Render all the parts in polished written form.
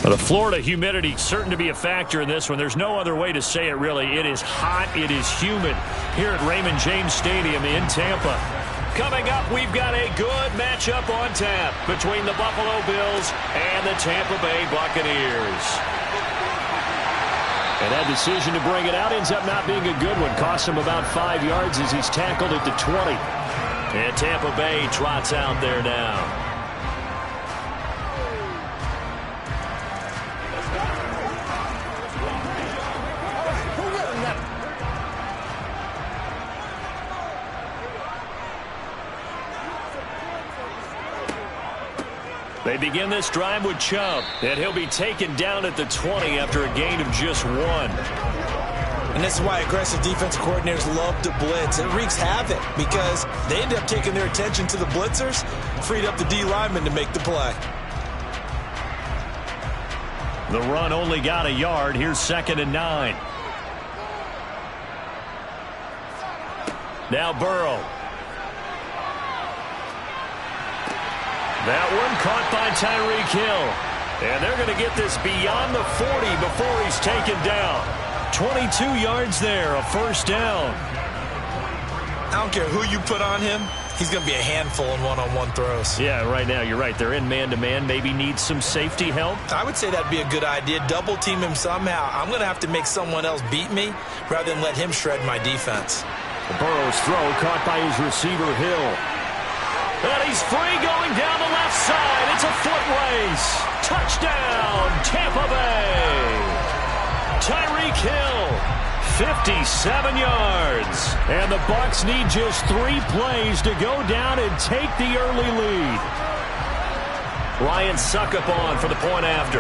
The Florida humidity certain to be a factor in this one. There's no other way to say it, really. It is hot. It is humid here at Raymond James Stadium in Tampa. Coming up, we've got a good matchup on tap between the Buffalo Bills and the Tampa Bay Buccaneers. And that decision to bring it out ends up not being a good one. Costs him about 5 yards as he's tackled at the 20. And Tampa Bay trots out there now. They begin this drive with Chubb, and he'll be taken down at the 20 after a gain of just 1. And this is why aggressive defensive coordinators love to blitz. It wreaks havoc because they end up taking their attention to the blitzers, freed up the D lineman to make the play. The run only got a yard. Here's 2nd and 9. Now Burrow. That one caught by Tyreek Hill. And they're going to get this beyond the 40 before he's taken down. 22 yards there, a first down. I don't care who you put on him. He's going to be a handful in one-on-one throws. Yeah, right now, you're right. They're in man-to-man. Maybe needs some safety help. I would say that'd be a good idea. Double team him somehow. I'm going to have to make someone else beat me rather than let him shred my defense. Burrow's throw caught by his receiver, Hill. And he's free going down the left side. It's a foot race. Touchdown, Tampa Bay. Tyreek Hill, 57 yards. And the Bucs need just 3 plays to go down and take the early lead. Ryan Succop on for the point after.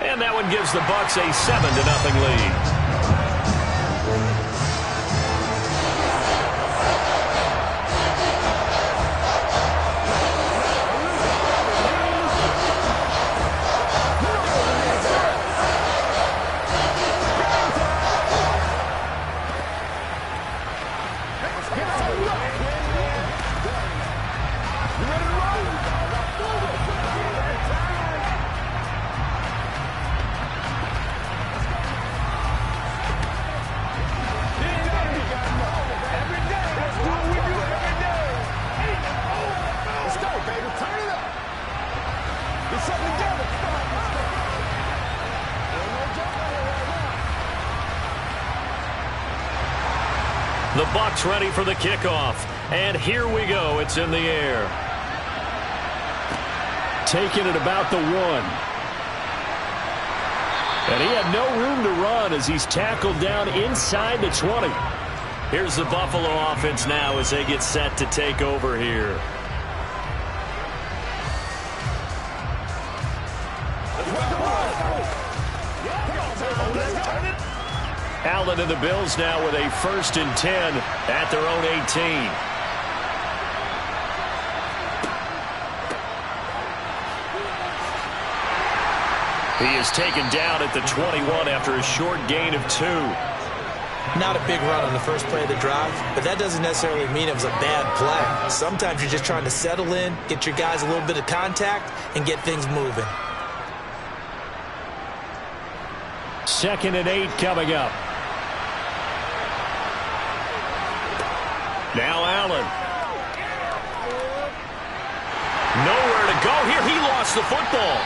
And that one gives the Bucs a 7-0 lead. The Bucs ready for the kickoff. And here we go. It's in the air. Taking it about the 1. And he had no room to run as he's tackled down inside the 20. Here's the Buffalo offense now as they get set to take over here. Allen and the Bills now with a 1st and 10 at their own 18. He is taken down at the 21 after a short gain of 2. Not a big run on the first play of the drive, but that doesn't necessarily mean it was a bad play. Sometimes you're just trying to settle in, get your guys a little bit of contact, and get things moving. 2nd and 8 coming up. Now Allen. Nowhere to go here. He lost the football.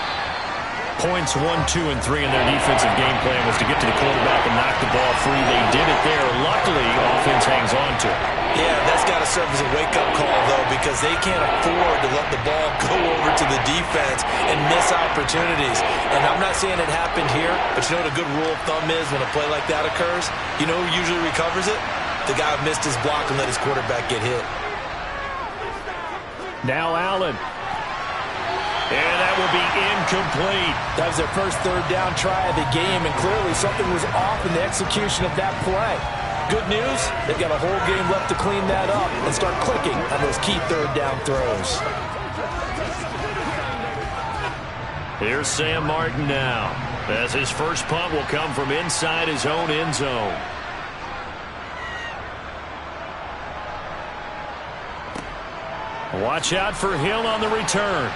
Points 1, 2, and 3 in their defensive game plan was to get to the quarterback and knock the ball free. They did it there. Luckily, offense hangs on to it. Yeah, that's got to serve as a wake-up call, though, because they can't afford to let the ball go over to the defense and miss opportunities. And I'm not saying it happened here, but you know what a good rule of thumb is when a play like that occurs? You know who usually recovers it? The guy who missed his block and let his quarterback get hit. Now Allen. And that will be incomplete. That was their first 3rd down try of the game, and clearly something was off in the execution of that play. Good news, they've got a whole game left to clean that up and start clicking on those key 3rd down throws. Here's Sam Martin now, as his first punt will come from inside his own end zone. Watch out for Hill on the return.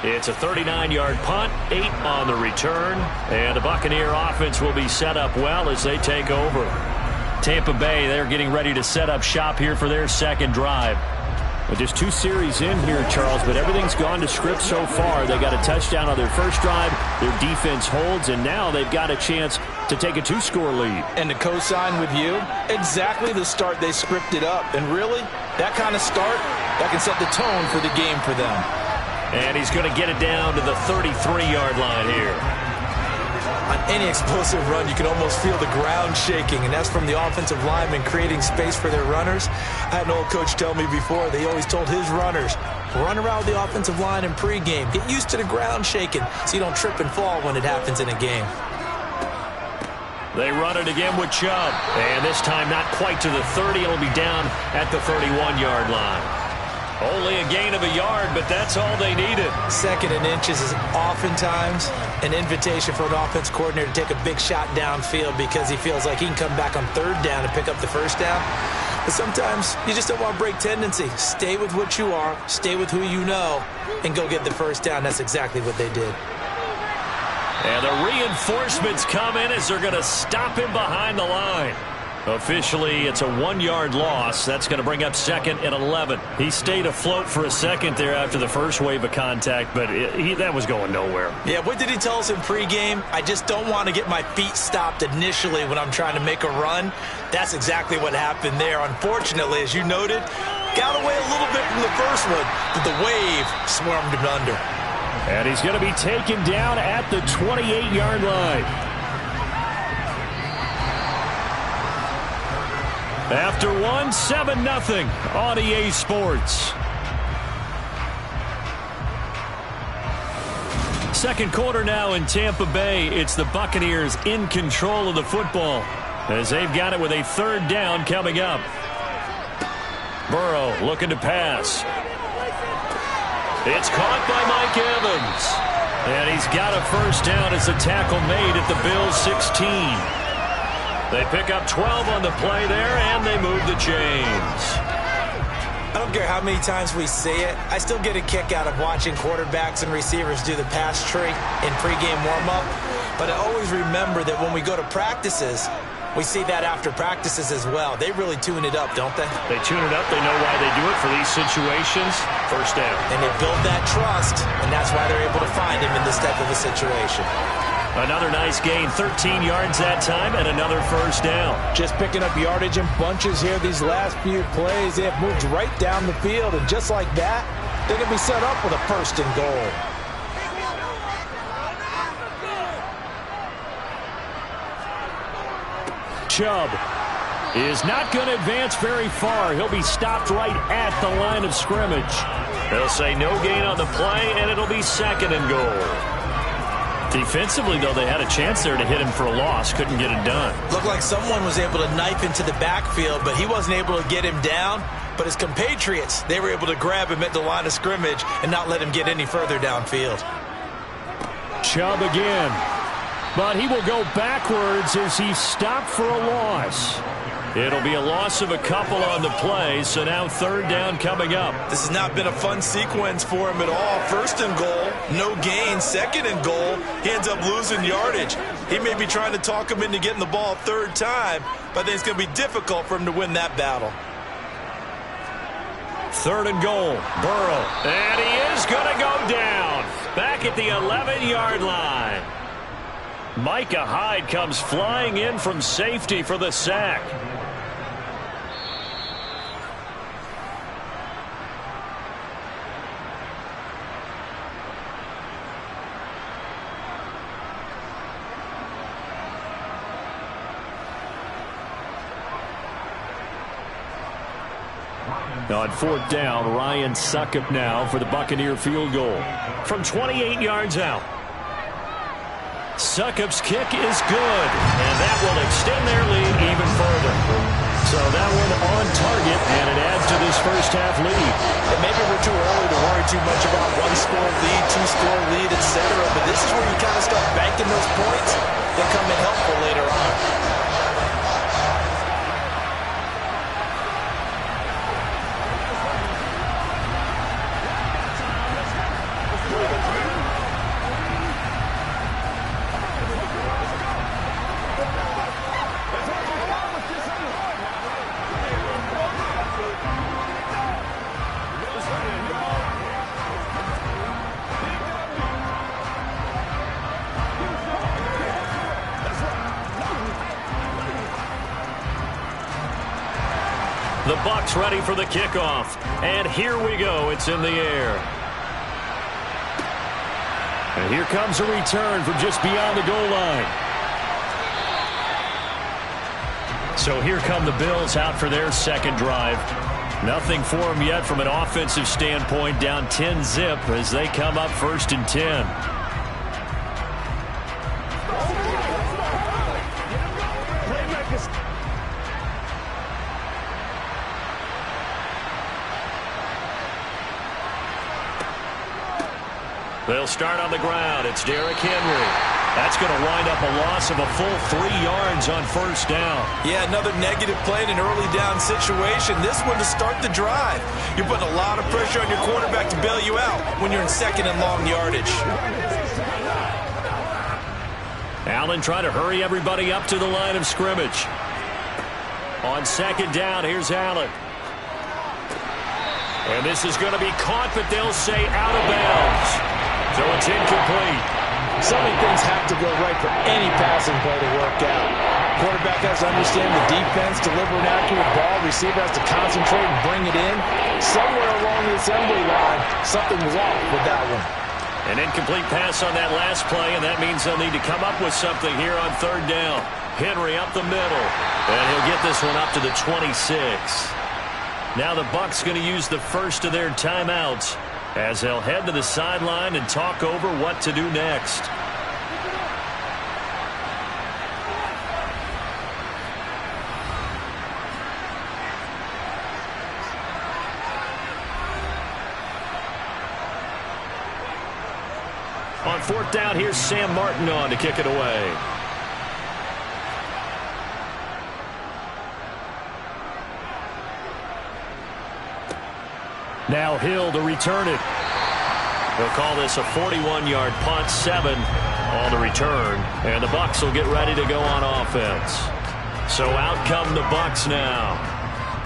It's a 39-yard punt, 8 on the return, and the Buccaneer offense will be set up well as they take over. Tampa Bay, they're getting ready to set up shop here for their second drive. Well, just 2 series in here, Charles, but everything's gone to script so far. They got a touchdown on their first drive. Their defense holds, and now they've got a chance to take a 2-score lead. And to co-sign with you, exactly the start they scripted up. And really, that kind of start, that can set the tone for the game for them. And he's going to get it down to the 33-yard line here. On any explosive run, you can almost feel the ground shaking, and that's from the offensive linemen creating space for their runners. I had an old coach tell me before, they always told his runners, run around the offensive line in pregame. Get used to the ground shaking so you don't trip and fall when it happens in a game. They run it again with Chubb, and this time not quite to the 30. It'll be down at the 31-yard line. Only a gain of a yard, but that's all they needed. Second and inches is oftentimes an invitation for an offense coordinator to take a big shot downfield because he feels like he can come back on third down and pick up the first down. But sometimes you just don't want to break tendency. Stay with what you are, stay with who you know, and go get the first down. That's exactly what they did. And the reinforcements come in as they're going to stop him behind the line. Officially, it's a 1-yard loss. That's going to bring up 2nd and 11. He stayed afloat for a second there after the first wave of contact, but that was going nowhere. Yeah, what did he tell us in pregame? I just don't want to get my feet stopped initially when I'm trying to make a run. That's exactly what happened there. Unfortunately, as you noted, got away a little bit from the first one, but the wave swarmed him under. And he's going to be taken down at the 28-yard line. After 7-0 on EA Sports. Second quarter now in Tampa Bay. It's the Buccaneers in control of the football as they've got it with a 3rd down coming up. Burrow looking to pass. It's caught by Mike Evans. And he's got a first down as a tackle made at the Bills' 16. They pick up 12 on the play there, and they move the chains. I don't care how many times we say it, I still get a kick out of watching quarterbacks and receivers do the pass tree in pregame warm-up. But I always remember that when we go to practices, we see that after practices as well. They really tune it up, don't they? They tune it up. They know why they do it for these situations. First down. And they build that trust, and that's why they're able to find him in this type of a situation. Another nice gain, 13 yards that time, and another first down. Just picking up yardage in bunches here these last few plays. They have moved right down the field, and just like that, they're going to be set up with a 1st and goal. Chubb is not going to advance very far. He'll be stopped right at the line of scrimmage. They'll say no gain on the play, and it'll be 2nd and goal. Defensively, though, they had a chance there to hit him for a loss. Couldn't get it done. Looked like someone was able to knife into the backfield, but he wasn't able to get him down. But his compatriots, they were able to grab him at the line of scrimmage and not let him get any further downfield. Chubb again. But he will go backwards as he's stopped for a loss. It'll be a loss of a couple on the play, so now 3rd down coming up. This has not been a fun sequence for him at all. 1st and goal, no gain. 2nd and goal, he ends up losing yardage. He may be trying to talk him into getting the ball 3rd time, but I think it's going to be difficult for him to win that battle. 3rd and goal, Burrow. And he is going to go down back at the 11-yard line. Micah Hyde comes flying in from safety for the sack. On 4th down, Ryan Succop now for the Buccaneer field goal from 28 yards out. Succop's kick is good, and that will extend their lead even further. So that one on target, and it adds to this first half lead. And maybe we're too early to worry too much about 1-score lead, 2-score lead, etc. But this is where you kind of start banking those points. They come in helpful later on. The Bucs ready for the kickoff. And here we go. It's in the air. And here comes a return from just beyond the goal line. So here come the Bills out for their second drive. Nothing for them yet from an offensive standpoint. Down 10-zip as they come up 1st and 10. They'll start on the ground. It's Derrick Henry. That's going to wind up a loss of a full 3 yards on 1st down. Yeah, another negative play in an early down situation. This one to start the drive. You're putting a lot of pressure on your quarterback to bail you out when you're in 2nd and long yardage. Allen trying to hurry everybody up to the line of scrimmage. On 2nd down, here's Allen. And this is going to be caught, but they'll say out of bounds. So it's incomplete. So many things have to go right for any passing play to work out. Quarterback has to understand the defense, deliver an accurate ball. Receiver has to concentrate and bring it in. Somewhere along the assembly line, something was off with that one. An incomplete pass on that last play, and that means they'll need to come up with something here on 3rd down. Henry up the middle, and he'll get this one up to the 26. Now the Bucs going to use the first of their timeouts as they'll head to the sideline and talk over what to do next. On 4th down, here's Sam Martin on to kick it away. Now Hill to return it. They'll call this a 41-yard punt, 7 on the return. And the Bucs will get ready to go on offense. So out come the Bucs now.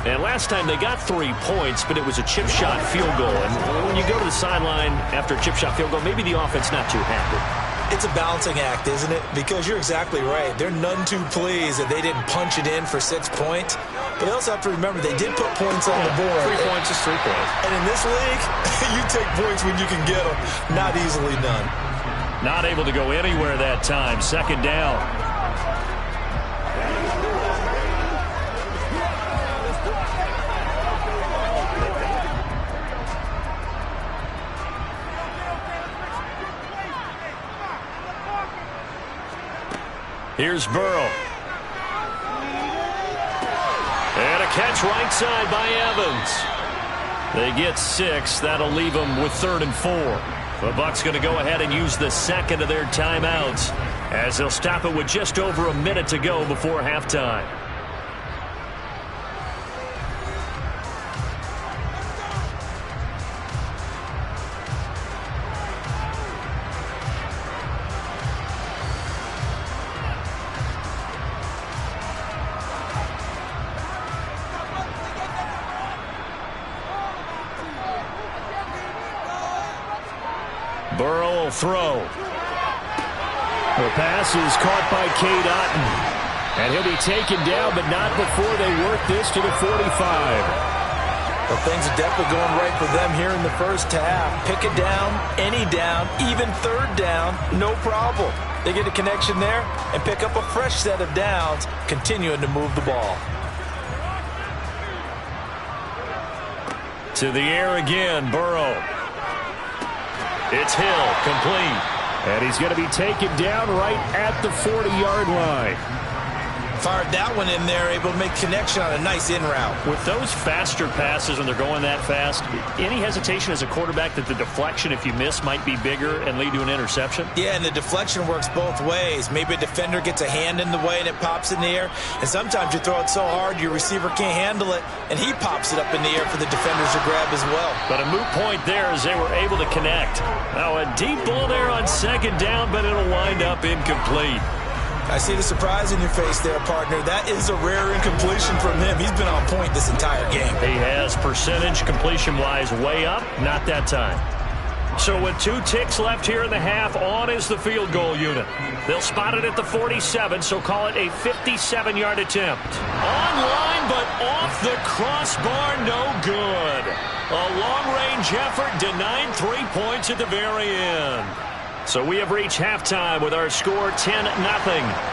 And last time they got 3 points, but it was a chip shot field goal. And when you go to the sideline after a chip shot field goal, maybe the offense not too happy. It's a balancing act, isn't it? Because you're exactly right. They're none too pleased that they didn't punch it in for 6 points. But they also have to remember they did put points on the board. 3 points is 3 points. And in this league, you take points when you can get them. Not easily done. Not able to go anywhere that time. 2nd down. Here's Burrow. And a catch right side by Evans. They get 6. That'll leave them with 3rd and 4. The Bucs going to go ahead and use the second of their timeouts as they'll stop it with just over a minute to go before halftime. Burrow will throw. The pass is caught by Cade Otton. And he'll be taken down, but not before they work this to the 45. Well, things are definitely going right for them here in the first half. Pick it down, any down, even 3rd down, no problem. They get a connection there and pick up a fresh set of downs, continuing to move the ball. To the air again, Burrow. It's Hill, complete. And he's going to be taken down right at the 40-yard line. Fired that one in there, able to make connection on a nice in route. With those faster passes when they're going that fast, any hesitation as a quarterback that the deflection, if you miss, might be bigger and lead to an interception? Yeah, and the deflection works both ways. Maybe a defender gets a hand in the way and it pops in the air. And sometimes you throw it so hard your receiver can't handle it, and he pops it up in the air for the defenders to grab as well. But a moot point there as they were able to connect. Now a deep ball there on 2nd down, but it'll wind up incomplete. I see the surprise in your face there, partner. That is a rare incompletion from him. He's been on point this entire game. He has percentage completion-wise way up. Not that time. So with 2 ticks left here in the half, on is the field goal unit. They'll spot it at the 47, so call it a 57-yard attempt. Online, but off the crossbar, no good. A long-range effort denied 3 points at the very end. So we have reached halftime with our score 10-0.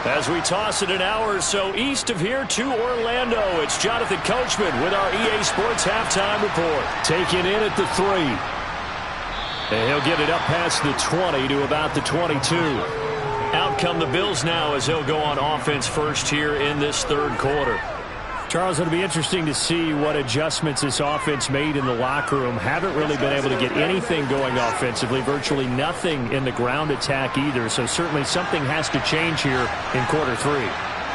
As we toss it an hour or so east of here to Orlando, it's Jonathan Coachman with our EA Sports Halftime Report. Taking in at the 3. And he'll get it up past the 20 to about the 22. Out come the Bills now as he'll go on offense first here in this third quarter. Charles, it'll be interesting to see what adjustments this offense made in the locker room. Haven't really been able to get anything going offensively, virtually nothing in the ground attack either. So certainly something has to change here in quarter 3.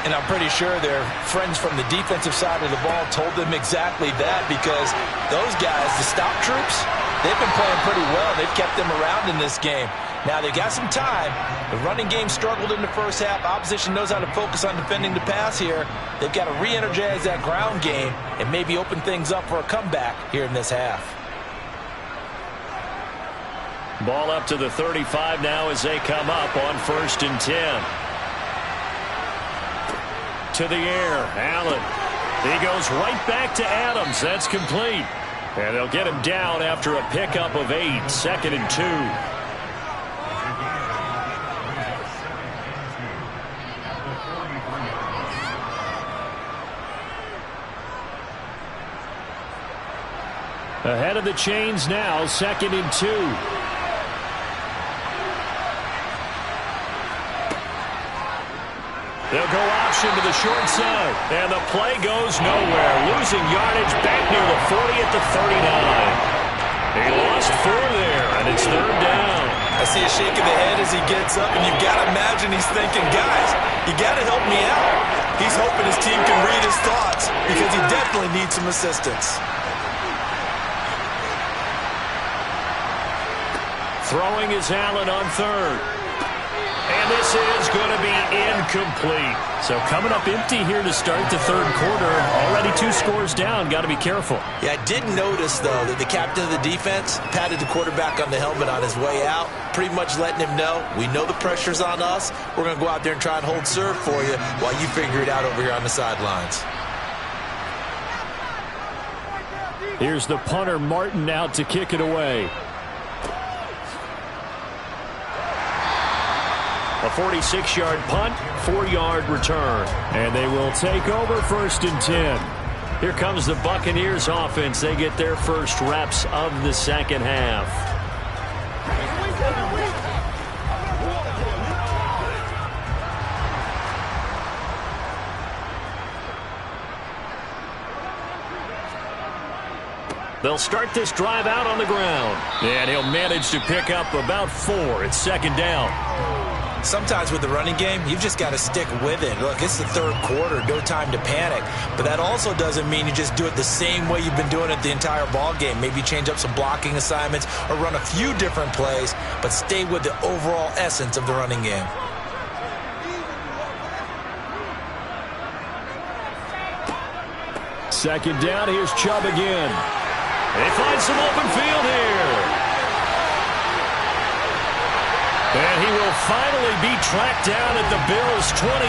And I'm pretty sure their friends from the defensive side of the ball told them exactly that, because those guys, the stop troops, they've been playing pretty well. They've kept them around in this game. Now, they've got some time. The running game struggled in the first half. Opposition knows how to focus on defending the pass here. They've got to re-energize that ground game and maybe open things up for a comeback here in this half. Ball up to the 35 now as they come up on 1st and 10. To the air, Allen. He goes right back to Adams. That's complete. And they'll get him down after a pickup of 8. 2nd and 2. Ahead of the chains now, 2nd and 2. They'll go option to the short side, and the play goes nowhere. Losing yardage back near the 40 at the 39. He lost 4 there, and it's 3rd down. I see a shake of the head as he gets up, and you've got to imagine he's thinking, guys, you got to help me out. He's hoping his team can read his thoughts because he definitely needs some assistance. Throwing is Allen on 3rd. And this is going to be incomplete. So coming up empty here to start the third quarter. Already 2 scores down. Got to be careful. Yeah, I did notice, though, that the captain of the defense patted the quarterback on the helmet on his way out, pretty much letting him know, we know the pressure's on us. We're going to go out there and try and hold serve for you while you figure it out over here on the sidelines. Here's the punter, Martin, out to kick it away. A 46-yard punt, 4-yard return. And they will take over 1st and 10. Here comes the Buccaneers offense. They get their first reps of the second half. They'll start this drive out on the ground. And he'll manage to pick up about 4. It's 2nd down. Sometimes with the running game, you've just got to stick with it. Look, it's the third quarter, no time to panic. But that also doesn't mean you just do it the same way you've been doing it the entire ball game. Maybe change up some blocking assignments or run a few different plays, but stay with the overall essence of the running game. Second down, here's Chubb again. They find some open field here. And he will finally be tracked down at the Bills' 28.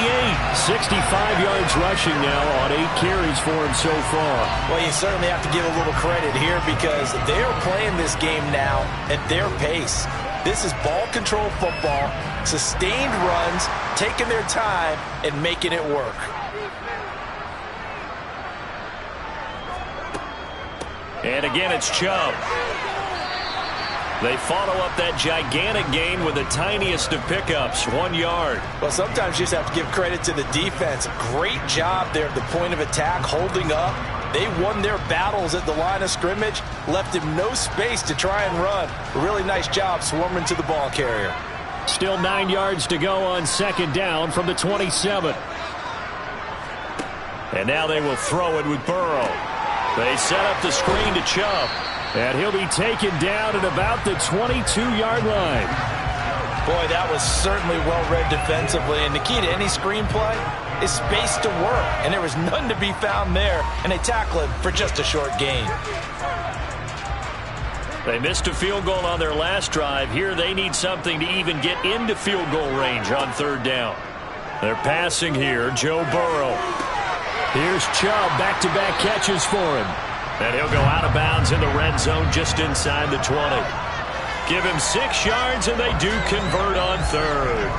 65 yards rushing now on 8 carries for him so far. Well, you certainly have to give a little credit here because they are playing this game now at their pace. This is ball control football, sustained runs, taking their time and making it work. And again, it's Chubb. They follow up that gigantic gain with the tiniest of pickups, 1 yard. Well, sometimes you just have to give credit to the defense. Great job there at the point of attack, holding up. They won their battles at the line of scrimmage, left him no space to try and run. A really nice job swarming to the ball carrier. Still 9 yards to go on 2nd down from the 27. And now they will throw it with Burrow. They set up the screen to Chubb. And he'll be taken down at about the 22-yard line. Boy, that was certainly well-read defensively. And the key to any screenplay is space to work. And there was none to be found there. And they tackle it for just a short gain. They missed a field goal on their last drive. Here they need something to even get into field goal range on third down. They're passing here. Joe Burrow. Here's Chubb. Back-to-back catches for him. And he'll go out of bounds in the red zone just inside the 20. Give him 6 yards, and they do convert on third.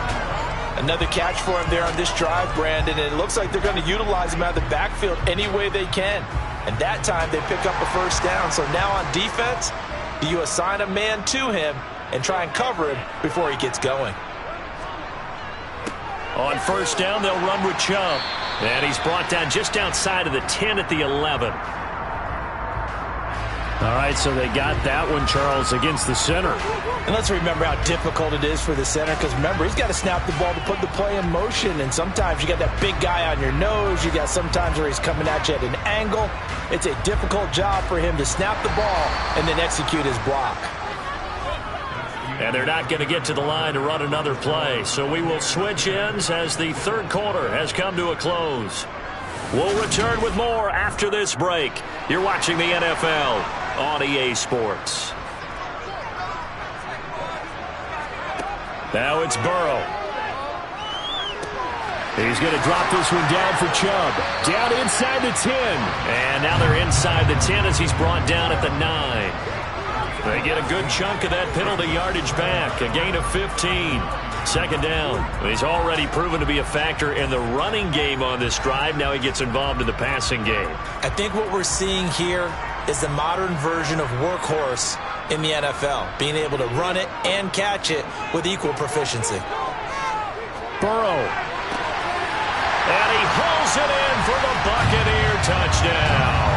Another catch for him there on this drive, Brandon, and it looks like they're going to utilize him out of the backfield any way they can. And that time they pick up a first down. So now on defense, do you assign a man to him and try and cover him before he gets going? On first down, they'll run with Chubb. And he's brought down just outside of the 10 at the 11. All right, so they got that one, Charles, against the center. And let's remember how difficult it is for the center, because remember, he's got to snap the ball to put the play in motion, and sometimes you got that big guy on your nose. You got sometimes where he's coming at you at an angle. It's a difficult job for him to snap the ball and then execute his block. And they're not going to get to the line to run another play, so we will switch ends as the third quarter has come to a close. We'll return with more after this break. You're watching the NFL on EA Sports. Now it's Burrow. He's going to drop this one down for Chubb. Down inside the 10. And now they're inside the 10 as he's brought down at the 9. They get a good chunk of that penalty yardage back. A gain of 15. Second down. He's already proven to be a factor in the running game on this drive. Now he gets involved in the passing game. I think what we're seeing here is the modern version of workhorse in the NFL, being able to run it and catch it with equal proficiency. Burrow. And he pulls it in for the Buccaneer touchdown.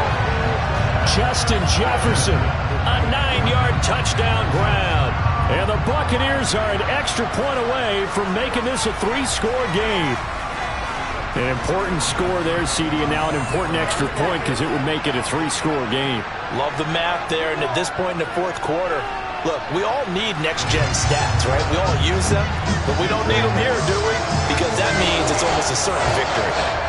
Justin Jefferson, a 9-yard touchdown grab. And the Buccaneers are an extra point away from making this a 3-score game. An important score there, CD, and now an important extra point because it would make it a 3-score game. Love the math there, and at this point in the fourth quarter, look, we all need next-gen stats, right? We all use them, but we don't need them here, do we? Because that means it's almost a certain victory.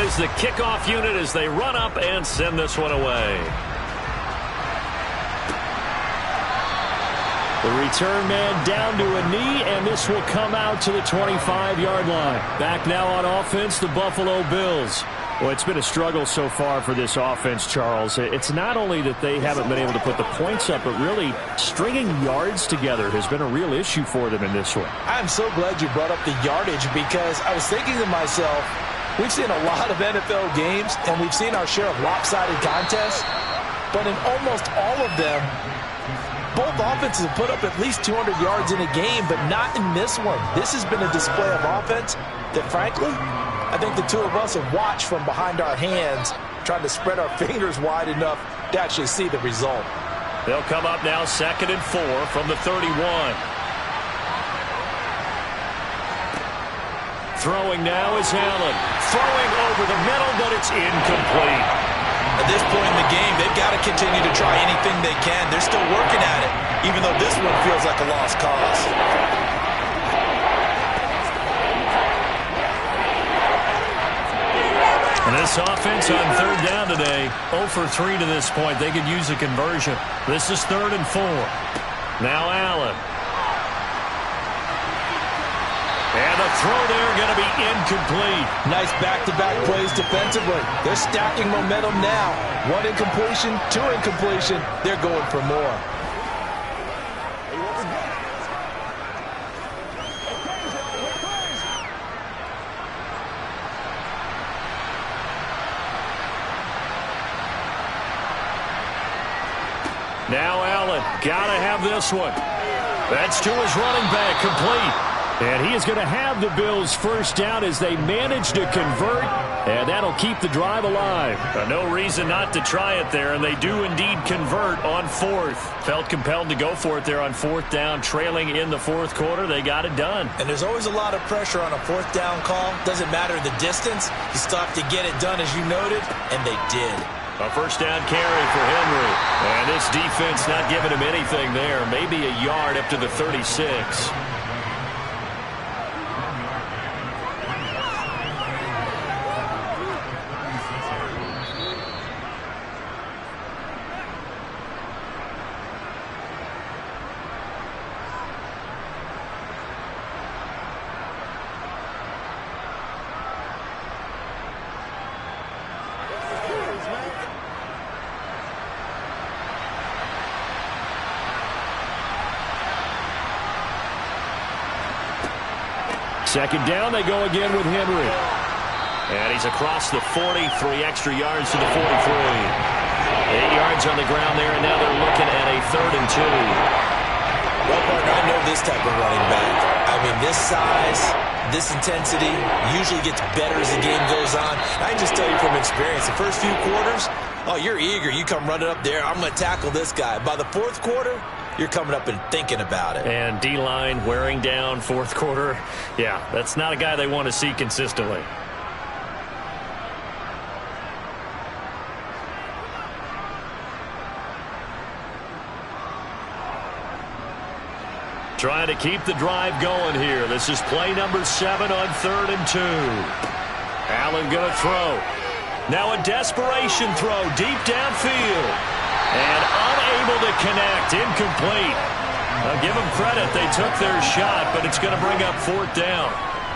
Is the kickoff unit as they run up and send this one away. The return man down to a knee, and this will come out to the 25-yard line. Back now on offense, the Buffalo Bills. Well, it's been a struggle so far for this offense, Charles. It's not only that they haven't been able to put the points up, but really stringing yards together has been a real issue for them in this one. I'm so glad you brought up the yardage because I was thinking to myself, we've seen a lot of NFL games, and we've seen our share of lopsided contests, but in almost all of them, both offenses have put up at least 200 yards in a game, but not in this one. This has been a display of offense that, frankly, I think the two of us have watched from behind our hands, trying to spread our fingers wide enough to actually see the result. They'll come up now 2nd and 4 from the 31. Throwing now is Allen. Throwing over the middle, but it's incomplete. At this point in the game, they've got to continue to try anything they can. They're still working at it, even though this one feels like a lost cause. And this offense on third down today, 0 for 3 to this point. They could use a conversion. This is 3rd and 4. Now Allen. And the throw there going to be incomplete. Nice back-to-back plays defensively. They're stacking momentum now. 1 incompletion, 2 incompletion. They're going for more. Now Allen, gotta have this one. That's to his running back, complete. And he is going to have the Bills first down as they manage to convert, and that'll keep the drive alive. No reason not to try it there, and they do indeed convert on fourth. Felt compelled to go for it there on fourth down, trailing in the fourth quarter. They got it done. And there's always a lot of pressure on a fourth down call. Doesn't matter the distance. You still have to get it done, as you noted, and they did. A first down carry for Henry. And this defense not giving him anything there. Maybe a yard up to the 36. Second down, they go again with Henry. And he's across the 40, 3 extra yards to the 43. 8 yards on the ground there, and now they're looking at a 3rd and 2. Well, partner, I know this type of running back. I mean, this size, this intensity usually gets better as the game goes on. I can just tell you from experience, the first few quarters, oh, you're eager. You come running up there, I'm going to tackle this guy. By the fourth quarter, you're coming up and thinking about it. And D-line wearing down fourth quarter. Yeah, that's not a guy they want to see consistently. Trying to keep the drive going here. This is play number 7 on 3rd and 2. Allen going to throw. Now a desperation throw deep downfield. And unable to connect, incomplete. I'll give them credit. They took their shot, but it's going to bring up 4th down.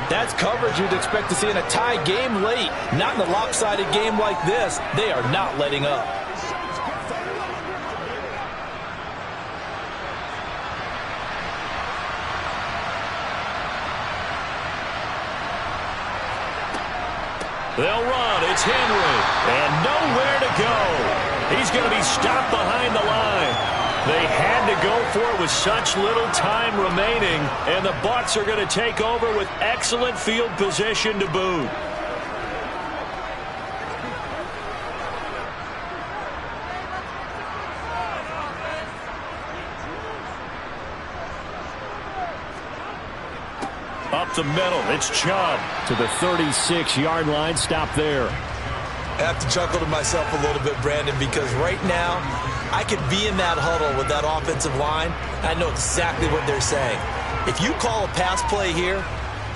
That's coverage you'd expect to see in a tie game late. Not in a lopsided game like this. They are not letting up. They'll run. It's Henry. And nowhere to go. He's going to be stopped behind the line. They had to go for it with such little time remaining, and the Bucs are going to take over with excellent field position to boot. Up the middle, it's Chubb to the 36-yard line. Stop there. I have to chuckle to myself a little bit, Brandon, because right now I could be in that huddle with that offensive line. I know exactly what they're saying. If you call a pass play here,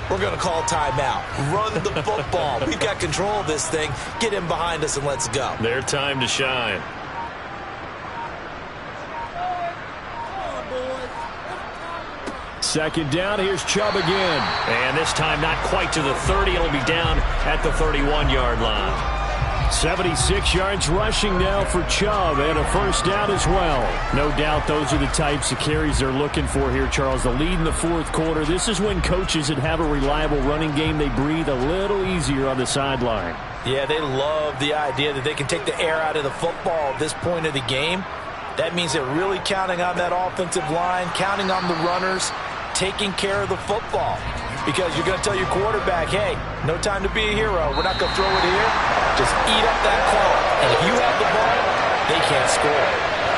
we're going to call timeout. Run the football. We've got control of this thing. Get in behind us and let's go. Their time to shine. Second down, here's Chubb again. And this time not quite to the 30. It'll be down at the 31-yard line. 76 yards rushing now for Chubb, and a first down as well. No doubt those are the types of carries they're looking for here, Charles. The lead in the fourth quarter. This is when coaches that have a reliable running game, they breathe a little easier on the sideline. Yeah, they love the idea that they can take the air out of the football at this point of the game. That means they're really counting on that offensive line, counting on the runners, taking care of the football. Because you're going to tell your quarterback, hey, no time to be a hero. We're not going to throw it here. Just eat up that clock. And if you have the ball, they can't score.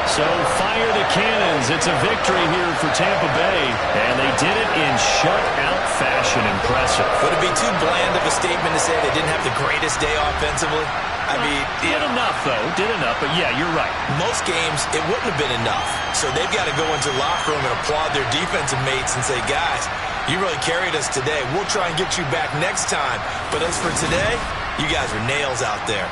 So fire the cannons. It's a victory here for Tampa Bay. And they did it in shutout fashion. Impressive. Would it be too bland of a statement to say they didn't have the greatest day offensively? I mean, did enough, though. Did enough. But, yeah, you're right. Most games, it wouldn't have been enough. So they've got to go into the locker room and applaud their defensive mates and say, guys, you really carried us today. We'll try and get you back next time. But as for today, you guys are nails out there.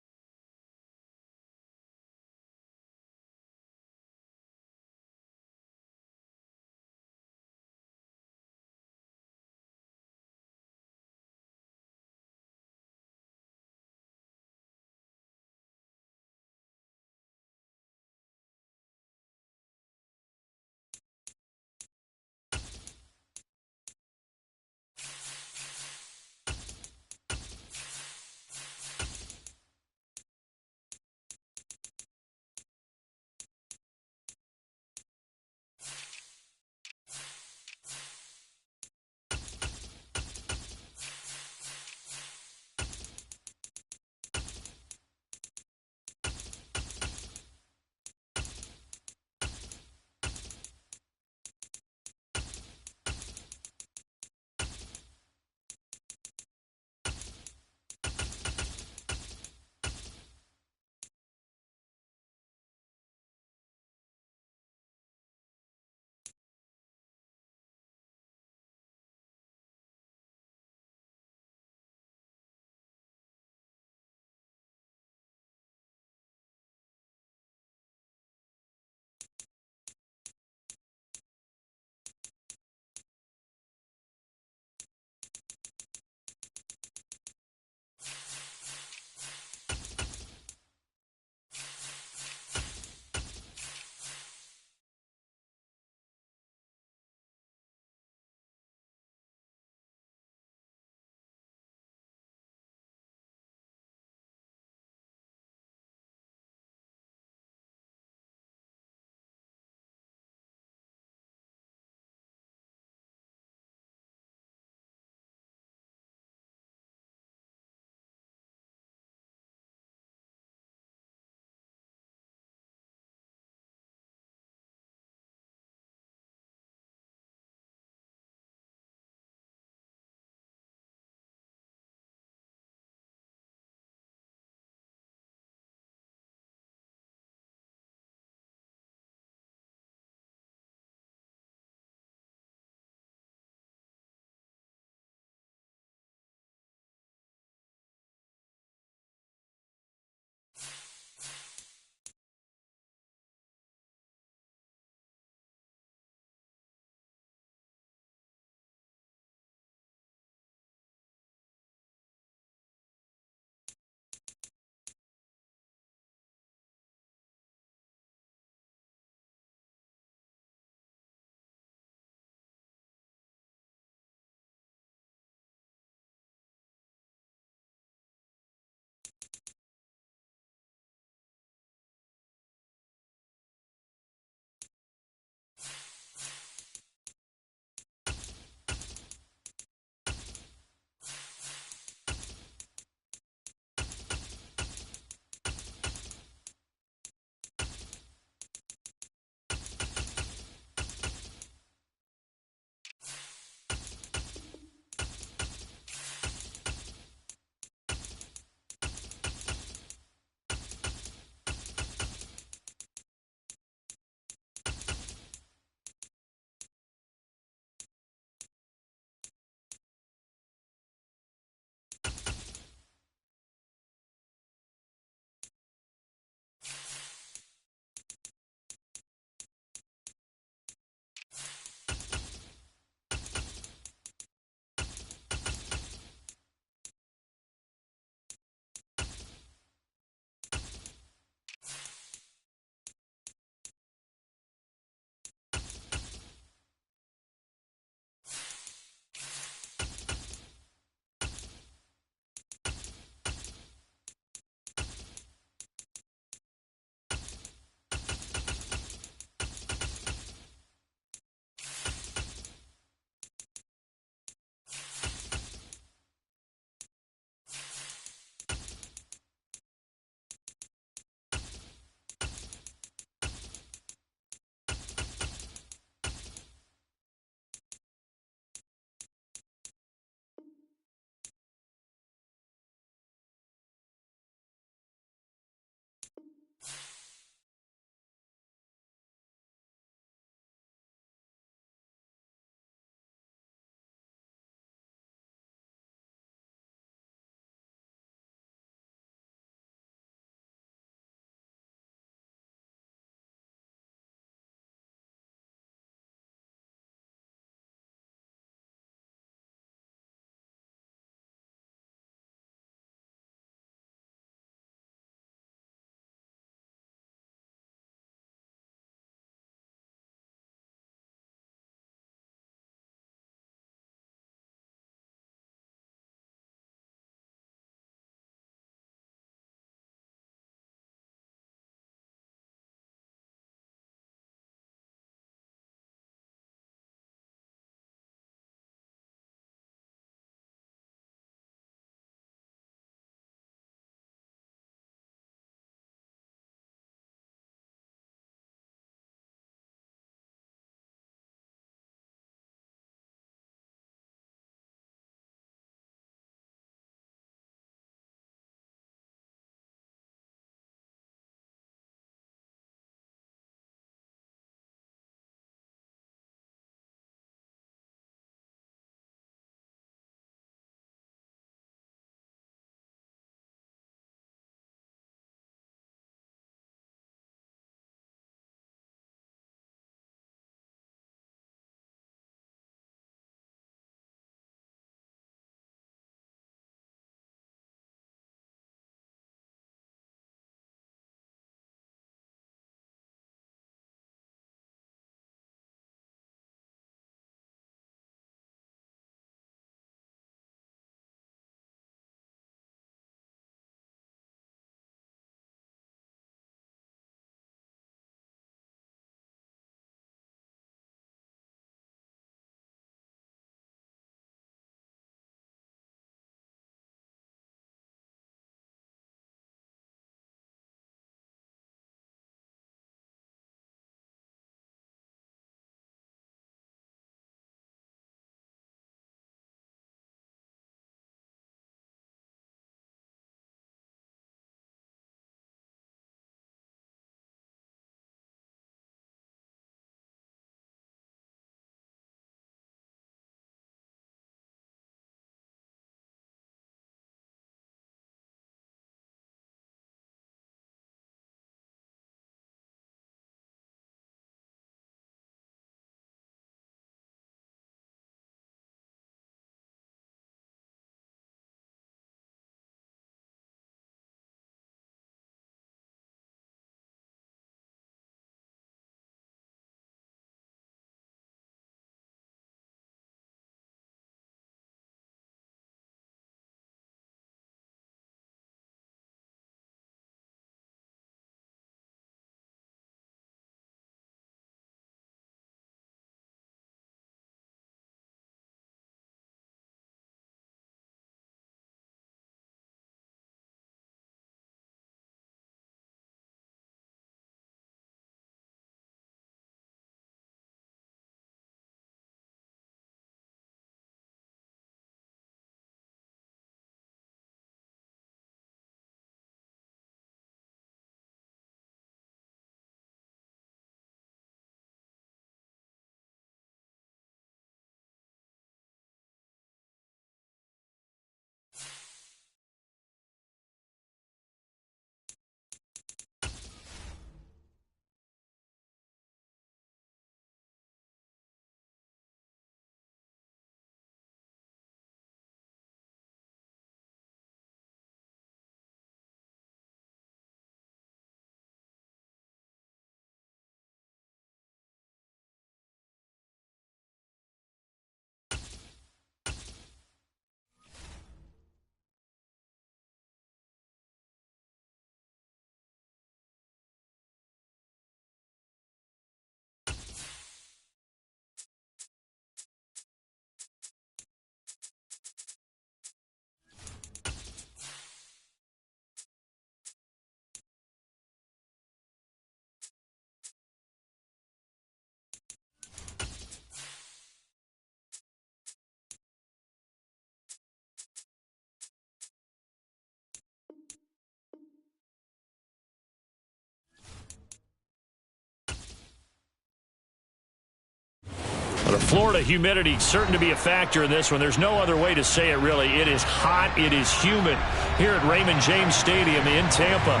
The Florida humidity certain to be a factor in this one. There's no other way to say it, really. It is hot. It is humid here at Raymond James Stadium in Tampa.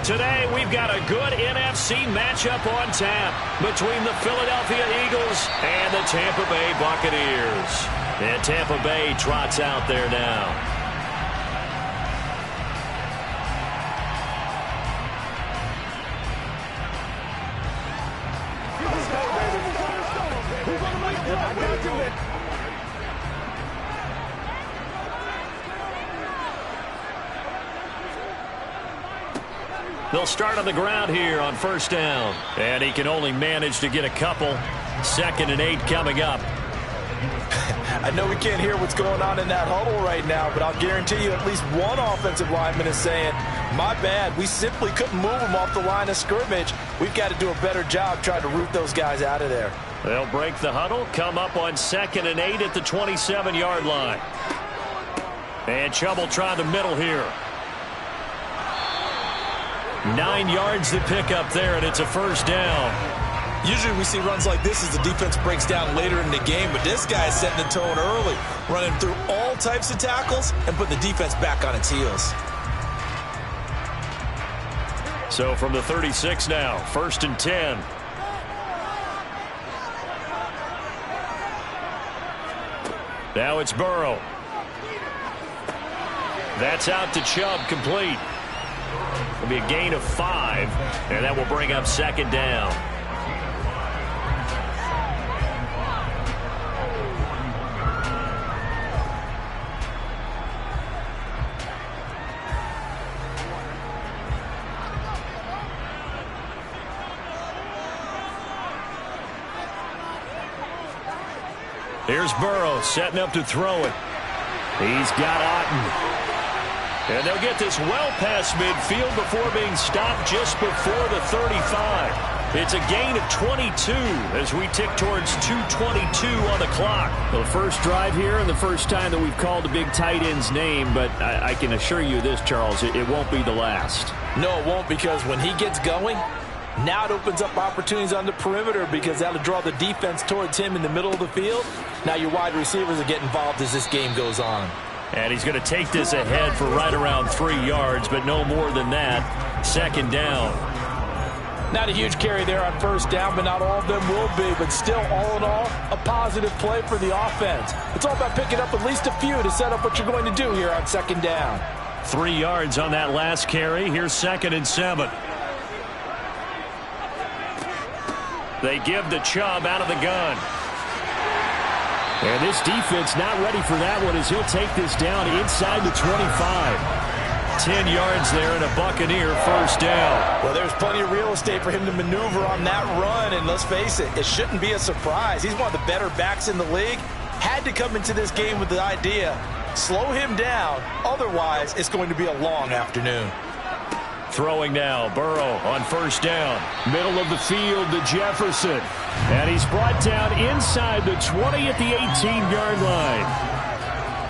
Today, we've got a good NFC matchup on tap between the Philadelphia Eagles and the Tampa Bay Buccaneers. And Tampa Bay trots out there now. They'll start on the ground here on first down. And he can only manage to get a couple. 2nd and 8 coming up. I know we can't hear what's going on in that huddle right now, but I'll guarantee you at least one offensive lineman is saying, my bad, we simply couldn't move them off the line of scrimmage. We've got to do a better job trying to root those guys out of there. They'll break the huddle, come up on 2nd and 8 at the 27-yard line. And Chubb will try the middle here. 9 yards to pick up there, and it's a first down. Usually we see runs like this as the defense breaks down later in the game, but this guy is setting the tone early, running through all types of tackles and putting the defense back on its heels. So from the 36 now, 1st and 10. Now it's Burrow. That's out to Chubb, complete. It'll be a gain of 5, and that will bring up 2nd down. Here's Burrow setting up to throw it. He's got Otton. And they'll get this well past midfield before being stopped just before the 35. It's a gain of 22 as we tick towards 2:22 on the clock. Well, the first drive here and the first time that we've called a big tight end's name, but I can assure you this, Charles, it won't be the last. No, it won't, because when he gets going, now it opens up opportunities on the perimeter because that'll draw the defense towards him in the middle of the field. Now your wide receivers will get involved as this game goes on. And he's going to take this ahead for right around 3 yards, but no more than that. 2nd down. Not a huge carry there on first down, but not all of them will be. But still, all in all, a positive play for the offense. It's all about picking up at least a few to set up what you're going to do here on 2nd down. 3 yards on that last carry. Here's 2nd and 7. They give to Chubb out of the gun. And this defense not ready for that one as he'll take this down inside the 25. 10 yards there and a Buccaneer first down. Well, there's plenty of real estate for him to maneuver on that run, and let's face it, it shouldn't be a surprise. He's one of the better backs in the league. Had to come into this game with the idea, slow him down, otherwise it's going to be a long afternoon. Throwing now, Burrow on first down. Middle of the field to Jefferson. And he's brought down inside the 20 at the 18-yard line.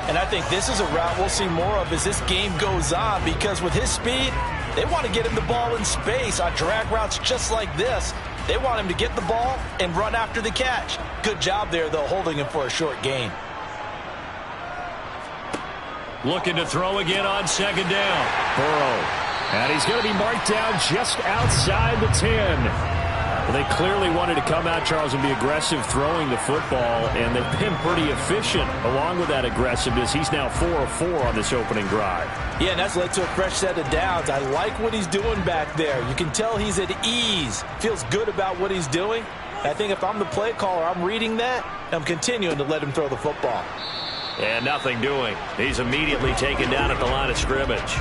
And I think this is a route we'll see more of as this game goes on, because with his speed, they want to get him the ball in space on drag routes just like this. They want him to get the ball and run after the catch. Good job there, though, holding him for a short gain. Looking to throw again on 2nd down. Burrow. And he's going to be marked down just outside the 10. Well, they clearly wanted to come out, Charles, and be aggressive throwing the football, and they've been pretty efficient along with that aggressiveness. He's now 4 of 4 on this opening drive. Yeah, and that's led to a fresh set of downs. I like what he's doing back there. You can tell he's at ease, feels good about what he's doing. I think if I'm the play caller, I'm reading that, and I'm continuing to let him throw the football. And nothing doing. He's immediately taken down at the line of scrimmage.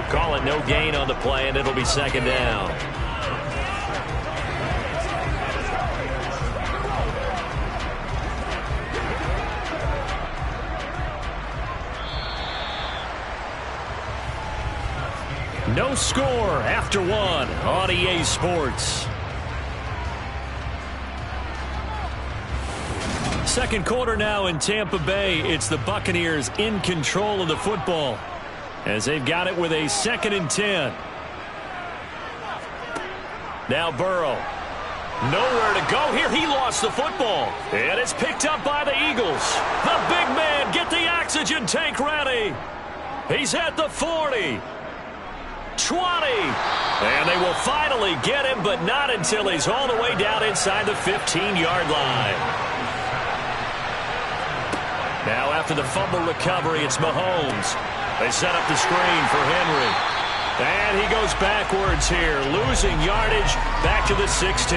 Call it no gain on the play, and it'll be 2nd down. No score after 1 on EA Sports. Second quarter now in Tampa Bay. It's the Buccaneers in control of the football as they've got it with a 2nd and 10. Now Burrow. Nowhere to go here. He lost the football. And it's picked up by the Eagles. The big man, get the oxygen tank ready. He's at the 40. 20. And they will finally get him, but not until he's all the way down inside the 15-yard line. Now after the fumble recovery, it's Mahomes. They set up the screen for Henry. And he goes backwards here, losing yardage back to the 16.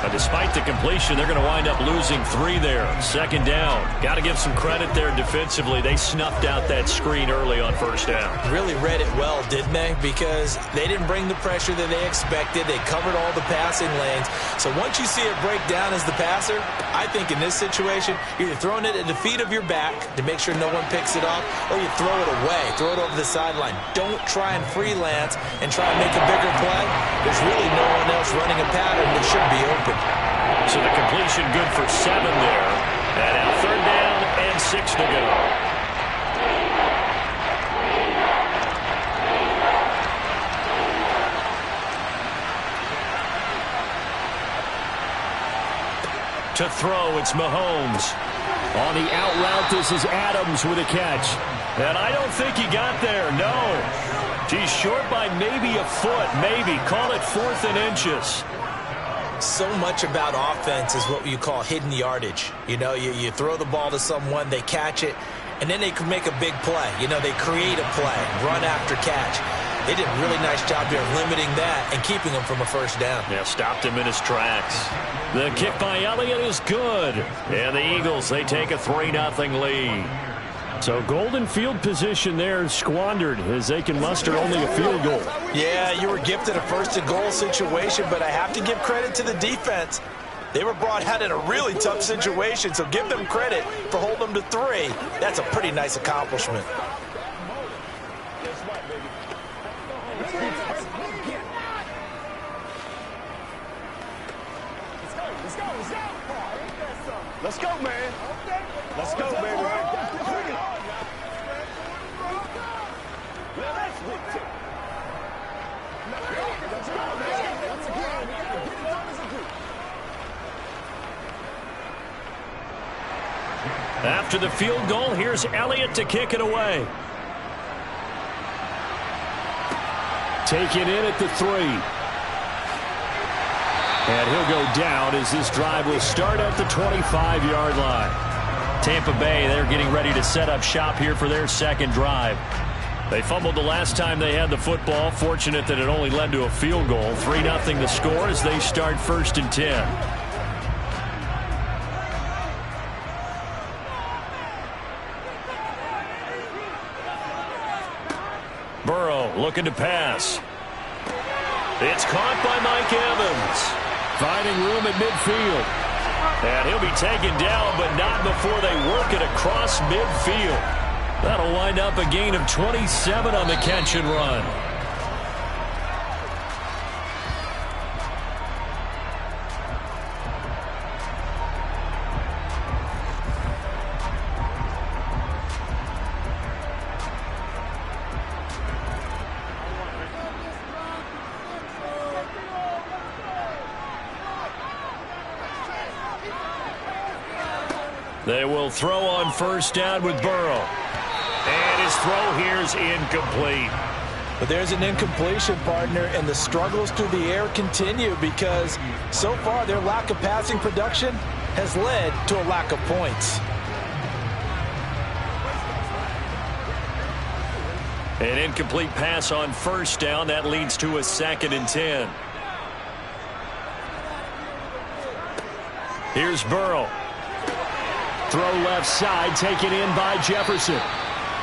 But despite the completion, they're going to wind up losing 3 there. Second down. Got to give some credit there defensively. They snuffed out that screen early on first down. Really read it well, didn't they? Because they didn't bring the pressure that they expected. They covered all the passing lanes. So once you see it break down as the passer, I think in this situation, you're either throwing it at the feet of your back to make sure no one picks it up, or you throw it away, throw it over the sideline. Don't try and freelance and try and make a bigger play. There's really no one else running a pattern that should be open. So the completion good for 7 there. And now 3rd down and 6 to go. To throw, it's Mahomes. On the out route, this is Adams with a catch. And I don't think he got there, no. He's short by maybe a foot, maybe. Call it 4th and inches. So much about offense is what you call hidden yardage. You know, you throw the ball to someone, they catch it, and then they can make a big play. You know, they create a play, run after catch. They did a really nice job here limiting that and keeping him from a first down. Yeah, stopped him in his tracks. The kick by Elliott is good. And the Eagles, they take a 3-0 lead. So golden field position there squandered as they can muster only a field goal. Yeah, you were gifted a 1st-and-goal situation, but I have to give credit to the defense. They were brought out in a really tough situation, so give them credit for holding them to 3. That's a pretty nice accomplishment. Let's go, man. Let's go, baby. After the field goal, here's Elliott to kick it away. Taken in at the 3. And he'll go down as this drive will start at the 25-yard line. Tampa Bay, they're getting ready to set up shop here for their 2nd drive. They fumbled the last time they had the football. Fortunate that it only led to a field goal. 3-0 the score as they start 1st and 10. Burrow looking to pass. It's caught by Mike Evans. Finding room at midfield. And he'll be taken down, but not before they work it across midfield. That'll wind up a gain of 27 on the catch and run. They will throw on 1st down with Burrow. And his throw here is incomplete. But there's an incompletion, partner, and the struggles through the air continue because so far their lack of passing production has led to a lack of points. An incomplete pass on 1st down. That leads to a 2nd and 10. Here's Burrow. Throw left side, taken in by Jefferson.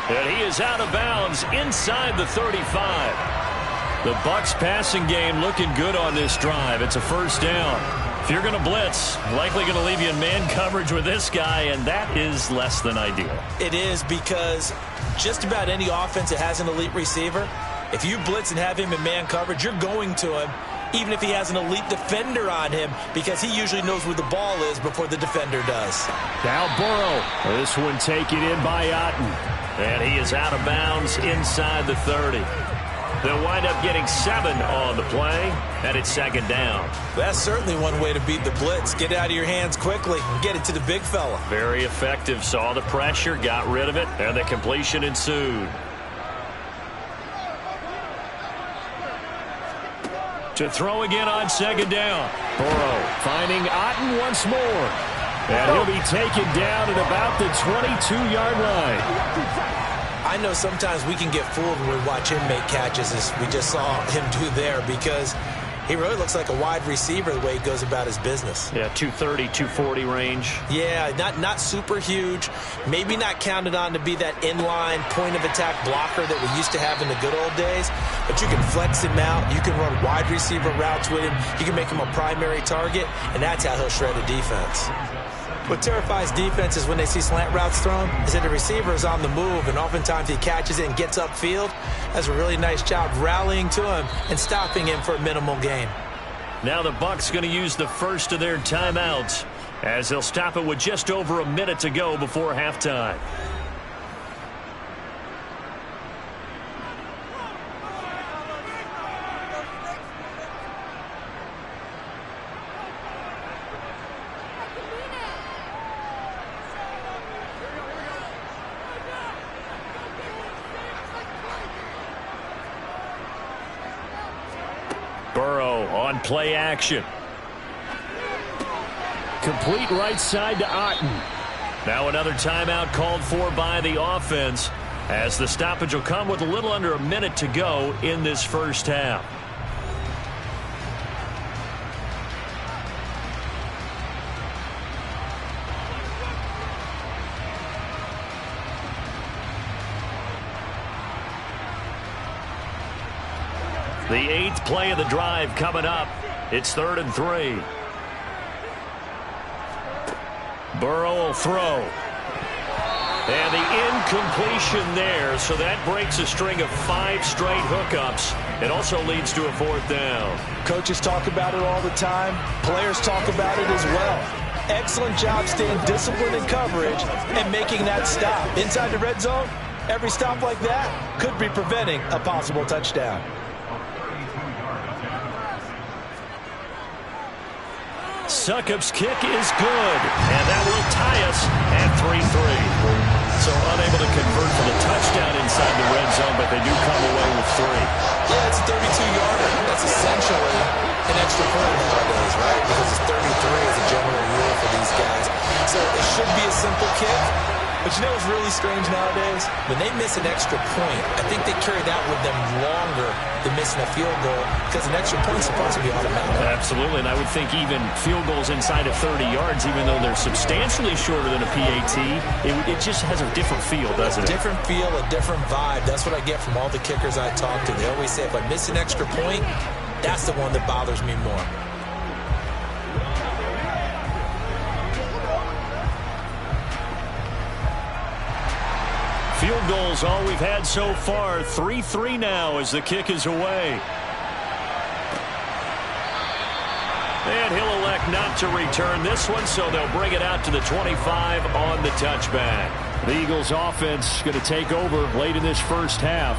And he is out of bounds inside the 35. The Bucs passing game looking good on this drive. It's a 1st down. If you're going to blitz, likely going to leave you in man coverage with this guy, and that is less than ideal. It is because just about any offense that has an elite receiver, if you blitz and have him in man coverage, you're going to him, even if he has an elite defender on him, because he usually knows where the ball is before the defender does. Now Burrow. This one taken in by Otten. And he is out of bounds inside the 30. They'll wind up getting 7 on the play, and it's second down. That's certainly one way to beat the blitz. Get it out of your hands quickly and get it to the big fella. Very effective. Saw the pressure, got rid of it, and the completion ensued. To throw again on second down. Burrow finding Otton once more. And he'll be taken down at about the 22-yard line. I know sometimes we can get fooled when we watch him make catches, as we just saw him do there, because he really looks like a wide receiver the way he goes about his business. Yeah, 230, 240 range. Yeah, not super huge. Maybe not counted on to be that inline point-of-attack blocker that we used to have in the good old days, but you can flex him out. You can run wide receiver routes with him. You can make him a primary target, and that's how he'll shred a defense. What terrifies defenses when they see slant routes thrown is that the receiver is on the move, and oftentimes he catches it and gets upfield. Does a really nice job rallying to him and stopping him for a minimal gain. Now the Bucs going to use the first of their timeouts as they'll stop it with just over a minute to go before halftime. Burrow on play action. Complete right side to Otton. Now another timeout called for by the offense, as the stoppage will come with a little under a minute to go in this first half. The 8th play of the drive coming up. It's 3rd and 3. Burrow will throw. And the incompletion there, so that breaks a string of 5 straight hookups. It also leads to a 4th down. Coaches talk about it all the time. Players talk about it as well. Excellent job staying disciplined in coverage and making that stop. Inside the red zone, every stop like that could be preventing a possible touchdown. Succop's kick is good, and that will tie us at 3-3. So unable to convert for the touchdown inside the red zone, but they do come away with 3. Yeah, it's a 32-yarder. That's essentially an extra point nowadays, right? Because it's 33 is a general rule for these guys. So it should be a simple kick. But you know what's really strange nowadays? When they miss an extra point, I think they carry that with them longer than missing a field goal, because an extra point is supposed to be automatic. Absolutely, and I would think even field goals inside of 30 yards, even though they're substantially shorter than a PAT, it just has a different feel, doesn't it? Different feel, a different vibe. That's what I get from all the kickers I talk to. They always say, if I miss an extra point, that's the one that bothers me more. Field goals all we've had so far. 3-3 now as the kick is away. And he'll elect not to return this one, so they'll bring it out to the 25 on the touchback. The Eagles offense going to take over late in this first half.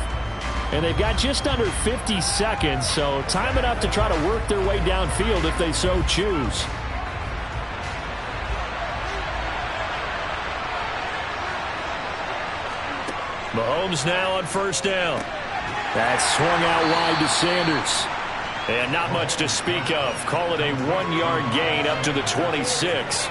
And they've got just under 50 seconds, so time enough to try to work their way downfield if they so choose. Mahomes now on first down. That swung out wide to Sanders. And not much to speak of. Call it a 1-yard gain up to the 26.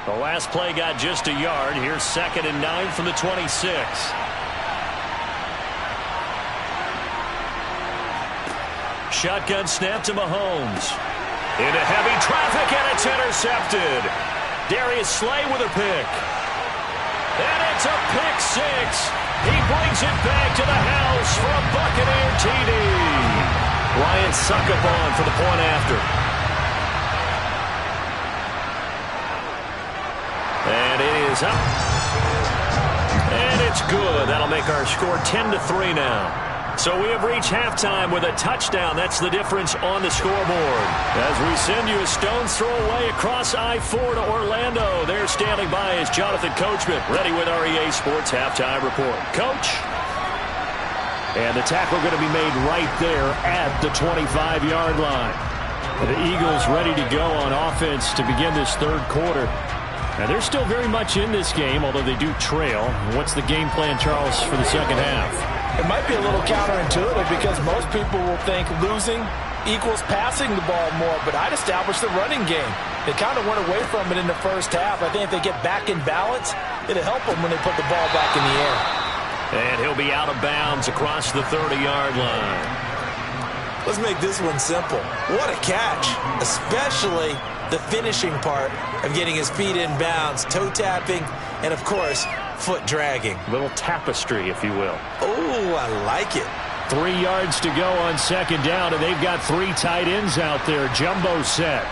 The last play got just a yard. Here's 2nd and 9 from the 26. Shotgun snap to Mahomes. Into heavy traffic, and it's intercepted. Darius Slay with a pick. And it's a pick 6. He brings it back to the house for a Buccaneer TD. Ryan Succop on for the point after. And it is up. And it's good. That'll make our score 10-3 now. So we have reached halftime with a touchdown. That's the difference on the scoreboard. As we send you a stone's throw away across I-4 to Orlando. There standing by is Jonathan Coachman, ready with our EA Sports Halftime Report. Coach? And the tackle going to be made right there at the 25-yard line. The Eagles ready to go on offense to begin this third quarter. Now, they're still very much in this game, although they do trail. What's the game plan, Charles, for the second half? It might be a little counterintuitive because most people will think losing equals passing the ball more, but I'd establish the running game. They kind of went away from it in the first half. I think if they get back in balance, it'll help them when they put the ball back in the air. And he'll be out of bounds across the 30-yard line. Let's make this one simple. What a catch, especially the finishing part of getting his feet in bounds, toe tapping, and, of course, foot dragging. A little tapestry, if you will. Oh, I like it. 3 yards to go on second down, and they've got 3 tight ends out there. Jumbo set.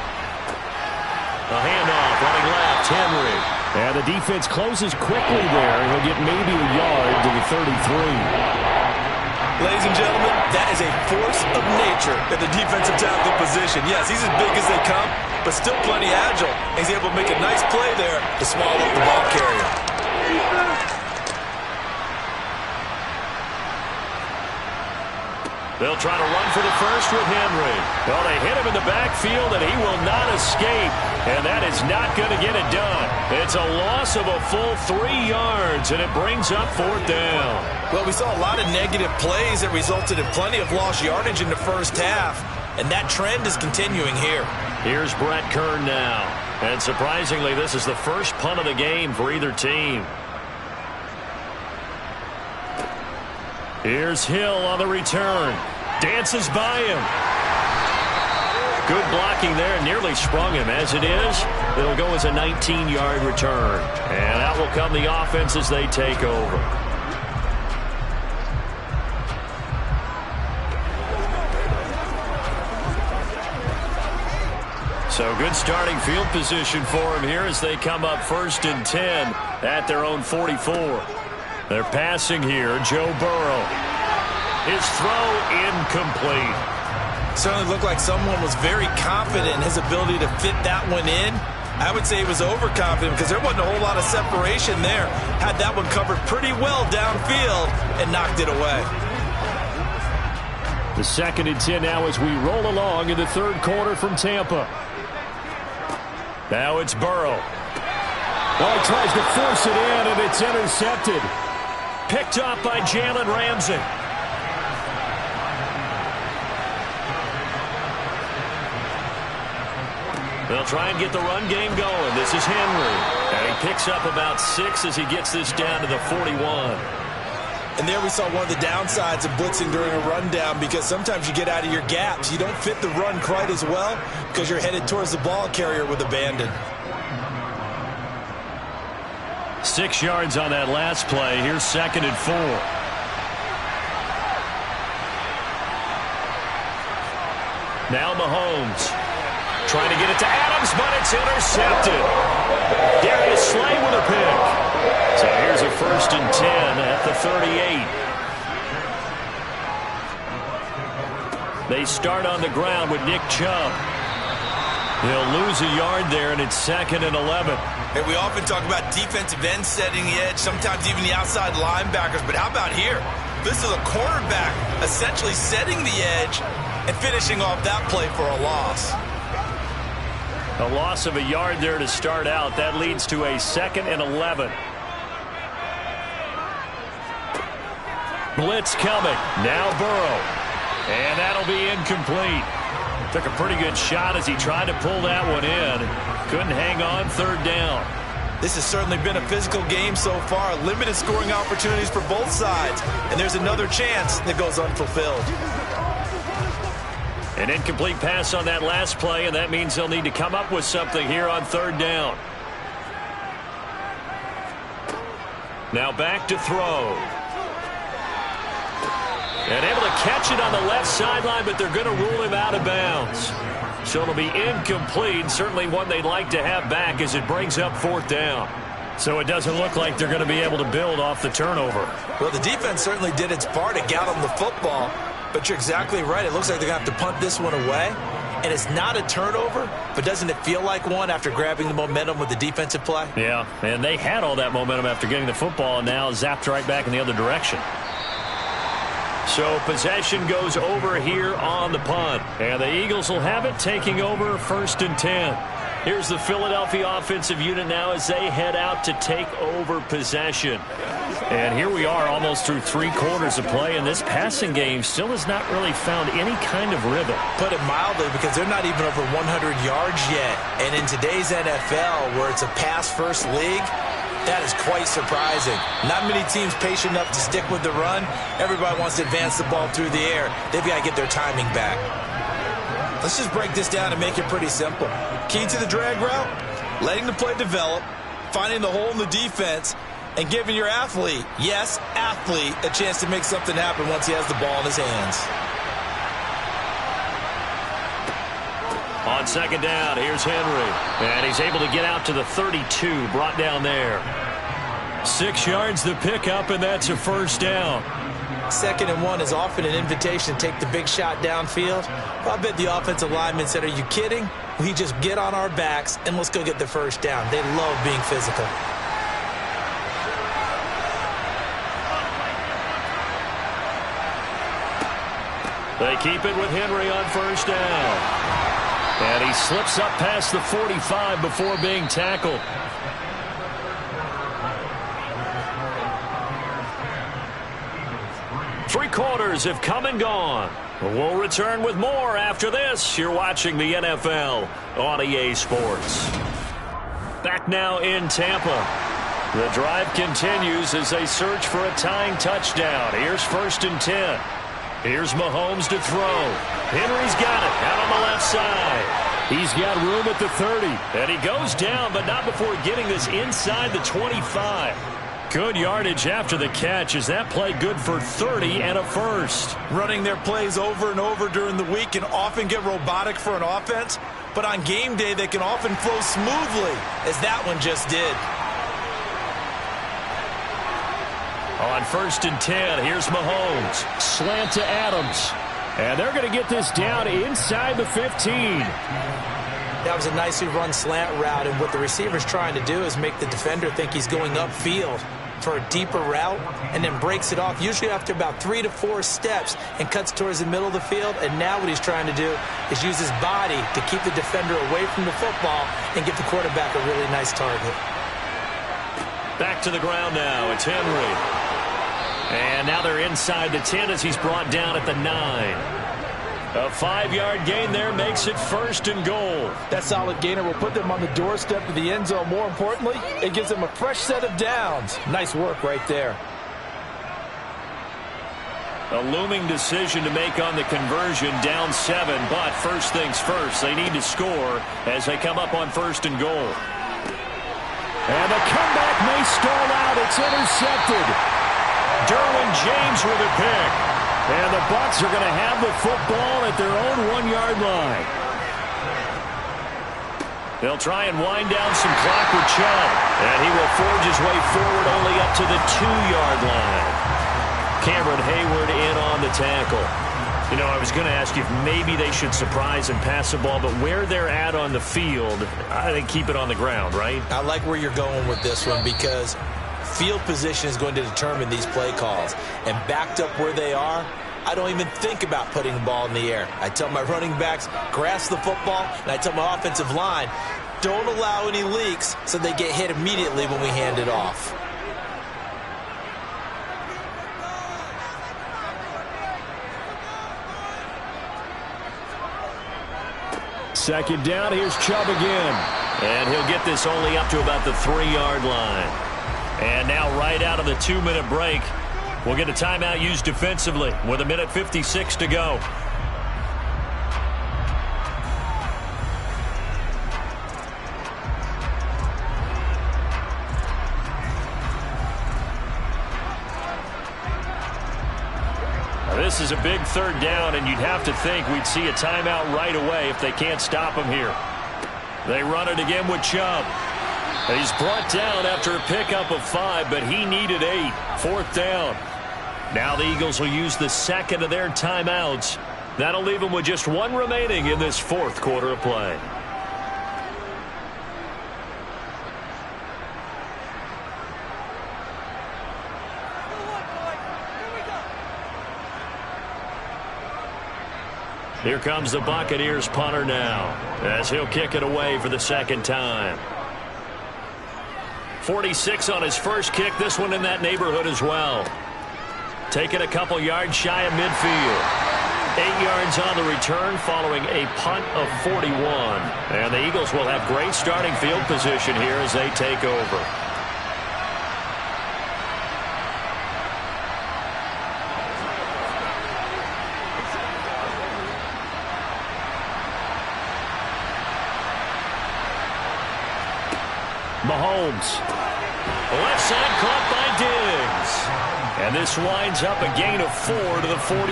A handoff, running left, Henry. And the defense closes quickly there. He'll get maybe a yard to the 33. Ladies and gentlemen, that is a force of nature at the defensive tackle position. Yes, he's as big as they come, but still plenty agile. He's able to make a nice play there to swallow up the ball carrier. They'll try to run for the first with Henry. Well, they hit him in the backfield, and he will not escape. And that is not going to get it done. It's a loss of a full 3 yards, and it brings up fourth down. Well, we saw a lot of negative plays that resulted in plenty of lost yardage in the first half, and that trend is continuing here. Here's Brett Kern now. And surprisingly, this is the first punt of the game for either team. Here's Hill on the return. Dances by him. Good blocking there. Nearly sprung him. As it is, it'll go as a 19-yard return. And out will come the offense as they take over. So good starting field position for him here as they come up 1st and 10 at their own 44. They're passing here. Joe Burrow. His throw incomplete. Certainly looked like someone was very confident in his ability to fit that one in. I would say he was overconfident because there wasn't a whole lot of separation there. Had that one covered pretty well downfield and knocked it away. The 2nd and 10 now as we roll along in the third quarter from Tampa. Now it's Burrow. Well, he tries to force it in, and it's intercepted. Picked up by Jalen Ramsey. They'll try and get the run game going. This is Henry. And he picks up about 6 as he gets this down to the 41. And there we saw one of the downsides of blitzing during a rundown because sometimes you get out of your gaps. You don't fit the run quite as well because you're headed towards the ball carrier with abandon. 6 yards on that last play. Here's 2nd and 4. Now Mahomes trying to get it to Adams, but it's intercepted. Darius Slay with a pick. So here's a 1st and 10 at the 38. They start on the ground with Nick Chubb. He'll lose a yard there, and it's 2nd and 11. And we often talk about defensive ends setting the edge, sometimes even the outside linebackers. But how about here? This is a cornerback essentially setting the edge and finishing off that play for a loss. A loss of a yard there to start out. That leads to a 2nd and 11. Blitz coming. Now Burrow. And that'll be incomplete. Took a pretty good shot as he tried to pull that one in. Couldn't hang on 3rd down. This has certainly been a physical game so far. Limited scoring opportunities for both sides. And there's another chance that goes unfulfilled. An incomplete pass on that last play, and that means they'll need to come up with something here on 3rd down. Now back to throw. And able to catch it on the left sideline, but they're going to rule him out of bounds. So it'll be incomplete. Certainly one they'd like to have back as it brings up 4th down. So it doesn't look like they're going to be able to build off the turnover. Well, the defense certainly did its part to get them the football, but you're exactly right. It looks like they're going to have to punt this one away, and it's not a turnover, but doesn't it feel like one after grabbing the momentum with the defensive play? Yeah, and they had all that momentum after getting the football and now zapped right back in the other direction. So possession goes over here on the punt, and the Eagles will have it, taking over 1st and 10. Here's the Philadelphia offensive unit now as they head out to take over possession. And here we are almost through 3 quarters of play, and this passing game still has not really found any kind of rhythm. Put it mildly, because they're not even over 100 yards yet. And in today's NFL, where it's a pass-first league, that is quite surprising. Not many teams patient enough to stick with the run. Everybody wants to advance the ball through the air. They've got to get their timing back. Let's just break this down and make it pretty simple. Key to the drag route, letting the play develop, finding the hole in the defense, and giving your athlete, yes, athlete, a chance to make something happen once he has the ball in his hands. On 2nd down, here's Henry. And he's able to get out to the 32, brought down there. 6 yards the pickup, and that's a 1st down. 2nd and 1 is often an invitation to take the big shot downfield. Well, I bet the offensive lineman said, are you kidding? We just get on our backs and let's go get the 1st down. They love being physical. They keep it with Henry on 1st down. And he slips up past the 45 before being tackled. Three quarters have come and gone. We'll return with more after this. You're watching the NFL on EA Sports. Back now in Tampa. The drive continues as they search for a tying touchdown. Here's 1st and 10. Here's Mahomes to throw. Henry's got it out on the left side. He's got room at the 30. And he goes down, but not before getting this inside the 25. Good yardage after the catch. Is that play good for 30 and a 1st? Running their plays over and over during the week can often get robotic for an offense, but on game day they can often flow smoothly, as that one just did. On 1st and 10, here's Mahomes. Slant to Adams. And they're going to get this down inside the 15. That was a nicely run slant route, and what the receiver's trying to do is make the defender think he's going upfield for a deeper route, and then breaks it off, usually after about 3 to 4 steps, and cuts towards the middle of the field. And now what he's trying to do is use his body to keep the defender away from the football and give the quarterback a really nice target. Back to the ground now. It's Henry. And now they're inside the 10 as he's brought down at the 9. A 5-yard gain there makes it 1st and goal. That solid gainer will put them on the doorstep of the end zone. More importantly, it gives them a fresh set of downs. Nice work right there. A looming decision to make on the conversion, down 7. But first things first, they need to score as they come up on 1st and goal. And the comeback may stall out. It's intercepted. Derwin James with a pick. And the Bucs are going to have the football at their own 1-yard line. They'll try and wind down some clock with Chubb. And he will forge his way forward only up to the 2-yard line. Cameron Hayward in on the tackle. You know, I was going to ask you if maybe they should surprise and pass the ball, but where they're at on the field, I think keep it on the ground, right? I like where you're going with this one, because field position is going to determine these play calls. And backed up where they are, I don't even think about putting the ball in the air. I tell my running backs, grasp the football, and I tell my offensive line, don't allow any leaks so they get hit immediately when we hand it off. Second down, here's Chubb again. And he'll get this only up to about the 3-yard line. And now right out of the 2-minute break, we'll get a timeout used defensively with 1:56 to go. Now this is a big 3rd down, and you'd have to think we'd see a timeout right away if they can't stop him here. They run it again with Chubb. He's brought down after a pickup of 5, but he needed 8. 4th down. Now the Eagles will use the second of their timeouts. That'll leave them with just 1 remaining in this 4th quarter of play. Here comes the Buccaneers punter now, as he'll kick it away for the 2nd time. 46 on his first kick, this one in that neighborhood as well. Taking a couple yards shy of midfield. 8 yards on the return following a punt of 41. And the Eagles will have great starting field position here as they take over. Mahomes. Left side caught by Diggs. And this winds up a gain of 4 to the 41.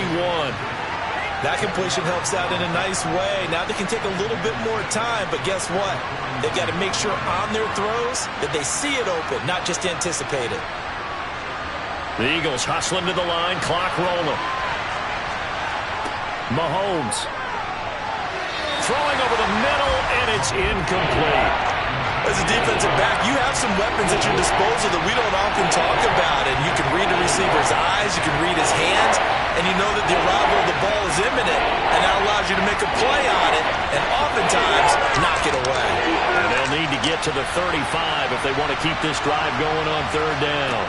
That completion helps out in a nice way. Now they can take a little bit more time, but guess what? They've got to make sure on their throws that they see it open, not just anticipate it. The Eagles hustling to the line, clock rolling. Mahomes. Throwing over the middle, and it's incomplete. As a defensive back, you have some weapons at your disposal that we don't often talk about. And you can read the receiver's eyes, you can read his hands, and you know that the arrival of the ball is imminent. And that allows you to make a play on it and oftentimes knock it away. And they'll need to get to the 35 if they want to keep this drive going on 3rd down.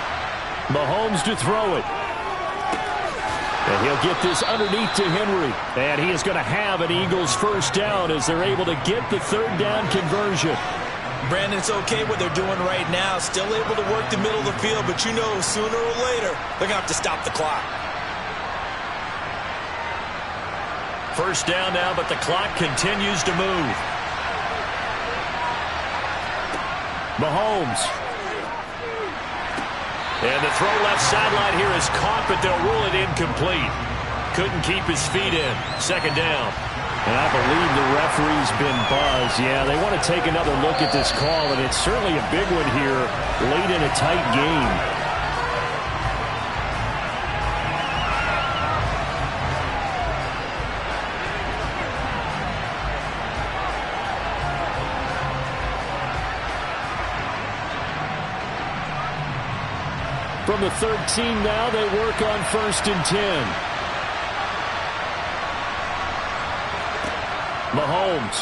Mahomes to throw it. And he'll get this underneath to Henry. And he is going to have an Eagles 1st down as they're able to get the 3rd down conversion. Brandon, it's okay what they're doing right now. Still able to work the middle of the field, but you know sooner or later they're going to have to stop the clock. 1st down now, but the clock continues to move. Mahomes. And the throw left sideline here is caught, but they'll rule it incomplete. Couldn't keep his feet in. 2nd down. And I believe the referee's been buzzed. Yeah, they want to take another look at this call, and it's certainly a big one here late in a tight game. From the 13 now, they work on 1st and 10. Mahomes.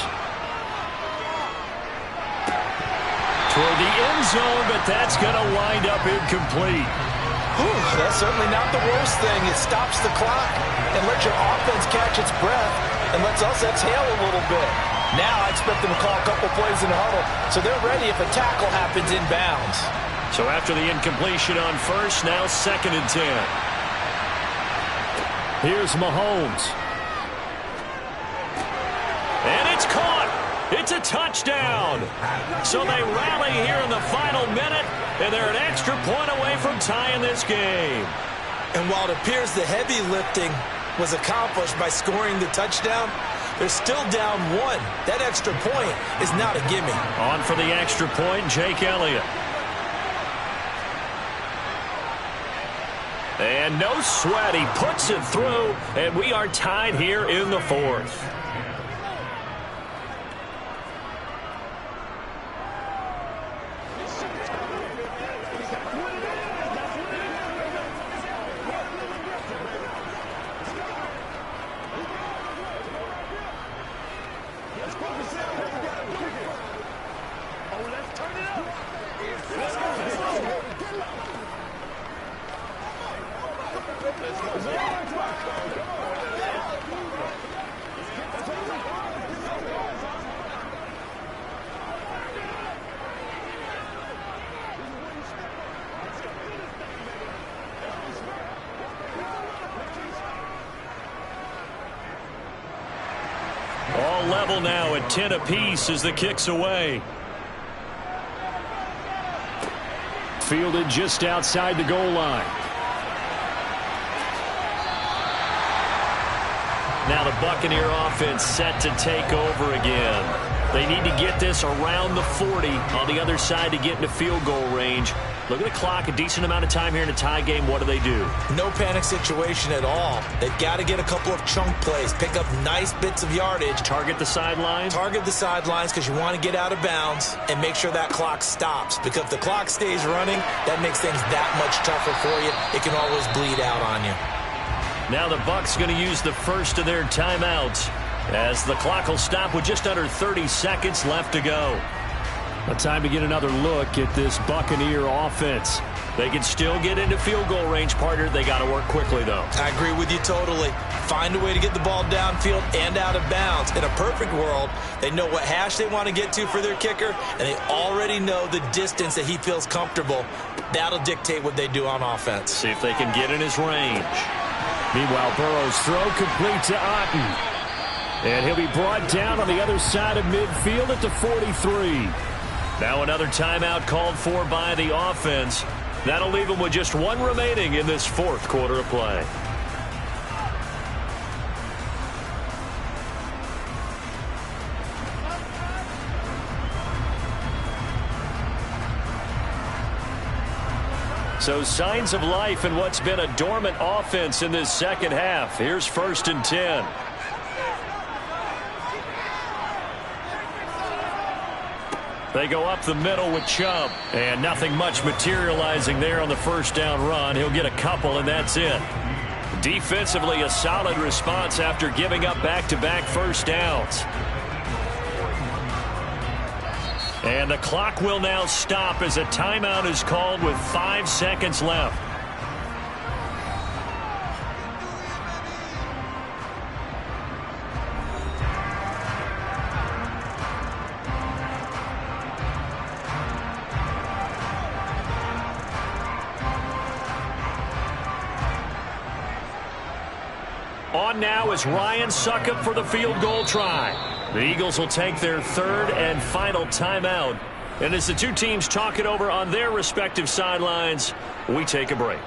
Toward the end zone, but that's going to wind up incomplete. Whew, that's certainly not the worst thing. It stops the clock and lets your offense catch its breath and lets us exhale a little bit. Now I expect them to call a couple plays in the huddle so they're ready if a tackle happens inbounds. So after the incompletion on 1st, now 2nd and 10. Here's Mahomes. And it's caught. It's a touchdown. So they rally here in the final minute, and they're an extra point away from tying this game. And while it appears the heavy lifting was accomplished by scoring the touchdown, they're still down 1. That extra point is not a gimme. On for the extra point, Jake Elliott. And no sweat, he puts it through, and we are tied here in the 4th. All level now at 10 apiece as the kick's away. Fielded just outside the goal line. Now the Buccaneer offense set to take over again. They need to get this around the 40 on the other side to get into field goal range. Look at the clock, a decent amount of time here in a tie game. What do? No panic situation at all. They've got to get a couple of chunk plays, pick up nice bits of yardage. Target the sidelines? Target the sidelines because you want to get out of bounds and make sure that clock stops. Because if the clock stays running, that makes things that much tougher for you. It can always bleed out on you. Now the Bucs going to use the first of their timeouts as the clock will stop with just under 30 seconds left to go. A time to get another look at this Buccaneer offense. They can still get into field goal range, partner. They got to work quickly, though. I agree with you totally. Find a way to get the ball downfield and out of bounds. In a perfect world, they know what hash they want to get to for their kicker, and they already know the distance that he feels comfortable. That'll dictate what they do on offense. See if they can get in his range. Meanwhile, Burrow's throw complete to Otten. And he'll be brought down on the other side of midfield at the 43. Now another timeout called for by the offense. That'll leave them with just one remaining in this fourth quarter of play. So signs of life in what's been a dormant offense in this second half. Here's 1st and 10. They go up the middle with Chubb. And nothing much materializing there on the first down run. He'll get a couple, and that's it. Defensively, a solid response after giving up back-to-back first downs. And the clock will now stop as a timeout is called with 5 seconds left. On now is Ryan Succop for the field goal try. The Eagles will take their third and final timeout. And as the two teams talk it over on their respective sidelines, we take a break.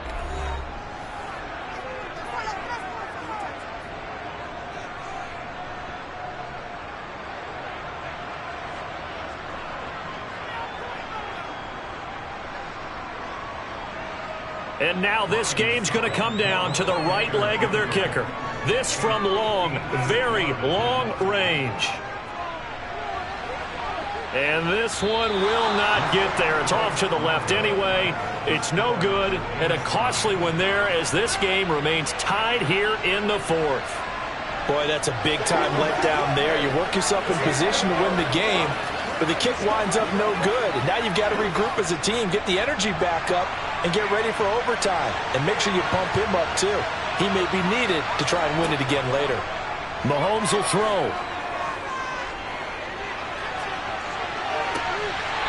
And now this game's going to come down to the right leg of their kicker. This from long, very long range. And this one will not get there. It's off to the left anyway. It's no good, and a costly one there as this game remains tied here in the fourth. Boy, that's a big-time letdown there. You work yourself in position to win the game, but the kick winds up no good. And now you've got to regroup as a team, get the energy back up, and get ready for overtime. And make sure you pump him up, too. He may be needed to try and win it again later. Mahomes will throw.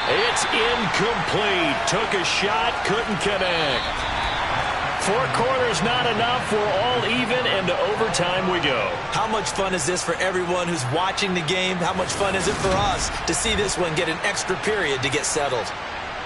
It's incomplete. Took a shot, couldn't connect. 4 quarters not enough. We're all even, and to overtime we go. How much fun is this for everyone who's watching the game? How much fun is it for us to see this one get an extra period to get settled?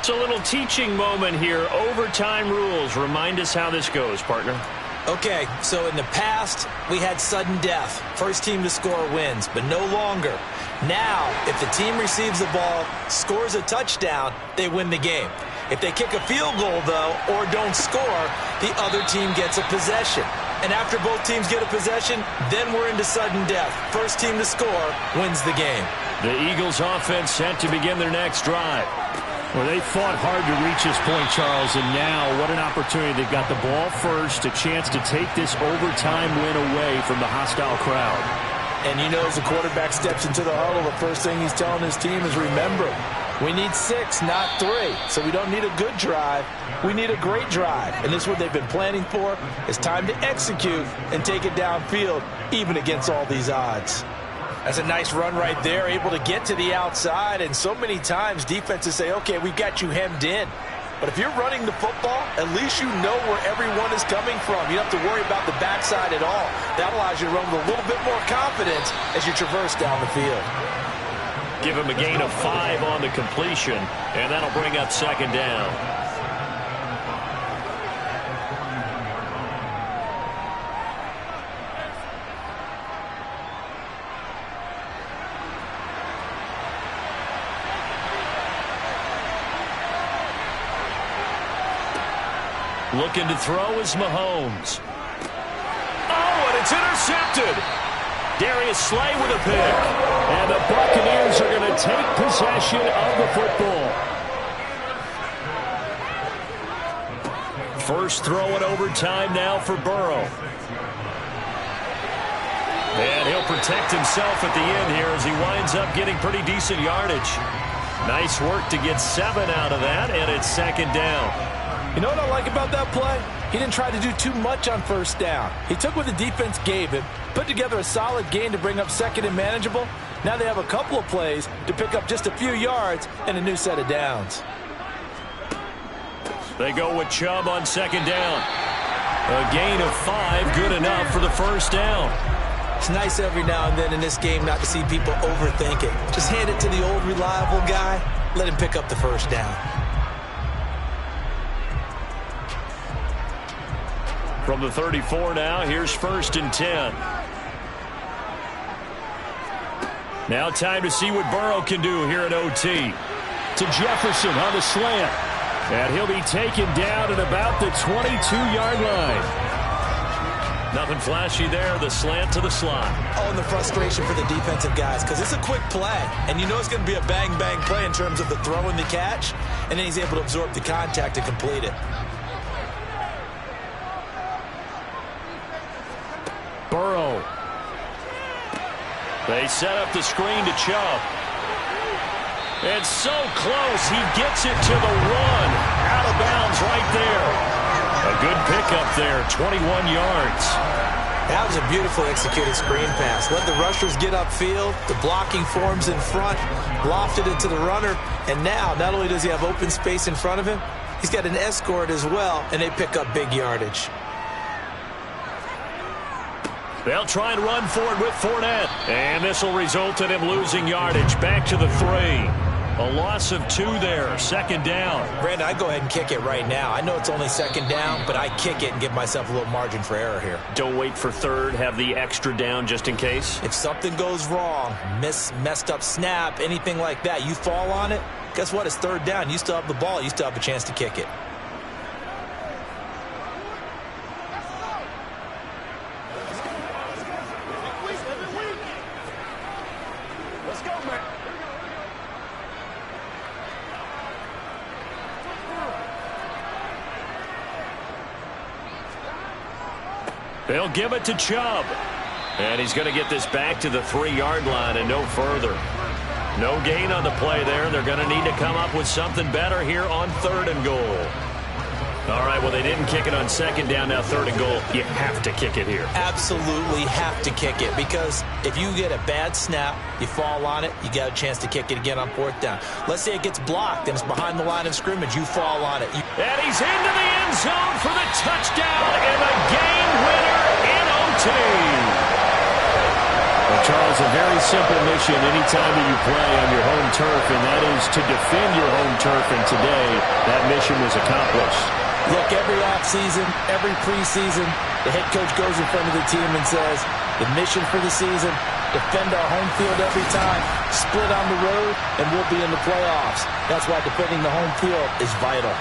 It's a little teaching moment here. Overtime rules. Remind us how this goes, partner. Okay, so in the past, we had sudden death. First team to score wins, but no longer. Now, if the team receives the ball, scores a touchdown, they win the game. If they kick a field goal, though, or don't score, the other team gets a possession. And after both teams get a possession, then we're into sudden death. First team to score wins the game. The Eagles offense set to begin their next drive. Well, they fought hard to reach this point, Charles, and now what an opportunity. They've got the ball first, a chance to take this overtime win away from the hostile crowd. And you know, as the quarterback steps into the huddle, the first thing he's telling his team is, remember, we need 6, not 3. So we don't need a good drive. We need a great drive. And this is what they've been planning for. It's time to execute and take it downfield, even against all these odds. That's a nice run right there, able to get to the outside. And so many times defenses say, okay, we've got you hemmed in. But if you're running the football, at least you know where everyone is coming from. You don't have to worry about the backside at all. That allows you to run with a little bit more confidence as you traverse down the field. Give him a gain of 5 on the completion, and that'll bring up second down. Looking to throw is Mahomes. Oh, and it's intercepted. Darius Slay with a pick. And the Buccaneers are going to take possession of the football. First throw in overtime now for Burrow. And he'll protect himself at the end here as he winds up getting pretty decent yardage. Nice work to get 7 out of that, and it's second down. You know what I like about that play? He didn't try to do too much on first down. He took what the defense gave him, put together a solid gain to bring up second and manageable. Now they have a couple of plays to pick up just a few yards and a new set of downs. They go with Chubb on second down. A gain of 5, good enough for the first down. It's nice every now and then in this game not to see people overthink it. Just hand it to the old reliable guy. Let him pick up the first down. From the 34 now, here's 1st and 10. Now time to see what Burrow can do here at OT. To Jefferson on the slant. And he'll be taken down at about the 22-yard line. Nothing flashy there, the slant to the slot. Oh, and the frustration for the defensive guys, because it's a quick play. And you know it's going to be a bang-bang play in terms of the throw and the catch. And then he's able to absorb the contact to complete it. Burrow. They set up the screen to Chubb. And so close, he gets it to the one. Out of bounds right there. A good pickup there, 21 yards. That was a beautifully executed screen pass. Let the rushers get upfield. The blocking forms in front. Lofted it to the runner. And now, not only does he have open space in front of him, he's got an escort as well, and they pick up big yardage. They'll try and run for it with Fournette. And this will result in him losing yardage. Back to the 3. A loss of 2 there, second down. Brandon, I'd go ahead and kick it right now. I know it's only second down, but I kick it and give myself a little margin for error here. Don't wait for third, have the extra down just in case. If something goes wrong, messed up snap, anything like that, you fall on it, guess what? It's third down. You still have the ball. You still have a chance to kick it. Let's go, man. They'll give it to Chubb. And he's going to get this back to the 3-yard line and no further. No gain on the play there. They're going to need to come up with something better here on 3rd and goal. All right, well, they didn't kick it on second down, now 3rd and goal. You have to kick it here. Absolutely have to kick it, because if you get a bad snap, you fall on it, you got a chance to kick it again on 4th down. Let's say it gets blocked and it's behind the line of scrimmage. You fall on it. And he's into the end zone for the touchdown and the game winner in OT. Well, Charles, a very simple mission anytime that you play on your home turf, and that is to defend your home turf, and today that mission was accomplished. Look, every offseason, every preseason, the head coach goes in front of the team and says, the mission for the season, defend our home field every time, split on the road, and we'll be in the playoffs. That's why defending the home field is vital.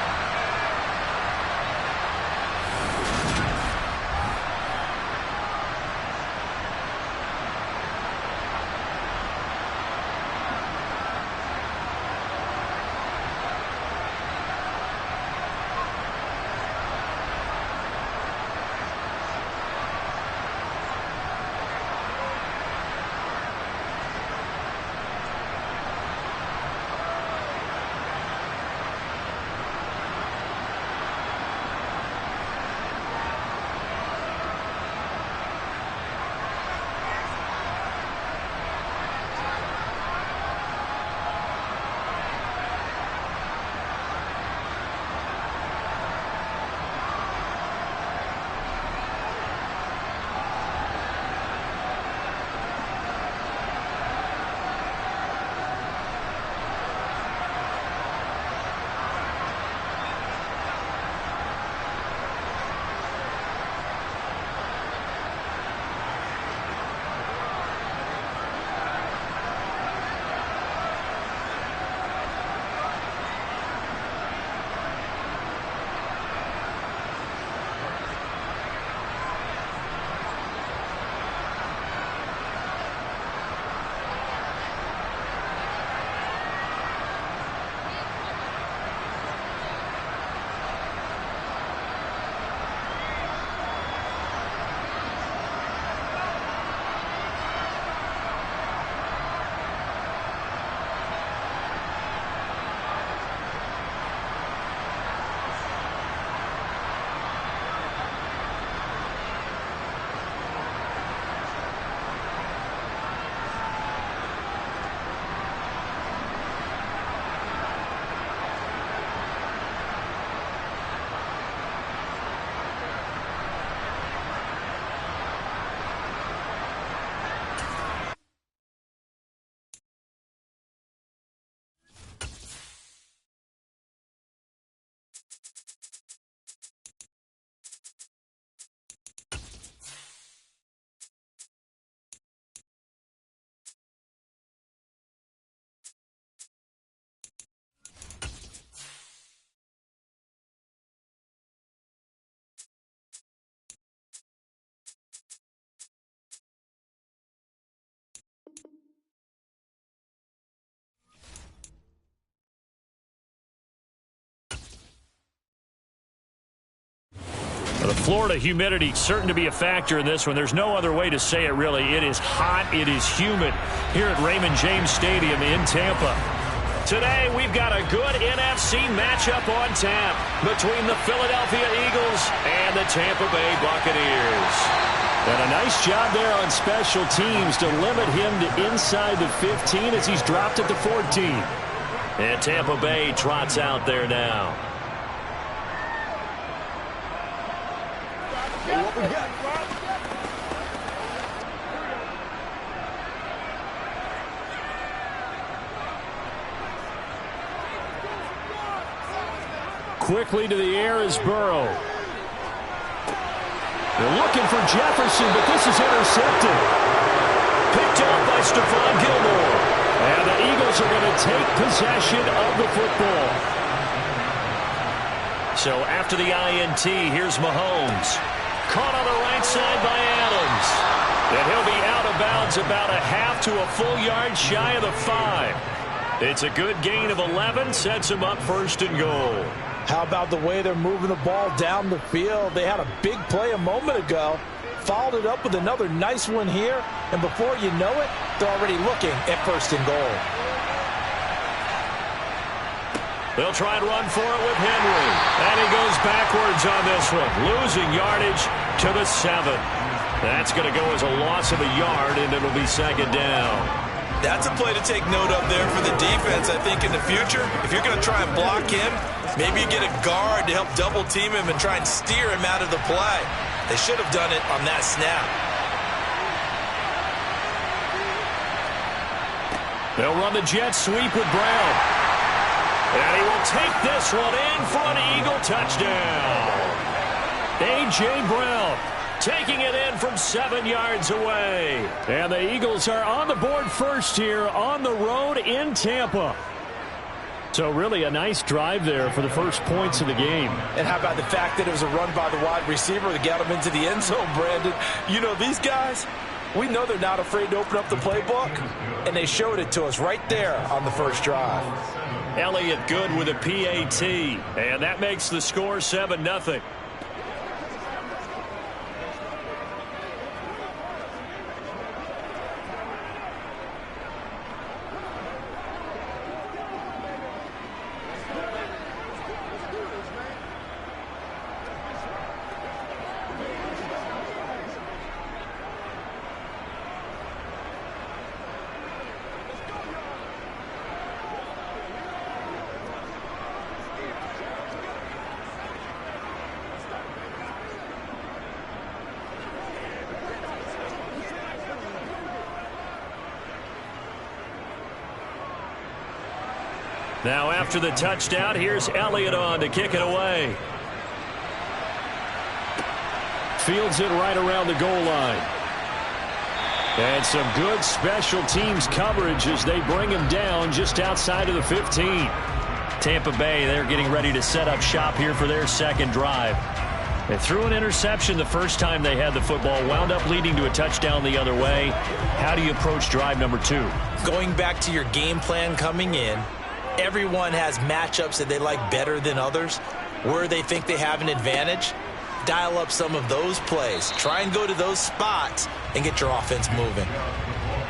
The Florida humidity certain to be a factor in this one. There's no other way to say it, really. It is hot. It is humid here at Raymond James Stadium in Tampa. Today, we've got a good NFC matchup on tap between the Philadelphia Eagles and the Tampa Bay Buccaneers. And a nice job there on special teams to limit him to inside the 15 as he's dropped at the 14. And Tampa Bay trots out there now. Quickly to the air is Burrow. They're looking for Jefferson, but this is intercepted. Picked up by Stephon Gilmore. And the Eagles are going to take possession of the football. So after the INT, here's Mahomes. Caught on the right side by Adams. And he'll be out of bounds about a half to a full yard shy of the 5. It's a good gain of 11, sets him up first and goal. How about the way they're moving the ball down the field? They had a big play a moment ago, followed it up with another nice one here, and before you know it, they're already looking at first and goal. They'll try and run for it with Henry, and he goes backwards on this one, losing yardage to the 7. That's going to go as a loss of a yard, and it'll be second down. That's a play to take note of there for the defense, I think, in the future. If you're going to try and block him, maybe you get a guard to help double team him and try and steer him out of the play. They should have done it on that snap. They'll run the jet sweep with Brown. And he will take this one in for an Eagle touchdown. A.J. Brown taking it in from 7 yards away. And the Eagles are on the board first here on the road in Tampa. So really a nice drive there for the first points of the game. And how about the fact that it was a run by the wide receiver that got him into the end zone, Brandon? You know, these guys, we know they're not afraid to open up the playbook, and they showed it to us right there on the first drive. Elliott good with a PAT, and that makes the score 7-0. Now after the touchdown, here's Elliott on to kick it away. Fields it right around the goal line. And some good special teams coverage as they bring him down just outside of the 15. Tampa Bay, they're getting ready to set up shop here for their second drive. They threw an interception the first time they had the football, wound up leading to a touchdown the other way. How do you approach drive number 2? Going back to your game plan coming in, everyone has matchups that they like better than others, where they think they have an advantage. Dial up some of those plays. Try and go to those spots and get your offense moving.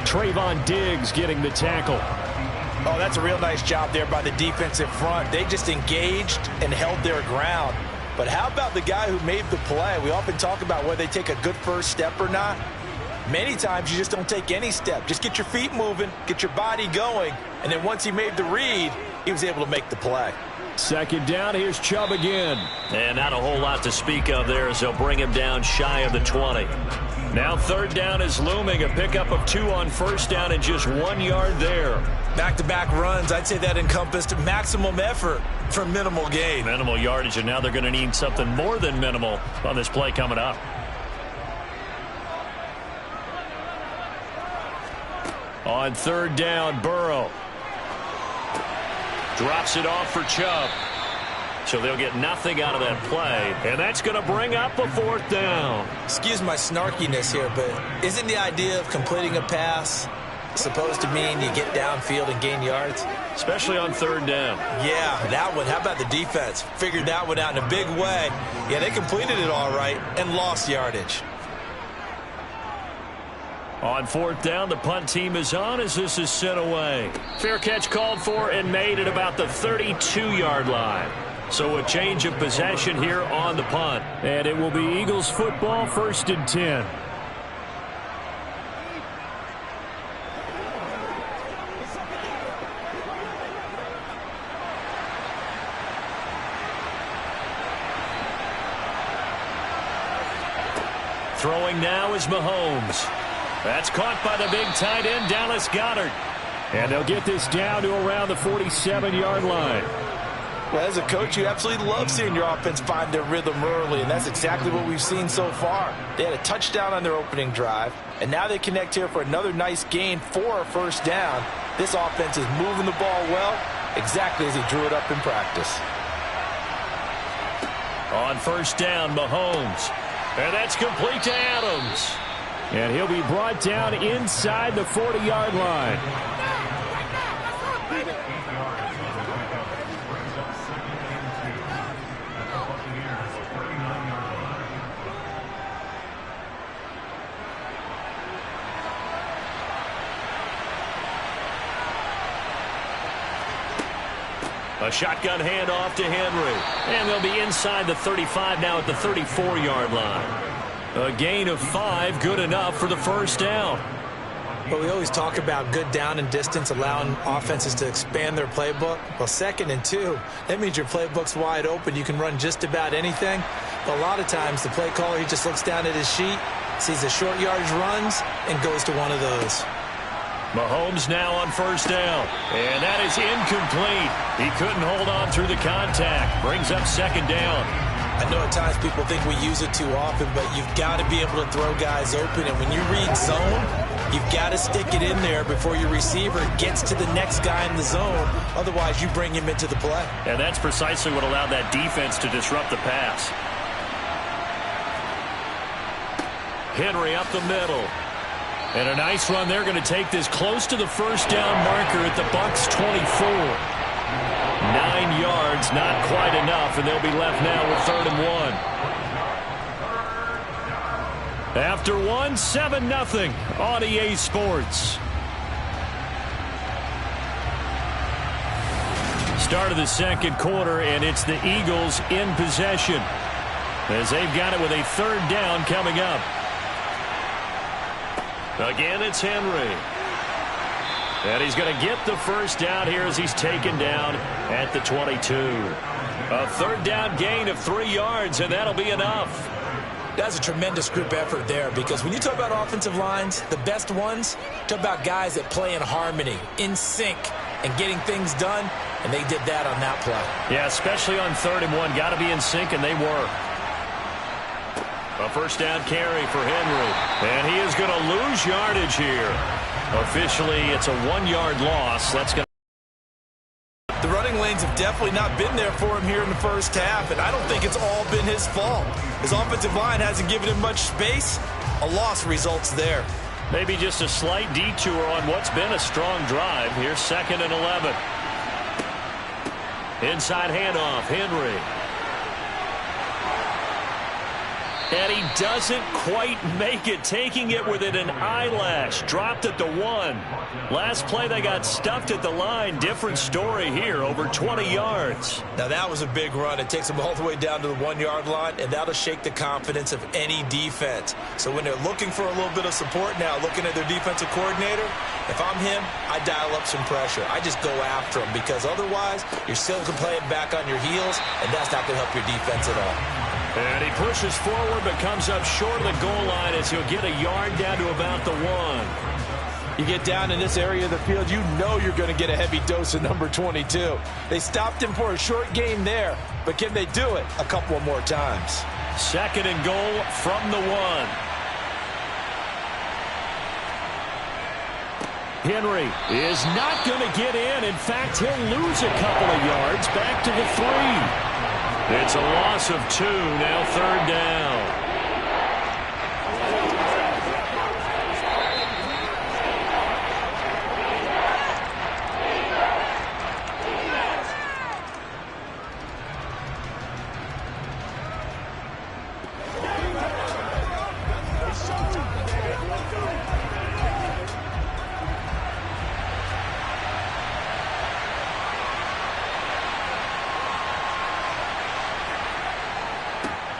Trayvon Diggs getting the tackle. Oh, that's a real nice job there by the defensive front. They just engaged and held their ground. But how about the guy who made the play? We often talk about whether they take a good first step or not. Many times you just don't take any step. Just get your feet moving, get your body going, and then once he made the read, he was able to make the play. Second down, here's Chubb again. And not a whole lot to speak of there as they'll bring him down shy of the 20. Now third down is looming, a pickup of 2 on first down and just 1 yard there. Back-to-back runs, I'd say that encompassed maximum effort for minimal gain. Minimal yardage, and now they're going to need something more than minimal on this play coming up. On third down, Burrow drops it off for Chubb. So they'll get nothing out of that play, and that's going to bring up a fourth down. Excuse my snarkiness here, but isn't the idea of completing a pass supposed to mean you get downfield and gain yards? Especially on third down. Yeah, that one. How about the defense? Figured that one out in a big way. Yeah, they completed it all right and lost yardage. On fourth down, the punt team is on as this is sent away. Fair catch called for and made at about the 32-yard line. So a change of possession here on the punt. And it will be Eagles football, 1st and 10. Throwing now is Mahomes. That's caught by the big tight end, Dallas Goedert. And they'll get this down to around the 47-yard line. Well, as a coach, you absolutely love seeing your offense find their rhythm early, and that's exactly what we've seen so far. They had a touchdown on their opening drive, and now they connect here for another nice gain for a first down. This offense is moving the ball well, exactly as he drew it up in practice. On first down, Mahomes. And that's complete to Adams. And he'll be brought down inside the 40-yard line. A shotgun handoff to Henry. And they'll be inside the 35 now at the 34-yard line. A gain of 5, good enough for the first down. But we always talk about good down and distance, allowing offenses to expand their playbook. Well, 2nd and 2, that means your playbook's wide open. You can run just about anything. But a lot of times, the play caller, he just looks down at his sheet, sees the short yardage runs, and goes to one of those. Mahomes now on first down. And that is incomplete. He couldn't hold on through the contact. Brings up 2nd down. I know at times people think we use it too often, but you've got to be able to throw guys open. And when you read zone, you've got to stick it in there before your receiver gets to the next guy in the zone. Otherwise, you bring him into the play. And that's precisely what allowed that defense to disrupt the pass. Henry up the middle. And a nice run. They're going to take this close to the first down marker at the Bucs 24. 9 yards, not quite enough, and they'll be left now with 3rd and 1. After 1, 7-0 on EA Sports. Start of the second quarter, and it's the Eagles in possession as they've got it with a 3rd down coming up. Again, it's Henry. And he's going to get the first down here as he's taken down at the 22. A 3rd down gain of 3 yards, and that'll be enough. That's a tremendous group effort there, because when you talk about offensive lines, the best ones, talk about guys that play in harmony, in sync, and getting things done, and they did that on that play. Yeah, especially on 3rd and 1. Got to be in sync, and they were. A first down carry for Henry. And he is going to lose yardage here. Officially, it's a 1-yard loss. That's going The running lanes have definitely not been there for him here in the first half, and I don't think it's all been his fault. His offensive line hasn't given him much space. A loss results there. Maybe just a slight detour on what's been a strong drive. Here's 2nd and 11. Inside handoff, Henry. And he doesn't quite make it, taking it within an eyelash. Dropped at the 1. Last play, they got stuffed at the line. Different story here, over 20 yards. Now, that was a big run. It takes them all the way down to the 1-yard line, and that'll shake the confidence of any defense. So when they're looking for a little bit of support now, looking at their defensive coordinator, if I'm him, I dial up some pressure. I just go after him, because otherwise, you're still playing back on your heels, and that's not going to help your defense at all. And he pushes forward but comes up short of the goal line as he'll get a yard down to about the 1. You get down in this area of the field, you know you're going to get a heavy dose of number 22. They stopped him for a short game there, but can they do it a couple more times? 2nd and goal from the 1. Henry is not going to get in. In fact, he'll lose a couple of yards back to the 3. It's a loss of 2, now 3rd down.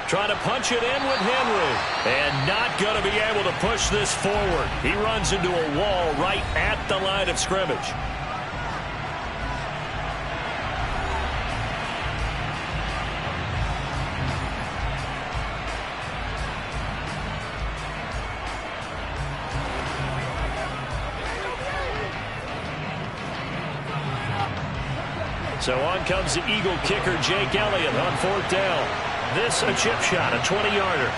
Trying to punch it in with Henry. And not going to be able to push this forward. He runs into a wall right at the line of scrimmage. So on comes the Eagle kicker, Jake Elliott, on 4th down. This a chip shot, a 20-yarder.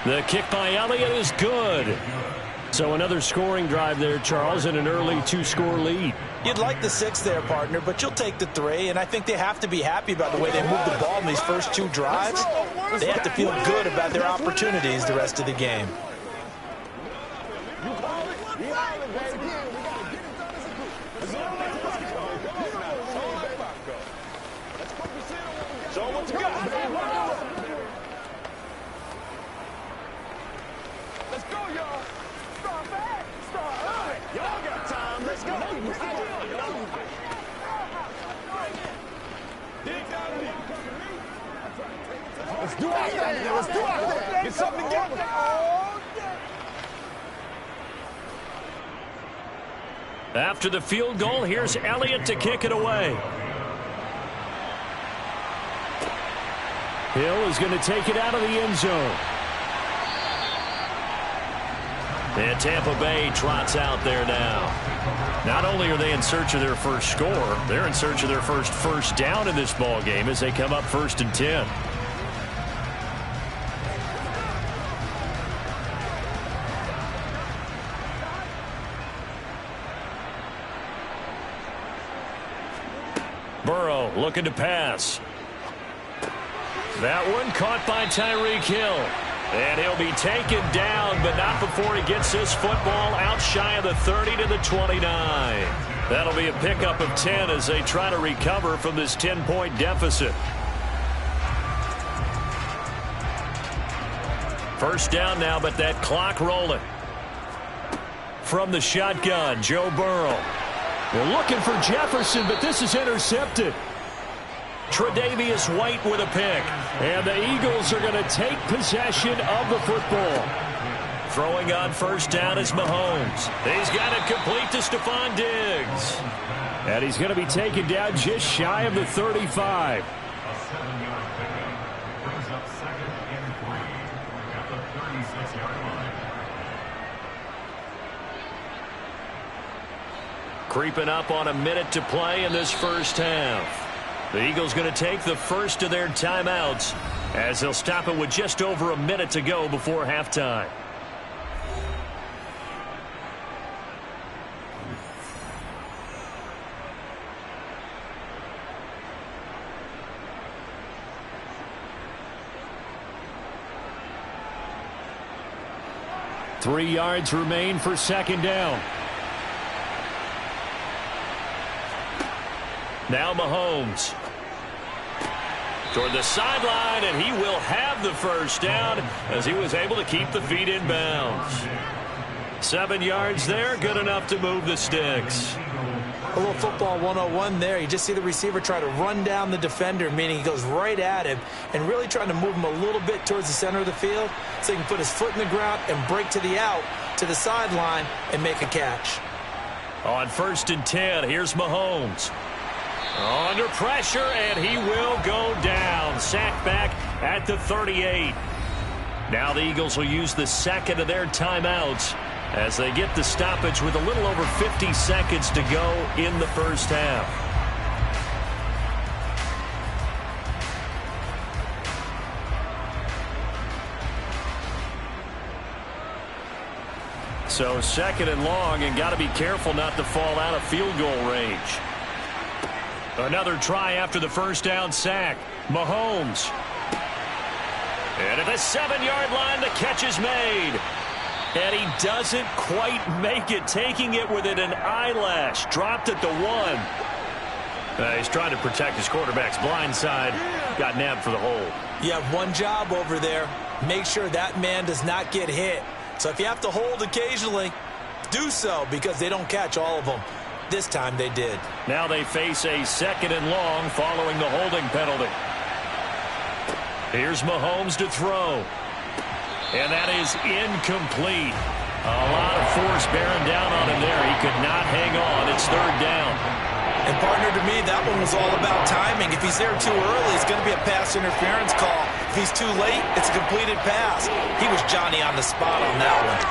The kick by Elliott is good. So another scoring drive there, Charles, and an early 2-score lead. You'd like the 6 there, partner, but you'll take the 3, and I think they have to be happy about the way they moved the ball in these first 2 drives. They have to feel good about their opportunities the rest of the game. Let's do it. Get something together. After the field goal, here's Elliott to kick it away. Hill is going to take it out of the end zone. And Tampa Bay trots out there now. Not only are they in search of their first score, they're in search of their first down in this ball game as they come up 1st and 10. Burrow looking to pass. That one caught by Tyreek Hill. And he'll be taken down, but not before he gets this football out shy of the 30 to the 29. That'll be a pickup of 10 as they try to recover from this 10-point deficit. First down now, but that clock rolling. From the shotgun, Joe Burrow. We're looking for Jefferson, but this is intercepted. Tre'Davious White with a pick. And the Eagles are going to take possession of the football. Throwing on first down is Mahomes. He's got it complete to Stephon Diggs. And he's going to be taken down just shy of the 35. Creeping up on a minute to play in this first half. The Eagles going to take the first of their timeouts as they'll stop it with just over a minute to go before halftime. Three yards remain for second down. Now Mahomes toward the sideline, and he will have the first down as he was able to keep the feet in bounds. 7 yards there, good enough to move the sticks. A little football 101 there. You just see the receiver try to run down the defender, meaning he goes right at him and really trying to move him a little bit towards the center of the field so he can put his foot in the ground and break to the out, to the sideline, and make a catch. On 1st and 10, here's Mahomes. Under pressure, and he will go down. Sacked back at the 38. Now the Eagles will use the second of their timeouts as they get the stoppage with a little over 50 seconds to go in the first half. So second and long, and got to be careful not to fall out of field goal range. Another try after the first down sack. Mahomes. And at the 7-yard line, the catch is made. And he doesn't quite make it, taking it within an eyelash. Dropped at the 1. He's trying to protect his quarterback's blind side. Got nabbed for the hold. You have one job over there. Make sure that man does not get hit. So if you have to hold occasionally, do so, because they don't catch all of them. This time they did. Now they face a second and long following the holding penalty. Here's Mahomes to throw. And that is incomplete. A lot of force bearing down on him there. He could not hang on. It's third down. And, partner, to me, that one was all about timing. If he's there too early, it's going to be a pass interference call. If he's too late, it's a completed pass. He was Johnny on the spot on that one.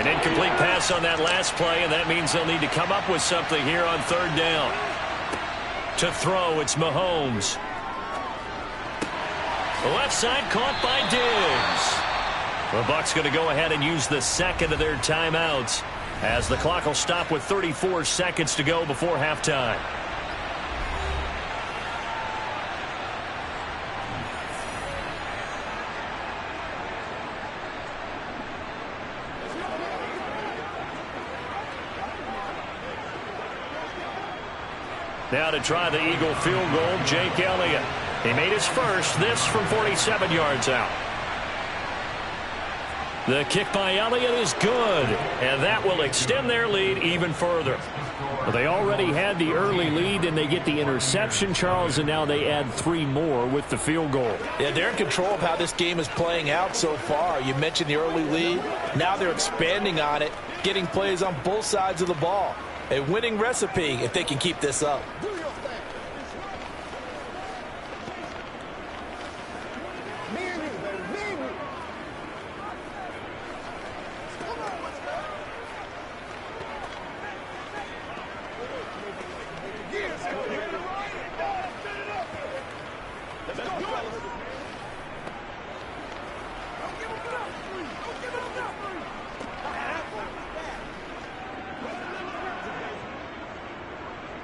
An incomplete pass on that last play, and that means they'll need to come up with something here on third down. To throw, it's Mahomes. The left side caught by Diggs. The Bucs going to go ahead and use the second of their timeouts as the clock will stop with 34 seconds to go before halftime. Now to try the Eagle field goal, Jake Elliott. He made his first, this from 47 yards out. The kick by Elliott is good, and that will extend their lead even further. Well, they already had the early lead, and they get the interception, Charles, and now they add 3 more with the field goal. Yeah, they're in control of how this game is playing out so far. You mentioned the early lead. Now they're expanding on it, getting plays on both sides of the ball. A winning recipe if they can keep this up.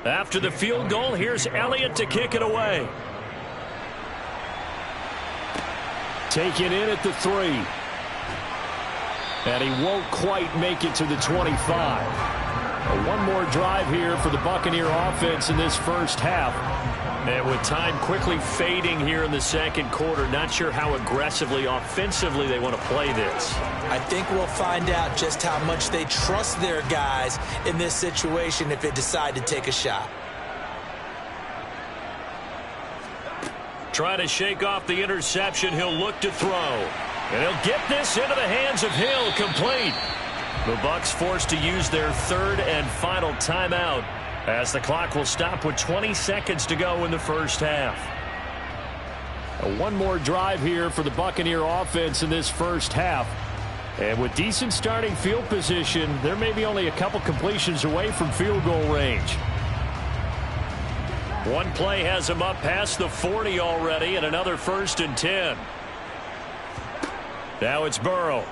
After the field goal, here's Elliott to kick it away. Taken in at the 3. And he won't quite make it to the 25. One more drive here for the Buccaneer offense in this first half. And with time quickly fading here in the second quarter, not sure how aggressively, offensively they want to play this. I think we'll find out just how much they trust their guys in this situation if they decide to take a shot. Trying to shake off the interception, he'll look to throw. And he'll get this into the hands of Hill, complete. The Bucs forced to use their third and final timeout as the clock will stop with 20 seconds to go in the first half. One more drive here for the Buccaneer offense in this first half. And with decent starting field position, they're maybe only a couple completions away from field goal range. One play has him up past the 40 already, and another 1st and 10. Now it's Burrow.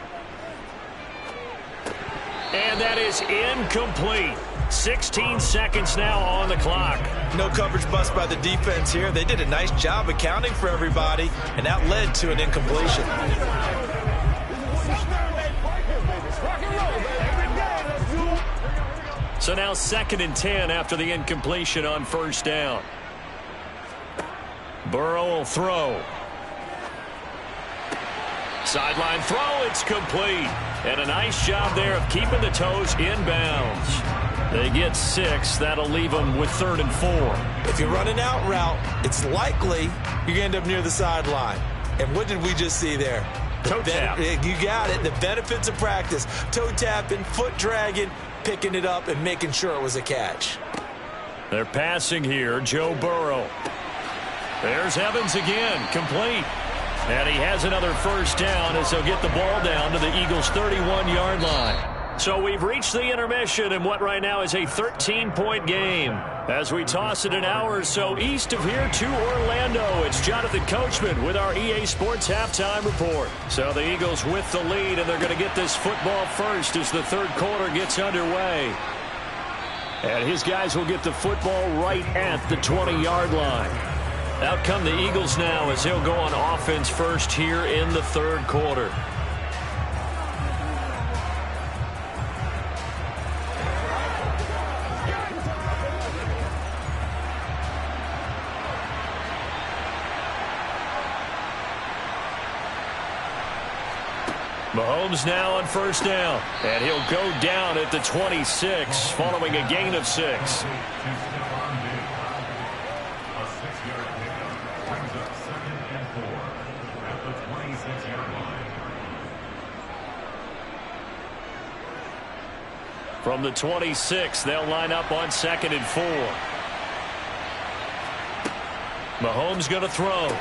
And that is incomplete. 16 seconds now on the clock. No coverage bust by the defense here. They did a nice job accounting for everybody, and that led to an incompletion. So now 2nd and 10 after the incompletion on first down. Burrow will throw. Sideline throw, it's complete. And a nice job there of keeping the toes inbounds. They get 6. That'll leave them with 3rd and 4. If you run an out route, it's likely you're going to end up near the sideline. And what did we just see there? Toe tap. You got it. The benefits of practice. Toe tapping, foot dragging, picking it up, and making sure it was a catch. They're passing here. Joe Burrow. There's Evans again. Complete. And he has another first down as they'll get the ball down to the Eagles' 31-yard line. So we've reached the intermission in what right now is a 13-point game. As we toss it an hour or so east of here to Orlando, it's Jonathan Coachman with our EA Sports Halftime Report. So the Eagles with the lead, and they're going to get this football first as the third quarter gets underway. And his guys will get the football right at the 20-yard line. Out come the Eagles now as they'll go on offense first here in the third quarter. Mahomes now on first down, and he'll go down at the 26 following a gain of 6. From the 26, they'll line up on 2nd and 4. Mahomes going to throw.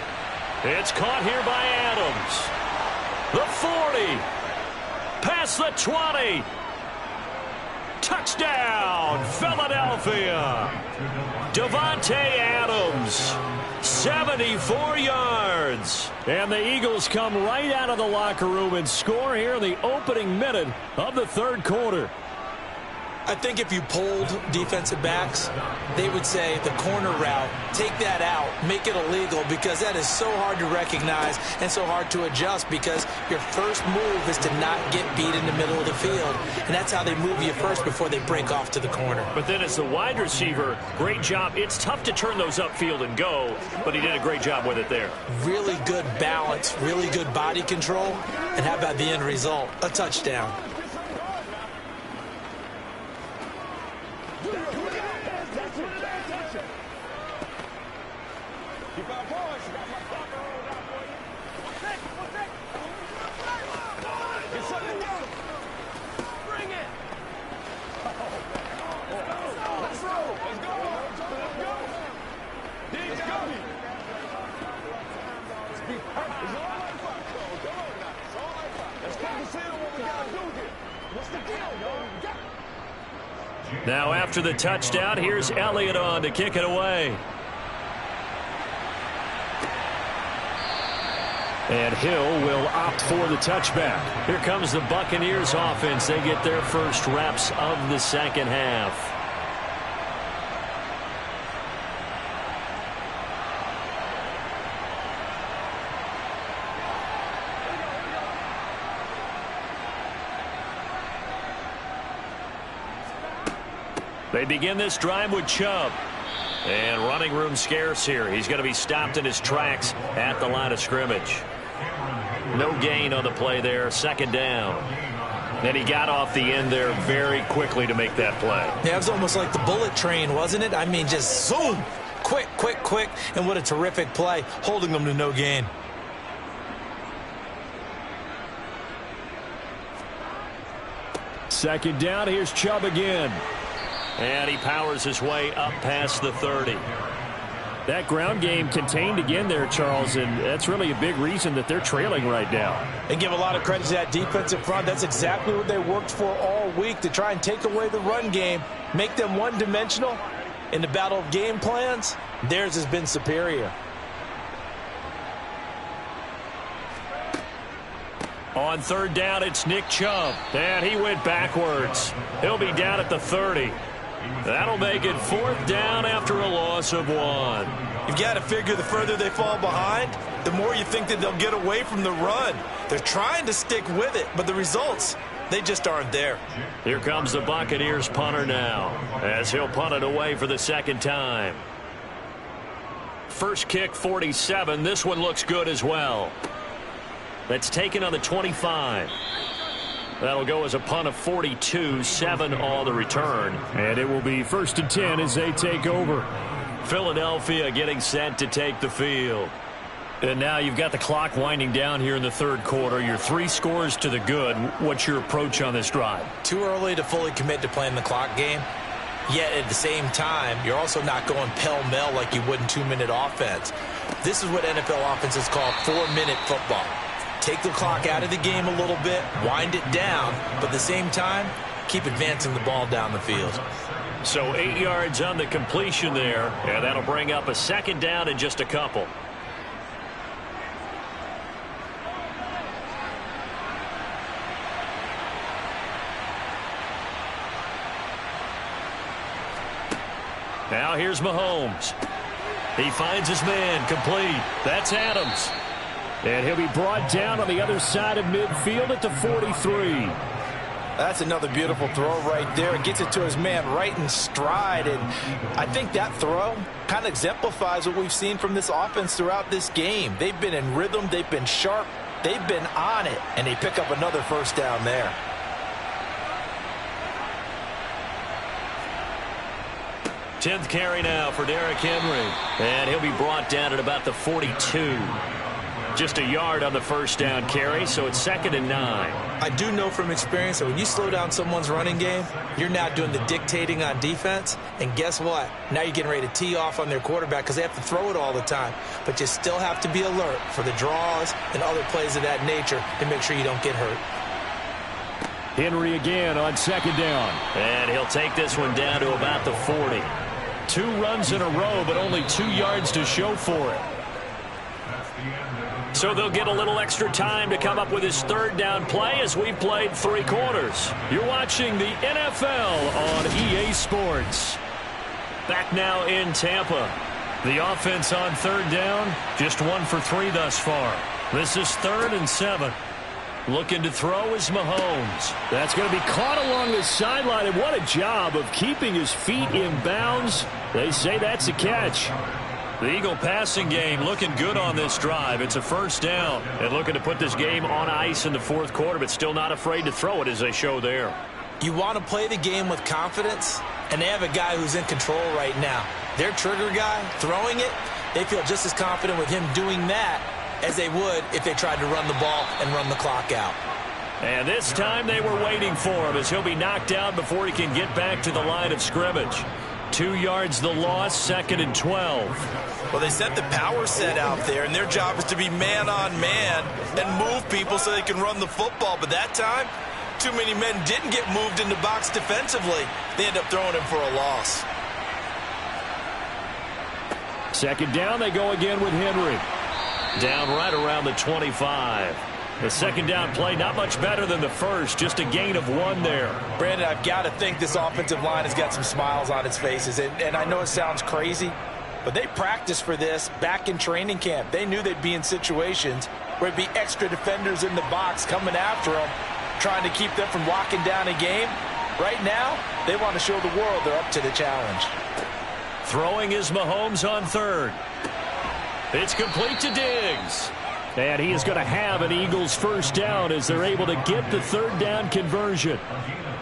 It's caught here by Adams. The 40. Past the 20. Touchdown, Philadelphia. Davante Adams, 74 yards. And the Eagles come right out of the locker room and score here in the opening minute of the third quarter. I think if you polled defensive backs, they would say the corner route, take that out, make it illegal, because that is so hard to recognize and so hard to adjust, because your first move is to not get beat in the middle of the field. And that's how they move you first before they break off to the corner. But then as the wide receiver, great job. It's tough to turn those upfield and go, but he did a great job with it there. Really good balance, really good body control. And how about the end result? A touchdown. Now after the touchdown, here's Elliott on to kick it away. And Hill will opt for the touchback. Here comes the Buccaneers offense. They get their first reps of the second half. They begin this drive with Chubb. And running room scarce here. He's going to be stopped in his tracks at the line of scrimmage. No gain on the play there. Second down. And he got off the end there very quickly to make that play. Yeah, it was almost like the bullet train, wasn't it? I mean, just zoom. Quick, quick, quick. And what a terrific play, holding them to no gain. Second down. Here's Chubb again. And he powers his way up past the 30. That ground game contained again there, Charles, and that's really a big reason that they're trailing right now. And give a lot of credit to that defensive front. That's exactly what they worked for all week, to try and take away the run game, make them one-dimensional. In the battle of game plans, theirs has been superior. On third down, it's Nick Chubb. And he went backwards. He'll be down at the 30. That'll make it fourth down after a loss of 1. You've got to figure the further they fall behind, the more you think that they'll get away from the run. They're trying to stick with it, but the results, they just aren't there. Here comes the Buccaneers punter now, as he'll punt it away for the second time. First kick, 47. This one looks good as well. That's taken on the 25. That'll go as a punt of 42, 7 on the return. And it will be 1st and 10 as they take over. Philadelphia getting set to take the field. And now you've got the clock winding down here in the third quarter. Your 3 scores to the good. What's your approach on this drive? Too early to fully commit to playing the clock game. Yet at the same time, you're also not going pell-mell like you would in 2-minute offense. This is what NFL offenses call 4-minute football. Take the clock out of the game a little bit, wind it down, but at the same time, keep advancing the ball down the field. So 8 yards on the completion there, and that'll bring up a second down in just a couple. Now here's Mahomes. He finds his man, complete. That's Adams. And he'll be brought down on the other side of midfield at the 43. That's another beautiful throw right there. It gets it to his man right in stride. And I think that throw kind of exemplifies what we've seen from this offense throughout this game. They've been in rhythm. They've been sharp. They've been on it. And they pick up another first down there. Tenth carry now for Derrick Henry. And he'll be brought down at about the 42. just a yard on the first down carry, so it's 2nd and 9. I do know from experience that when you slow down someone's running game, you're now doing the dictating on defense. And guess what? Now you're getting ready to tee off on their quarterback because they have to throw it all the time. But you still have to be alert for the draws and other plays of that nature to make sure you don't get hurt. Henry again on 2nd down. And he'll take this one down to about the 40. 2 runs in a row, but only 2 yards to show for it. So they'll get a little extra time to come up with his 3rd down play as we've played 3 quarters. You're watching the NFL on EA Sports. Back now in Tampa. The offense on 3rd down, just 1 for 3 thus far. This is 3rd and 7. Looking to throw is Mahomes. That's going to be caught along the sideline, and what a job of keeping his feet in bounds. They say that's a catch. The Eagle passing game looking good on this drive. It's a 1st down. And looking to put this game on ice in the 4th quarter, but still not afraid to throw it as they show there. You want to play the game with confidence, and they have a guy who's in control right now. Their trigger guy, throwing it, they feel just as confident with him doing that as they would if they tried to run the ball and run the clock out. And this time they were waiting for him as he'll be knocked down before he can get back to the line of scrimmage. 2 yards the loss, 2nd and 12. Well, they set the power set out there, and their job is to be man-on-man and move people so they can run the football. But that time, too many men didn't get moved in the box defensively. They end up throwing him for a loss. 2nd down, they go again with Henry. Down right around the 25. The 2nd down play, not much better than the first, just a gain of 1 there. Brandon, I've got to think this offensive line has got some smiles on its faces. And I know it sounds crazy, but they practiced for this back in training camp. They knew they'd be in situations where it'd be extra defenders in the box coming after them, trying to keep them from locking down a game. Right now, they want to show the world they're up to the challenge. Throwing is Mahomes on 3rd. It's complete to Diggs. And he is going to have an Eagles 1st down as they're able to get the 3rd down conversion.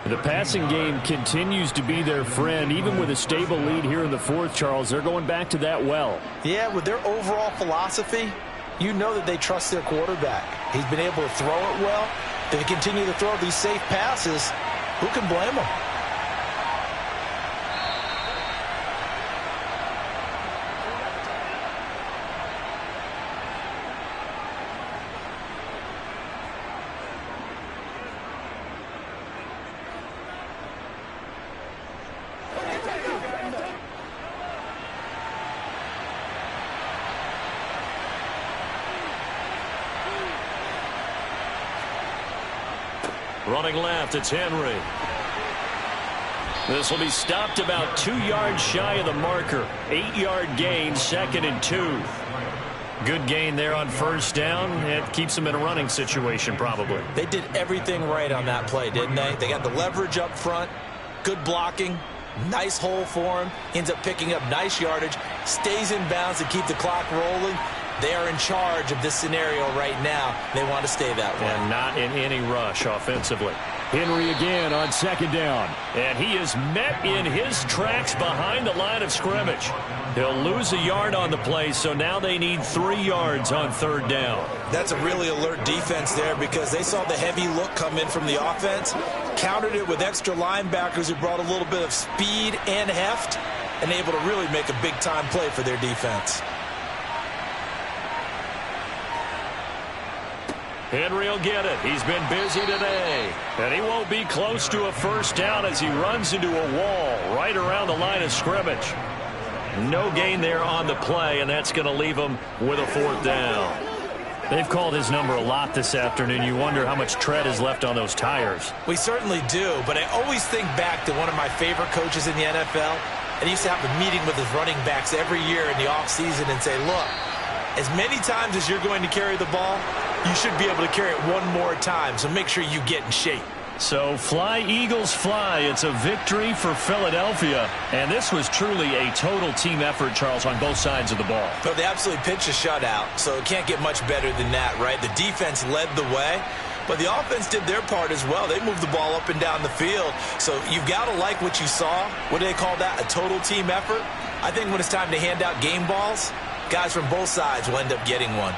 The passing game continues to be their friend. Even with a stable lead here in the 4th, Charles, they're going back to that well. Yeah, with their overall philosophy, you know that they trust their quarterback. He's been able to throw it well. If they continue to throw these safe passes, who can blame them? Running left, it's Henry. This will be stopped about 2 yards shy of the marker. 8-yard gain, 2nd and 2. Good gain there on 1st down. It keeps them in a running situation, probably. They did everything right on that play, didn't they? They got the leverage up front, good blocking, nice hole for him, ends up picking up nice yardage, stays in bounds to keep the clock rolling. They are in charge of this scenario right now. They want to stay that way. And not in any rush offensively. Henry again on 2nd down. And he is met in his tracks behind the line of scrimmage. He'll lose a yard on the play, so now they need 3 yards on 3rd down. That's a really alert defense there because they saw the heavy look come in from the offense, countered it with extra linebackers who brought a little bit of speed and heft, and able to really make a big-time play for their defense. Henry will get it. He's been busy today. And he won't be close to a 1st down as he runs into a wall right around the line of scrimmage. No gain there on the play, and that's going to leave him with a 4th down. They've called his number a lot this afternoon. You wonder how much tread is left on those tires. We certainly do, but I always think back to one of my favorite coaches in the NFL. And he used to have a meeting with his running backs every year in the offseason and say, look, as many times as you're going to carry the ball, you should be able to carry it one more time, so make sure you get in shape. So fly, Eagles, fly. It's a victory for Philadelphia. And this was truly a total team effort, Charles, on both sides of the ball. No, they absolutely pitched a shutout, so it can't get much better than that, right? The defense led the way, but the offense did their part as well. They moved the ball up and down the field. So you've got to like what you saw. What do they call that? A total team effort? I think when it's time to hand out game balls, guys from both sides will end up getting one.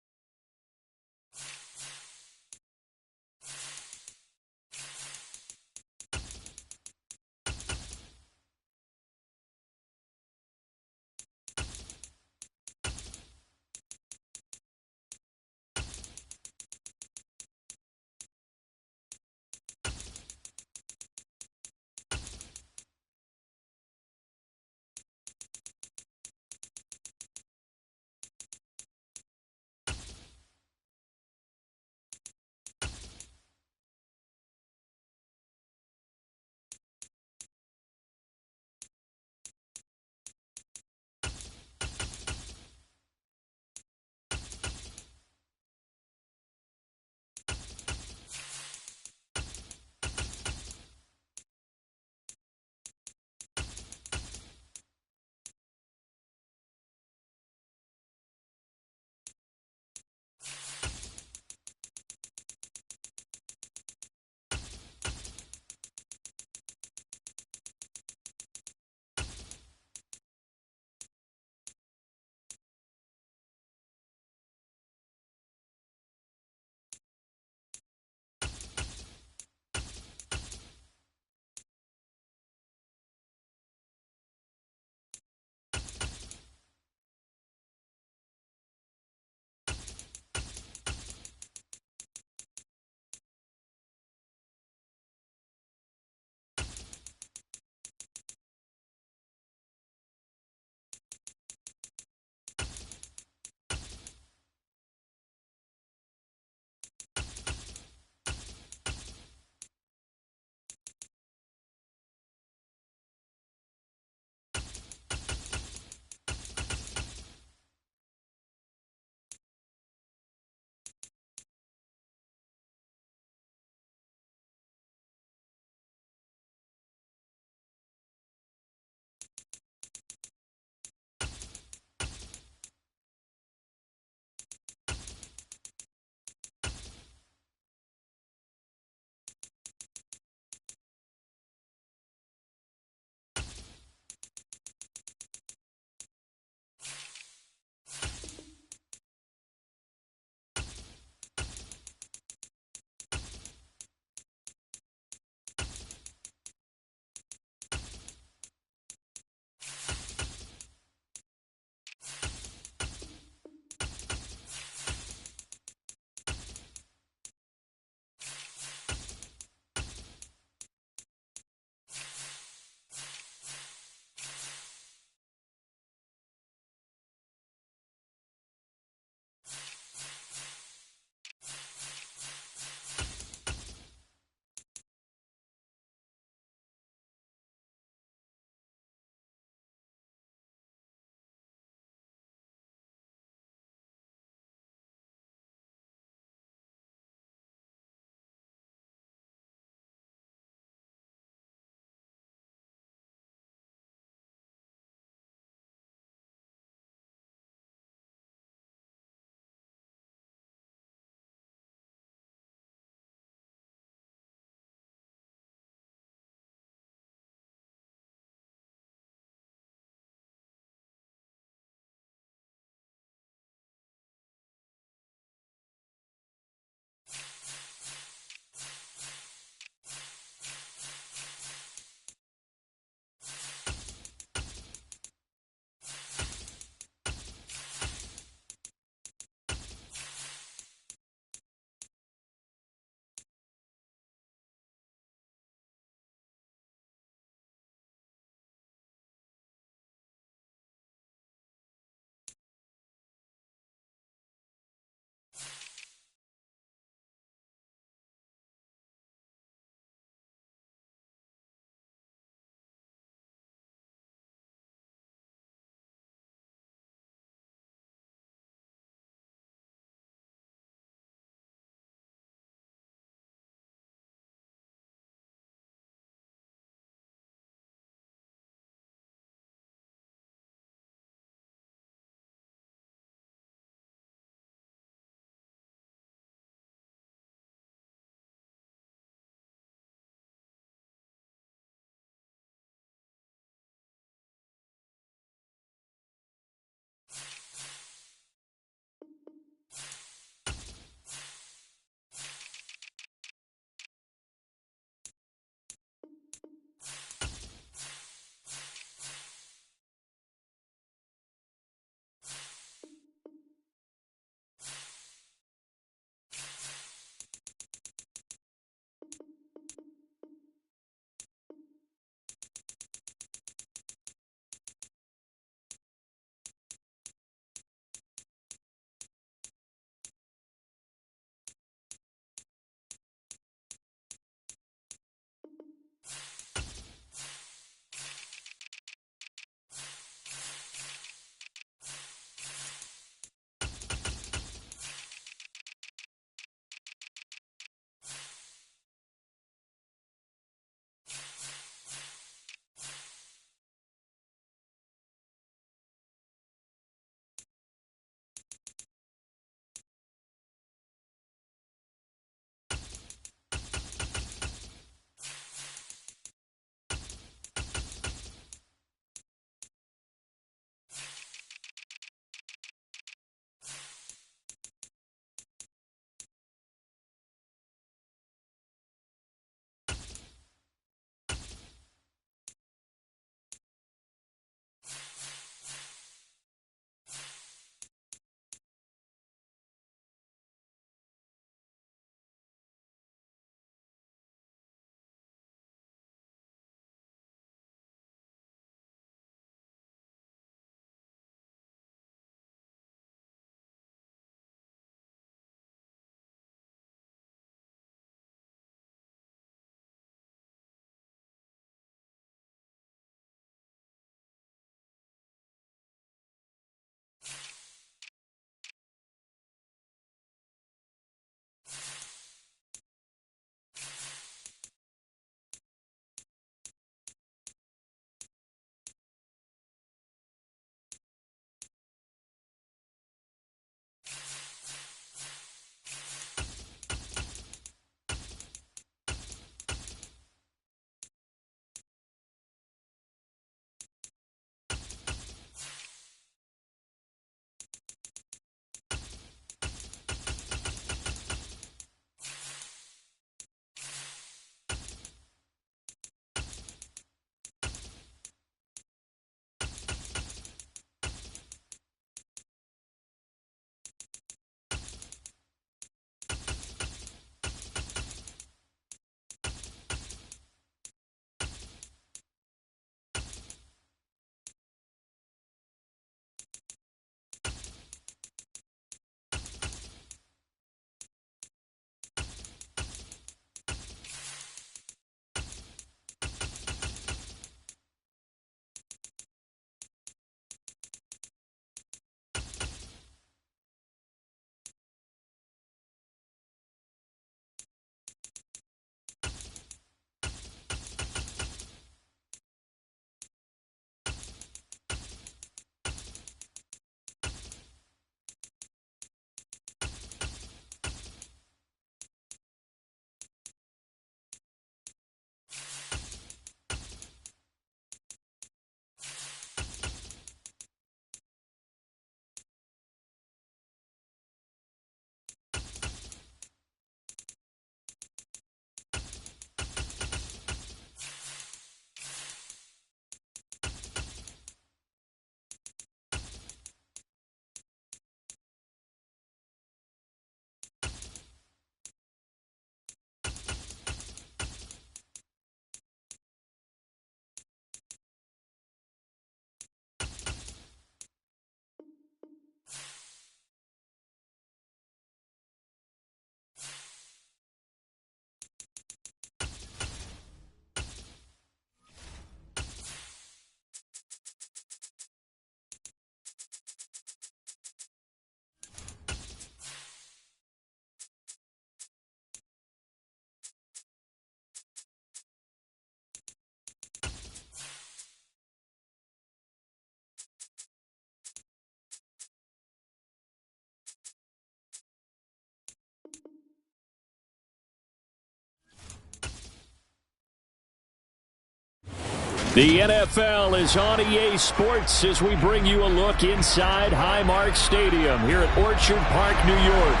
The NFL is on EA Sports as we bring you a look inside Highmark Stadium here at Orchard Park, New York.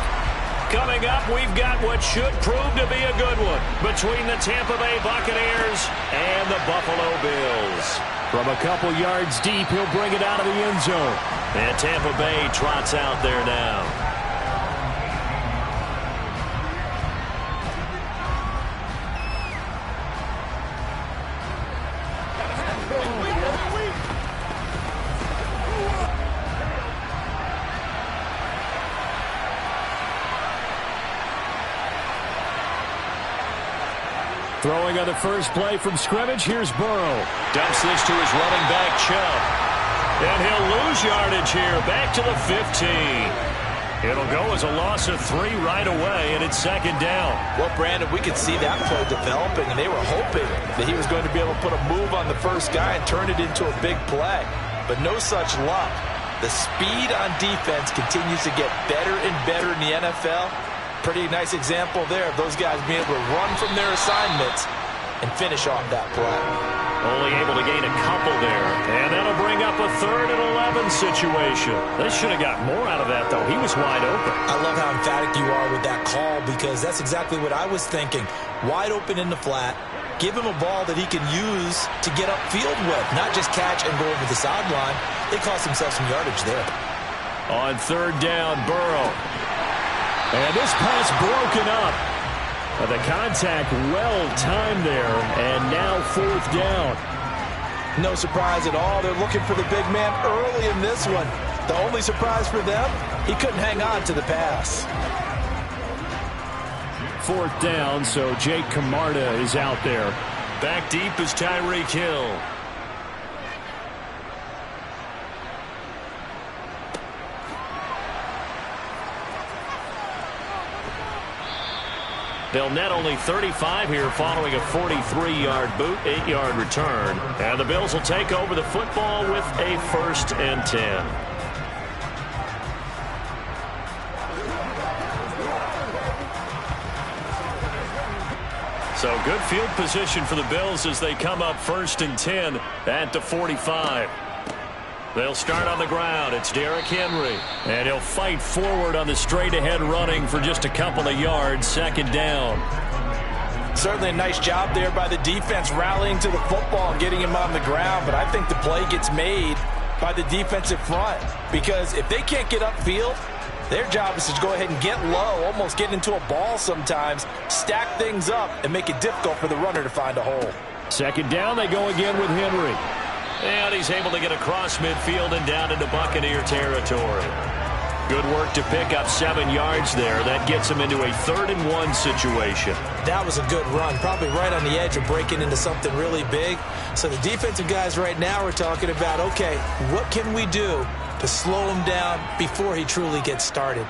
Coming up, we've got what should prove to be a good one between the Tampa Bay Buccaneers and the Buffalo Bills. From a couple yards deep, he'll bring it out of the end zone. And Tampa Bay trots out there now. Throwing on the first play from scrimmage, here's Burrow. Dumps this to his running back, Chubb. And he'll lose yardage here, back to the 15. It'll go as a loss of 3 right away, and it's second down. Well, Brandon, we could see that play developing, and they were hoping that he was going to be able to put a move on the first guy and turn it into a big play. But no such luck. The speed on defense continues to get better and better in the NFL. Pretty nice example there of those guys being able to run from their assignments and finish off that play. Only able to gain a couple there. And that'll bring up a 3rd and 11 situation. They should have got more out of that, though. He was wide open. I love how emphatic you are with that call because that's exactly what I was thinking. Wide open in the flat. Give him a ball that he can use to get upfield with, not just catch and go over the sideline. They cost themselves some yardage there. On 3rd down, Burrow. And this pass broken up. The contact well-timed there, and now 4th down. No surprise at all. They're looking for the big man early in this one. The only surprise for them, he couldn't hang on to the pass. 4th down, so Jake Camarda is out there. Back deep is Tyreek Hill. They'll net only 35 here following a 43-yard boot, 8-yard return. And the Bills will take over the football with a 1st and 10. So good field position for the Bills as they come up 1st and 10 at the 45. They'll start on the ground. It's Derrick Henry. And he'll fight forward on the straight-ahead running for just a couple of yards. 2nd down. Certainly a nice job there by the defense rallying to the football and getting him on the ground. But I think the play gets made by the defensive front. Because if they can't get upfield, their job is to go ahead and get low, almost get into a ball sometimes, stack things up, and make it difficult for the runner to find a hole. 2nd down, they go again with Henry. And he's able to get across midfield and down into Buccaneer territory. Good work to pick up 7 yards there. That gets him into a 3rd and 1 situation. That was a good run, probably right on the edge of breaking into something really big. So the defensive guys right now are talking about, okay, what can we do to slow him down before he truly gets started?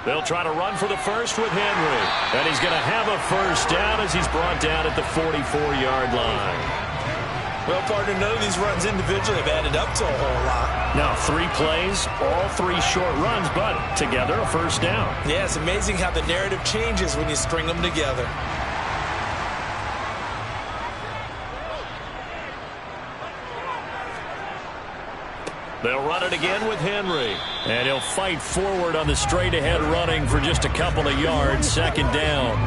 They'll try to run for the first with Henry. And he's going to have a 1st down as he's brought down at the 44-yard line. Well, partner, none of these runs individually have added up to a whole lot. Now 3 plays, all 3 short runs, but together a 1st down. Yeah, it's amazing how the narrative changes when you string them together. They'll run it again with Henry. And he'll fight forward on the straight-ahead running for just a couple of yards. 2nd down.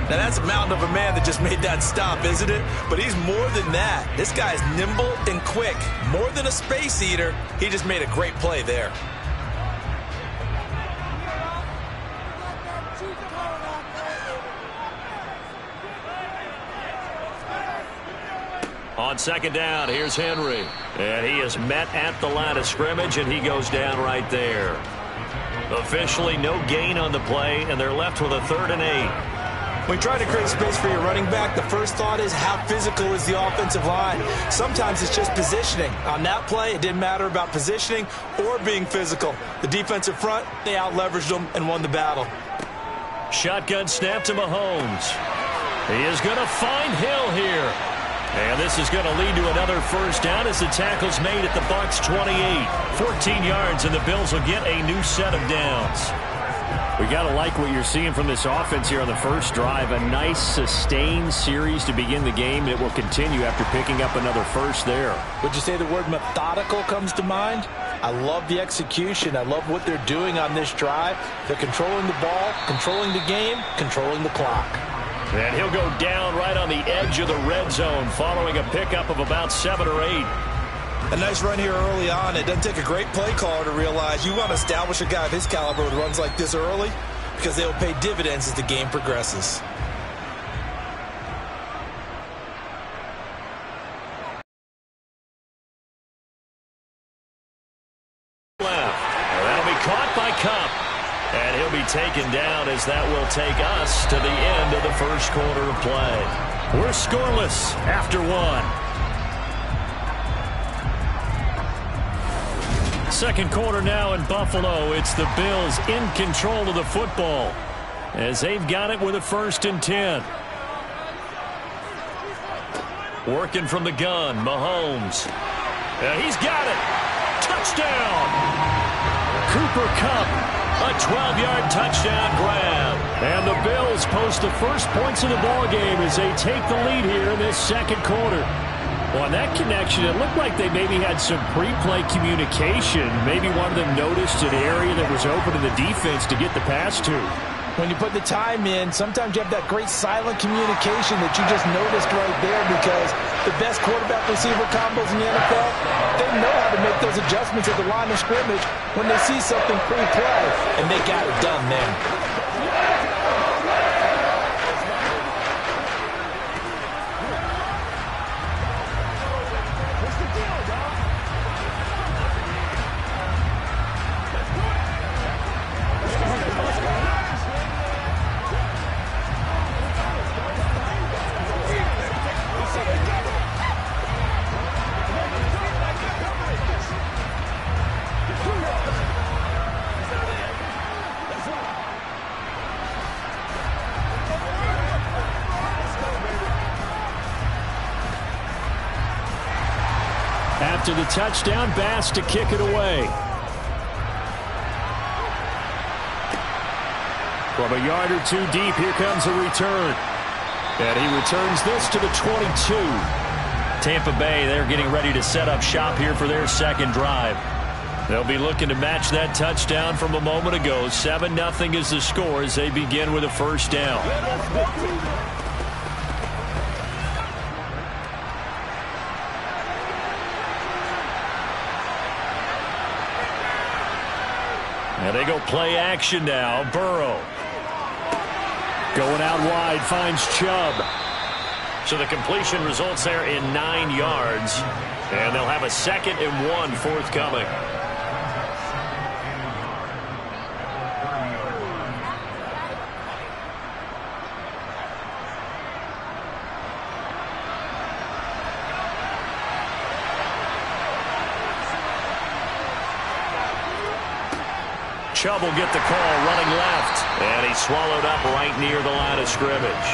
Now, that's a mountain of a man that just made that stop, isn't it? But he's more than that. This guy's nimble and quick. More than a space eater. He just made a great play there. On 2nd down, here's Henry. And he is met at the line of scrimmage, and he goes down right there. Officially no gain on the play, and they're left with a 3rd and 8. When you try to create space for your running back, the first thought is how physical is the offensive line. Sometimes it's just positioning. On that play, it didn't matter about positioning or being physical. The defensive front, they out-leveraged them and won the battle. Shotgun snap to Mahomes. He is going to find Hill here. And this is going to lead to another 1st down as the tackle's made at the Bucs 28. 14 yards, and the Bills will get a new set of downs. We got to like what you're seeing from this offense here on the first drive. A nice, sustained series to begin the game. It will continue after picking up another first there. Would you say the word methodical comes to mind? I love the execution. I love what they're doing on this drive. They're controlling the ball, controlling the game, controlling the clock. And he'll go down right on the edge of the red zone following a pickup of about 7 or 8. A nice run here early on. It doesn't take a great play caller to realize you want to establish a guy of his caliber with runs like this early because they will pay dividends as the game progresses. That'll be caught by Kupp. And he'll be taken down as that will take us to the end of the first quarter of play. We're scoreless after 1. Second quarter now in Buffalo. It's the Bills in control of the football as they've got it with a 1st and 10. Working from the gun, Mahomes. He's got it. Touchdown. Cooper Kupp, a 12-yard touchdown grab. And the Bills post the first points of the ball game as they take the lead here in this second quarter. Well, on that connection, it looked like they maybe had some pre-play communication. Maybe one of them noticed an area that was open in the defense to get the pass to. When you put the time in, sometimes you have that great silent communication that you just noticed right there because the best quarterback-receiver combos in the NFL, they know how to make those adjustments at the line of scrimmage when they see something pre-play, and they got it done then. After the touchdown, Bass to kick it away. From a yard or 2 deep, here comes a return. And he returns this to the 22. Tampa Bay, they're getting ready to set up shop here for their second drive. They'll be looking to match that touchdown from a moment ago. 7-0 is the score as they begin with a first down. And they go play action now. Burrow. Going out wide, finds Chubb. So the completion results there in 9 yards. And they'll have a 2nd and 1 forthcoming. Chubb will get the call running left. And he's swallowed up right near the line of scrimmage.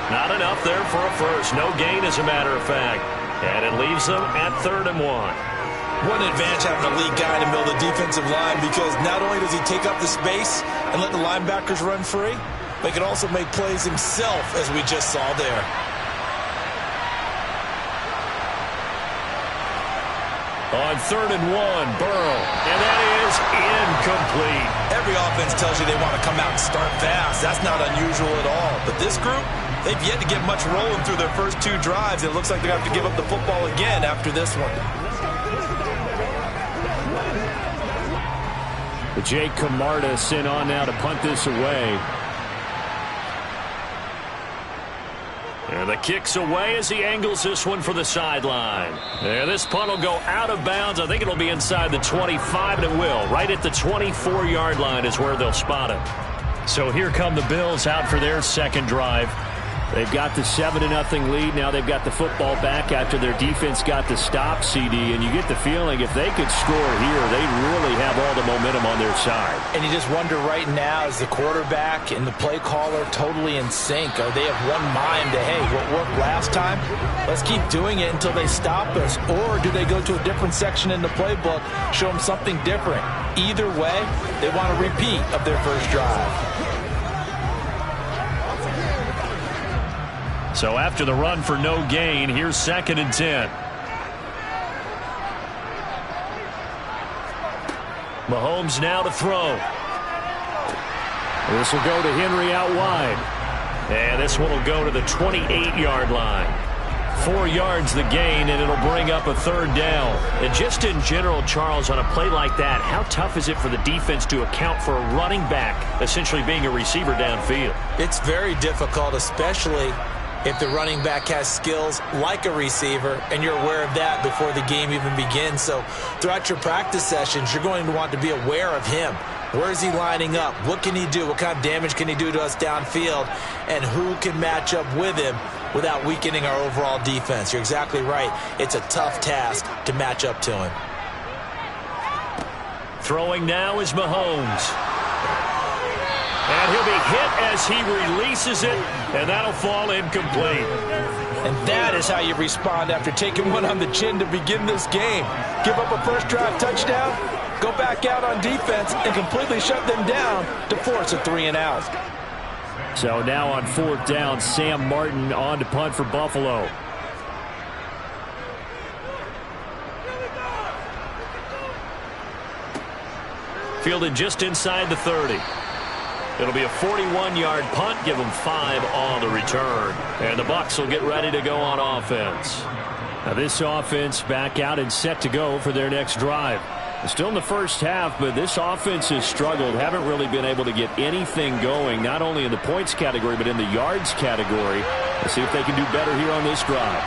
Not enough there for a first. No gain, as a matter of fact. And it leaves them at 3rd and 1. What an advantage having a lead guy in the middle of the defensive line, because not only does he take up the space and let the linebackers run free, but he can also make plays himself, as we just saw there. On 3rd and 1, Burrow. And that is incomplete. Every offense tells you they want to come out and start fast. That's not unusual at all. But this group, they've yet to get much rolling through their first 2 drives. It looks like they're going to have to give up the football again after this one. But Jake Camarda sent on now to punt this away. And the kick's away as he angles this one for the sideline. And this punt will go out of bounds. I think it'll be inside the 25, and it will. Right at the 24-yard line is where they'll spot it. So here come the Bills out for their second drive. They've got the 7-0 lead. Now they've got the football back after their defense got the stop, CD. And you get the feeling if they could score here, they really have all the momentum on their side. And you just wonder right now, is the quarterback and the play caller totally in sync? Are they of one mind to, hey, what worked last time? Let's keep doing it until they stop us. Or do they go to a different section in the playbook, show them something different? Either way, they want a repeat of their first drive. So after the run for no gain, here's 2nd and 10. Mahomes now to throw. This will go to Henry out wide. And this one will go to the 28-yard line. 4 yards the gain, and it'll bring up a 3rd down. And just in general, Charles, on a play like that, how tough is it for the defense to account for a running back essentially being a receiver downfield? It's very difficult, especially if the running back has skills like a receiver, and you're aware of that before the game even begins. So throughout your practice sessions, you're going to want to be aware of him. Where is he lining up? What can he do? What kind of damage can he do to us downfield? And who can match up with him without weakening our overall defense? You're exactly right. It's a tough task to match up to him. Throwing now is Mahomes. And he'll be hit as he releases it, and that'll fall incomplete. And that is how you respond after taking one on the chin to begin this game. Give up a first drive touchdown, go back out on defense, and completely shut them down to force a 3-and-out. So now on 4th down, Sam Martin on to punt for Buffalo. Fielded just inside the 30. It'll be a 41-yard punt. Give them 5 on the return. And the Bucs will get ready to go on offense. Now this offense back out and set to go for their next drive. Still in the first half, but this offense has struggled. Haven't really been able to get anything going, not only in the points category, but in the yards category. Let's see if they can do better here on this drive.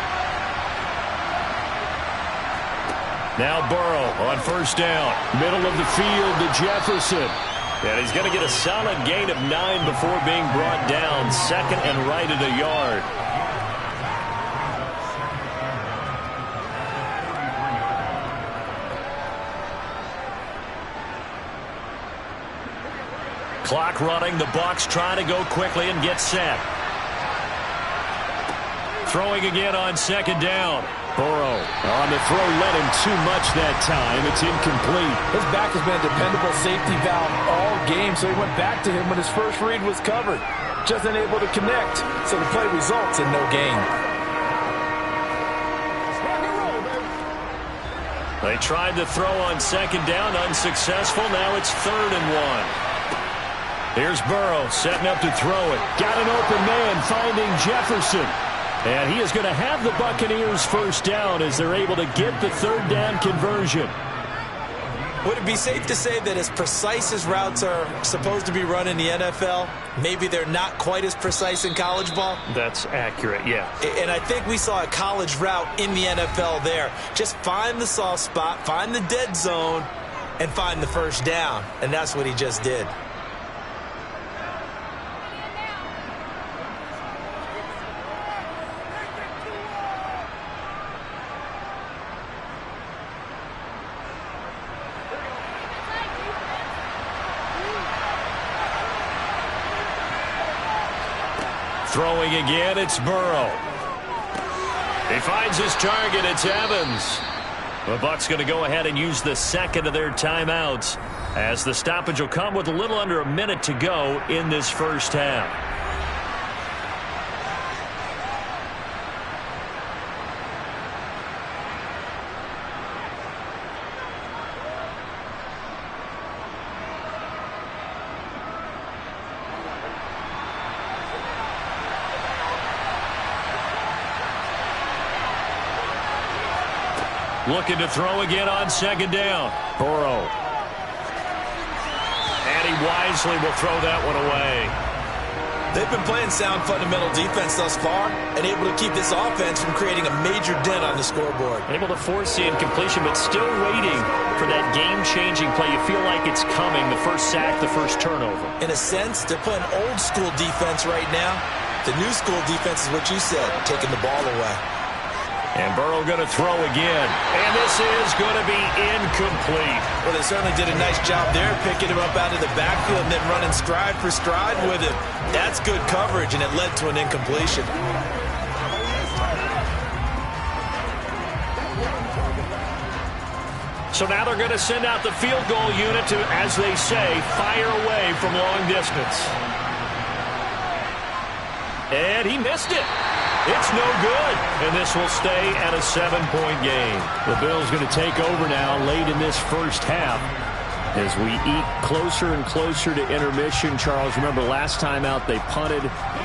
Now Burrow on 1st down. Middle of the field to Jefferson. And he's going to get a solid gain of 9 before being brought down. 2nd and right at a yard. Clock running. The Bucs trying to go quickly and get set. Throwing again on 2nd down. Burrow on the throw, led him too much that time. It's incomplete. His back has been a dependable safety valve all game, so he went back to him when his first read was covered. Just unable to connect, so the play results in no gain. They tried to throw on 2nd down, unsuccessful. Now it's 3rd and 1. Here's Burrow setting up to throw it. Got an open man, finding Jefferson. And he is going to have the Buccaneers 1st down as they're able to get the 3rd down conversion. Would it be safe to say that as precise as routes are supposed to be run in the NFL, maybe they're not quite as precise in college ball? That's accurate, yeah. And I think we saw a college route in the NFL there. Just find the soft spot, find the dead zone, and find the 1st down. And that's what he just did. Throwing again, it's Burrow. He finds his target, it's Evans. The Bucs going to go ahead and use the 2nd of their timeouts as the stoppage will come with a little under a minute to go in this first half. Looking to throw again on 2nd down. Burrow. And he wisely will throw that one away. They've been playing sound fundamental defense thus far and able to keep this offense from creating a major dent on the scoreboard. Able to force the incompletion, but still waiting for that game-changing play. You feel like it's coming, the first sack, the first turnover. In a sense, they're playing old-school defense right now, The new school defense is what you said, taking the ball away. And Burrow going to throw again. And this is going to be incomplete. Well, they certainly did a nice job there, picking him up out of the backfield and then running stride for stride with him. That's good coverage, and it led to an incompletion. So now they're going to send out the field goal unit to, as they say, fire away from long distance. And he missed it. It's no good. And this will stay at a 7-point game. The Bills going to take over now late in this first half. As we eat closer and closer to intermission, Charles, remember last time out they punted.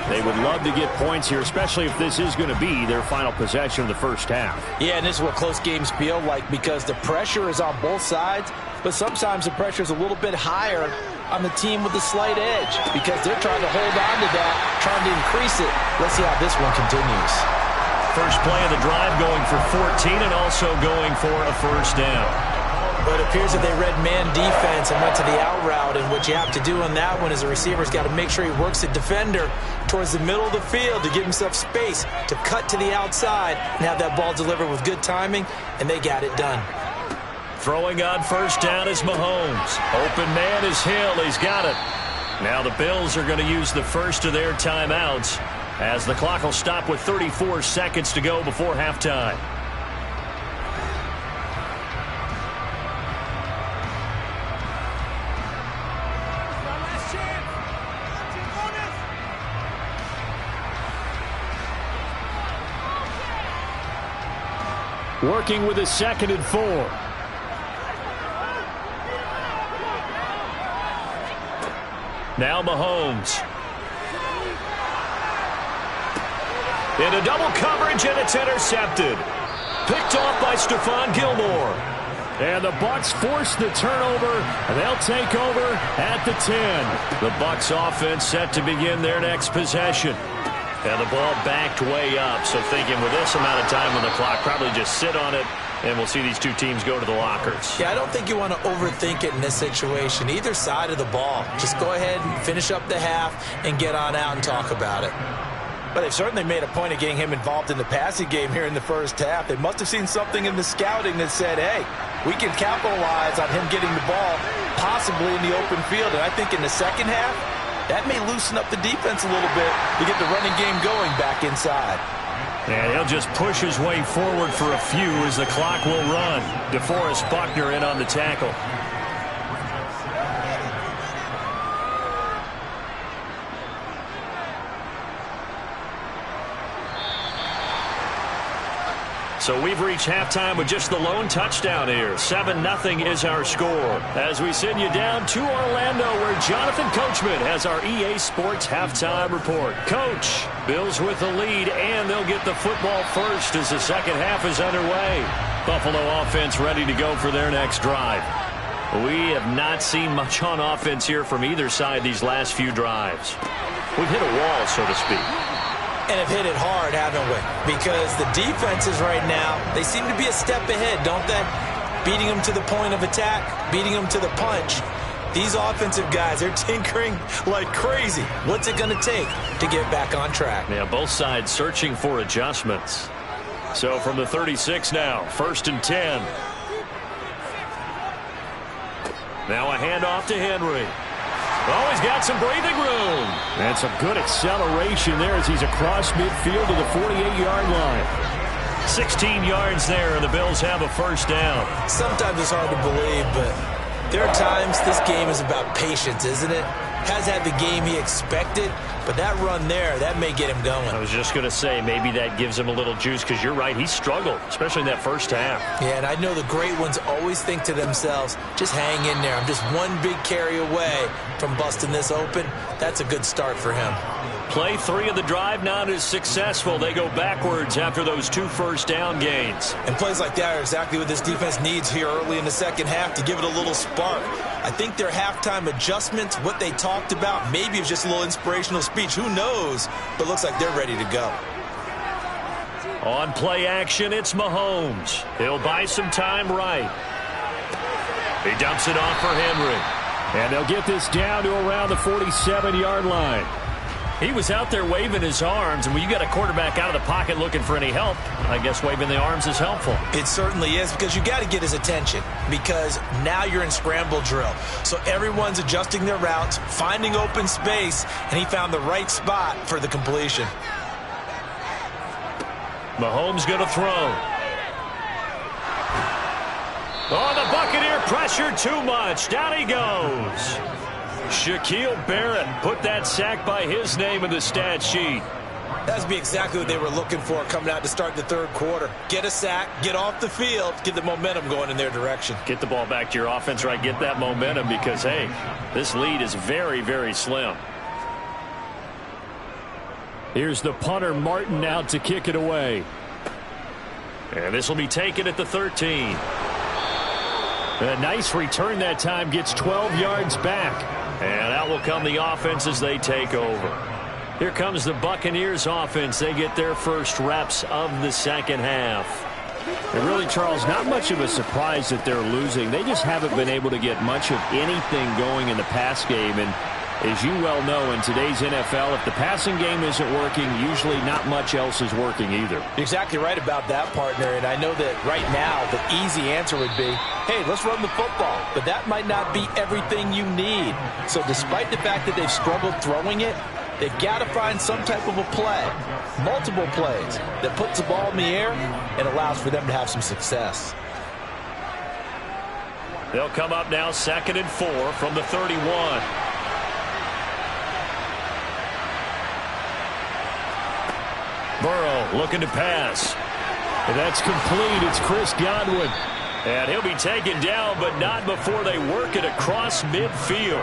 They would love to get points here, especially if this is going to be their final possession of the first half. Yeah, and this is what close games feel like because the pressure is on both sides, but sometimes the pressure is a little bit higher on the team with the slight edge because they're trying to hold on to that, trying to increase it. Let's see how this one continues. First play of the drive going for 14 and also going for a first down. But it appears that they read man defense and went to the out route, and what you have to do on that one is the receiver's got to make sure he works the defender towards the middle of the field to give himself space to cut to the outside and have that ball delivered with good timing, and they got it done. Throwing on first down is Mahomes. Open man is Hill. He's got it. Now the Bills are going to use the first of their timeouts as the clock will stop with 34 seconds to go before halftime. Working with a 2nd and 4. Now Mahomes. Into double coverage, and it's intercepted. Picked off by Stephon Gilmore. And the Bucs force the turnover, and they'll take over at the 10. The Bucs offense set to begin their next possession. And the ball backed way up, so thinking with this amount of time on the clock, probably just sit on it, and we'll see these two teams go to the lockers. Yeah, I don't think you want to overthink it in this situation. Either side of the ball. Just go ahead and finish up the half and get on out and talk about it. But they've certainly made a point of getting him involved in the passing game here in the first half. They must have seen something in the scouting that said, hey, we can capitalize on him getting the ball possibly in the open field. And I think in the second half, that may loosen up the defense a little bit to get the running game going back inside. And he'll just push his way forward for a few as the clock will run. DeForest Buckner in on the tackle. So we've reached halftime with just the lone touchdown here. 7-0 is our score. As we send you down to Orlando, where Jonathan Coachman has our EA Sports halftime report. Coach, Bills with the lead, and they'll get the football first as the second half is underway. Buffalo offense ready to go for their next drive. We have not seen much on offense here from either side these last few drives. We've hit a wall, so to speak. And have hit it hard, haven't we? Because the defenses right now, they seem to be a step ahead, don't they? Beating them to the point of attack, beating them to the punch. These offensive guys, they're tinkering like crazy. What's it going to take to get back on track? Yeah, both sides searching for adjustments. So from the 36 now, 1st and 10. Now a handoff to Henry. Oh, he's got some breathing room. And some good acceleration there as he's across midfield to the 48-yard line. 16 yards there, and the Bills have a first down. Sometimes it's hard to believe, but there are times this game is about patience, isn't it? Has had the game he expected, but that run there, that may get him going. I was just going to say, maybe that gives him a little juice, because you're right, he struggled, especially in that first half. Yeah, and I know the great ones always think to themselves, just hang in there. I'm just one big carry away from busting this open. That's a good start for him. Play 3 of the drive not as successful. They go backwards after those 2 first down gains. And plays like that are exactly what this defense needs here early in the second half to give it a little spark. I think their halftime adjustments, what they talked about, maybe it was just a little inspirational speech. Who knows? But looks like they're ready to go. On play action, it's Mahomes. He'll buy some time right. He dumps it off for Henry. And they'll get this down to around the 47-yard line. He was out there waving his arms, and when you got a quarterback out of the pocket looking for any help, I guess waving the arms is helpful. It certainly is, because you got to get his attention, because now you're in scramble drill. So everyone's adjusting their routes, finding open space, and he found the right spot for the completion. Mahomes going to throw. Oh, the Buccaneer pressure too much. Down he goes. Shaquille Barrett put that sack by his name in the stat sheet. That would be exactly what they were looking for coming out to start the third quarter. Get a sack, get off the field, get the momentum going in their direction. Get the ball back to your offense, right? Get that momentum because, hey, this lead is very, very slim. Here's the punter, Martin, out to kick it away. And this will be taken at the 13. A nice return that time, gets 12 yards back. And out will come the offense as they take over. Here comes the Buccaneers offense. They get their first reps of the second half. And really, Charles, not much of a surprise that they're losing. They just haven't been able to get much of anything going in the pass game. And as you well know, in today's NFL, if the passing game isn't working, usually not much else is working either. You're exactly right about that, partner. And I know that right now the easy answer would be, hey, let's run the football. But that might not be everything you need. So despite the fact that they've struggled throwing it, they've got to find some type of a play, multiple plays, that puts the ball in the air and allows for them to have some success. They'll come up now 2nd and 4 from the 31. Burrow looking to pass. And that's complete. It's Chris Godwin. And he'll be taken down, but not before they work it across midfield.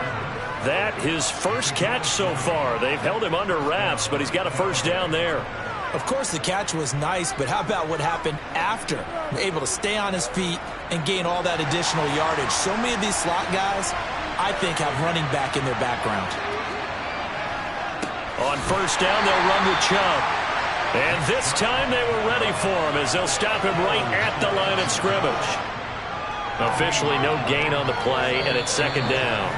That his first catch so far. They've held him under wraps, but he's got a first down there. Of course, the catch was nice, but how about what happened after? Able to stay on his feet and gain all that additional yardage. So many of these slot guys, I think, have running back in their background. On first down, they'll run with Chubb. And this time they were ready for him as they'll stop him right at the line of scrimmage. Officially no gain on the play, and it's 2nd down.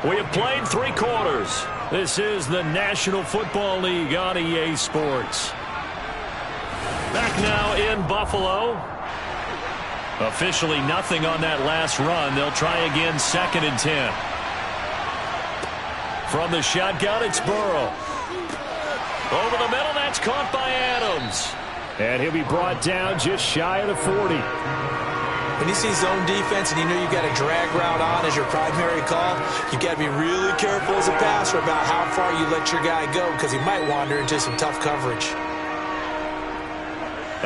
We have played 3 quarters. This is the National Football League on EA Sports. Back now in Buffalo. Officially nothing on that last run. They'll try again 2nd and 10. From the shotgun, it's Burrow. Over the middle, that's caught by Adams. And he'll be brought down just shy of the 40. When you see zone defense and you know you've got a drag route on as your primary call, you've got to be really careful as a passer about how far you let your guy go because he might wander into some tough coverage.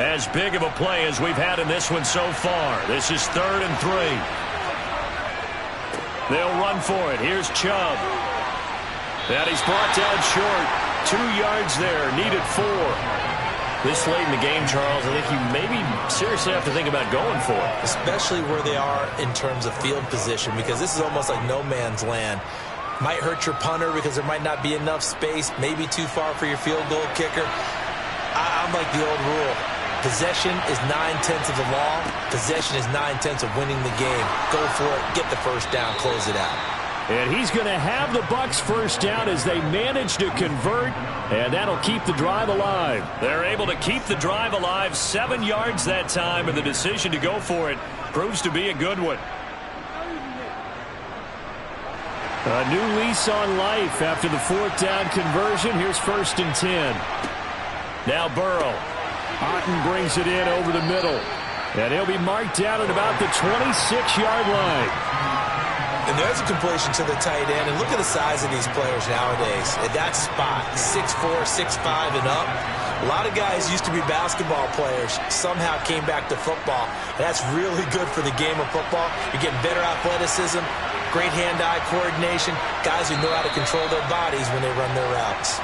As big of a play as we've had in this one so far. This is 3rd and 3. They'll run for it. Here's Chubb. And he's brought down short. 2 yards there, needed 4. This late in the game, Charles, I think you maybe seriously have to think about going for it. Especially where they are in terms of field position, because this is almost like no man's land. Might hurt your punter because there might not be enough space, maybe too far for your field goal kicker. I'm like the old rule. Possession is 9/10 of the law. Possession is 9/10 of winning the game. Go for it, get the first down, close it out. And he's going to have the Bucs first down as they manage to convert, and that'll keep the drive alive. They're able to keep the drive alive, 7 yards that time, and the decision to go for it proves to be a good one. A new lease on life after the 4th down conversion. Here's 1st and 10. Now Burrow. Otten brings it in over the middle, and he'll be marked down at about the 26-yard line. And there's a completion to the tight end. And look at the size of these players nowadays. At that spot, 6'4", 6'5", and up. A lot of guys used to be basketball players, somehow came back to football. And that's really good for the game of football. You're getting better athleticism, great hand-eye coordination, guys who know how to control their bodies when they run their routes.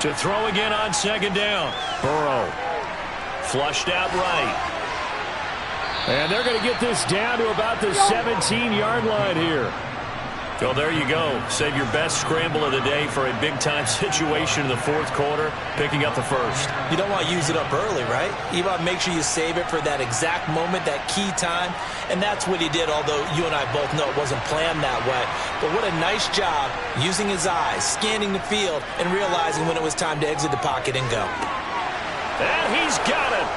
To throw again on 2nd down. Burrow. Flushed out right. And they're going to get this down to about the 17-yard line here. Well, there you go. Save your best scramble of the day for a big-time situation in the fourth quarter, picking up the first. You don't want to use it up early, right? You want to make sure you save it for that exact moment, that key time, and that's what he did, although you and I both know it wasn't planned that way. But what a nice job using his eyes, scanning the field, and realizing when it was time to exit the pocket and go. And he's got it.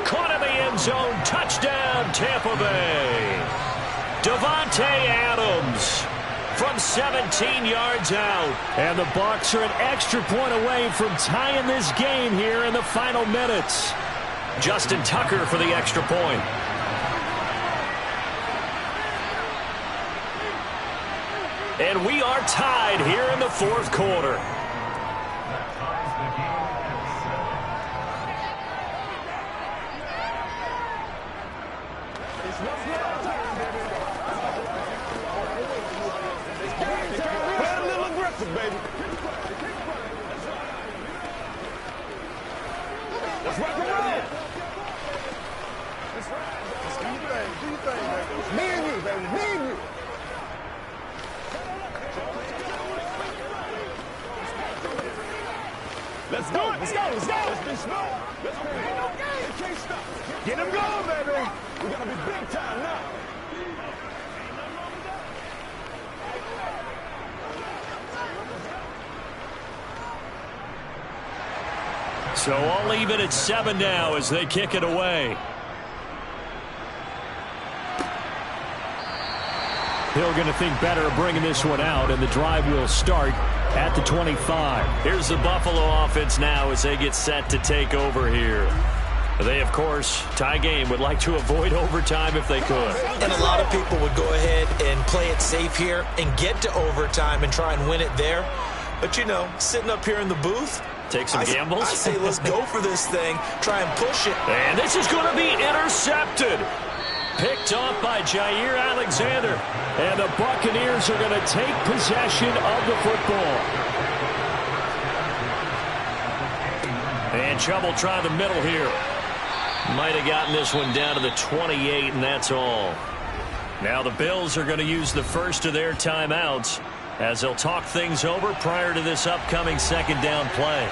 Caught in the end zone. Touchdown, Tampa Bay. Davante Adams from 17 yards out. And the Bucs are an extra point away from tying this game here in the final minutes. Justin Tucker for the extra point. And we are tied here in the fourth quarter. Baby. Let's rock and roll. That's right. Let's do your thing. Do your thing, baby. Me and you, baby. Me and you. Let's go. Let's go. Let's go. Let's be smart. Let's go. Ain't no game. You can't stop. Get them going, baby. We gotta be big time now. So I'll leave it at 7 now as they kick it away. Hill going to think better of bringing this one out, and the drive will start at the 25. Here's the Buffalo offense now as they get set to take over here. They, of course, tie game, would like to avoid overtime if they could. And a lot of people would go ahead and play it safe here and get to overtime and try and win it there. But, you know, sitting up here in the booth, take some gambles. I say let's go for this thing, try and push it. And this is going to be intercepted. Picked off by Jair Alexander. And the Buccaneers are going to take possession of the football. And Chubb will try the middle here. Might have gotten this one down to the 28, and that's all. Now the Bills are going to use the first of their timeouts as they'll talk things over prior to this upcoming second down play.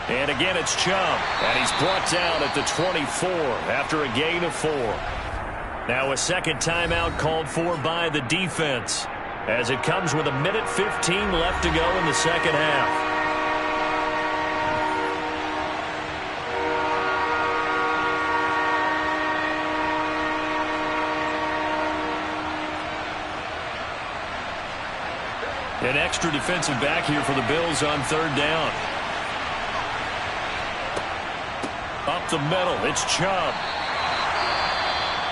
And again, it's Chubb. And he's brought down at the 24 after a gain of 4. Now a second timeout called for by the defense as it comes with 1:15 left to go in the second half. An extra defensive back here for the Bills on third down. Up the middle, it's Chubb.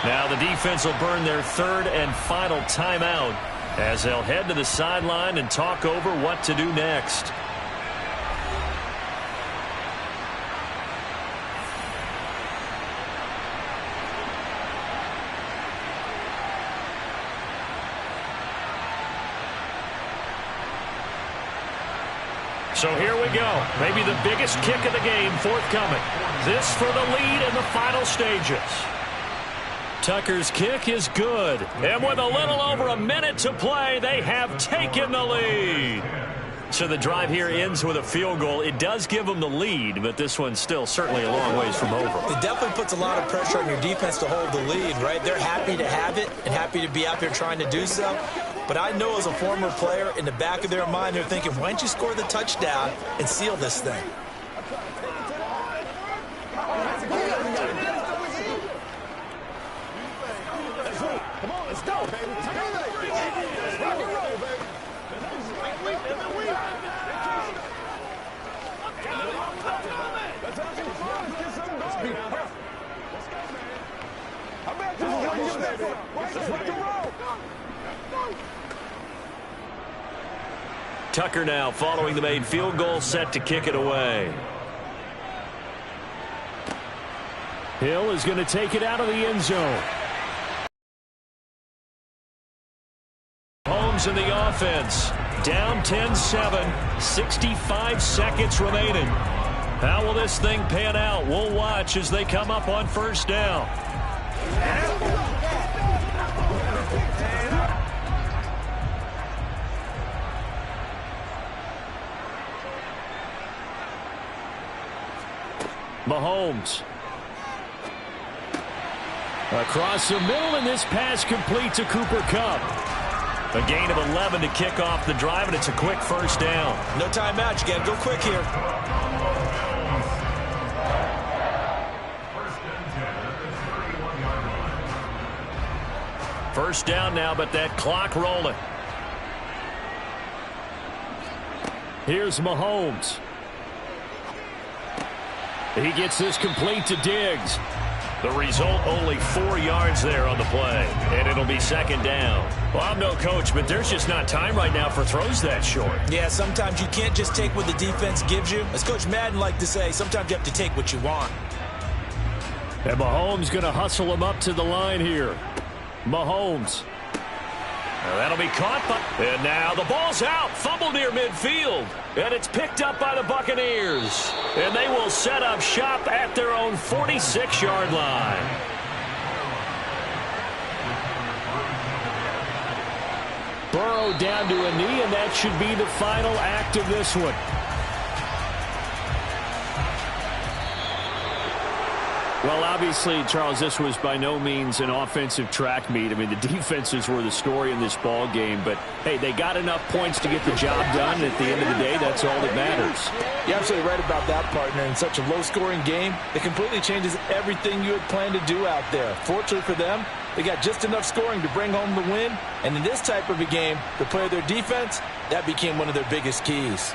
Now the defense will burn their third and final timeout as they'll head to the sideline and talk over what to do next. So here we go. Maybe the biggest kick of the game forthcoming. This for the lead in the final stages. Tucker's kick is good. And with a little over a minute to play, they have taken the lead. So the drive here ends with a field goal. It does give them the lead, but this one's still certainly a long ways from over. It definitely puts a lot of pressure on your defense to hold the lead, right? They're happy to have it and happy to be out there trying to do so. But I know as a former player, in the back of their mind, they're thinking, why don't you score the touchdown and seal this thing? Come on, let's go, baby. Let's rock and roll, baby. Let's have some fun. Let's get something going. Let's go, man. I bet this is where you get that from. Let's rock and roll. Tucker now following the made field goal, set to kick it away. Hill is going to take it out of the end zone. Holmes in the offense. Down 10-7, 65 seconds remaining. How will this thing pan out? We'll watch as they come up on first down. Mahomes. Across the middle, and this pass complete to Cooper Kupp. A gain of 11 to kick off the drive, and it's a quick first down. No timeout. You got to go quick here. First down now, but that clock rolling. Here's Mahomes. He gets this complete to Diggs. The result, only 4 yards there on the play, and it'll be second down. Well, I'm no coach, but there's just not time right now for throws that short. Yeah, sometimes you can't just take what the defense gives you. As Coach Madden liked to say, sometimes you have to take what you want. And Mahomes going to hustle him up to the line here. Mahomes. Now that'll be caught. And now the ball's out. Fumble near midfield. And it's picked up by the Buccaneers. And they will set up shop at their own 46-yard line. Burrow down to a knee, and that should be the final act of this one. Well, obviously, Charles, this was by no means an offensive track meet. I mean, the defenses were the story in this ball game. But, hey, they got enough points to get the job done. And at the end of the day, that's all that matters. You're absolutely right about that, partner. In such a low-scoring game, it completely changes everything you had planned to do out there. Fortunately for them, they got just enough scoring to bring home the win. And in this type of a game, to play their defense, that became one of their biggest keys.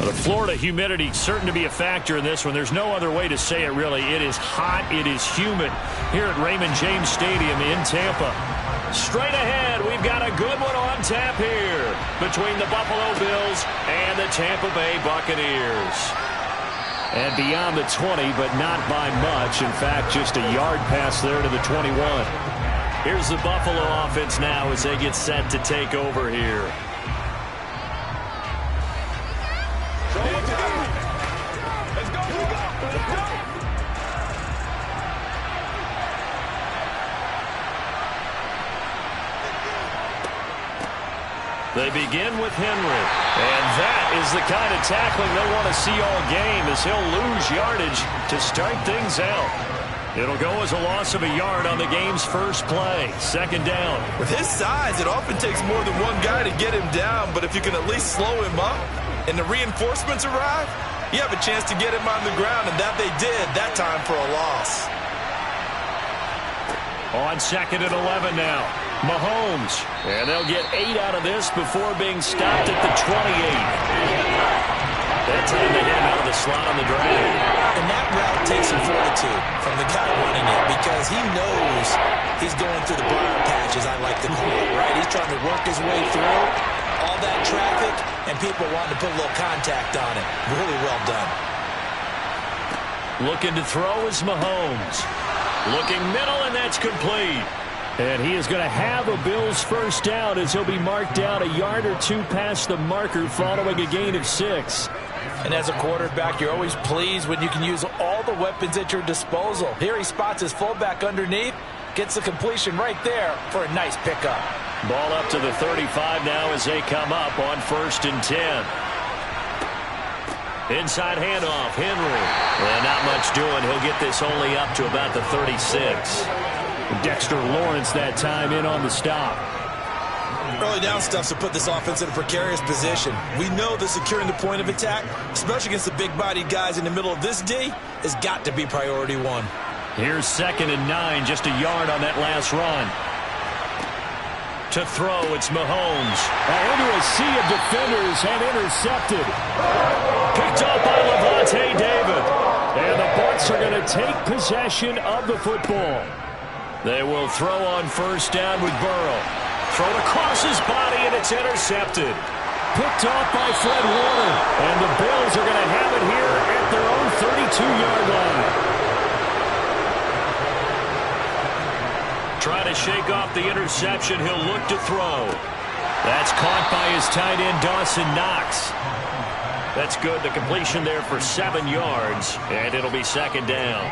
The Florida humidity certain to be a factor in this one. There's no other way to say it, really. It is hot. It is humid here at Raymond James Stadium in Tampa. Straight ahead, we've got a good one on tap here between the Buffalo Bills and the Tampa Bay Buccaneers. And beyond the 20, but not by much. In fact, just a yard pass there to the 21. Here's the Buffalo offense now as they get set to take over here. They begin with Henry. And that is the kind of tackling they'll want to see all game as he'll lose yardage to start things out. It'll go as a loss of a yard on the game's first play. Second down. With his size, it often takes more than one guy to get him down, but if you can at least slow him up and the reinforcements arrive, you have a chance to get him on the ground, and that they did that time for a loss. On 2nd and 11 now. Mahomes. And they'll get 8 out of this before being stopped at the 28. That time they hit him out of the slot on the drag. And that route takes some fortitude from the guy running it because he knows he's going through the briar patch, as I like to call it, right? He's trying to work his way through all that traffic, and people wanting to put a little contact on it. Really well done. Looking to throw is Mahomes. Looking middle, and that's complete. And he is going to have a Bills first down as he'll be marked down a yard or two past the marker following a gain of 6. And as a quarterback, you're always pleased when you can use all the weapons at your disposal. Here he spots his fullback underneath, gets the completion right there for a nice pickup. Ball up to the 35 now as they come up on 1st and 10. Inside handoff, Henry. And not much doing. He'll get this only up to about the 36. Dexter Lawrence that time in on the stop. Early down stuffs to put this offense in a precarious position. We know that securing the point of attack, especially against the big-bodied guys in the middle of this D, has got to be priority one. Here's 2nd and 9, just a yard on that last run. To throw, it's Mahomes. Into a sea of defenders and intercepted. Picked up by Levante David. And the Bucs are going to take possession of the football. They will throw on 1st down with Burrow. Thrown across his body, and it's intercepted. Picked off by Fred Warner. And the Bills are going to have it here at their own 32-yard line. Trying to shake off the interception. He'll look to throw. That's caught by his tight end, Dawson Knox. That's good. The completion there for 7 yards, and it'll be 2nd down.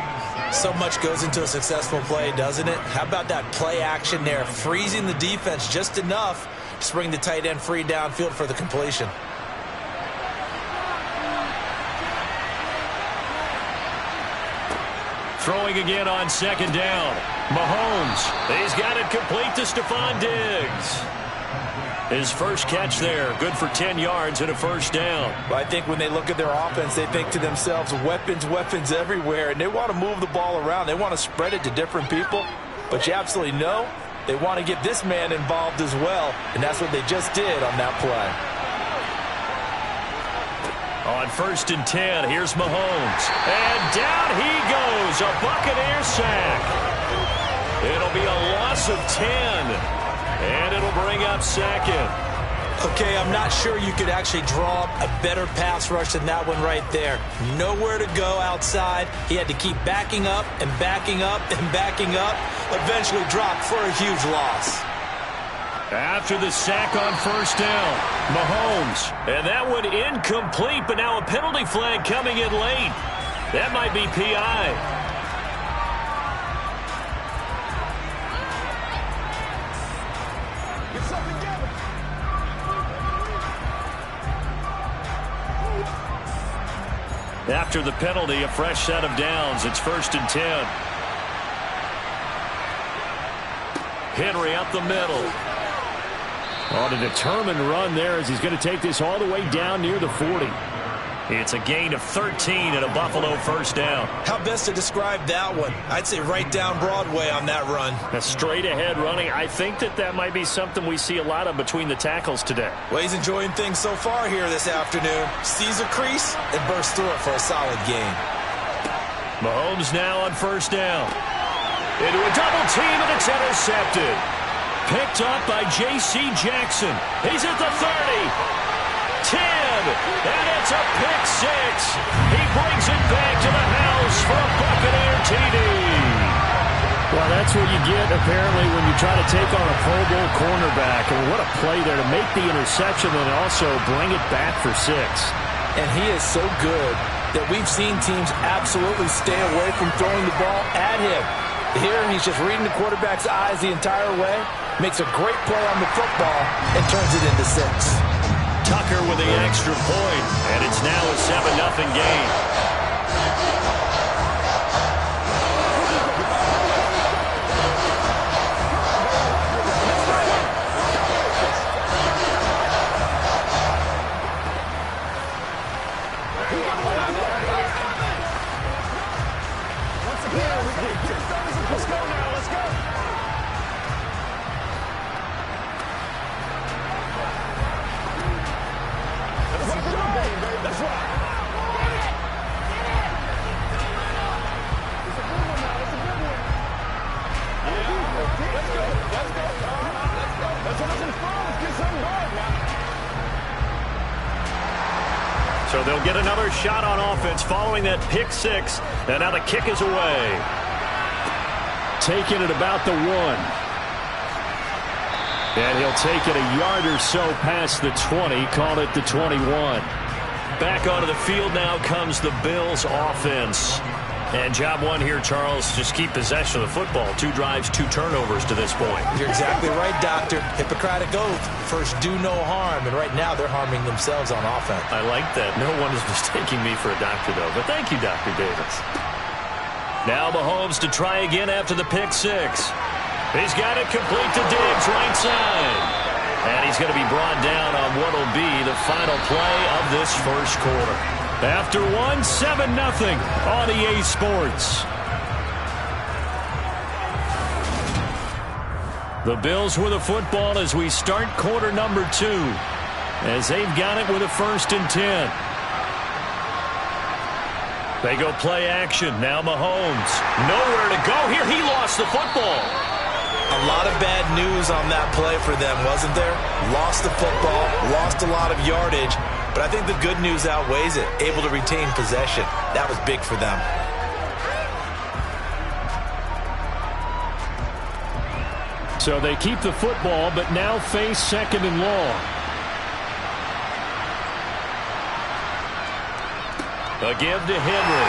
So much goes into a successful play, doesn't it? How about that play action there, freezing the defense just enough to bring the tight end free downfield for the completion. Throwing again on 2nd down. Mahomes. He's got it complete to Stephon Diggs. His first catch there, good for 10 yards and a 1st down. But I think when they look at their offense, they think to themselves, weapons, weapons everywhere, and they want to move the ball around. They want to spread it to different people, but you absolutely know they want to get this man involved as well, and that's what they just did on that play. On 1st and 10, here's Mahomes. And down he goes, a Buccaneer sack. It'll be a loss of 10. And it'll bring up 2nd. Okay, I'm not sure you could actually draw up a better pass rush than that one right there. Nowhere to go outside. He had to keep backing up and backing up and backing up. Eventually dropped for a huge loss. After the sack on 1st down, Mahomes. And that one incomplete, but now a penalty flag coming in late. That might be PI. After the penalty, a fresh set of downs. It's 1st and 10. Henry up the middle. On a determined run there as he's going to take this all the way down near the 40. It's a gain of 13 and a Buffalo first down. How best to describe that one? I'd say right down Broadway on that run. A straight ahead running. I think that might be something we see a lot of between the tackles today. Well, he's enjoying things so far here this afternoon. Sees a crease and bursts through it for a solid gain. Mahomes now on first down. Into a double team, and it's intercepted. Picked up by J.C. Jackson. He's at the 30. 10, and it's a pick six. He brings it back to the house for a Buccaneer TD. Well, that's what you get, apparently, when you try to take on a Pro Bowl cornerback. And what a play there to make the interception and also bring it back for 6. And he is so good that we've seen teams absolutely stay away from throwing the ball at him. Here, he's just reading the quarterback's eyes the entire way, makes a great play on the football, and turns it into 6. Tucker with the extra point, and it's now a 7-0 game. Let's go now, let's go. That's right. It's a good one now. It's a good one. Let's go. Let's go. Let's have some fun. Let's get something going now. So they'll get another shot on offense following that pick six. And now the kick is away. Taking it about the 1. And he'll take it a yard or so past the 20. Call it the 21. Back onto the field now comes the Bills offense. And job one here, Charles, just keep possession of the football. 2 drives, 2 turnovers to this point. You're exactly right, Doctor. Hippocratic oath. First, do no harm. And right now, they're harming themselves on offense. I like that. No one is mistaking me for a doctor, though. But thank you, Dr. Davis. Now Mahomes to try again after the pick six. He's got it complete to Diggs, right side. And he's going to be brought down on what will be the final play of this first quarter. After 7-0 on EA Sports. The Bills with the football as we start quarter number 2. As they've got it with a 1st and 10. They go play action. Now Mahomes. Nowhere to go here. He lost the football. A lot of bad news on that play for them, wasn't there? Lost the football, lost a lot of yardage, but I think the good news outweighs it. Able to retain possession. That was big for them. So they keep the football, but now face 2nd and long. A give to Henry.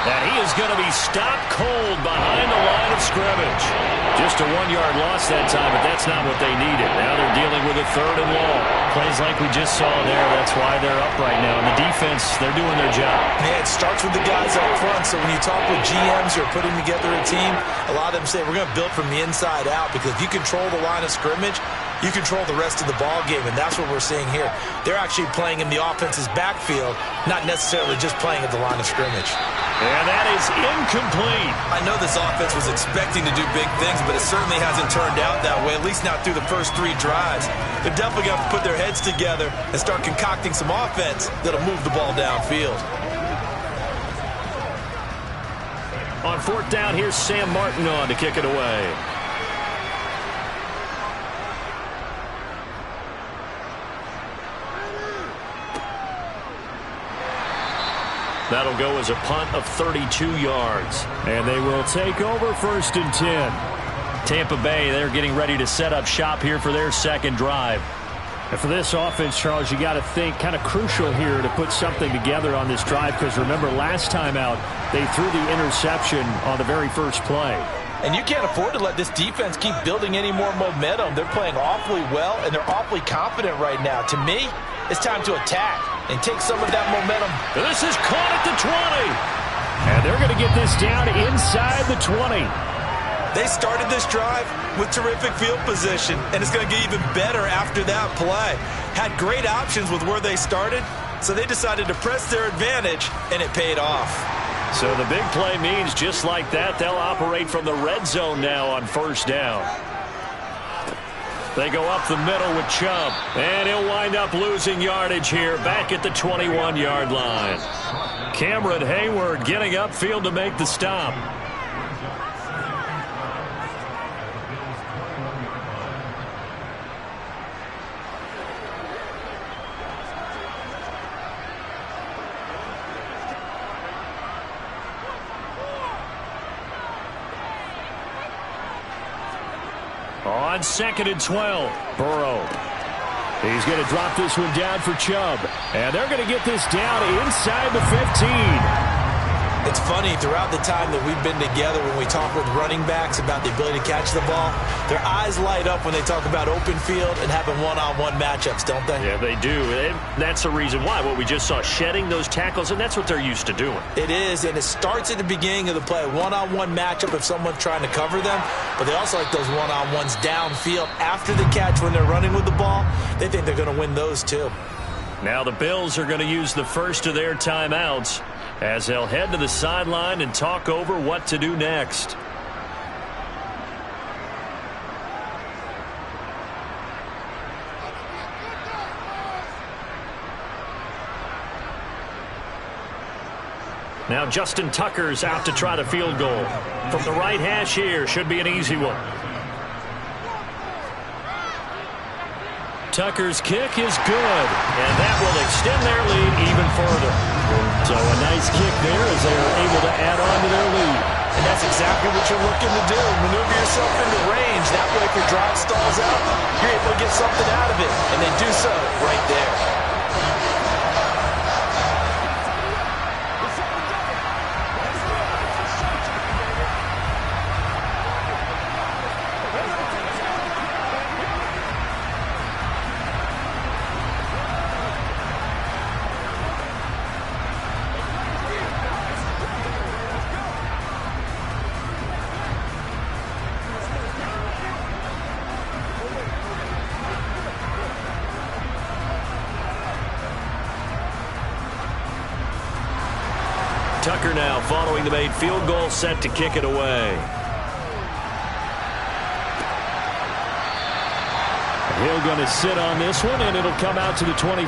And he is going to be stopped cold behind the line of scrimmage. Just a 1-yard loss that time, but that's not what they needed. Now they're dealing with a 3rd and long. Plays like we just saw there. That's why they're up right now. And the defense, they're doing their job. Yeah, it starts with the guys up front. So when you talk with GMs who are putting together a team, a lot of them say we're going to build from the inside out, because if you control the line of scrimmage, you control the rest of the ball game, and that's what we're seeing here. They're actually playing in the offense's backfield, not necessarily just playing at the line of scrimmage. And that is incomplete. I know this offense was expecting to do big things, but it certainly hasn't turned out that way, at least not through the first 3 drives. They're definitely going to put their heads together and start concocting some offense that'll move the ball downfield. On 4th down, here's Sam Martin on to kick it away. That'll go as a punt of 32 yards. And they will take over 1st and 10. Tampa Bay, they're getting ready to set up shop here for their 2nd drive. And for this offense, Charles, you got to think kind of crucial here to put something together on this drive, because remember, last time out, they threw the interception on the very first play. And you can't afford to let this defense keep building any more momentum. They're playing awfully well, and they're awfully confident right now. To me, it's time to attack and take some of that momentum. This is caught at the 20. And they're going to get this down inside the 20. They started this drive with terrific field position, and it's going to get even better after that play. Had great options with where they started, So they decided to press their advantage, and it paid off. So the big play means just like that, they'll operate from the red zone now on first down. They go up the middle with Chubb, and he'll wind up losing yardage here back at the 21-yard line. Cameron Hayward getting upfield to make the stop. On 2nd and 12, Burrow. He's going to drop this one down for Chubb. And they're going to get this down inside the 15. It's funny, throughout the time that we've been together, when we talk with running backs about the ability to catch the ball, their eyes light up when they talk about open field and having one-on-one matchups, don't they? Yeah, they do. And that's the reason why. What we just saw, shedding those tackles, and that's what they're used to doing. It is, and it starts at the beginning of the play. One-on-one matchup if someone's trying to cover them, but they also like those one-on-ones downfield after the catch when they're running with the ball. They think they're going to win those too. Now the Bills are going to use the first of their timeouts as they'll head to the sideline and talk over what to do next. Now Justin Tucker's out to try the field goal. From the right hash here, should be an easy one. Tucker's kick is good, and that will extend their lead even further. So a nice kick there as they are able to add on to their lead. And that's exactly what you're looking to do. Maneuver yourself into range. That way if your drive stalls out, you're able to get something out of it. And they do so right there. Tucker now following the made field goal, set to kick it away. Hill going to sit on this one, and it'll come out to the 25.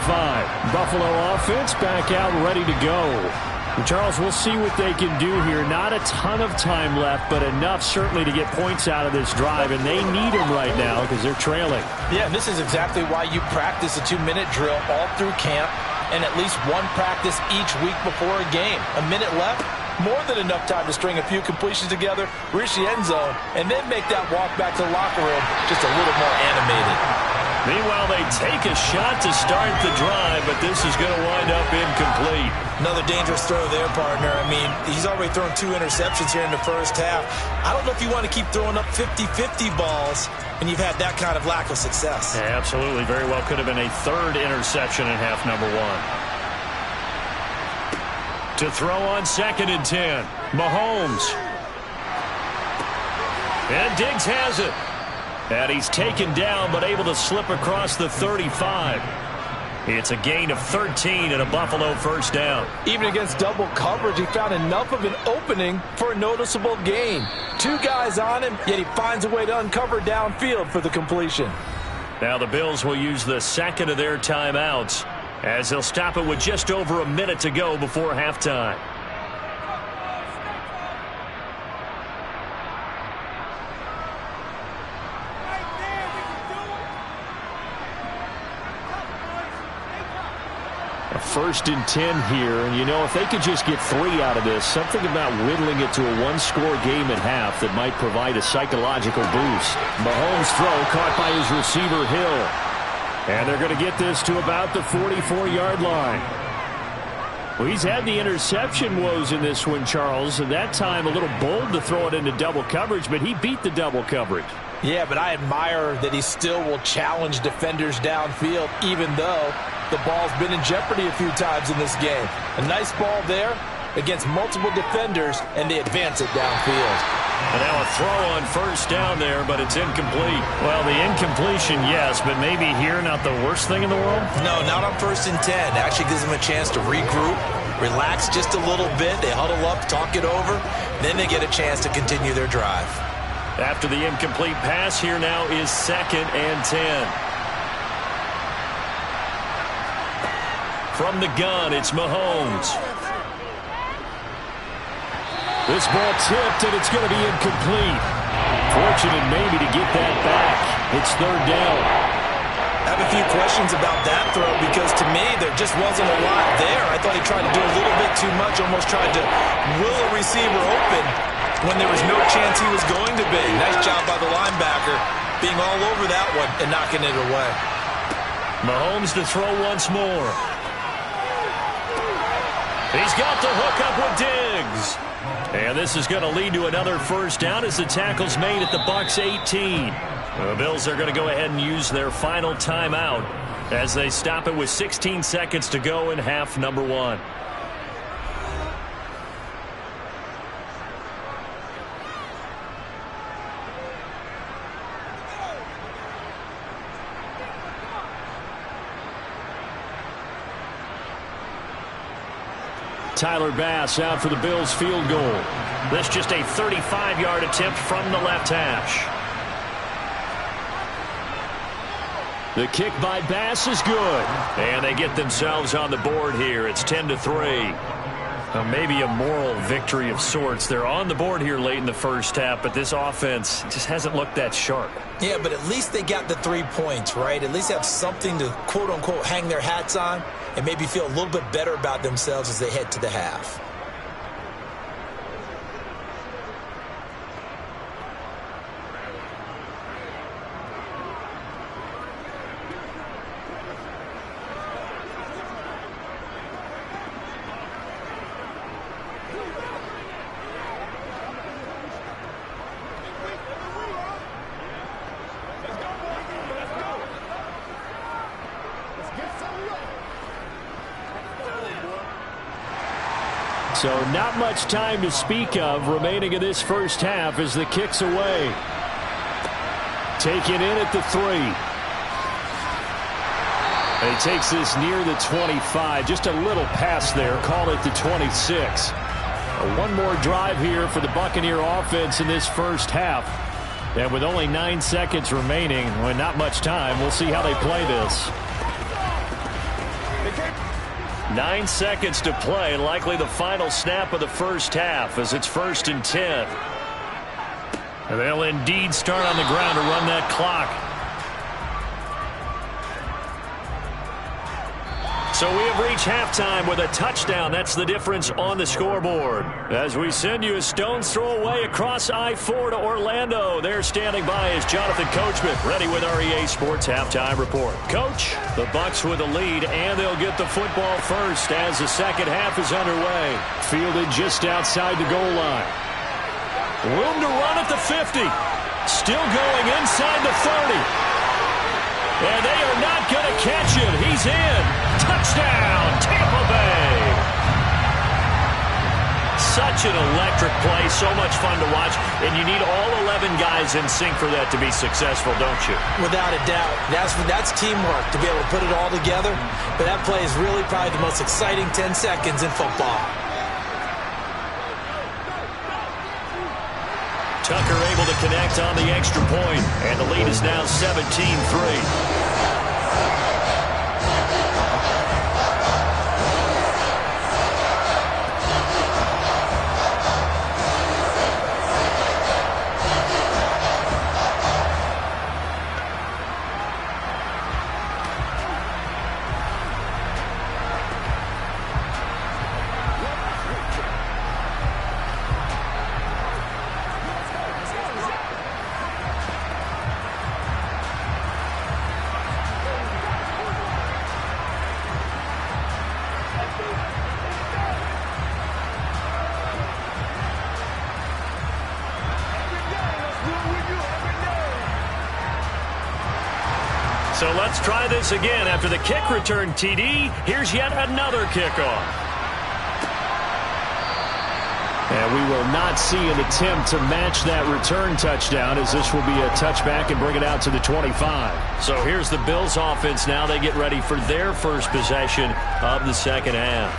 Buffalo offense back out ready to go. And Charles, we'll see what they can do here. Not a ton of time left, but enough certainly to get points out of this drive, and they need them right now because they're trailing. Yeah, and this is exactly why you practice a 2-minute drill all through camp, and at least one practice each week before a game. A minute left, more than enough time to string a few completions together, reach the end zone, and then make that walk back to the locker room just a little more animated. Meanwhile, they take a shot to start the drive, but this is going to wind up incomplete. Another dangerous throw there, partner. I mean, he's already thrown 2 interceptions here in the first half. I don't know if you want to keep throwing up 50-50 balls when you've had that kind of lack of success. Yeah, absolutely. Very well could have been a 3rd interception in half number 1. To throw on 2nd and 10. Mahomes. And Diggs has it. And he's taken down, but able to slip across the 35. It's a gain of 13 and a Buffalo first down. Even against double coverage, he found enough of an opening for a noticeable gain. 2 guys on him, yet he finds a way to uncover downfield for the completion. Now the Bills will use the 2nd of their timeouts as they'll stop it with just over a minute to go before halftime. A 1st and 10 here, and you know, if they could just get 3 out of this, something about whittling it to a 1-score game at half that might provide a psychological boost. Mahomes' throw caught by his receiver Hill, and they're going to get this to about the 44-yard line. Well, he's had the interception woes in this one, Charles, and that time a little bold to throw it into double coverage, but he beat the double coverage. Yeah, but I admire that he still will challenge defenders downfield, even though the ball's been in jeopardy a few times in this game. A nice ball there, against multiple defenders, and they advance it downfield. And now a throw on first down there, but it's incomplete. Well, the incompletion, yes, but maybe here not the worst thing in the world? No, not on 1st and 10. Actually gives them a chance to regroup, relax just a little bit. They huddle up, talk it over. Then they get a chance to continue their drive. After the incomplete pass, here now is 2nd and 10. From the gun, it's Mahomes. This ball tipped, and it's going to be incomplete. Fortunate maybe to get that back. It's 3rd down. I have a few questions about that throw because to me there just wasn't a lot there. I thought he tried to do a little bit too much, almost tried to will a receiver open when there was no chance he was going to be. Nice job by the linebacker being all over that one and knocking it away. Mahomes to throw once more. He's got the hook up with Diggs. And this is going to lead to another first down as the tackle's made at the Bucs 18. The Bills are going to go ahead and use their final timeout as they stop it with 16 seconds to go in half number 1. Tyler Bass out for the Bills field goal. This just a 35-yard attempt from the left hash. The kick by Bass is good. And they get themselves on the board here. It's 10-3. Maybe a moral victory of sorts. They're on the board here late in the first half, but this offense just hasn't looked that sharp. Yeah, but at least they got the 3 points, right? At least have something to, quote-unquote, hang their hats on and maybe feel a little bit better about themselves as they head to the half. So not much time to speak of remaining in this first half as the kick's away. Taken in at the 3. And he takes this near the 25. Just a little pass there. Call it the 26. One more drive here for the Buccaneer offense in this first half. And with only 9 seconds remaining, well, not much time, we'll see how they play this. 9 seconds to play, likely the final snap of the first half as it's 1st and 10. And they'll indeed start on the ground to run that clock. So we have reached halftime with a touchdown. That's the difference on the scoreboard. As we send you a stone's throw away across I-4 to Orlando. There standing by is Jonathan Coachman, ready with our EA Sports Halftime Report. Coach, the Bucs with a lead, and they'll get the football first as the second half is underway. Fielded just outside the goal line. Room to run at the 50. Still going inside the 30. And they are not going to catch it. He's in. Touchdown, Tampa Bay. Such an electric play, so much fun to watch, and you need all 11 guys in sync for that to be successful, don't you? Without a doubt. That's teamwork to be able to put it all together, but that play is really probably the most exciting 10 seconds in football. Tucker able to connect on the extra point, and the lead is now 17-3. So let's try this again. After the kick return, TD, here's yet another kickoff. And we will not see an attempt to match that return touchdown, as this will be a touchback and bring it out to the 25. So here's the Bills offense now. They get ready for their first possession of the second half.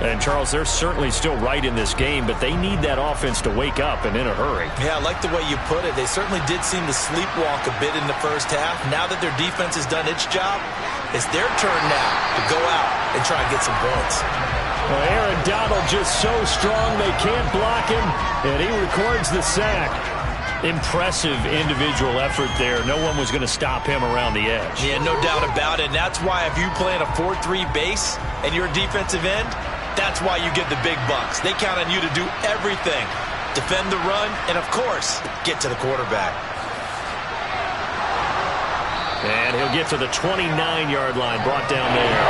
And, Charles, they're certainly still right in this game, but they need that offense to wake up and in a hurry. Yeah, I like the way you put it. They certainly did seem to sleepwalk a bit in the first half. Now that their defense has done its job, it's their turn now to go out and try and get some points. Well, Aaron Donald just so strong they can't block him, and he records the sack. Impressive individual effort there. No one was going to stop him around the edge. Yeah, no doubt about it. And that's why if you play in a 4-3 base and you're a defensive end, that's why you get the big bucks. They count on you to do everything. Defend the run, and, of course, get to the quarterback. And he'll get to the 29-yard line, brought down there.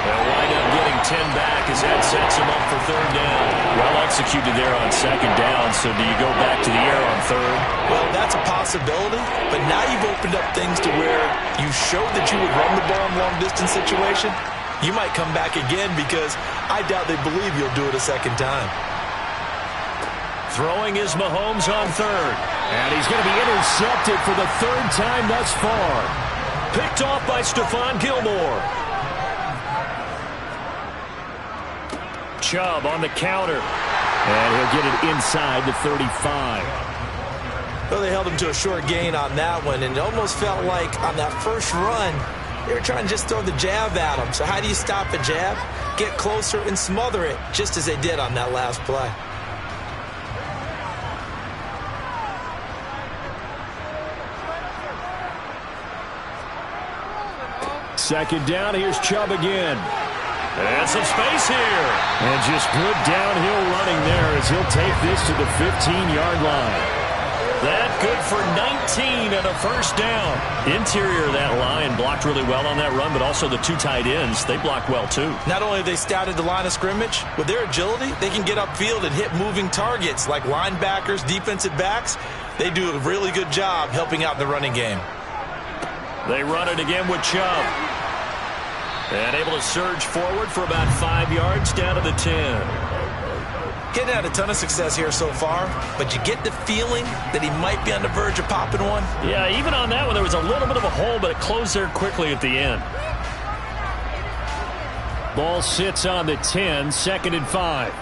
They'll wind up getting 10 back as that sets him up for third down. Well executed there on second down, so do you go back to the air on third? Well, that's a possibility, but now you've opened up things to where you showed that you would run the ball in long-distance situation. You might come back again because I doubt they believe you'll do it a second time. Throwing is Mahomes on third. And he's going to be intercepted for the third time thus far. Picked off by Stephon Gilmore. Chubb on the counter. And he'll get it inside the 35. Well, they held him to a short gain on that one, and it almost felt like on that first run, they were trying to just throw the jab at him. So how do you stop a jab? Get closer and smother it, just as they did on that last play. Second down, here's Chubb again. And some space here. And just good downhill running there as he'll take this to the 15-yard line. That good for 19 and a first down. Interior of that line blocked really well on that run, but also the two tight ends, they blocked well too. Not only have they scouted the line of scrimmage, with their agility, they can get upfield and hit moving targets like linebackers, defensive backs. They do a really good job helping out the running game. They run it again with Chubb. And able to surge forward for about 5 yards down to the 10. Getting had a ton of success here so far, but you get the feeling that he might be on the verge of popping one. Yeah, even on that one, there was a little bit of a hole, but it closed there quickly at the end. Ball sits on the 10, 2nd and 5.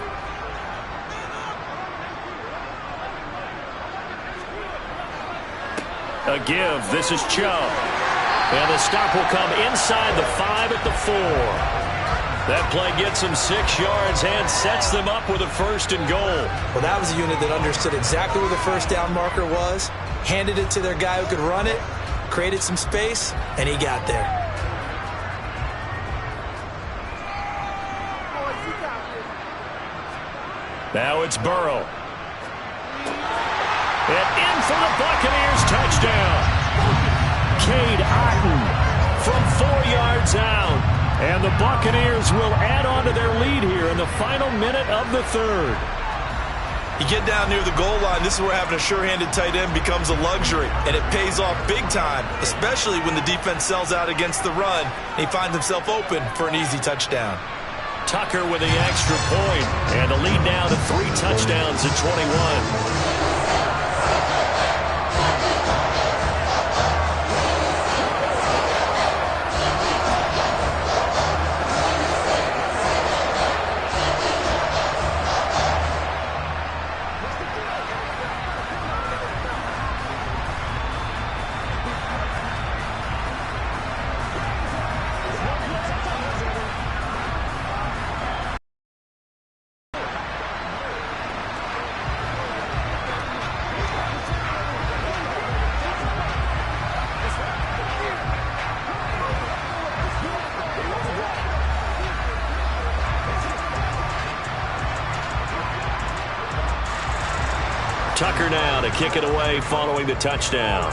A give. This is Chubb. And the stop will come inside the 5 at the 4. That play gets them 6 yards and sets them up with a 1st and goal. Well, that was a unit that understood exactly where the first down marker was, handed it to their guy who could run it, created some space, and he got there. Now it's Burrow. And in for the Buccaneers touchdown. Cade Otton from 4 yards out. And the Buccaneers will add on to their lead here in the final minute of the third. You get down near the goal line, this is where having a sure-handed tight end becomes a luxury, and it pays off big time, especially when the defense sells out against the run, and he finds himself open for an easy touchdown. Tucker with the extra point, and the lead now to 3 touchdowns at 21. Tucker now to kick it away following the touchdown.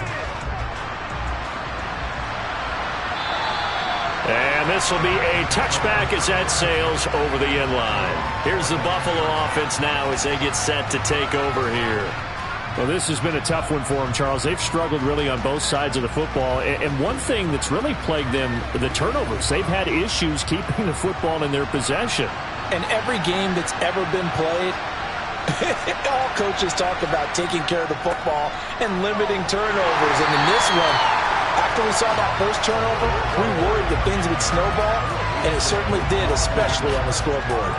And this will be a touchback as that sails over the end line. Here's the Buffalo offense now as they get set to take over here. Well, this has been a tough one for them, Charles. They've struggled really on both sides of the football. And one thing that's really plagued them, the turnovers. They've had issues keeping the football in their possession. And every game that's ever been played, All coaches talk about taking care of the football and limiting turnovers. And in this one, after we saw that first turnover, we worried that things would snowball, and it certainly did, especially on the scoreboard.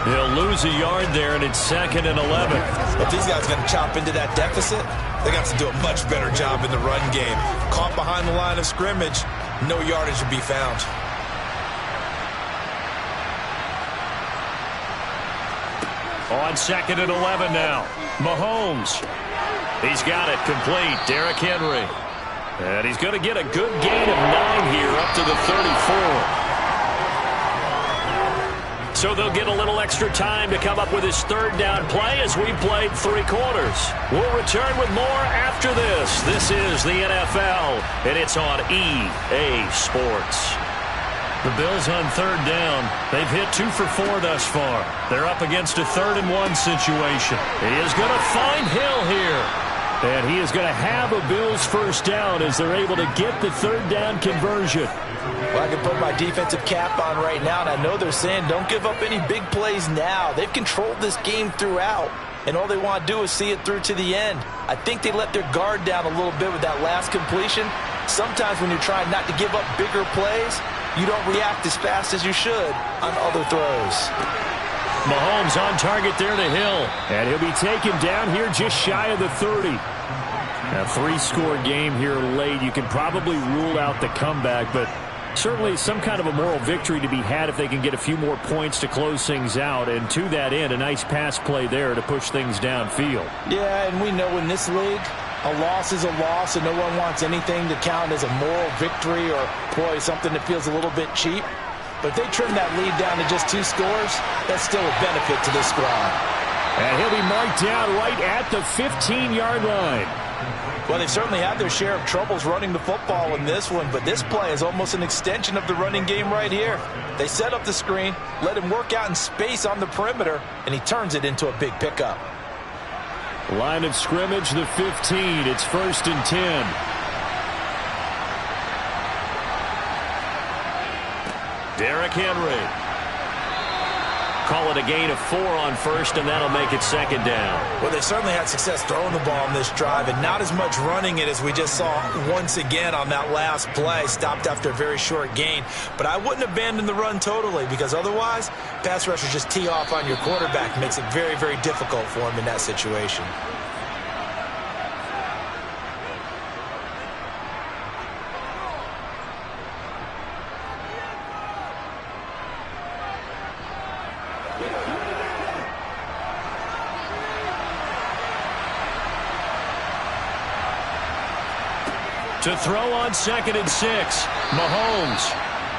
He'll lose a yard there, and it's 2nd and 11. If these guys are going to chop into that deficit, they're going to have to do a much better job in the run game. Caught behind the line of scrimmage, no yardage to be found. On 2nd and 11 now. Mahomes. He's got it complete. Derrick Henry. And he's going to get a good gain of 9 here up to the 34. So they'll get a little extra time to come up with his 3rd down play as we played 3 quarters. We'll return with more after this. This is the NFL, and it's on EA Sports. The Bills on 3rd down. They've hit 2 for 4 thus far. They're up against a 3rd and 1 situation. He is going to find Hill here. And he is going to have a Bills 1st down as they're able to get the 3rd down conversion. Well, I can put my defensive cap on right now, and I know they're saying don't give up any big plays now. They've controlled this game throughout, and all they want to do is see it through to the end. I think they let their guard down a little bit with that last completion. Sometimes when you're trying not to give up bigger plays, you don't react as fast as you should on other throws. Mahomes on target there to Hill, and he'll be taken down here just shy of the 30. A 3-score game here late. You can probably rule out the comeback, but certainly some kind of a moral victory to be had if they can get a few more points to close things out. And to that end, a nice pass play there to push things downfield. Yeah, and we know in this league, a loss is a loss, and no one wants anything to count as a moral victory or, boy, something that feels a little bit cheap. But if they trim that lead down to just 2 scores, that's still a benefit to this squad. And he'll be marked down right at the 15-yard line. Well, they've certainly had their share of troubles running the football in this one, but this play is almost an extension of the running game right here. They set up the screen, let him work out in space on the perimeter, and he turns it into a big pickup. Line of scrimmage, the 15. It's 1st and 10. Derrick Henry. Call it a gain of 4 on 1st, and that'll make it 2nd down. Well, they certainly had success throwing the ball on this drive, and not as much running it as we just saw once again on that last play. Stopped after a very short gain. But I wouldn't abandon the run totally, because otherwise, pass rushers just tee off on your quarterback. Makes it very, very difficult for him in that situation. To throw on 2nd and 6. Mahomes.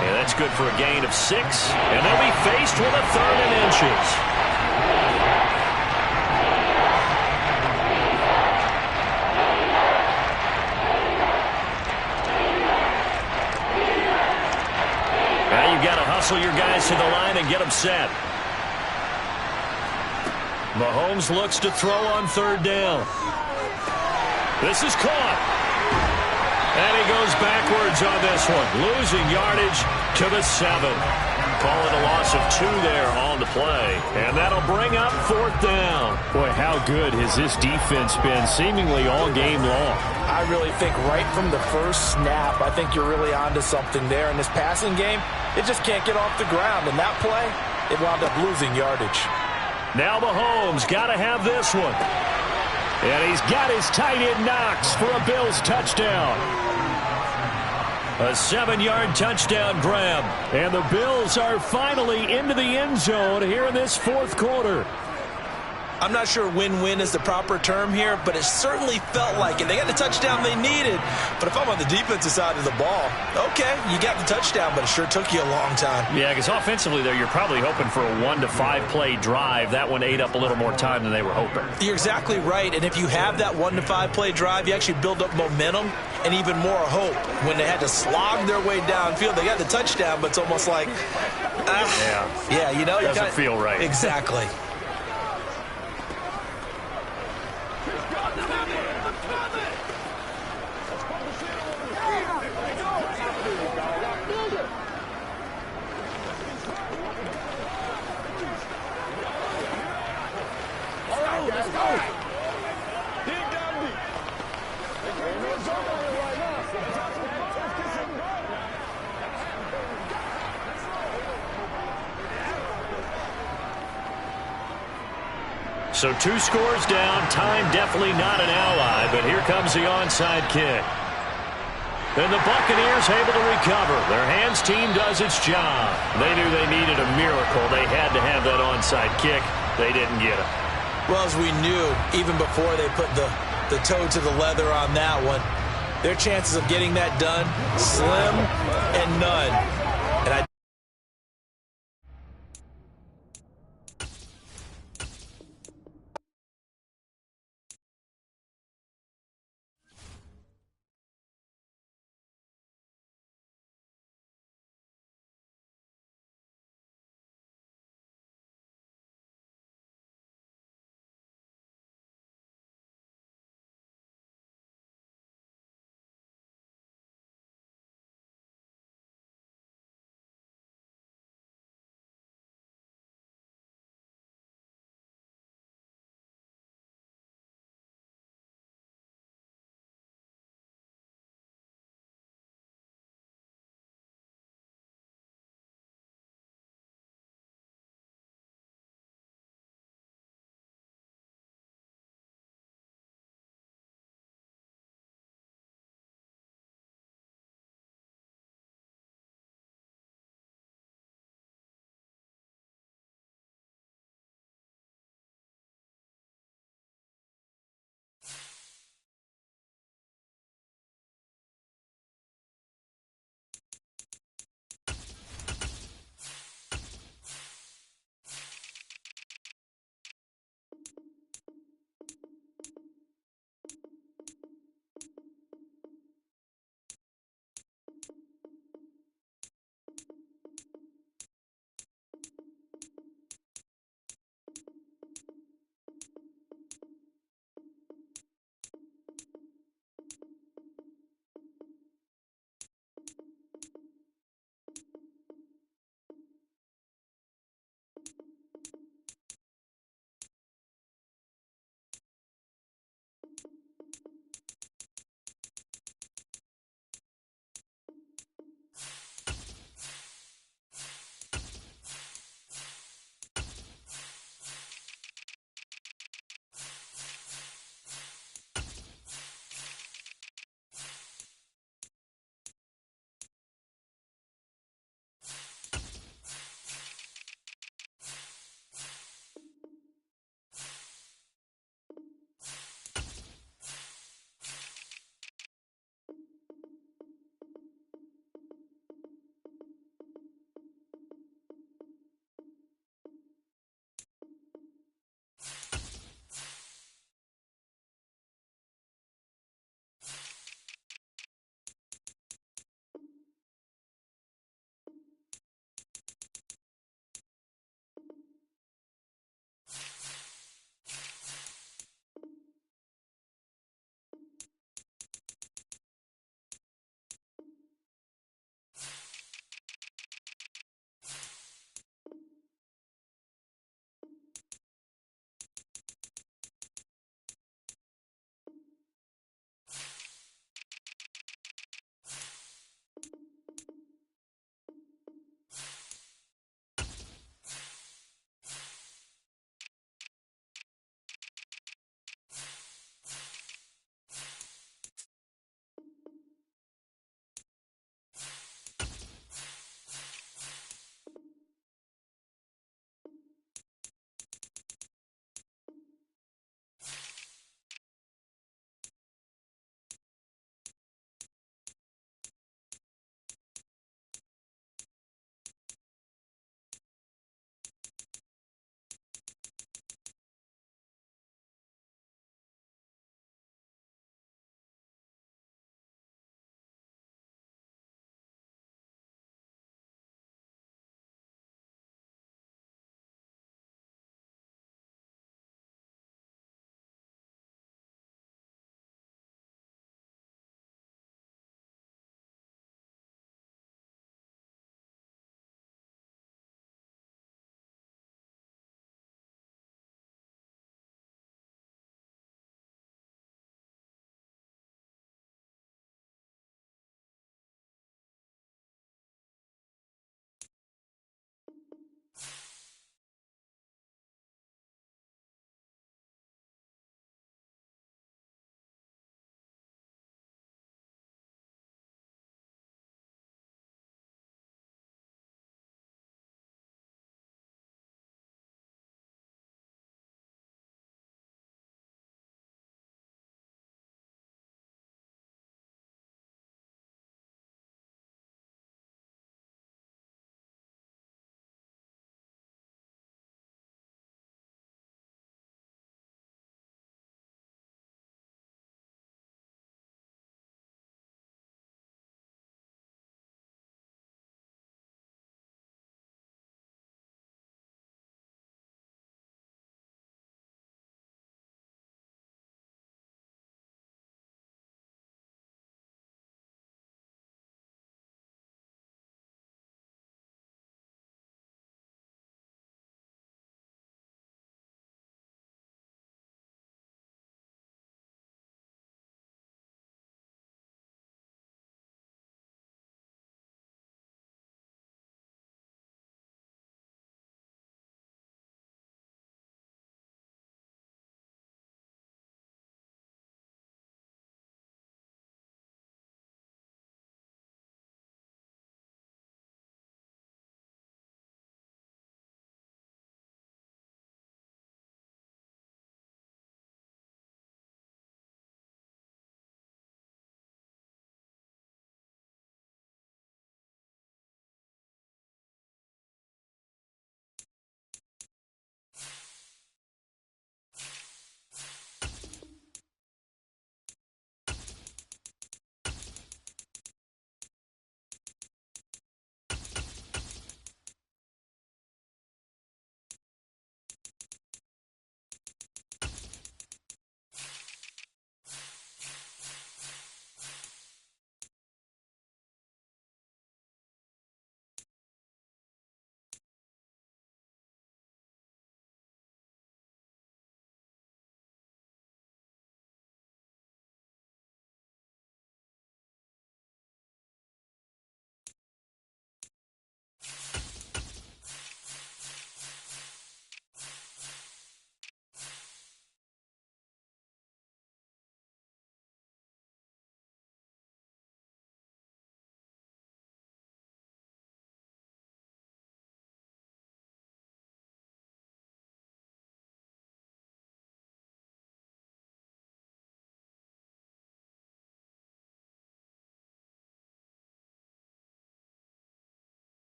Yeah, that's good for a gain of 6. And they'll be faced with a 3rd and inches. Now you've got to hustle your guys to the line and get them set. Mahomes looks to throw on 3rd down. This is caught. And he goes backwards on this one, losing yardage to the 7. Call it a loss of 2 there on the play. And that'll bring up 4th down. Boy, how good has this defense been seemingly all game long? I really think right from the first snap, I think you're really onto something there. In this passing game, it just can't get off the ground. And that play, it wound up losing yardage. Now Mahomes got to have this one. And he's got his tight end Knox for a Bills touchdown. A 7-yard touchdown grab. And the Bills are finally into the end zone here in this 4th quarter. I'm not sure win-win is the proper term here, but it certainly felt like it. They got the touchdown they needed. But if I'm on the defensive side of the ball, okay, you got the touchdown, but it sure took you a long time. Yeah, because offensively there, you're probably hoping for a 1 to 5 play drive. That one ate up a little more time than they were hoping. You're exactly right. And if you have that 1 to 5 play drive, you actually build up momentum and even more hope. When they had to slog their way downfield, they got the touchdown, but it's almost like, yeah, you know, doesn't feel right. Exactly. So 2 scores down. Time definitely not an ally, but here comes the onside kick. And the Buccaneers able to recover. Their hands team does its job. They knew they needed a miracle. They had to have that onside kick. They didn't get it. Well, as we knew, even before they put the toe to the leather on that one, their chances of getting that done, slim and none. And I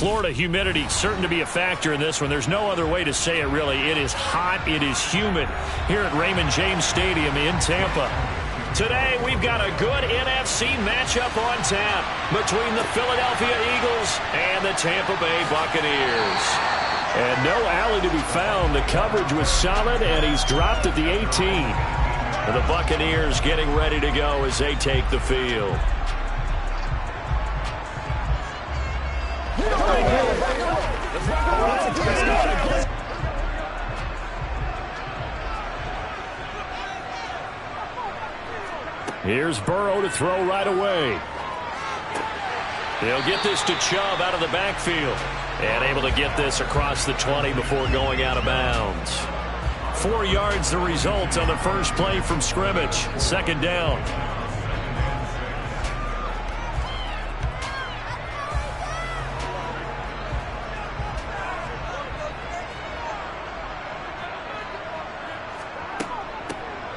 Florida humidity certain to be a factor in this one. There's no other way to say it, really. It is hot. It is humid here at Raymond James Stadium in Tampa. Today, we've got a good NFC matchup on tap between the Philadelphia Eagles and the Tampa Bay Buccaneers. And no alley to be found. The coverage was solid, and he's dropped at the 18. The Buccaneers getting ready to go as they take the field. Here's Burrow to throw right away. He'll get this to Chubb out of the backfield. And able to get this across the 20 before going out of bounds. 4 yards the result on the first play from scrimmage. Second down.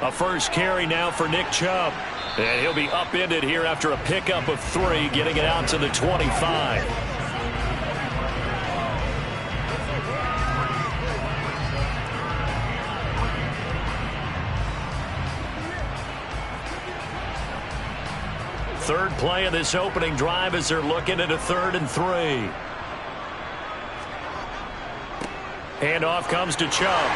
A first carry now for Nick Chubb. And he'll be upended here after a pickup of 3, getting it out to the 25. Third play of this opening drive as they're looking at a 3rd and 3. Handoff comes to Chubb.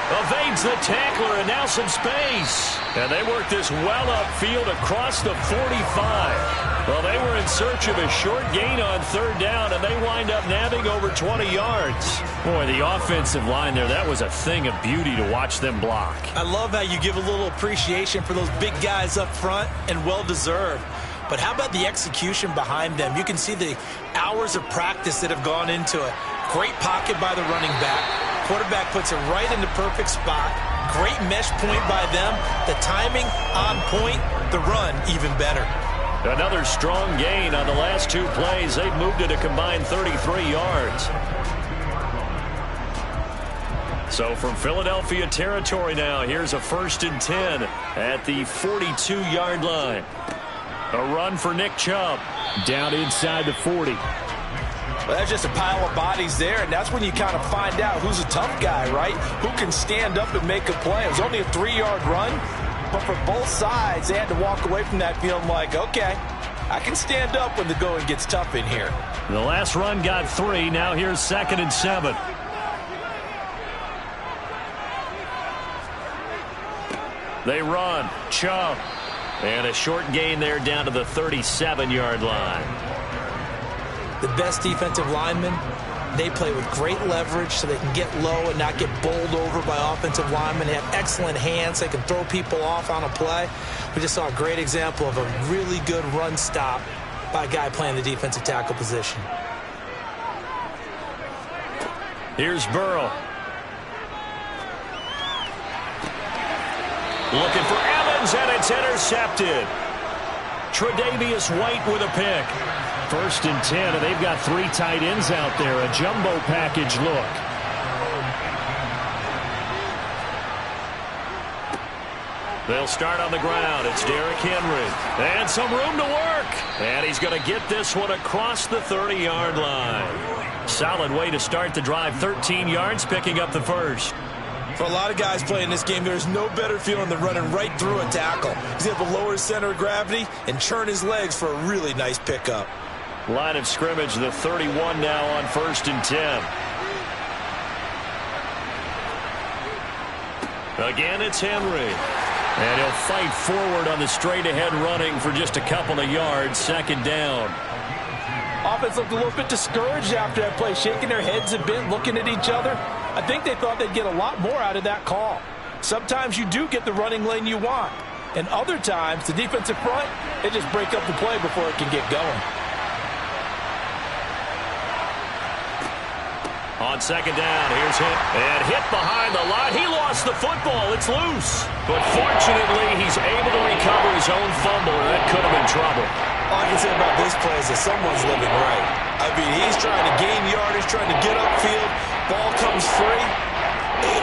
Evades the tackler, and now some space. And they work this well upfield across the 45. Well, they were in search of a short gain on 3rd down, and they wind up nabbing over 20 yards. Boy, the offensive line there, that was a thing of beauty to watch them block. I love how you give a little appreciation for those big guys up front, and well-deserved. But how about the execution behind them? You can see the hours of practice that have gone into it. Great pocket by the running back. Quarterback puts it right in the perfect spot. Great mesh point by them. The timing on point. The run even better. Another strong gain on the last 2 plays. They've moved it a combined 33 yards. So from Philadelphia territory now, here's a 1st and 10 at the 42-yard line. A run for Nick Chubb. Down inside the 40. Well, that's just a pile of bodies there, and that's when you kind of find out who's a tough guy, right? Who can stand up and make a play. It was only a 3-yard run, but for both sides, they had to walk away from that feeling like, okay, I can stand up when the going gets tough in here. The last run got 3. Now here's 2nd and 7. They run. Chubb. And a short gain there down to the 37-yard line. The best defensive linemen, they play with great leverage so they can get low and not get bowled over by offensive linemen. They have excellent hands. They can throw people off on a play. We just saw a great example of a really good run stop by a guy playing the defensive tackle position. Here's Burrow. Looking for Evans, and it's intercepted. Tre'Davious White with a pick. 1st and 10, and they've got 3 tight ends out there. A jumbo package look. They'll start on the ground. It's Derrick Henry. And some room to work. And he's going to get this one across the 30-yard line. Solid way to start the drive. 13 yards, picking up the 1st. For a lot of guys playing this game, there's no better feeling than running right through a tackle. He's able to lower his center of gravity and churn his legs for a really nice pickup. Line of scrimmage, the 31 now on 1st and 10. Again, it's Henry. And he'll fight forward on the straight-ahead running for just a couple of yards. 2nd down. Offense looked a little bit discouraged after that play, shaking their heads a bit, looking at each other. I think they thought they'd get a lot more out of that call. Sometimes you do get the running lane you want. And other times, the defensive front, they just break up the play before it can get going. On 2nd down, here's hit. And hit behind the line. He lost the football. It's loose. But fortunately, he's able to recover his own fumble, or that could have been trouble. All I can say about this play is that someone's living right. I mean, he's trying to gain yardage, trying to get upfield. Ball comes free.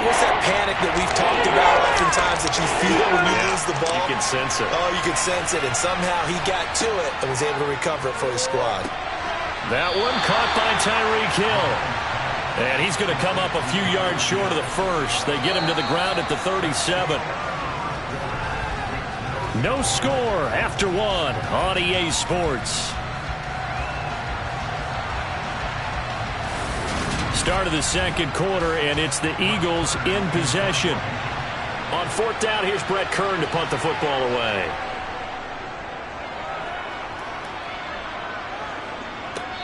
What's that panic that we've talked about oftentimes that you feel when you lose the ball? You can sense it. Oh, you can sense it. And somehow he got to it and was able to recover it for his squad. That one caught by Tyreek Hill. And he's going to come up a few yards short of the first. They get him to the ground at the 37. No score after one on EA Sports. Start of the second quarter, and it's the Eagles in possession. On fourth down, here's Brett Kern to punt the football away.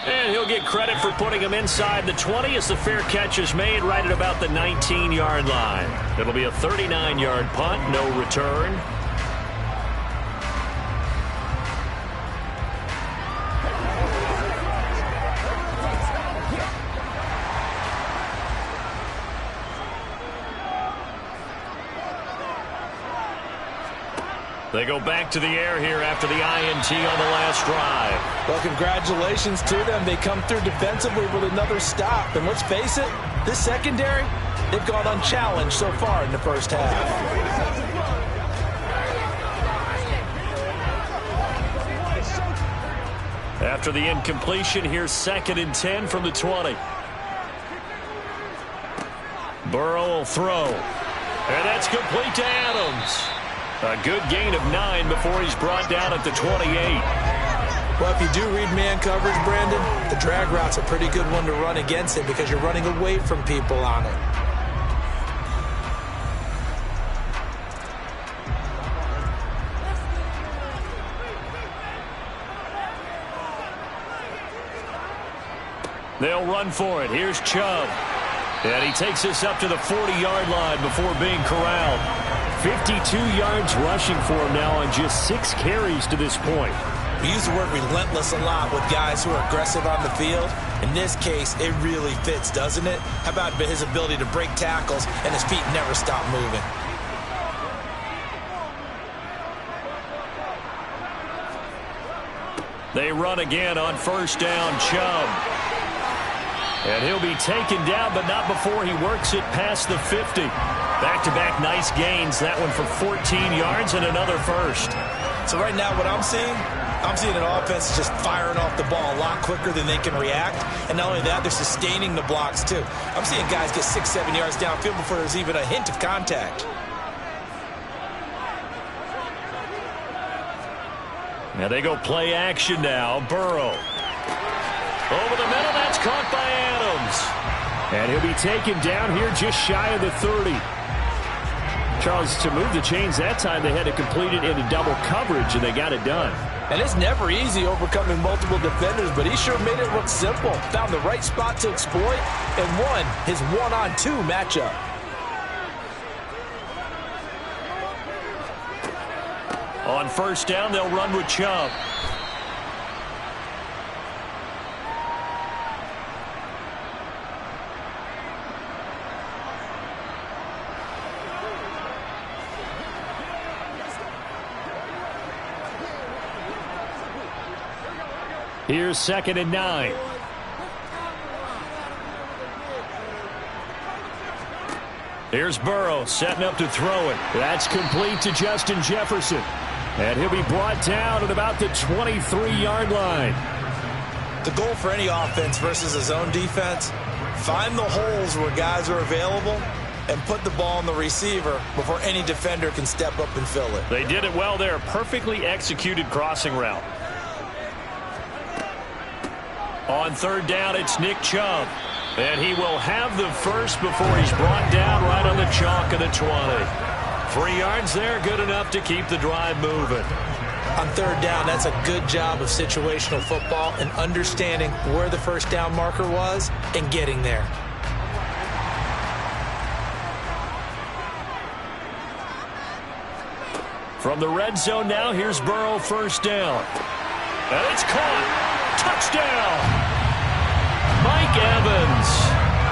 And he'll get credit for putting him inside the 20 as the fair catch is made right at about the 19-yard line. It'll be a 39-yard punt, no return. They go back to the air here after the INT on the last drive. Well, congratulations to them. They come through defensively with another stop. And let's face it, this secondary, they've gone unchallenged so far in the first half. After the incompletion, here's 2nd and 10 from the 20. Burrow will throw. And that's complete to Adams. A good gain of 9 before he's brought down at the 28. Well, if you do read man coverage, Brandon, the drag route's a pretty good one to run against it because you're running away from people on it. They'll run for it. Here's Chubb. And he takes us up to the 40-yard line before being corralled. 52 yards rushing for him now on just 6 carries to this point. We use the word relentless a lot with guys who are aggressive on the field. In this case, it really fits, doesn't it? How about his ability to break tackles and his feet never stop moving? They run again on first down, Chubb. And he'll be taken down, but not before he works it past the 50. Back-to-back nice gains. That one for 14 yards and another first. So right now what I'm seeing an offense just firing off the ball a lot quicker than they can react. And not only that, they're sustaining the blocks too. I'm seeing guys get 6-7 yards downfield before there's even a hint of contact. Now they go play action now. Burrow. Over the middle, that's caught by Adams. And he'll be taken down here just shy of the 30. Charles, to move the chains that time, they had to complete it into double coverage, and they got it done. And it's never easy overcoming multiple defenders, but he sure made it look simple. Found the right spot to exploit and won his 1-on-2 matchup. On first down, they'll run with Chubb. Here's 2nd and 9. Here's Burrow setting up to throw it. That's complete to Justin Jefferson. And he'll be brought down at about the 23-yard line. The goal for any offense versus a zone defense, find the holes where guys are available and put the ball on the receiver before any defender can step up and fill it. They did it well there. Perfectly executed crossing route. On third down, it's Nick Chubb. And he will have the first before he's brought down right on the chalk of the 20. 3 yards there, good enough to keep the drive moving. On third down, that's a good job of situational football and understanding where the first down marker was and getting there. From the red zone now, here's Burrow first down. And it's caught. Touchdown! Mike Evans,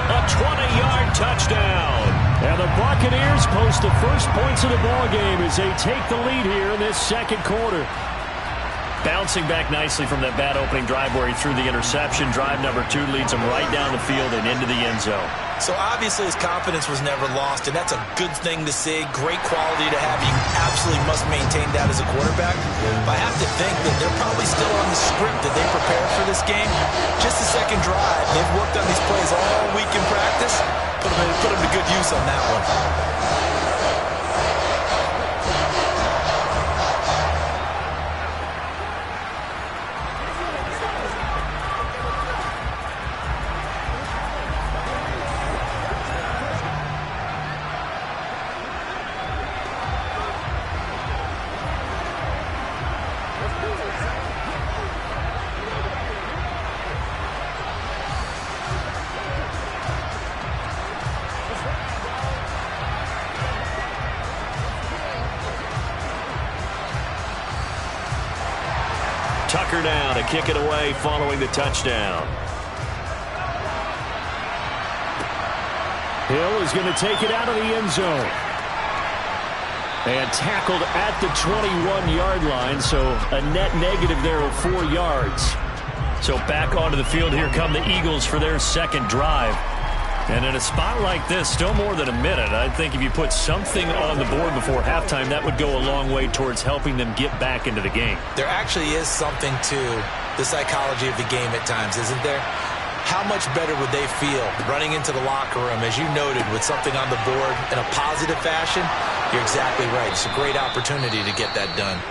a 20-yard touchdown. And the Buccaneers post the first points of the ball game as they take the lead here in this second quarter. Bouncing back nicely from that bad opening drive where he threw the interception. Drive number 2 leads him right down the field and into the end zone. So obviously his confidence was never lost, and that's a good thing to see. Great quality to have. You absolutely must maintain that as a quarterback. But I have to think that they're probably still on the script that they prepared for this game. Just the second drive. They've worked on these plays all week in practice. Put them to good use on that one. Tucker now to kick it away following the touchdown. Hill is going to take it out of the end zone. And tackled at the 21-yard line, so a net negative there of 4 yards. So back onto the field, here come the Eagles for their second drive. And in a spot like this, still more than a minute, I think if you put something on the board before halftime, that would go a long way towards helping them get back into the game. There actually is something to the psychology of the game at times, isn't there? How much better would they feel running into the locker room, as you noted, with something on the board in a positive fashion? You're exactly right. It's a great opportunity to get that done.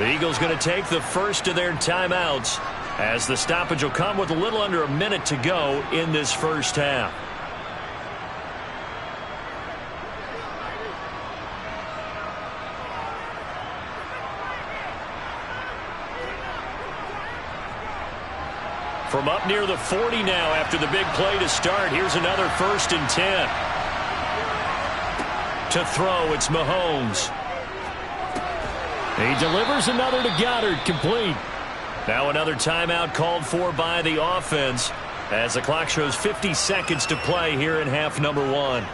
The Eagles going to take the first of their timeouts, as the stoppage will come with a little under a minute to go in this first half. From up near the 40 now after the big play to start. Here's another 1st and 10. To throw, it's Mahomes. He delivers another to Goddard, complete. Now another timeout called for by the offense as the clock shows 50 seconds to play here in half number 1.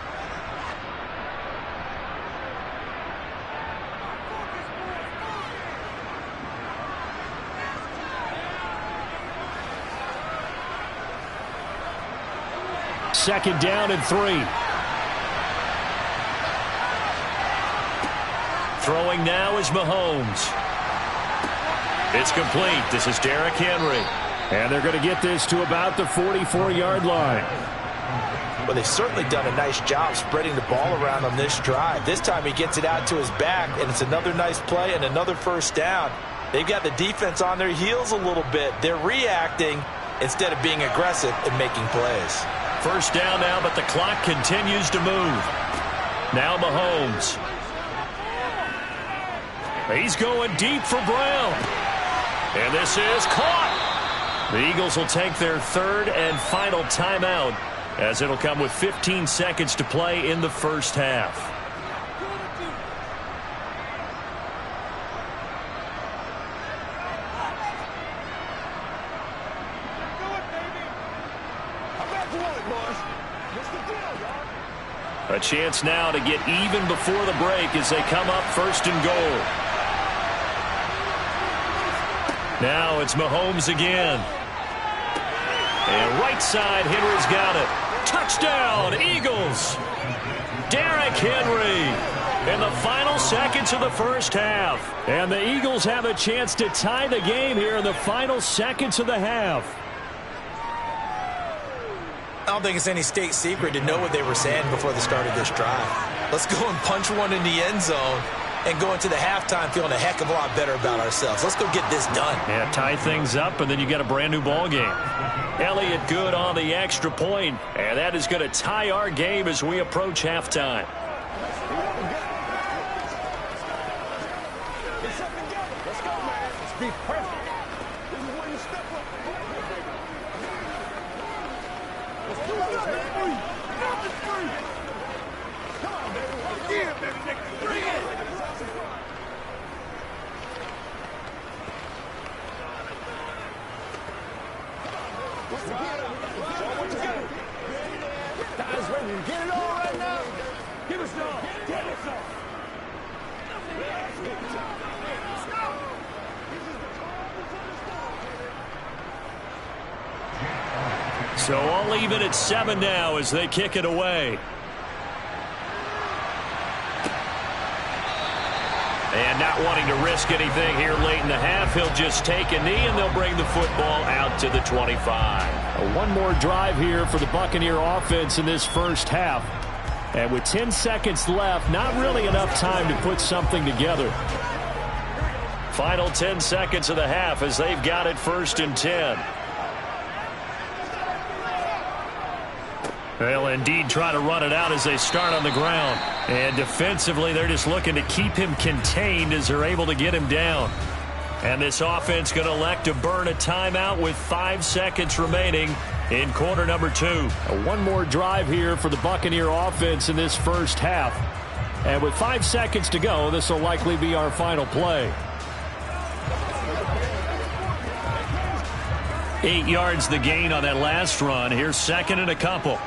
Second down and 3. Throwing now is Mahomes. It's complete. This is Derrick Henry. And they're going to get this to about the 44-yard line. Well, they've certainly done a nice job spreading the ball around on this drive. This time he gets it out to his back, and it's another nice play and another first down. They've got the defense on their heels a little bit. They're reacting instead of being aggressive and making plays. First down now, but the clock continues to move. Now Mahomes. He's going deep for Brown. And this is caught. The Eagles will take their third and final timeout, as it'll come with 15 seconds to play in the first half. A chance now to get even before the break as they come up 1st and goal. Now it's Mahomes again. And right side, Henry's got it. Touchdown, Eagles. Derrick Henry in the final seconds of the first half. And the Eagles have a chance to tie the game here in the final seconds of the half. I don't think it's any state secret to know what they were saying before the start of this drive. Let's go and punch one in the end zone and go into the halftime feeling a heck of a lot better about ourselves. Let's go get this done. Yeah, tie things up, and then you got a brand-new ball game. Elliott good on the extra point, and that is going to tie our game as we approach halftime. Let's go, man. Let's be perfect. This is where you step up. Let's do this, man. Got the three. Come on, baby. Yeah, baby. Bring it. What's the kid? What you got? Guys, ready to get it on right now? Give us some. Give us some. Let's go. This is the time. So all even at 7 now as they kick it away. And not wanting to risk anything here late in the half, he'll just take a knee and they'll bring the football out to the 25. One more drive here for the Buccaneer offense in this first half. And with 10 seconds left, not really enough time to put something together. Final 10 seconds of the half as they've got it 1st and 10. They'll indeed try to run it out as they start on the ground. And defensively, they're just looking to keep him contained as they're able to get him down. And this offense going to elect to burn a timeout with 5 seconds remaining in quarter number 2. One more drive here for the Buccaneer offense in this first half. And with 5 seconds to go, this will likely be our final play. 8 yards the gain on that last run. Here's 2nd and a couple.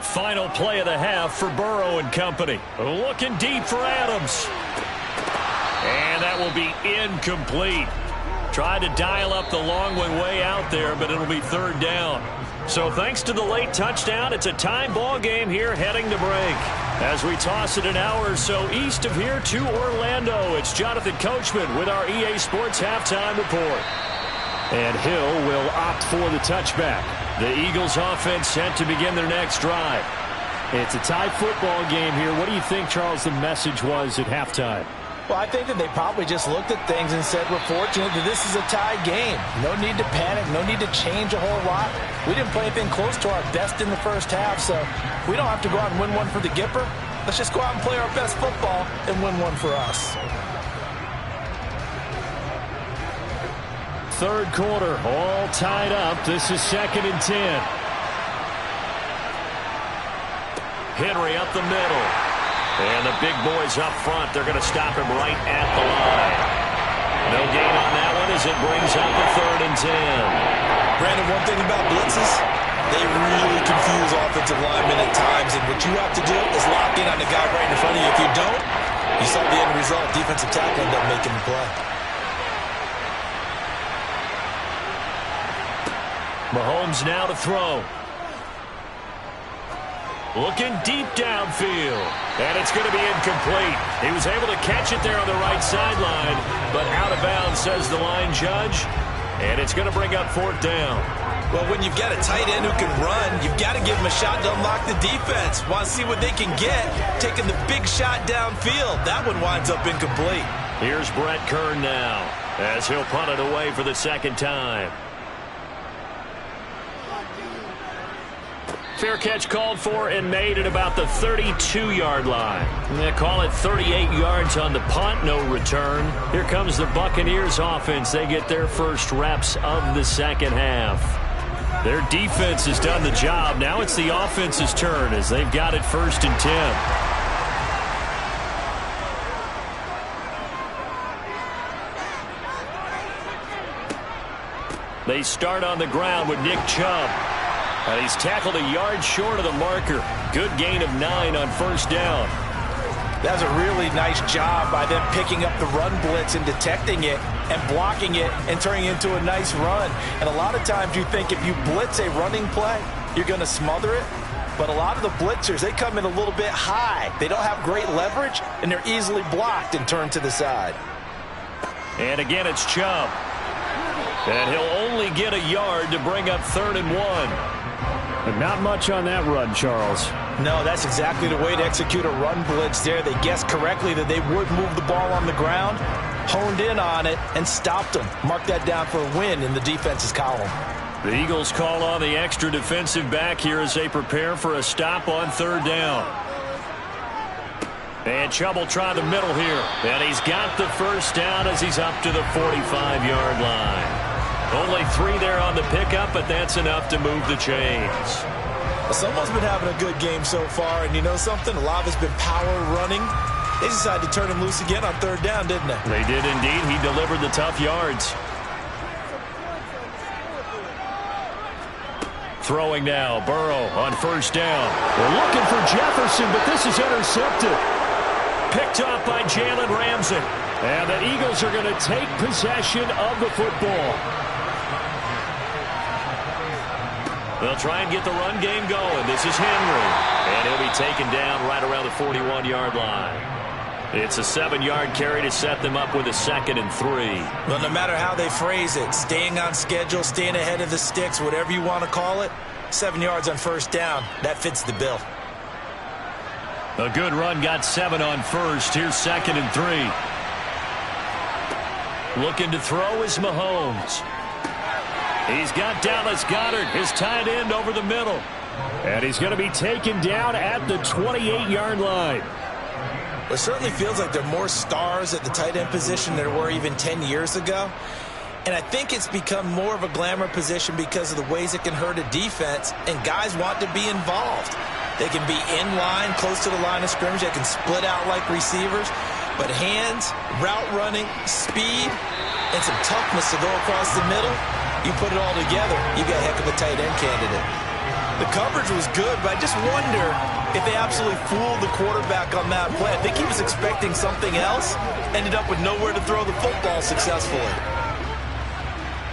Final play of the half for Burrow and company. Looking deep for Adams. And that will be incomplete. Tried to dial up the long one way out there, but it'll be 3rd down. So thanks to the late touchdown, it's a tie ball game here heading to break. As we toss it an hour or so east of here to Orlando, it's Jonathan Coachman with our EA Sports Halftime Report. And Hill will opt for the touchback. The Eagles offense set to begin their next drive. It's a tie football game here. What do you think, Charles, the message was at halftime? Well, I think that they probably just looked at things and said, we're fortunate that this is a tie game. No need to panic. No need to change a whole lot. We didn't play anything close to our best in the first half, so we don't have to go out and win one for the Gipper. Let's just go out and play our best football and win one for us. 3rd quarter, all tied up. This is 2nd and 10. Henry up the middle. And the big boys up front, they're going to stop him right at the line. No gain on that one as it brings up a 3rd and 10. Brandon, one thing about blitzes, they really confuse offensive linemen at times, and what you have to do is lock in on the guy right in front of you. If you don't, you saw the end result. Defensive tackle ended up making the play. Mahomes now to throw. Looking deep downfield. And it's going to be incomplete. He was able to catch it there on the right sideline, but out of bounds, says the line judge. And it's going to bring up 4th down. Well, when you've got a tight end who can run, you've got to give him a shot to unlock the defense. Want to see what they can get, taking the big shot downfield. That one winds up incomplete. Here's Brett Kern now, as he'll punt it away for the 2nd time. Fair catch called for and made at about the 32-yard line. They call it 38 yards on the punt, no return. Here comes the Buccaneers offense. They get their first reps of the 2nd half. Their defense has done the job. Now it's the offense's turn as they've got it 1st and 10. They start on the ground with Nick Chubb. And he's tackled a yard short of the marker. Good gain of 9 on 1st down. That's a really nice job by them picking up the run blitz and detecting it and blocking it and turning it into a nice run. And a lot of times you think if you blitz a running play, you're going to smother it. But a lot of the blitzers, they come in a little bit high. They don't have great leverage, and they're easily blocked and turned to the side. And again, it's Chubb. And he'll only get a yard to bring up 3rd and 1. And not much on that run, Charles. No, that's exactly the way to execute a run blitz there. They guessed correctly that they would move the ball on the ground, honed in on it, and stopped them. Mark that down for a win in the defense's column. The Eagles call on the extra defensive back here as they prepare for a stop on 3rd down. And Chubb will try the middle here. And he's got the 1st down as he's up to the 45-yard line. Only 3 there on the pickup, but that's enough to move the chains. Someone's been having a good game so far, and you know something? A lot of it's been power running. They decided to turn him loose again on 3rd down, didn't they? They did indeed. He delivered the tough yards. Throwing now, Burrow on 1st down. They're looking for Jefferson, but this is intercepted. Picked up by Jalen Ramsey. And the Eagles are going to take possession of the football. They'll try and get the run game going. This is Henry. And he'll be taken down right around the 41-yard line. It's a 7-yard carry to set them up with a 2nd and 3. Well, no matter how they phrase it, staying on schedule, staying ahead of the sticks, whatever you want to call it, 7 yards on first down, that fits the bill. A good run got 7 on first. Here's 2nd and 3. Looking to throw is Mahomes. He's got Dallas Goedert, his tight end, over the middle. And he's going to be taken down at the 28-yard line. It certainly feels like there are more stars at the tight end position than there were even 10 years ago. And I think it's become more of a glamour position because of the ways it can hurt a defense, and guys want to be involved. They can be in line, close to the line of scrimmage. They can split out like receivers. But hands, route running, speed, and some toughness to go across the middle, you put it all together, you got a heck of a tight end candidate. The coverage was good, but I just wonder if they absolutely fooled the quarterback on that play. I think he was expecting something else, ended up with nowhere to throw the football successfully.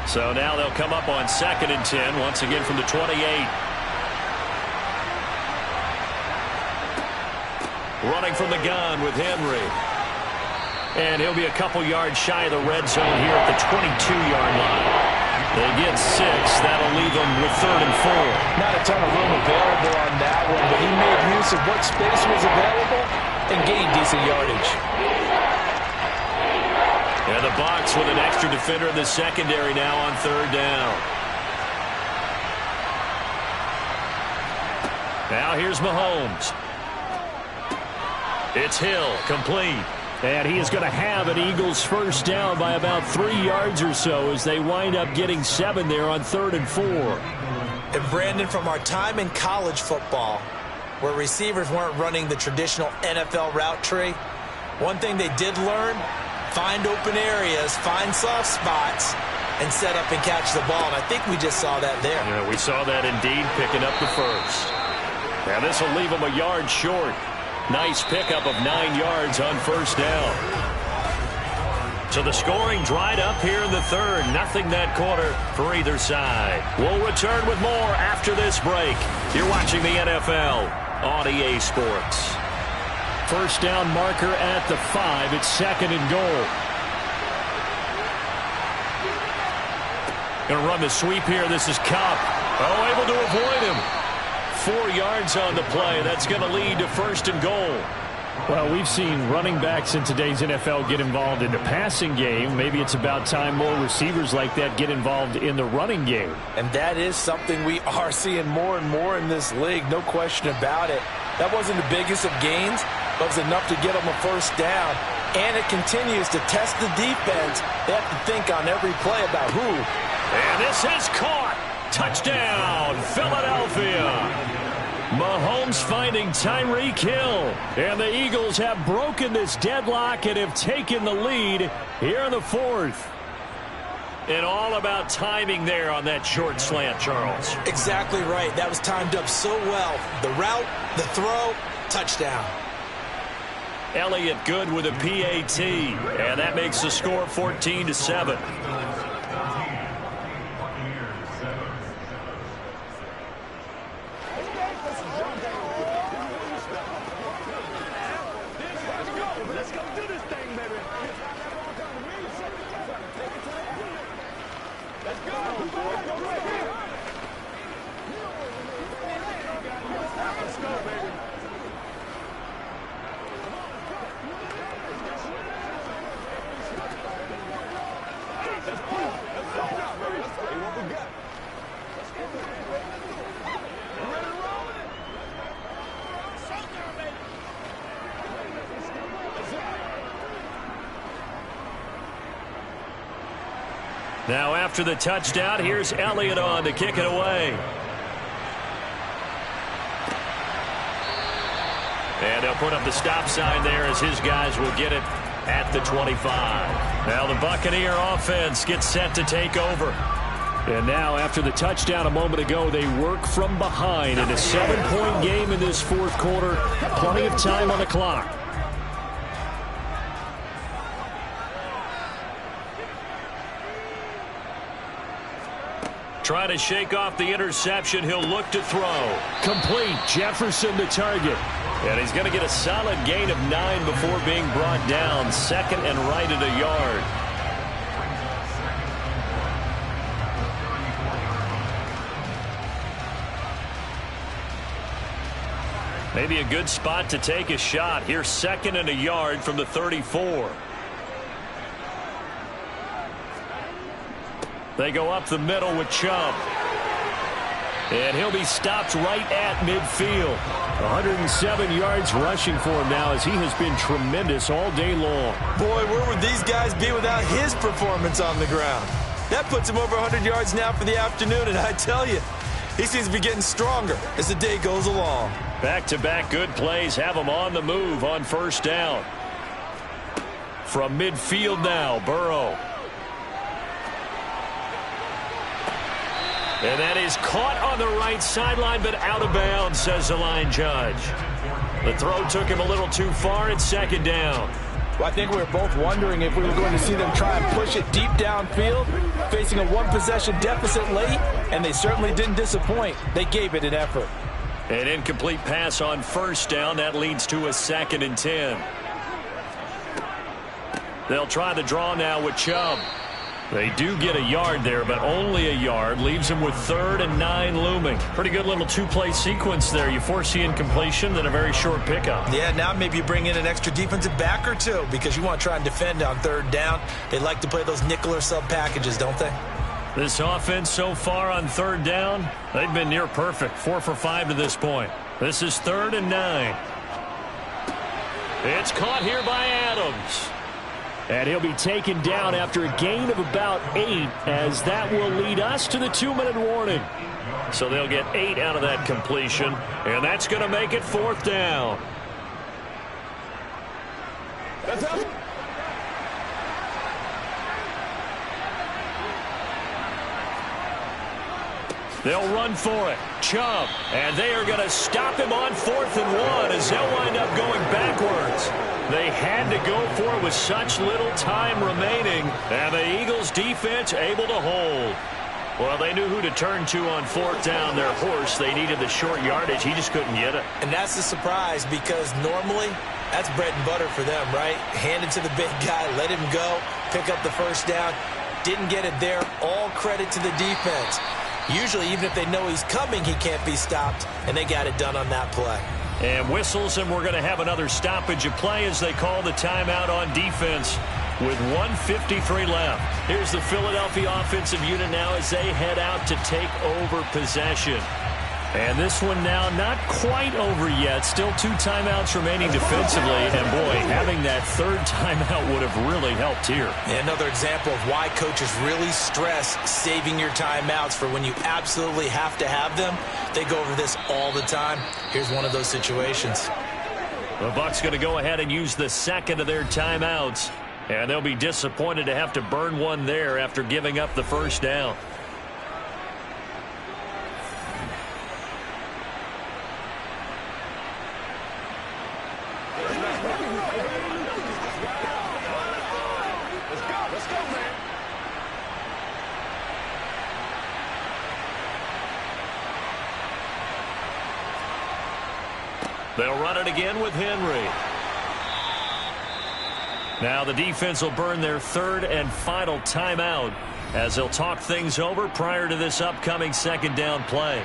So now they'll come up on 2nd and 10, once again from the 28. Running from the gun with Henry. And he'll be a couple yards shy of the red zone here at the 22-yard line. They get 6. That'll leave them with 3rd and 4. Not a ton of room available on that one, but he made use of what space was available and gained decent yardage. And the box with an extra defender in the secondary now on 3rd down. Now here's Mahomes. It's Hill, complete. And he is going to have an Eagles first down by about 3 yards or so as they wind up getting 7 there on 3rd and 4. And Brandon, from our time in college football, where receivers weren't running the traditional NFL route tree, one thing they did learn, find open areas, find soft spots, and set up and catch the ball. And I think we just saw that there. Yeah, we saw that indeed, picking up the first. Now this will leave them a yard short. Nice pickup of 9 yards on first down. So the scoring dried up here in the 3rd. Nothing that quarter for either side. We'll return with more after this break. You're watching the NFL on EA Sports. First down marker at the 5. It's 2nd and goal. Going to run the sweep here. This is Kupp. Oh, able to avoid him. 4 yards on the play. That's going to lead to 1st and goal. Well, we've seen running backs in today's NFL get involved in the passing game. Maybe it's about time more receivers like that get involved in the running game. And that is something we are seeing more and more in this league, no question about it. That wasn't the biggest of gains, but it was enough to get them a first down. And it continues to test the defense. They have to think on every play about who. And this is caught. Touchdown, Philadelphia. Mahomes finding Tyreek Hill. And the Eagles have broken this deadlock and have taken the lead here in the 4th. And all about timing there on that short slant, Charles. Exactly right. That was timed up so well. The route, the throw, touchdown. Elliott good with a PAT. And that makes the score 14-7. Now after the touchdown, here's Elliott on to kick it away. And they'll put up the stop sign there as his guys will get it at the 25. Now the Buccaneer offense gets set to take over. And now after the touchdown a moment ago, they work from behind in a 7-point game in this 4th quarter. Plenty of time on the clock. try to shake off the interception. He'll look to throw. Complete. Jefferson to target. And he's going to get a solid gain of 9 before being brought down. Second and right at a yard. Maybe a good spot to take a shot. Here's second and a yard from the 34. They go up the middle with Chubb. And he'll be stopped right at midfield. 107 yards rushing for him now as he has been tremendous all day long. Boy, where would these guys be without his performance on the ground? That puts him over 100 yards now for the afternoon, and I tell you, he seems to be getting stronger as the day goes along. Back-to-back good plays have him on the move on first down. From midfield now, Burrow. And that is caught on the right sideline, but out of bounds, says the line judge. The throw took him a little too far. It's second down. Well, I think we were both wondering if we were going to see them try and push it deep downfield, facing a one-possession deficit late, and they certainly didn't disappoint. They gave it an effort. An incomplete pass on first down. That leads to a 2nd and 10. They'll try the draw now with Chubb. They do get a yard there, but only a yard. Leaves them with 3rd and 9 looming. Pretty good little two-play sequence there. You force the incompletion, then a very short pickup. Yeah, now maybe you bring in an extra defensive back or two because you want to try and defend on 3rd down. They like to play those nickel or sub packages, don't they? This offense so far on 3rd down, they've been near perfect. 4 for 5 to this point. This is 3rd and 9. It's caught here by Adams. And he'll be taken down after a gain of about 8, as that will lead us to the 2-minute warning. So they'll get 8 out of that completion, and that's going to make it 4th down. That's up. They'll run for it. Chubb. And they are going to stop him on 4th and 1 as they'll wind up going backwards. They had to go for it with such little time remaining. And the Eagles defense able to hold. Well, they knew who to turn to on 4th down. Their horse, they needed the short yardage. He just couldn't get it. And that's the surprise because normally that's bread and butter for them, right? Hand it to the big guy, let him go, pick up the first down. Didn't get it there. All credit to the defense. Usually, even if they know he's coming, he can't be stopped, and they got it done on that play. And whistles, and we're going to have another stoppage of play as they call the timeout on defense with 1:53 left. Here's the Philadelphia offensive unit now as they head out to take over possession. And this one now not quite over yet. Still 2 timeouts remaining defensively. And, boy, having that 3rd timeout would have really helped here. And another example of why coaches really stress saving your timeouts for when you absolutely have to have them. They go over this all the time. Here's one of those situations. The Bucs going to go ahead and use the 2nd of their timeouts. And they'll be disappointed to have to burn one there after giving up the first down. They'll run it again with Henry. Now the defense will burn their 3rd and final timeout as they'll talk things over prior to this upcoming 2nd down play.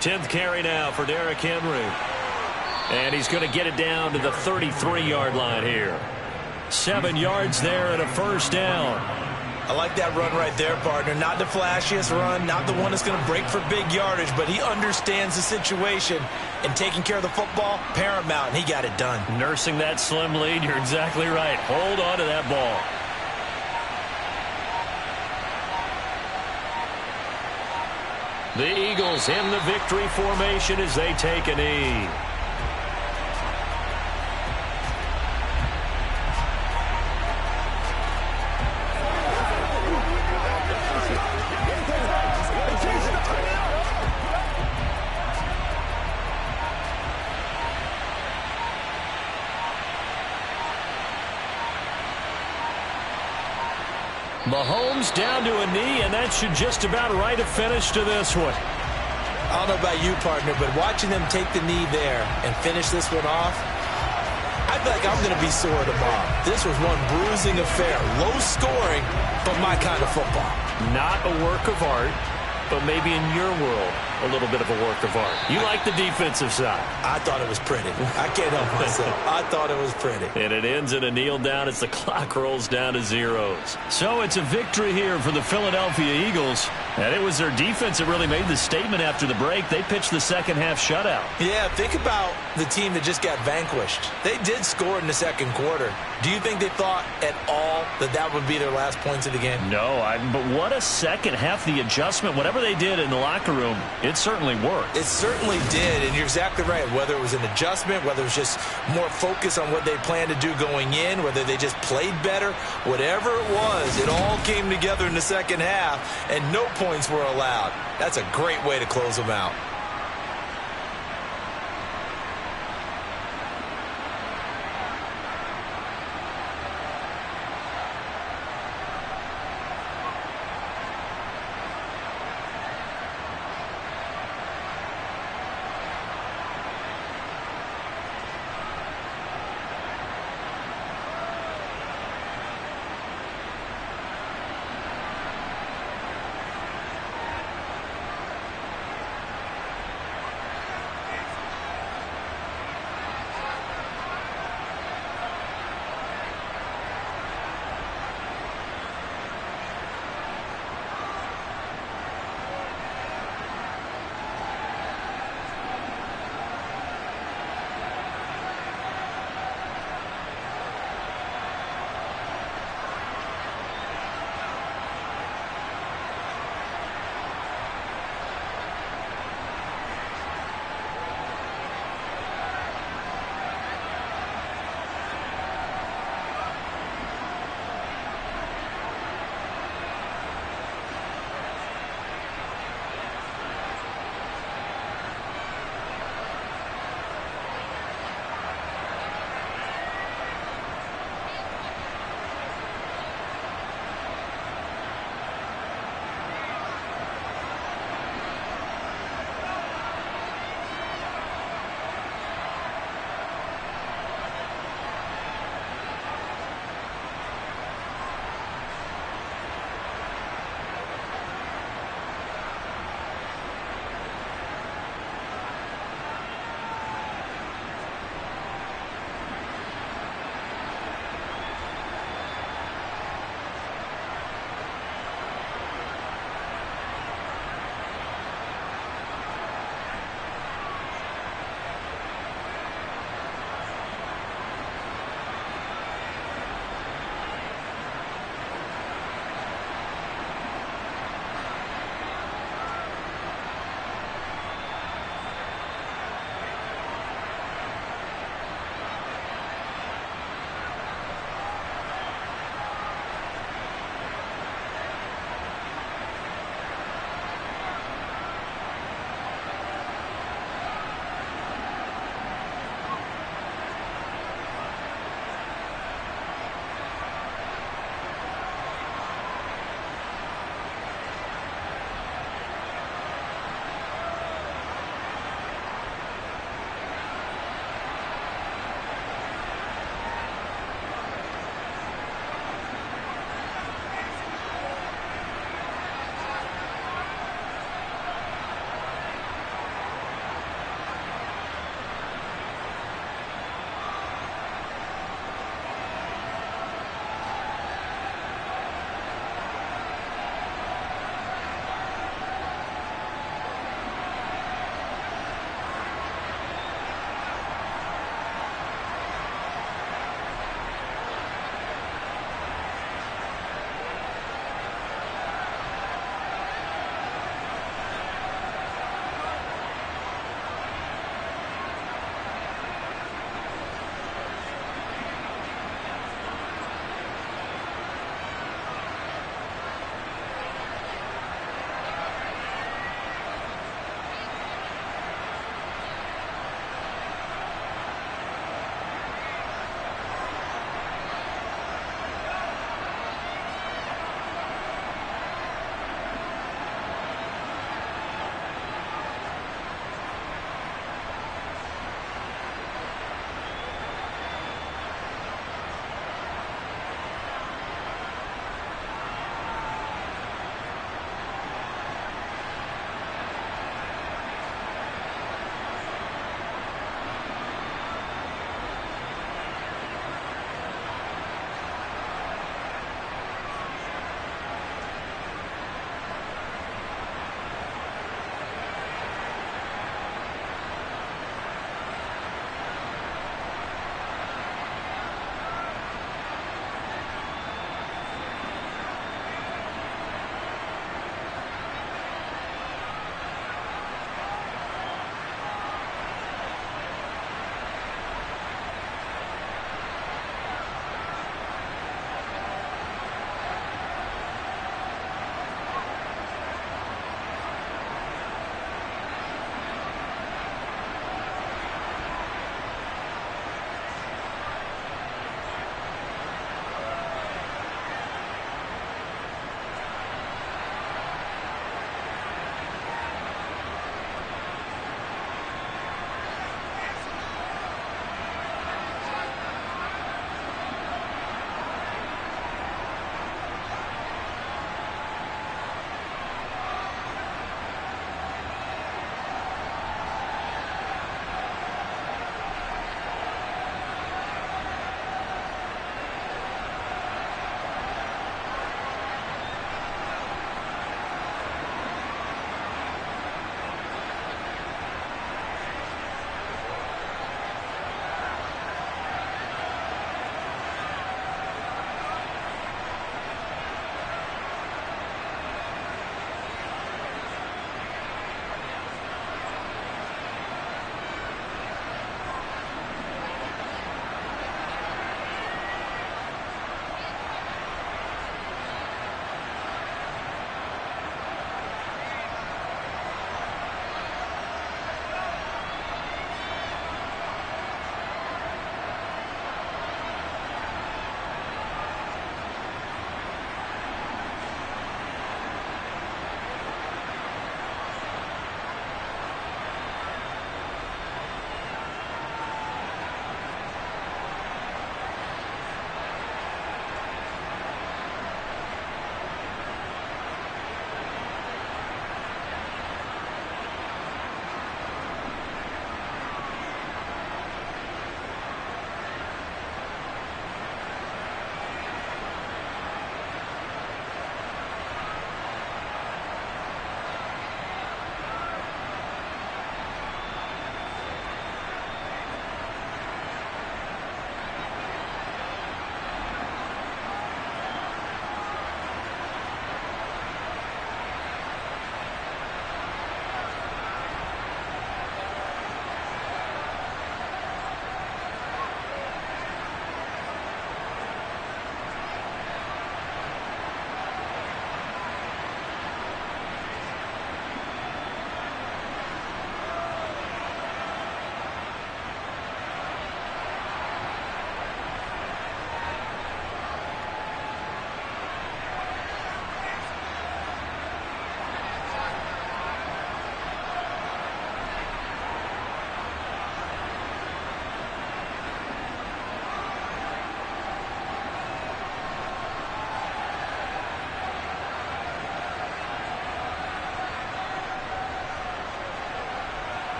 Tenth carry now for Derrick Henry. And he's going to get it down to the 33-yard line here. 7 yards there and a first down. I like that run right there, partner. Not the flashiest run, not the one that's going to break for big yardage, but he understands the situation, and taking care of the football, paramount, and he got it done. Nursing that slim lead, you're exactly right. Hold on to that ball. The Eagles in the victory formation as they take a knee. Mahomes down to a knee, and that should just about write a finish to this one. I don't know about you, partner, but watching them take the knee there and finish this one off, I feel like I'm going to be sore tomorrow. This was one bruising affair. Low scoring, but my kind of football. Not a work of art, but maybe in your world, a little bit of a work of art. You like the defensive side. I thought it was pretty. I can't help myself. I thought it was pretty. And it ends in a kneel down as the clock rolls down to zeros. So it's a victory here for the Philadelphia Eagles. And it was their defense that really made the statement after the break. They pitched the second half shutout. Yeah, think about the team that just got vanquished. They did score in the second quarter. Do you think they thought at all that that would be their last points of the game? No, but what a second half. The adjustment, whatever they did in the locker room, it certainly worked. It certainly did, and you're exactly right. Whether it was an adjustment, whether it was just more focus on what they planned to do going in, whether they just played better, whatever it was, it all came together in the second half, and no points were allowed. That's a great way to close them out.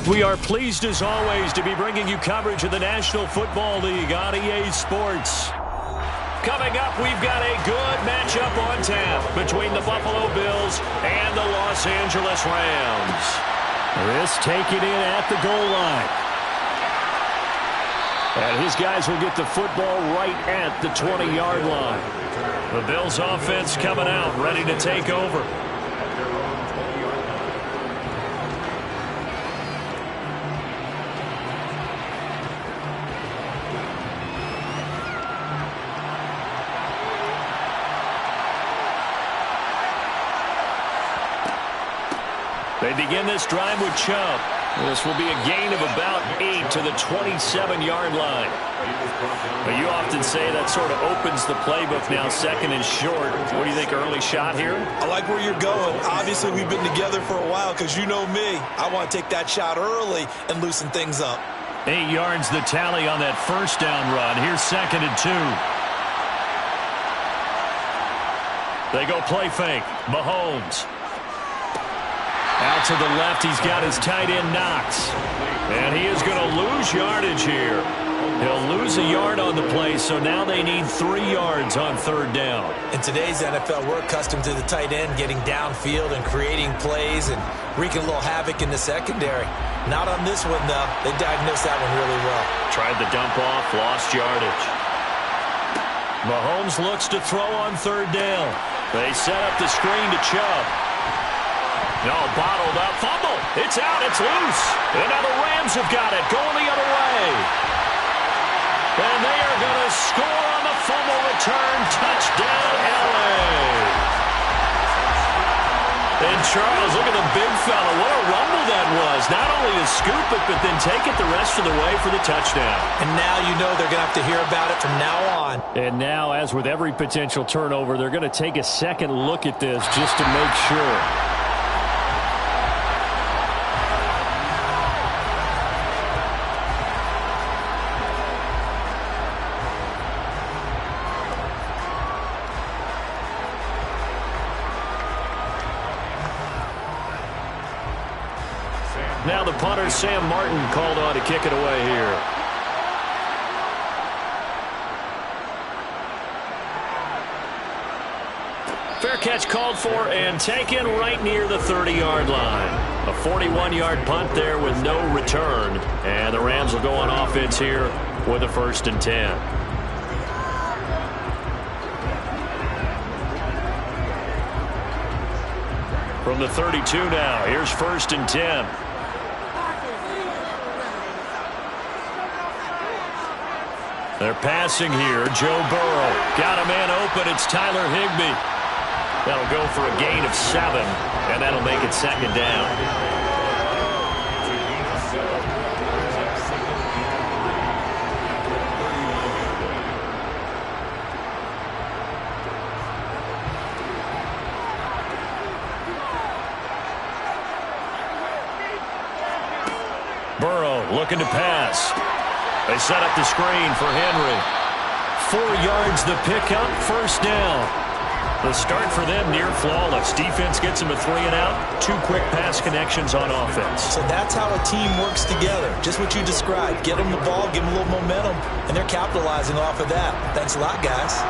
We are pleased as always to be bringing you coverage of the National Football League on EA Sports. Coming up, we've got a good matchup on tap between the Buffalo Bills and the Los Angeles Rams. This taken in at the goal line. And his guys will get the football right at the 20-yard line. The Bills offense coming out, ready to take over. They begin this drive with Chubb. This will be a gain of about 8 to the 27-yard line. But you often say that sort of opens the playbook now, second and short. What do you think, early shot here? I like where you're going. Obviously, we've been together for a while because you know me. I want to take that shot early and loosen things up. 8 yards the tally on that first down run. Here's second and 2. They go play fake. Mahomes. Out to the left, he's got his tight end Knox. And he is going to lose yardage here. He'll lose a yard on the play, so now they need 3 yards on third down. In today's NFL, we're accustomed to the tight end getting downfield and creating plays and wreaking a little havoc in the secondary. Not on this one, though. They diagnosed that one really well. Tried the dump off, lost yardage. Mahomes looks to throw on third down. They set up the screen to Chubb. No, bottled up, fumble. It's out, it's loose. And now the Rams have got it, going the other way. And they are going to score on the fumble return. Touchdown, L.A. And Charles, look at the big fella. What a rumble that was. Not only to scoop it, but then take it the rest of the way for the touchdown. And now you know they're going to have to hear about it from now on. And now, as with every potential turnover, they're going to take a second look at this just to make sure. Now the punter, Sam Martin, called on to kick it away here. Fair catch called for and taken right near the 30-yard line. A 41-yard punt there with no return. And the Rams will go on offense here with a 1st and 10. From the 32 now, here's 1st and 10. They're passing here. Joe Burrow. Got a man open. It's Tyler Higbee. That'll go for a gain of 7, and that'll make it 2nd down. Burrow looking to pass. They set up the screen for Henry. 4 yards the pickup, 1st down. The start for them near flawless. Defense gets them a 3 and out. 2 quick pass connections on offense. So that's how a team works together. Just what you described. Get them the ball, give them a little momentum, and they're capitalizing off of that. Thanks a lot, guys.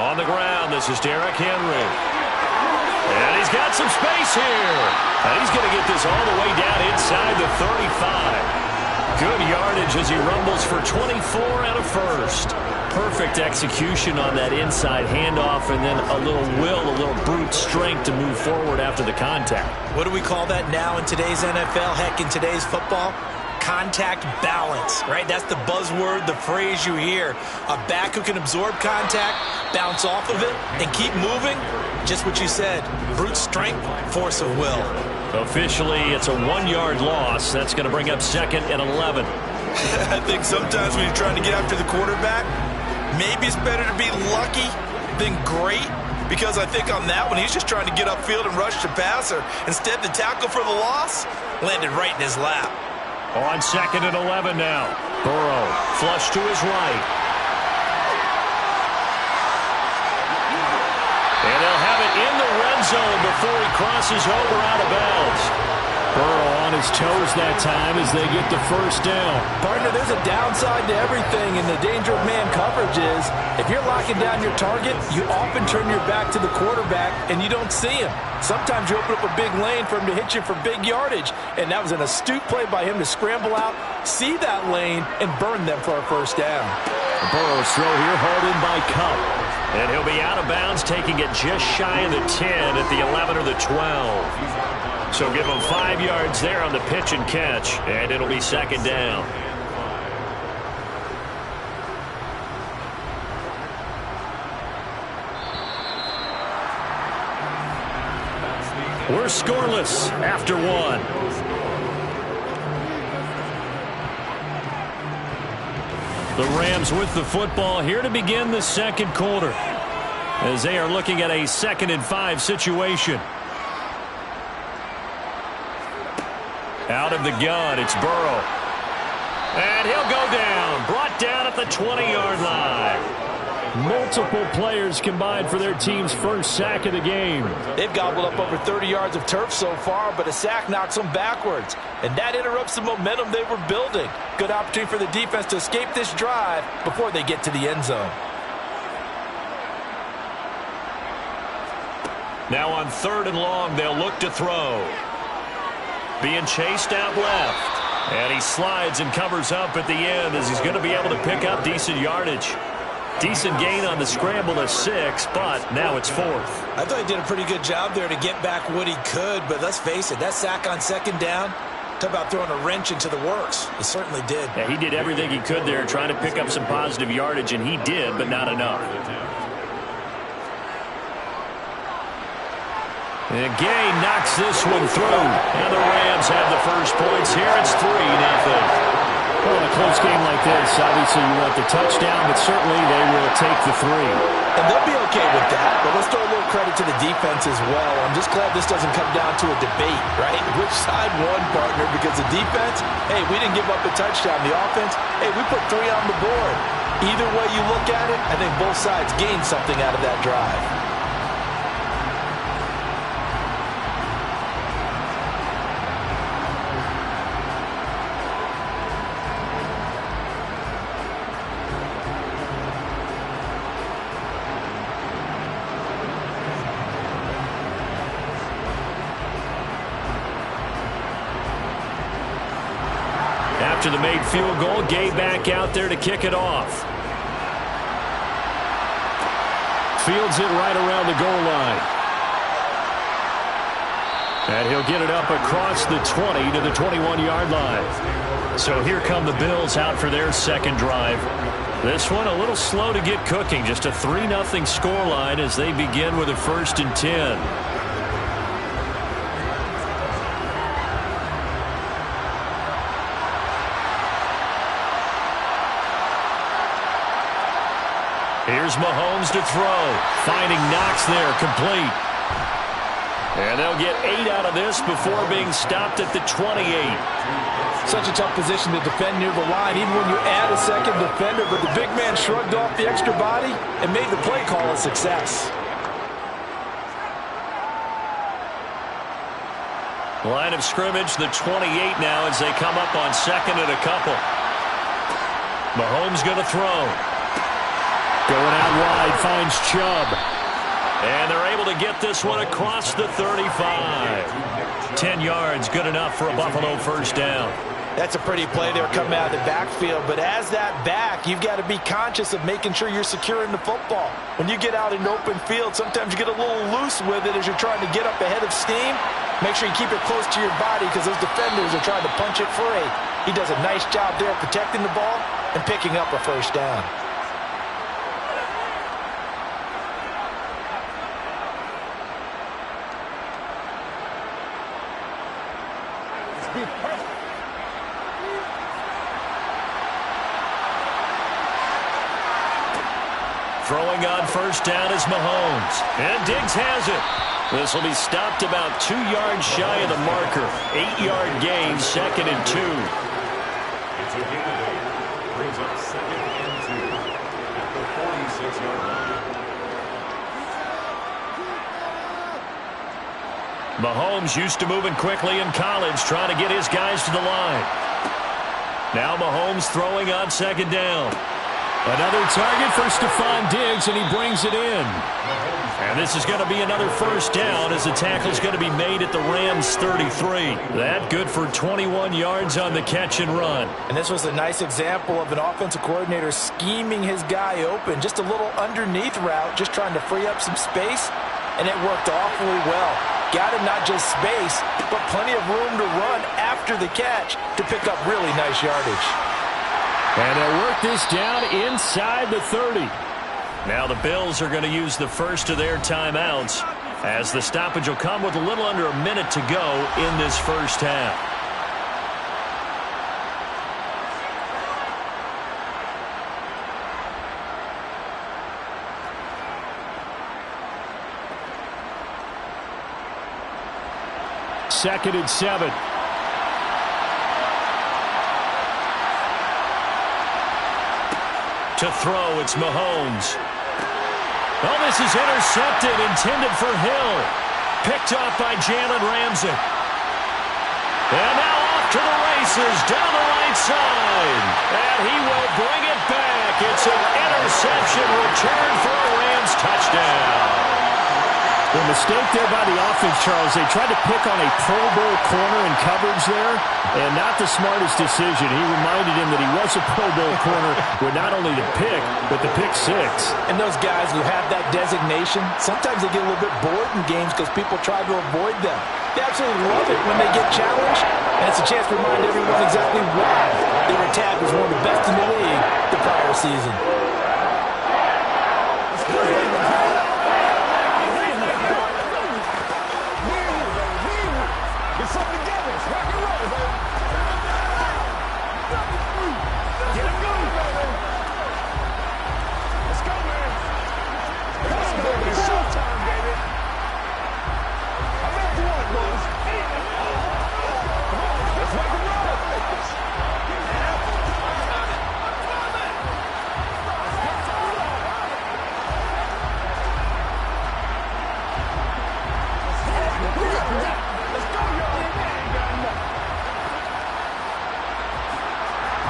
On the ground, this is Derrick Henry. And he's got some space here. And he's going to get this all the way down inside the 35. Good yardage as he rumbles for 24 and a 1st. Perfect execution on that inside handoff, and then a little will, a little brute strength to move forward after the contact. What do we call that now in today's NFL? Heck, in today's football? Contact balance, right? That's the buzzword, the phrase you hear. A back who can absorb contact, bounce off of it, and keep moving. Just what you said, brute strength, force of will. Officially, it's a 1-yard loss. That's going to bring up 2nd and 11. I think sometimes when you're trying to get after the quarterback, maybe it's better to be lucky than great, because I think on that one, he's just trying to get upfield and rush the passer. Instead, the tackle for the loss landed right in his lap. On 2nd and 11 now. Burrow, flush to his right. zone before he crosses over out of bounds. Burrow on his toes that time as they get the first down. Partner, there's a downside to everything, and the danger of man coverage is if you're locking down your target, you often turn your back to the quarterback and you don't see him. Sometimes you open up a big lane for him to hit you for big yardage, and that was an astute play by him to scramble out, see that lane, and burn them for a first down. Burrow's throw here hauled in by Kupp. And he'll be out of bounds, taking it just shy of the 10 at the 11 or the 12. So give him 5 yards there on the pitch and catch, and it'll be second down. We're scoreless after 1. The Rams with the football here to begin the second quarter as they are looking at a 2nd and 5 situation. Out of the gun, it's Burrow. And he'll go down. Brought down at the 20-yard line. Multiple players combined for their team's first sack of the game. They've gobbled up over 30 yards of turf so far, but a sack knocks them backwards. And that interrupts the momentum they were building. Good opportunity for the defense to escape this drive before they get to the end zone. Now on 3rd and long, they'll look to throw. Being chased out left. And he slides and covers up at the end as he's going to be able to pick up decent yardage. Decent gain on the scramble to 6, but now it's 4th. I thought he did a pretty good job there to get back what he could, but let's face it, that sack on 2nd down, talk about throwing a wrench into the works. He certainly did. Yeah, he did everything he could there trying to pick up some positive yardage, and he did, but not enough. And Gay knocks this one through. And the Rams have the first points here. It's 3-0. Well, in a close game like this, obviously you want the touchdown, but certainly they will take the 3. And they'll be okay with that, but let's throw a little credit to the defense as well. I'm just glad this doesn't come down to a debate, right? Which side won, partner? Because the defense, hey, we didn't give up a touchdown. The offense, hey, we put 3 on the board. Either way you look at it, I think both sides gained something out of that drive. After the made field goal, Gay back out there to kick it off. Fields it right around the goal line. And he'll get it up across the 20 to the 21-yard line. So here come the Bills out for their second drive. This one a little slow to get cooking. Just a 3-0 scoreline as they begin with a 1st and 10. Here's Mahomes to throw. Finding Knox there, complete. And they'll get 8 out of this before being stopped at the 28. Such a tough position to defend near the line, even when you add a second defender, but the big man shrugged off the extra body and made the play call a success. Line of scrimmage, the 28 now as they come up on 2nd and a couple. Mahomes going to throw. Going out wide, finds Chubb. And they're able to get this one across the 35. 10 yards, good enough for a Buffalo first down. That's a pretty play there coming out of the backfield. But as that back, you've got to be conscious of making sure you're securing the football. When you get out in open field, sometimes you get a little loose with it as you're trying to get up ahead of steam. Make sure you keep it close to your body because those defenders are trying to punch it free. He does a nice job there protecting the ball and picking up a first down. Throwing on first down is Mahomes. And Diggs has it. This will be stopped about 2 yards shy of the marker. 8-yard gain, 2nd and 2. It's a gain. Brings up 2nd and 2 at the 46-yard line. Mahomes used to moving quickly in college, trying to get his guys to the line. Now Mahomes throwing on second down. Another target for Stephon Diggs, and he brings it in. And this is going to be another first down as the tackle's going to be made at the Rams' 33. That good for 21 yards on the catch and run. And this was a nice example of an offensive coordinator scheming his guy open. Just a little underneath route, just trying to free up some space, and it worked awfully well. Got him not just space, but plenty of room to run after the catch to pick up really nice yardage. And they'll work this down inside the 30. Now the Bills are going to use the first of their timeouts as the stoppage will come with a little under a minute to go in this first half. Second and 7. To throw, it's Mahomes. Oh, this is intercepted, intended for Hill. Picked off by Jalen Ramsey. And now off to the races, down the right side. And he will bring it back. It's an interception return for a Rams touchdown. The mistake there by the offense, Charles, they tried to pick on a Pro Bowl corner in coverage there, and not the smartest decision. He reminded him that he was a Pro Bowl corner with not only the pick, but the pick six. And those guys who have that designation, sometimes they get a little bit bored in games because people try to avoid them. They absolutely love it when they get challenged, and it's a chance to remind everyone exactly why they were tagged as one of the best in the league the prior season.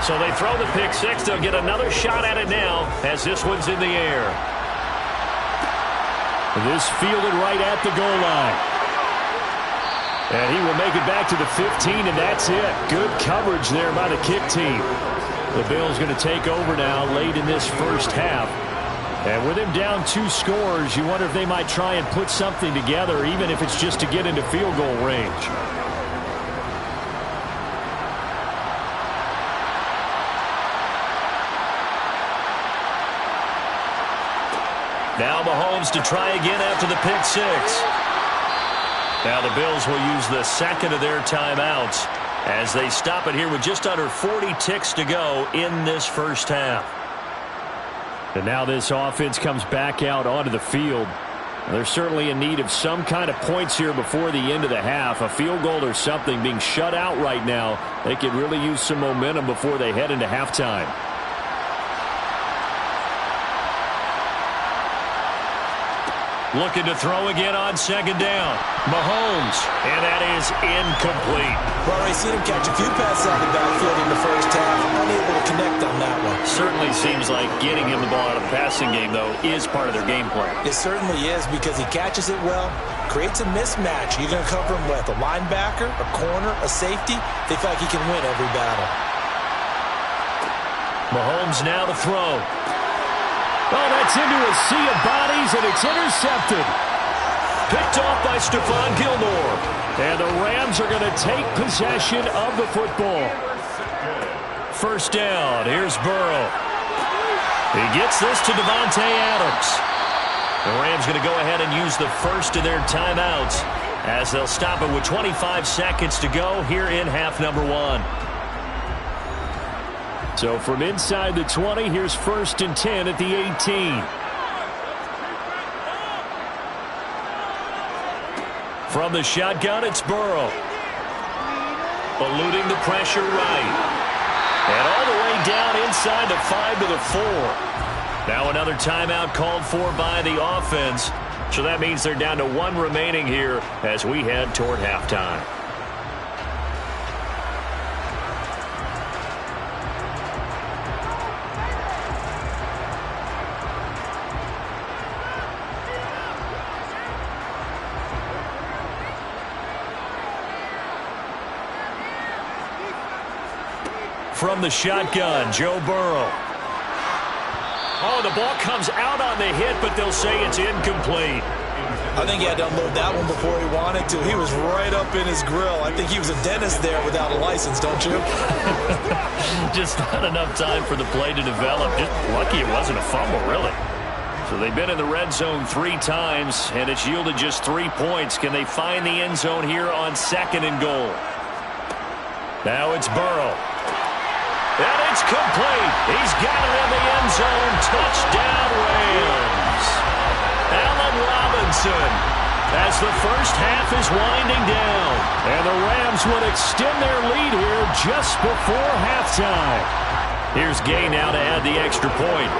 So they throw the pick six. They'll get another shot at it now as this one's in the air. This fielded right at the goal line. And he will make it back to the 15, and that's it. Good coverage there by the kick team. The Bills going to take over now late in this first half. And with him down 2 scores, you wonder if they might try and put something together, even if it's just to get into field goal range. Now Mahomes to try again after the pick six. Now the Bills will use the second of their timeouts as they stop it here with just under 40 ticks to go in this first half. And now this offense comes back out onto the field. They're certainly in need of some kind of points here before the end of the half. A field goal or something. Being shut out right now, they could really use some momentum before they head into halftime. Looking to throw again on second down. Mahomes, and that is incomplete. Well, I've seen him catch a few passes out of the backfield in the first half. Unable to connect on that one. Certainly seems like getting him the ball out of the passing game, though, is part of their game plan. It certainly is because he catches it well, creates a mismatch. You're going to cover him with a linebacker, a corner, a safety. They feel like he can win every battle. Mahomes now to throw. Oh, that's into a sea of bodies, and it's intercepted. Picked off by Stephon Gilmore. And the Rams are going to take possession of the football. First down. Here's Burrow. He gets this to Davante Adams. The Rams going to go ahead and use the first of their timeouts as they'll stop it with 25 seconds to go here in half number 1. So from inside the 20, here's 1st and 10 at the 18. From the shotgun, it's Burrow. Eluding the pressure right. And all the way down inside the 5 to the 4. Now another timeout called for by the offense So that means they're down to 1 remaining here as we head toward halftime. From the shotgun, Joe Burrow. Oh, the ball comes out on the hit, but they'll say it's incomplete. I think he had to unload that one before he wanted to. He was right up in his grill. I think he was a dentist there without a license, don't you? Just not enough time for the play to develop. Just lucky it wasn't a fumble, really. So they've been in the red zone 3 times, and it's yielded just 3 points. Can they find the end zone here on 2nd and goal? Now it's Burrow. And it's complete. He's got it in the end zone. Touchdown, Rams. Allen Robinson, as the first half is winding down. And the Rams would extend their lead here just before halftime. Here's Gay now to add the extra point.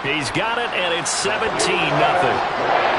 He's got it, and it's 17-0.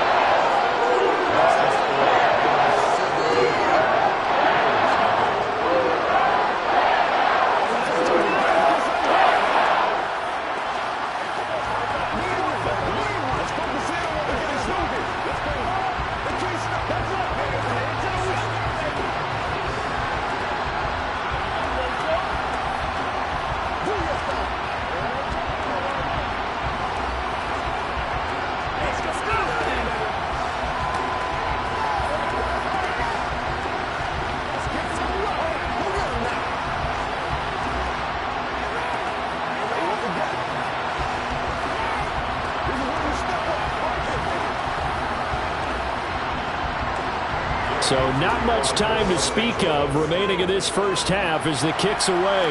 So not much time to speak of remaining in this first half as the kick's away.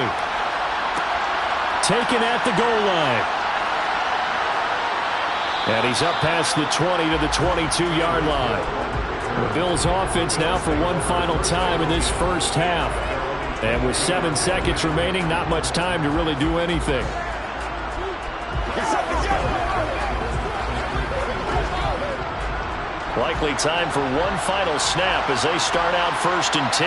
Taken at the goal line. And he's up past the 20 to the 22-yard line. The Bills offense now for one final time in this first half. And with 7 seconds remaining, not much time to really do anything. Likely time for one final snap as they start out 1st and 10.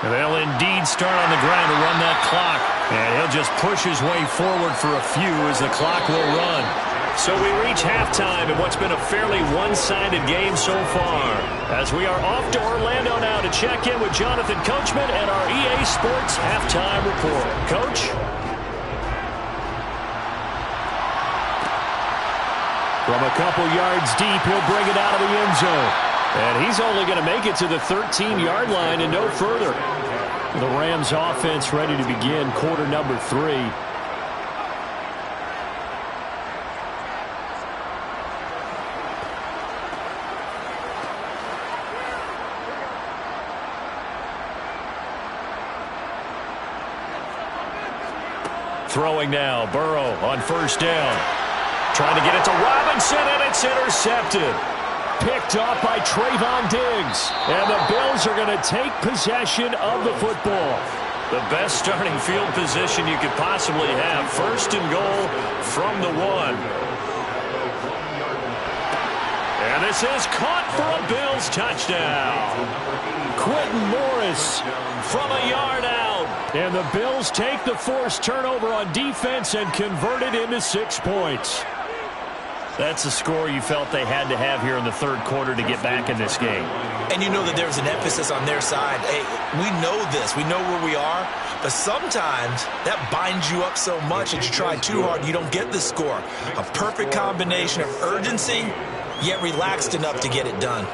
And they'll indeed start on the ground to run that clock. And he'll just push his way forward for a few as the clock will run. So we reach halftime in what's been a fairly one-sided game so far. As we are off to Orlando now to check in with Jonathan Coachman and our EA Sports Halftime Report. Coach? From a couple yards deep, he'll bring it out of the end zone. And he's only going to make it to the 13-yard line and no further. The Rams offense ready to begin quarter number 3. Throwing now, Burrow on 1st down. Trying to get it to Robinson, and it's intercepted. Picked off by Trayvon Diggs. And the Bills are going to take possession of the football. The best starting field position you could possibly have. 1st and goal from the 1. And this is caught for a Bills touchdown. Quentin Morris from a yard out. And the Bills take the forced turnover on defense and convert it into 6 points. That's a score you felt they had to have here in the 3rd quarter to get back in this game. And you know that there's an emphasis on their side. Hey, we know this. We know where we are. But sometimes that binds you up so much that you try too hard, you don't get the score. A perfect combination of urgency, yet relaxed enough to get it done.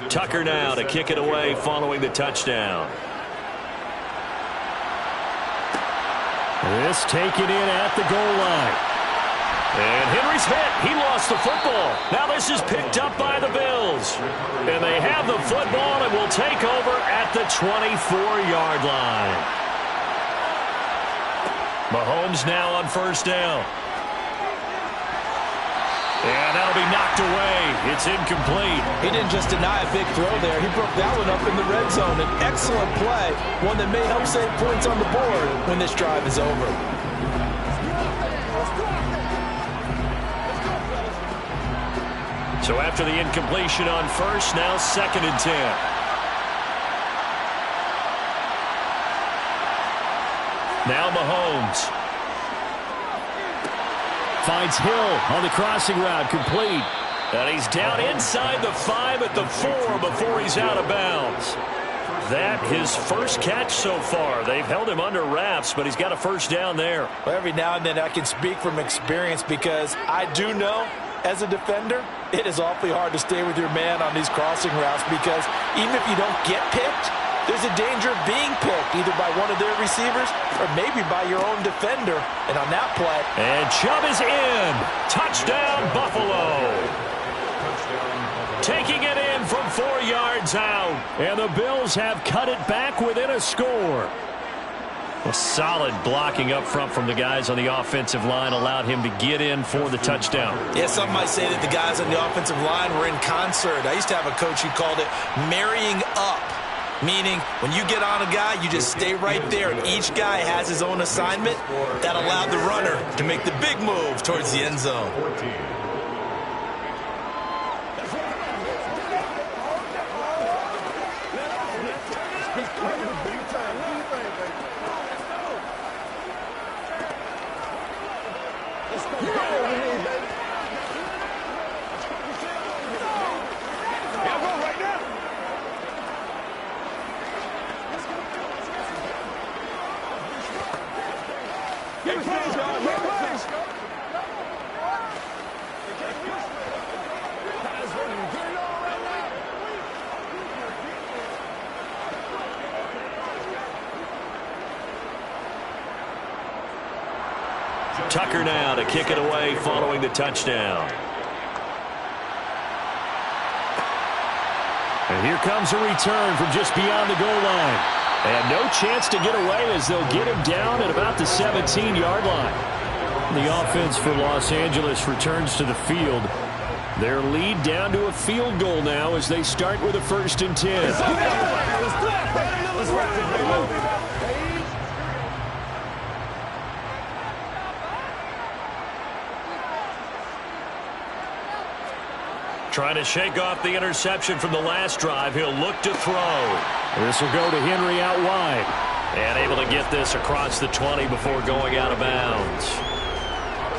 Tucker now to kick it away following the touchdown. This taken in at the goal line. And Henry's hit. He lost the football. Now this is picked up by the Bills. And they have the football and will take over at the 24-yard line. Mahomes now on first down. And that'll be knocked away. It's incomplete. He didn't just deny a big throw there. He broke that one up in the red zone. An excellent play. One that may help save points on the board when this drive is over. So after the incompletion on first, now 2nd and 10. Now Mahomes. Finds Hill on the crossing route, complete. And he's down inside the 5 at the 4 before he's out of bounds. That his first catch so far. They've held him under wraps, but he's got a first down there. Well, every now and then I can speak from experience because I do know as a defender it is awfully hard to stay with your man on these crossing routes because even if you don't get picked, there's a danger of being picked either by one of their receivers or maybe by your own defender. And on that play. And Chubb is in. Touchdown, Buffalo. Taking it in from 4 yards out. And the Bills have cut it back within a score. A solid blocking up front from the guys on the offensive line allowed him to get in for the touchdown. Yeah, some might say that the guys on the offensive line were in concert. I used to have a coach who called it marrying up. Meaning, when you get on a guy, you just stay right there. And each guy has his own assignment. That allowed the runner to make the big move towards the end zone. Tucker now to kick it away following the touchdown. And here comes a return from just beyond the goal line. And no chance to get away as they'll get him down at about the 17-yard line. The offense for Los Angeles returns to the field. Their lead down to a field goal now as they start with a 1st and 10. Trying to shake off the interception from the last drive. He'll look to throw. This will go to Henry out wide. And able to get this across the 20 before going out of bounds.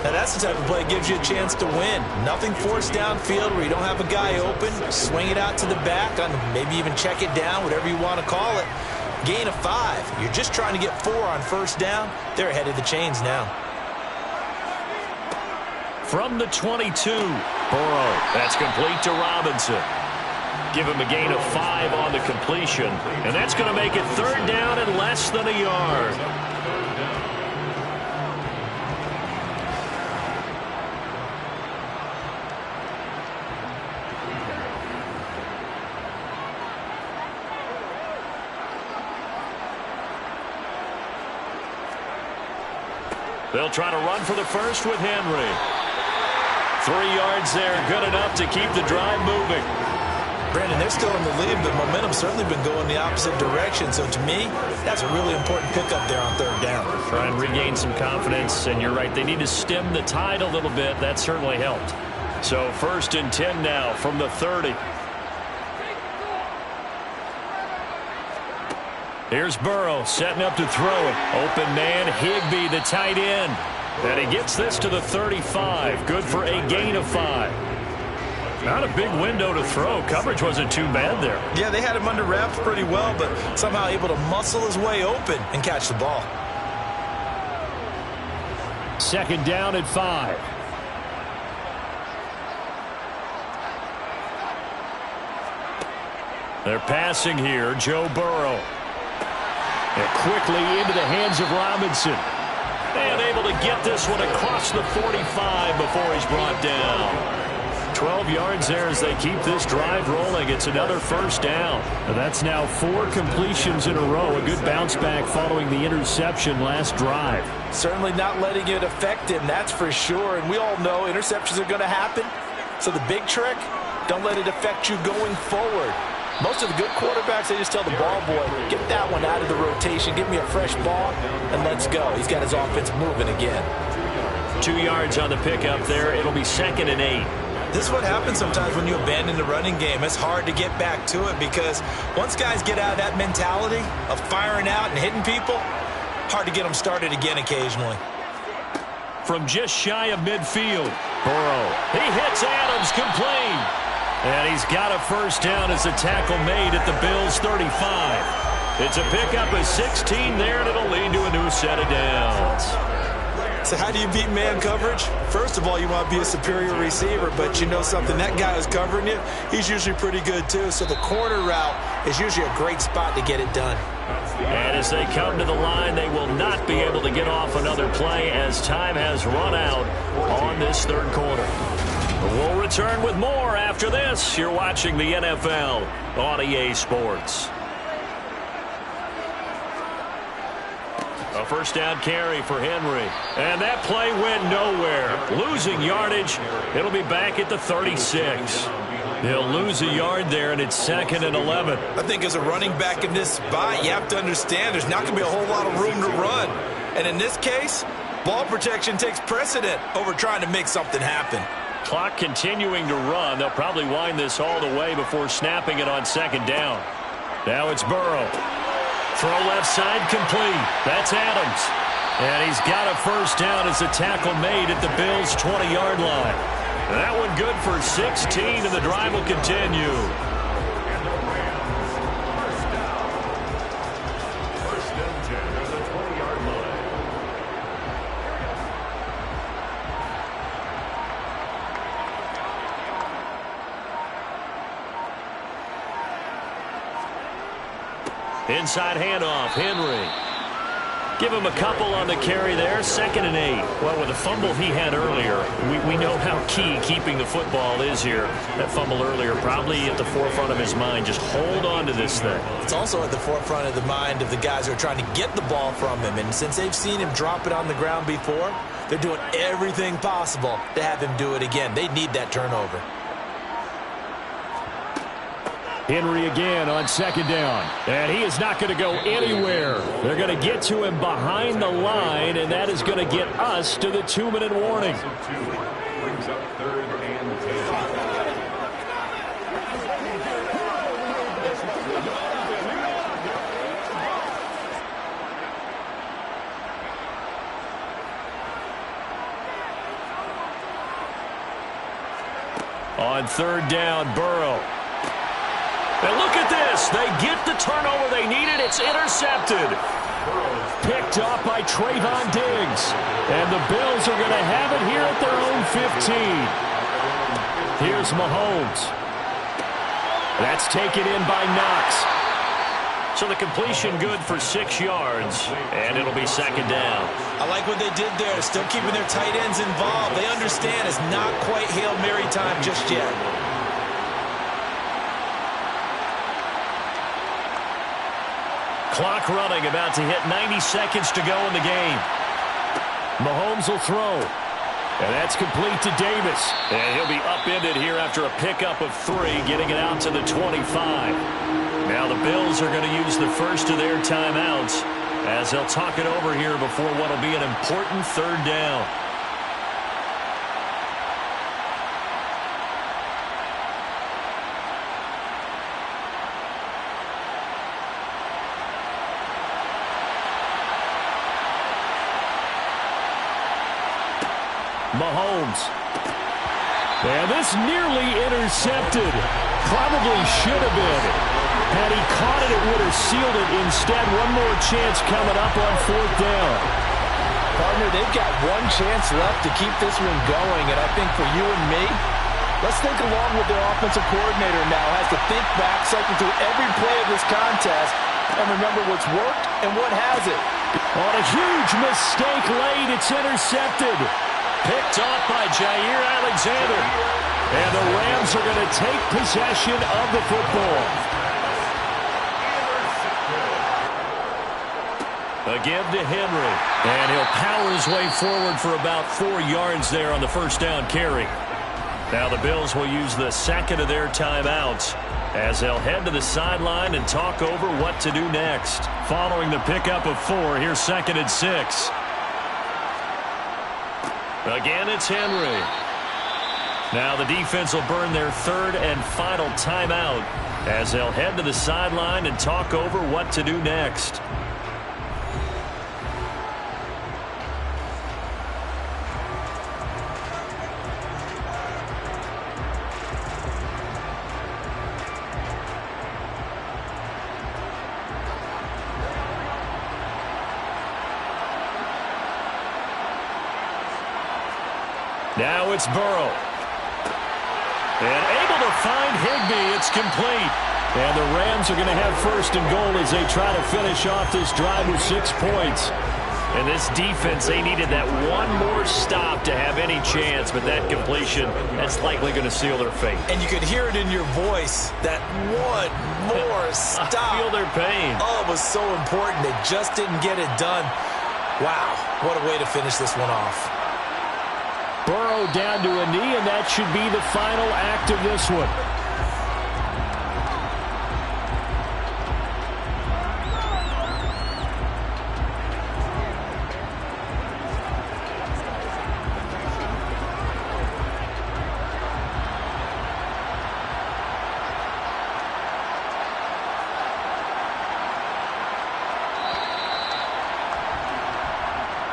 Now that's the type of play that gives you a chance to win. Nothing forced downfield where you don't have a guy open. Swing it out to the back, on maybe even check it down, whatever you want to call it. Gain of 5. You're just trying to get 4 on first down. They're ahead of the chains now. From the 22, Burrow. That's complete to Robinson. Give him a gain of 5 on the completion. And that's going to make it 3rd down and less than a yard. They'll try to run for the first with Henry. 3 yards there, good enough to keep the drive moving. Brandon, they're still in the lead, but momentum's certainly been going the opposite direction. So to me, that's a really important pickup there on 3rd down. Try and regain some confidence, and you're right, they need to stem the tide a little bit. That certainly helped. So 1st and 10 now from the 30. Here's Burrow setting up to throw it. Open man, Higbee, the tight end. And he gets this to the 35. Good for a gain of 5. Not a big window to throw. Coverage wasn't too bad there. Yeah, they had him under wraps pretty well, but somehow able to muscle his way open and catch the ball. 2nd down at 5. They're passing here. Joe Burrow. And quickly into the hands of Robinson. And able to get this one across the 45 before he's brought down. 12 yards there as they keep this drive rolling. It's another first down. That's now 4 completions in a row. A good bounce back following the interception last drive. Certainly not letting it affect him, that's for sure. And we all know interceptions are going to happen. So the big trick, don't let it affect you going forward. Most of the good quarterbacks, they just tell the ball boy, get that one out of the rotation, give me a fresh ball, and let's go. He's got his offense moving again. 2 yards on the pickup there. It'll be 2nd and 8. This is what happens sometimes when you abandon the running game. It's hard to get back to it because once guys get out of that mentality of firing out and hitting people, hard to get them started again occasionally. From just shy of midfield, Burrow. He hits Adams complete. And he's got a first down as a tackle made at the Bills' 35. It's a pickup of 16 there, and it'll lead to a new set of downs. So how do you beat man coverage? First of all, you want to be a superior receiver, but you know something, that guy who's covering you, he's usually pretty good too. So the corner route is usually a great spot to get it done. And as they come to the line, they will not be able to get off another play as time has run out on this third quarter. We'll return with more after this. You're watching the NFL on EA Sports. A first down carry for Henry. And that play went nowhere. Losing yardage. It'll be back at the 36. They'll lose a yard there, and it's 2nd and 11. I think as a running back in this spot, you have to understand there's not going to be a whole lot of room to run. And in this case, ball protection takes precedent over trying to make something happen. Clock continuing to run. They'll probably wind this all the way before snapping it on 2nd down. Now it's Burrow. Throw left side complete. That's Adams. And he's got a first down as a tackle made at the Bills' 20-yard line. That one good for 16, and the drive will continue. First and 10 at the 20-yard line. Inside handoff, Henry. Give him a couple on the carry there, 2nd and 8. Well, with the fumble he had earlier, we know how key keeping the football is here. That fumble earlier probably at the forefront of his mind. Just hold on to this thing. It's also at the forefront of the mind of the guys who are trying to get the ball from him. And since they've seen him drop it on the ground before, they're doing everything possible to have him do it again. They need that turnover. Henry again on 2nd down. And he is not going to go anywhere. They're going to get to him behind the line, and that is going to get us to the 2-minute warning. Brings up 3rd and 10. On 3rd down, Burrow. And look at this. They get the turnover they needed. It's intercepted. Picked off by Trayvon Diggs. And the Bills are going to have it here at their own 15. Here's Mahomes. That's taken in by Knox. So the completion good for 6 yards. And it'll be 2nd down. I like what they did there. They're still keeping their tight ends involved. They understand it's not quite Hail Mary time just yet. Clock running, about to hit 90 seconds to go in the game. Mahomes will throw. And that's complete to Davis. And he'll be upended here after a pickup of 3, getting it out to the 25. Now the Bills are going to use the first of their timeouts as they'll talk it over here before what will be an important 3rd down. Mahomes. And this nearly intercepted. Probably should have been. Had he caught it, it would have sealed it. Instead, one more chance coming up on 4th down. Partner, they've got one chance left to keep this one going. And I think for you and me, Let's think along with their offensive coordinator now. Has to think back, cycle through every play of this contest, and remember what's worked and what hasn't. On a huge mistake late, it's intercepted. Picked off by Jair Alexander. And the Rams are going to take possession of the football. A give to Henry. And he'll power his way forward for about 4 yards there on the first down carry. Now the Bills will use the second of their timeouts as they'll head to the sideline and talk over what to do next. Following the pickup of 4, here's 2nd and 6. Again, it's Henry. Now the defense will burn their 3rd and final timeout as they'll head to the sideline and talk over what to do next. Now it's Burrow. And able to find Higbee. It's complete. And the Rams are going to have 1st and goal as they try to finish off this drive with 6 points. And this defense, they needed that one more stop to have any chance, but that completion, that's likely going to seal their fate. And you could hear it in your voice, that one more stop. I feel their pain. Oh, it was so important. They just didn't get it done. Wow, what a way to finish this one off. Burrow down to a knee, and that should be the final act of this one.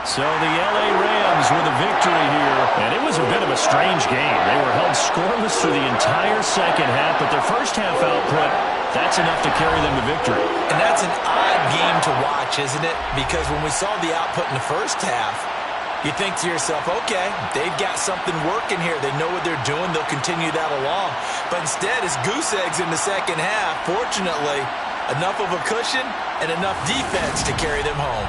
So the L.A. Rams with a victory here. And it was a bit of a strange game. They were held scoreless through the entire second half, but their first half output, that's enough to carry them to victory. And that's an odd game to watch, isn't it? Because when we saw the output in the first half, you think to yourself, okay, they've got something working here. They know what they're doing. They'll continue that along. But instead, it's goose eggs in the second half. Fortunately, enough of a cushion and enough defense to carry them home.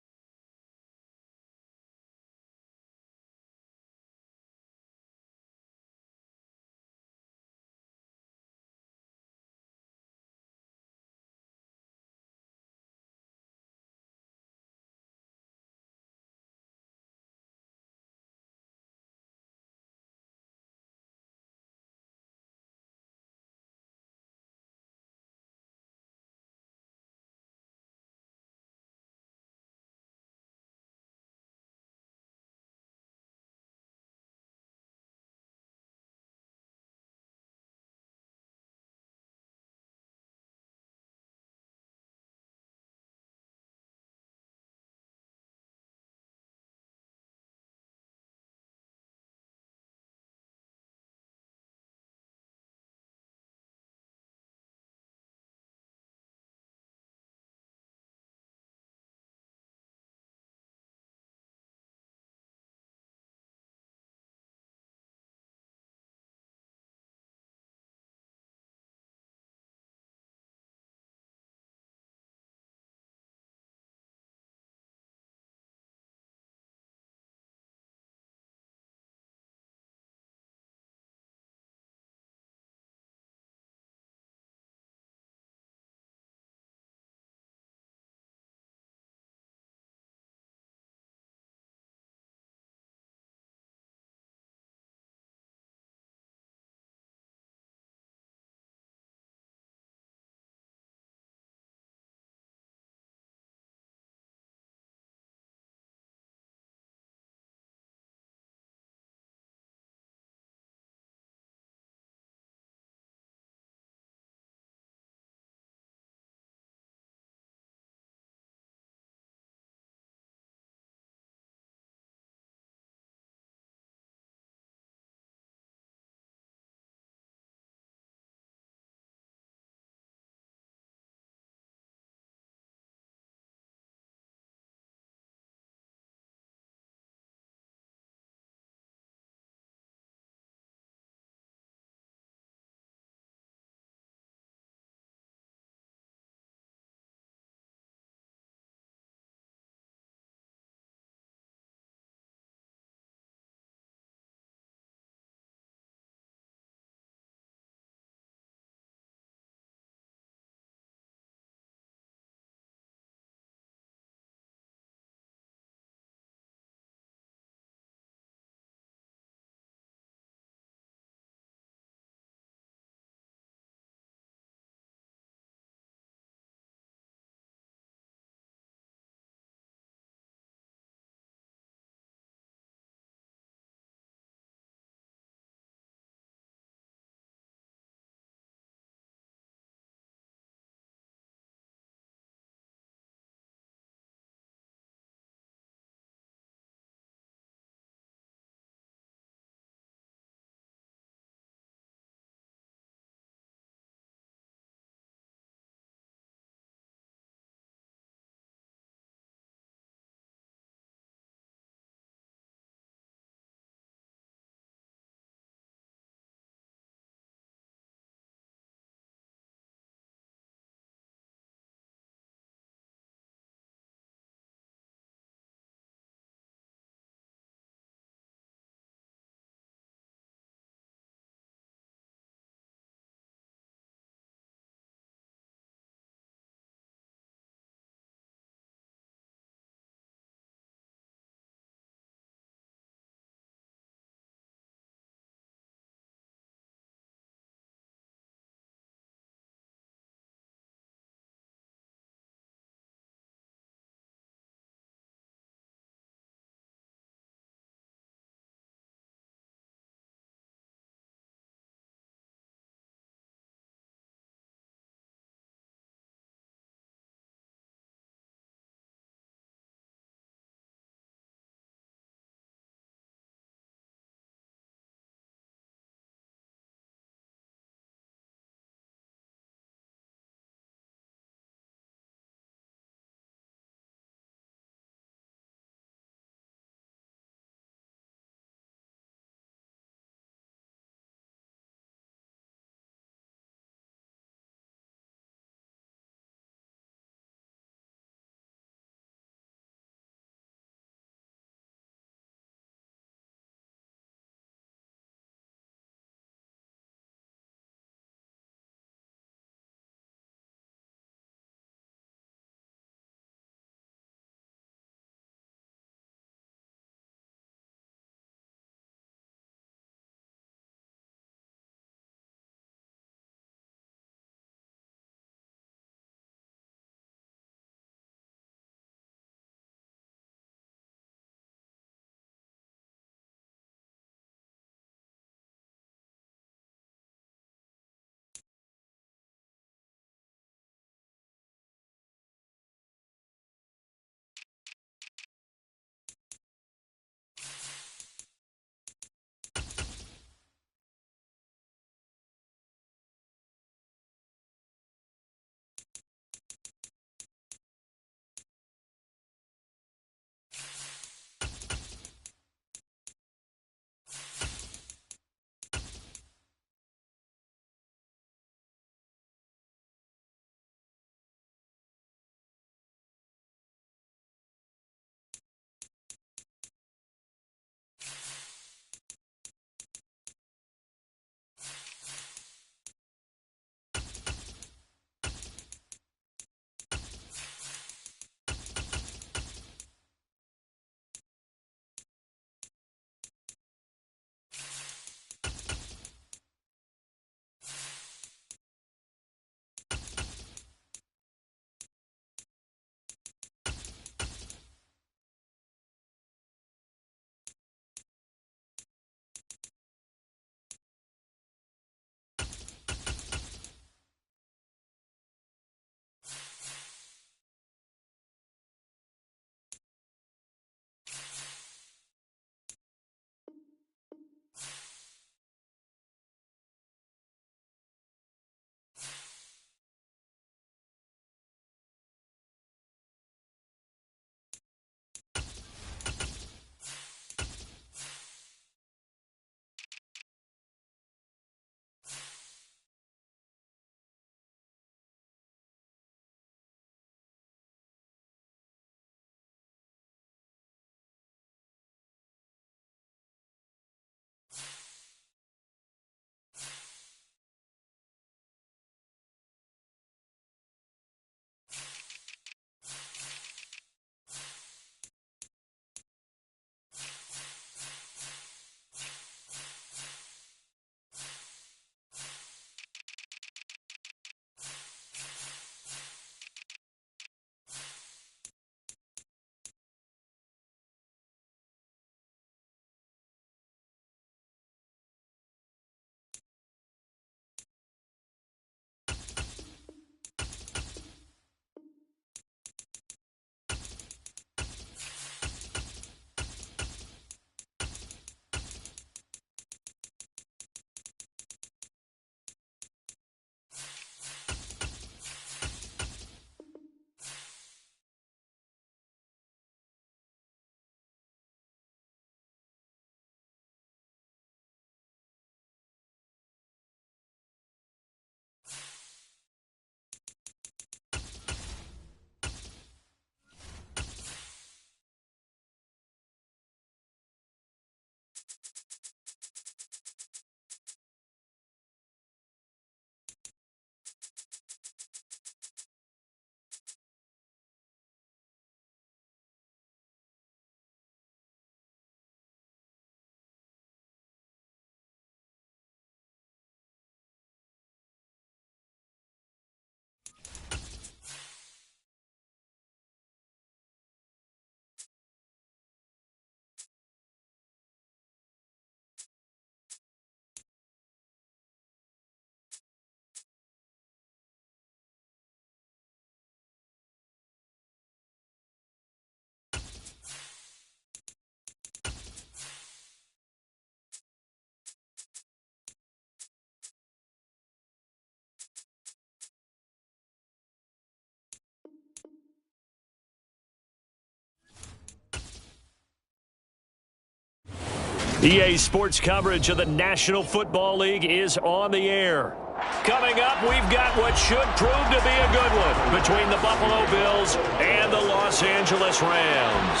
EA Sports coverage of the National Football League is on the air. Coming up, we've got what should prove to be a good one between the Buffalo Bills and the Los Angeles Rams.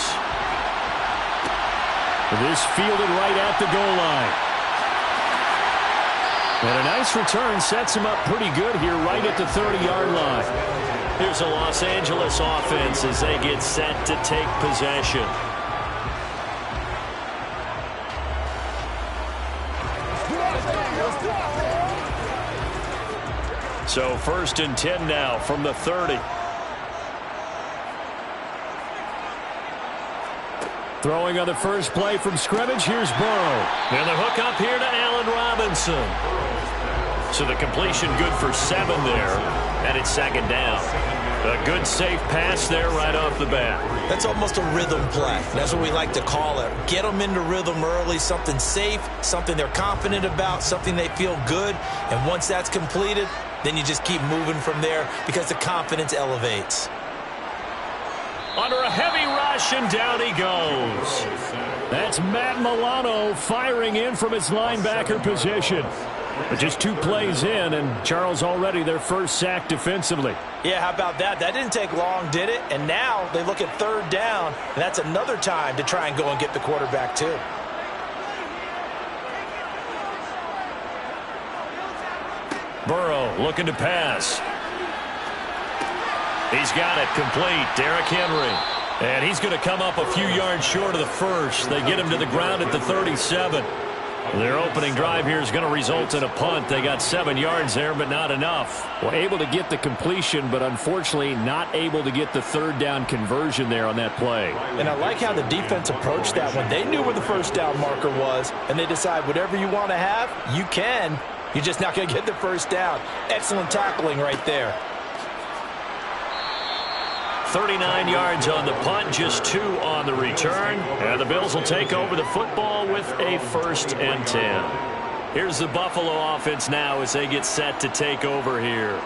This fielded right at the goal line. And a nice return sets him up pretty good here right at the 30-yard line. Here's a Los Angeles offense as they get set to take possession. So 1st and 10 now from the 30. Throwing on the first play from scrimmage, here's Burrow. And the hook up here to Allen Robinson. So the completion good for 7 there, and it's 2nd down. A good safe pass there right off the bat. That's almost a rhythm play. That's what we like to call it. Get them into rhythm early, something safe, something they're confident about, something they feel good. And once that's completed, then you just keep moving from there because the confidence elevates. Under a heavy rush, and down he goes. That's Matt Milano firing in from his linebacker position. But just 2 plays in, and Charles already their first sack defensively. Yeah, how about that? That didn't take long, did it? And now they look at 3rd down, and that's another time to try and go and get the quarterback too. Burrow looking to pass. He's got it complete. Derrick Henry. And he's going to come up a few yards short of the first. They get him to the ground at the 37. Their opening drive here is going to result in a punt. They got 7 yards there, but not enough. Well, able to get the completion, but unfortunately not able to get the 3rd down conversion there on that play. And I like how the defense approached that one. They knew where the 1st down marker was, and they decide whatever you want to have, you can. You're just not going to get the 1st down. Excellent tackling right there. 39 yards on the punt, just 2 on the return. And the Bills will take over the football with a 1st and 10. Here's the Buffalo offense now as they get set to take over here.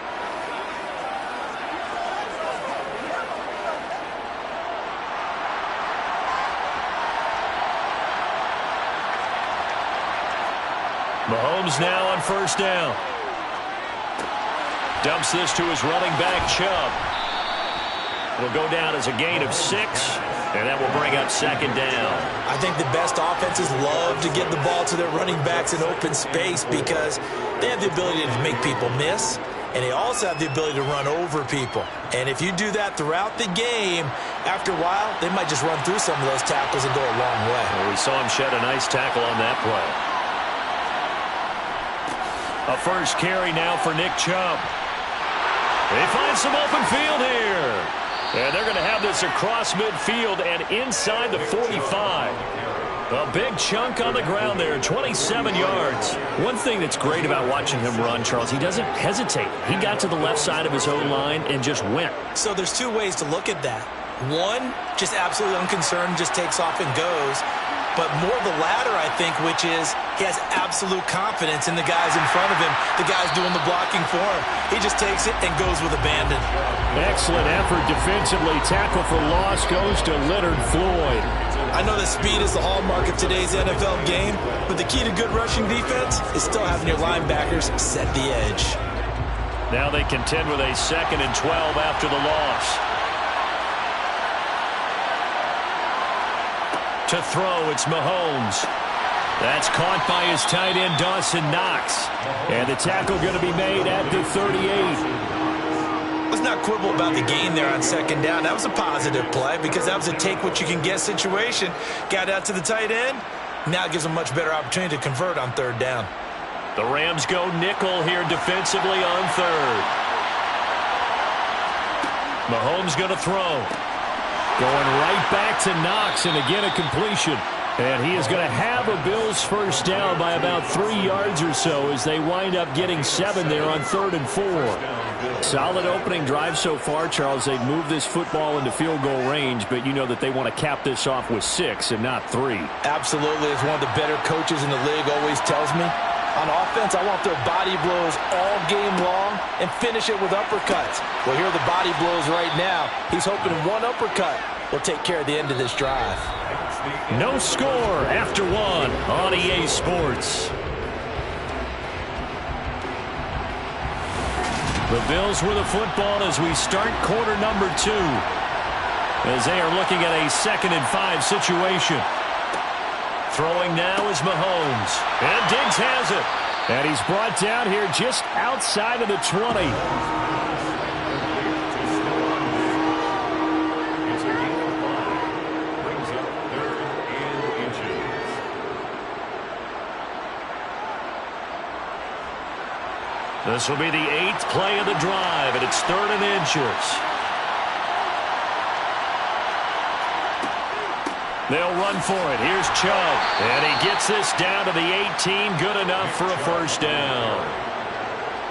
Mahomes now on 1st down. Dumps this to his running back, Chubb. It'll go down as a gain of 6, and that will bring up 2nd down. I think the best offenses love to get the ball to their running backs in open space because they have the ability to make people miss, and they also have the ability to run over people. And if you do that throughout the game, after a while, they might just run through some of those tackles and go a long way. Well, we saw him shed a nice tackle on that play. A first carry now for Nick Chubb. They find some open field here. And they're going to have this across midfield and inside the 45. A big chunk on the ground there, 27 yards. One thing that's great about watching him run, Charles, he doesn't hesitate. He got to the left side of his own line and just went. So there's 2 ways to look at that. One, just absolutely unconcerned, just takes off and goes. But more the latter, I think, which is he has absolute confidence in the guys in front of him, the guys doing the blocking for him. He just takes it and goes with abandon. Excellent effort defensively. Tackle for loss goes to Leonard Floyd. I know that speed is the hallmark of today's NFL game, but the key to good rushing defense is still having your linebackers set the edge. Now they contend with a 2nd and 12 after the loss. To throw, it's Mahomes. That's caught by his tight end, Dawson Knox. And the tackle going to be made at the 38. Let's not quibble about the gain there on 2nd down. That was a positive play because that was a take-what-you-can-get situation. Got out to the tight end. Now it gives them a much better opportunity to convert on 3rd down. The Rams go nickel here defensively on 3rd. Mahomes going to throw. Going right back to Knox, and again a completion. And he is going to have a Bills 1st down by about 3 yards or so as they wind up getting 7 there on 3rd and 4. Solid opening drive so far, Charles. They've moved this football into field goal range, but you know that they want to cap this off with 6 and not 3. Absolutely. As one of the better coaches in the league always tells me, on offense, I want their body blows all game long and finish it with uppercuts. Well, here are the body blows right now. He's hoping one uppercut will take care of the end of this drive. No score after one on EA Sports. The Bills with the football as we start quarter number 2. As they are looking at a 2nd and 5 situation. Throwing now is Mahomes. And Diggs has it. And he's brought down here just outside of the 20. This will be the 8th play of the drive, and it's 3rd and inches. They'll run for it. Here's Chubb. And he gets this down to the 18. Good enough for a first down.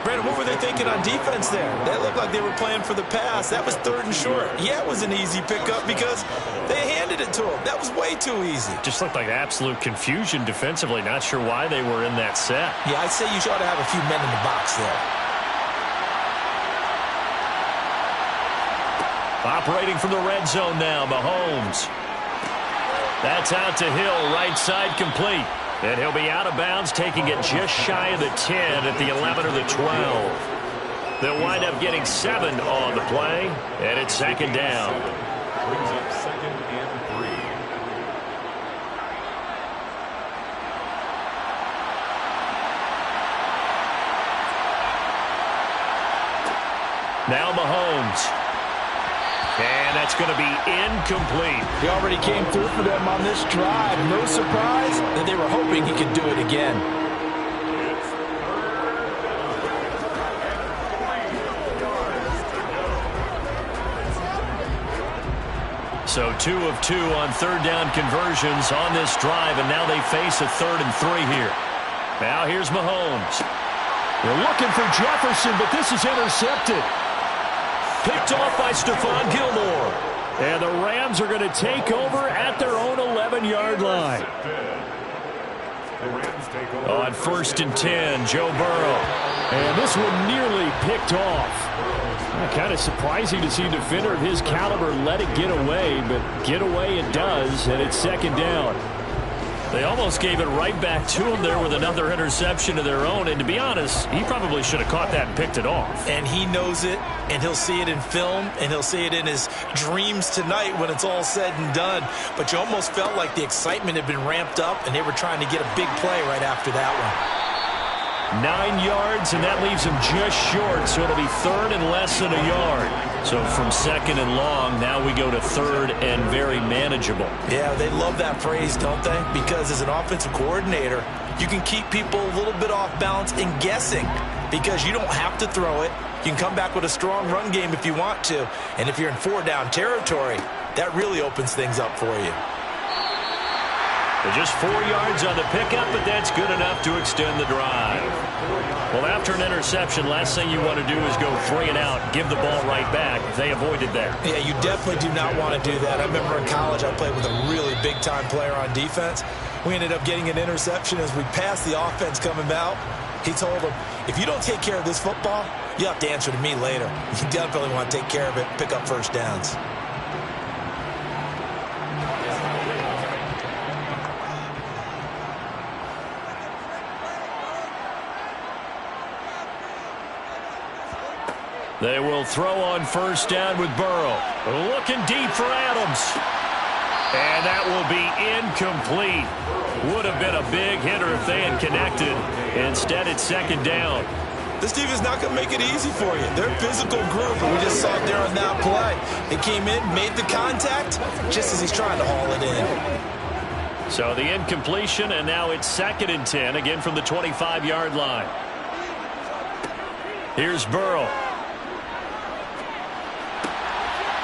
Brandon, what were they thinking on defense there? That looked like they were playing for the pass. That was 3rd and short. Yeah, it was an easy pickup because they handed it to him. That was way too easy. Just looked like absolute confusion defensively. Not sure why they were in that set. Yeah, I'd say you ought to have a few men in the box there. Operating from the red zone now, Mahomes. That's out to Hill, right side complete. And he'll be out of bounds, taking it just shy of the 10 at the 11 or the 12. They'll wind up getting 7 on the play, and it's 2nd down. Brings up 2nd and 3. Now Mahomes. And that's going to be incomplete. He already came through for them on this drive. No surprise that they were hoping he could do it again. So 2 of 2 on 3rd down conversions on this drive, and now they face a 3rd and 3 here. Now here's Mahomes. They're looking for Jefferson, but this is intercepted. Picked off by Stephon Gilmore. And the Rams are going to take over at their own 11-yard line. On 1st and 10, Joe Burrow. And this one nearly picked off. Kind of surprising to see a defender of his caliber let it get away, but get away it does, and it's 2nd down. They almost gave it right back to him there with another interception of their own. And to be honest, he probably should have caught that and picked it off. And he knows it, and he'll see it in film, and he'll see it in his dreams tonight when it's all said and done. But you almost felt like the excitement had been ramped up, and they were trying to get a big play right after that one. 9 yards, and that leaves him just short, so it'll be 3rd and less than a yard. So from 2nd and long, now we go to 3rd and very manageable. Yeah, they love that phrase, don't they? Because as an offensive coordinator, you can keep people a little bit off balance and guessing because you don't have to throw it. You can come back with a strong run game if you want to. And if you're in 4-down territory, that really opens things up for you. Just 4 yards on the pickup, but that's good enough to extend the drive. Well, after an interception, last thing you want to do is go 3 and out, give the ball right back. They avoided that. Yeah, you definitely do not want to do that. I remember in college I played with a really big-time player on defense. We ended up getting an interception as we passed the offense coming out. He told him, if you don't take care of this football, you have to answer to me later. You definitely want to take care of it, pick up first downs. They will throw on 1st down with Burrow. Looking deep for Adams. And that will be incomplete. Would have been a big hitter if they had connected. Instead, it's 2nd down. This team is not going to make it easy for you. They're a physical group, and we just saw it there on that play. They came in, made the contact, just as he's trying to haul it in. So the incompletion, and now it's 2nd and 10, again from the 25-yard line. Here's Burrow.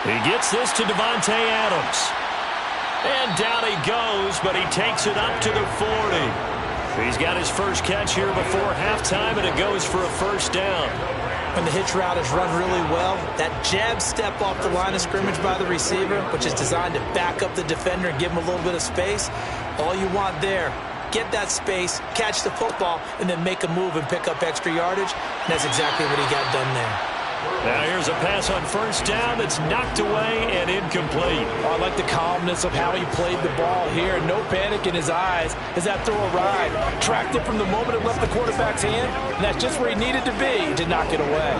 He gets this to Davante Adams. And down he goes, but he takes it up to the 40. He's got his first catch here before halftime, and it goes for a first down. When the hitch route is run really well, that jab step off the line of scrimmage by the receiver, which is designed to back up the defender and give him a little bit of space, all you want there, get that space, catch the football, and then make a move and pick up extra yardage. And that's exactly what he got done there. Now here's a pass on first down that's knocked away and incomplete. I like the calmness of how he played the ball here. No panic in his eyes as that throw arrived. Tracked it from the moment it left the quarterback's hand, and that's just where he needed to be to knock it away.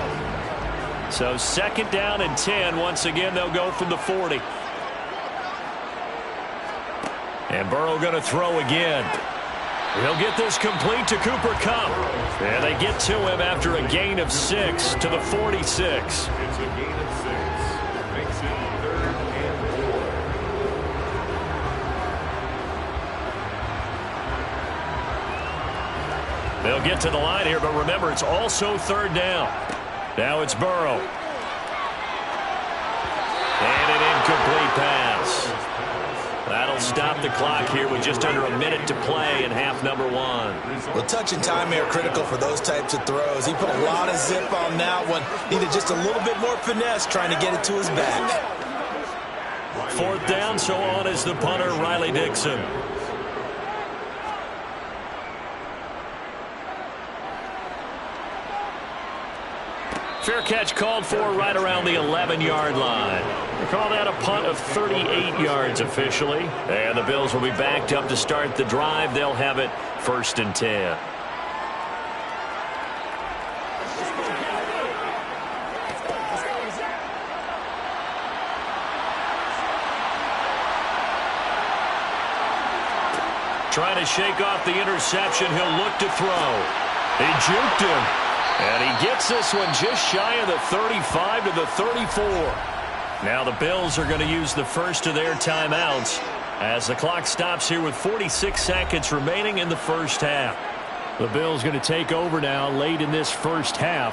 So 2nd down and 10. Once again, they'll go from the 40. And Burrow going to throw again. He'll get this complete to Cooper Kupp. And they get to him after a gain of 6 to the 46. It's a gain of 6. Makes it 3rd and 4. They'll get to the line here, but remember, it's also 3rd down. Now it's Burrow. And an incomplete pass. That'll stop the clock here with just under a minute to play in half number 1. Well, touch and timing are critical for those types of throws. He put a lot of zip on that one. Needed just a little bit more finesse trying to get it to his back. 4th down, so on is the punter, Riley Dixon. Fair catch called for right around the 11-yard line. They call that a punt of 38 yards officially. And the Bills will be backed up to start the drive. They'll have it 1st and 10. Trying to shake off the interception. He'll look to throw. He juked him. And he gets this one just shy of the 35 to the 34. Now the Bills are going to use the first of their timeouts as the clock stops here with 46 seconds remaining in the first half. The Bills going to take over now late in this first half.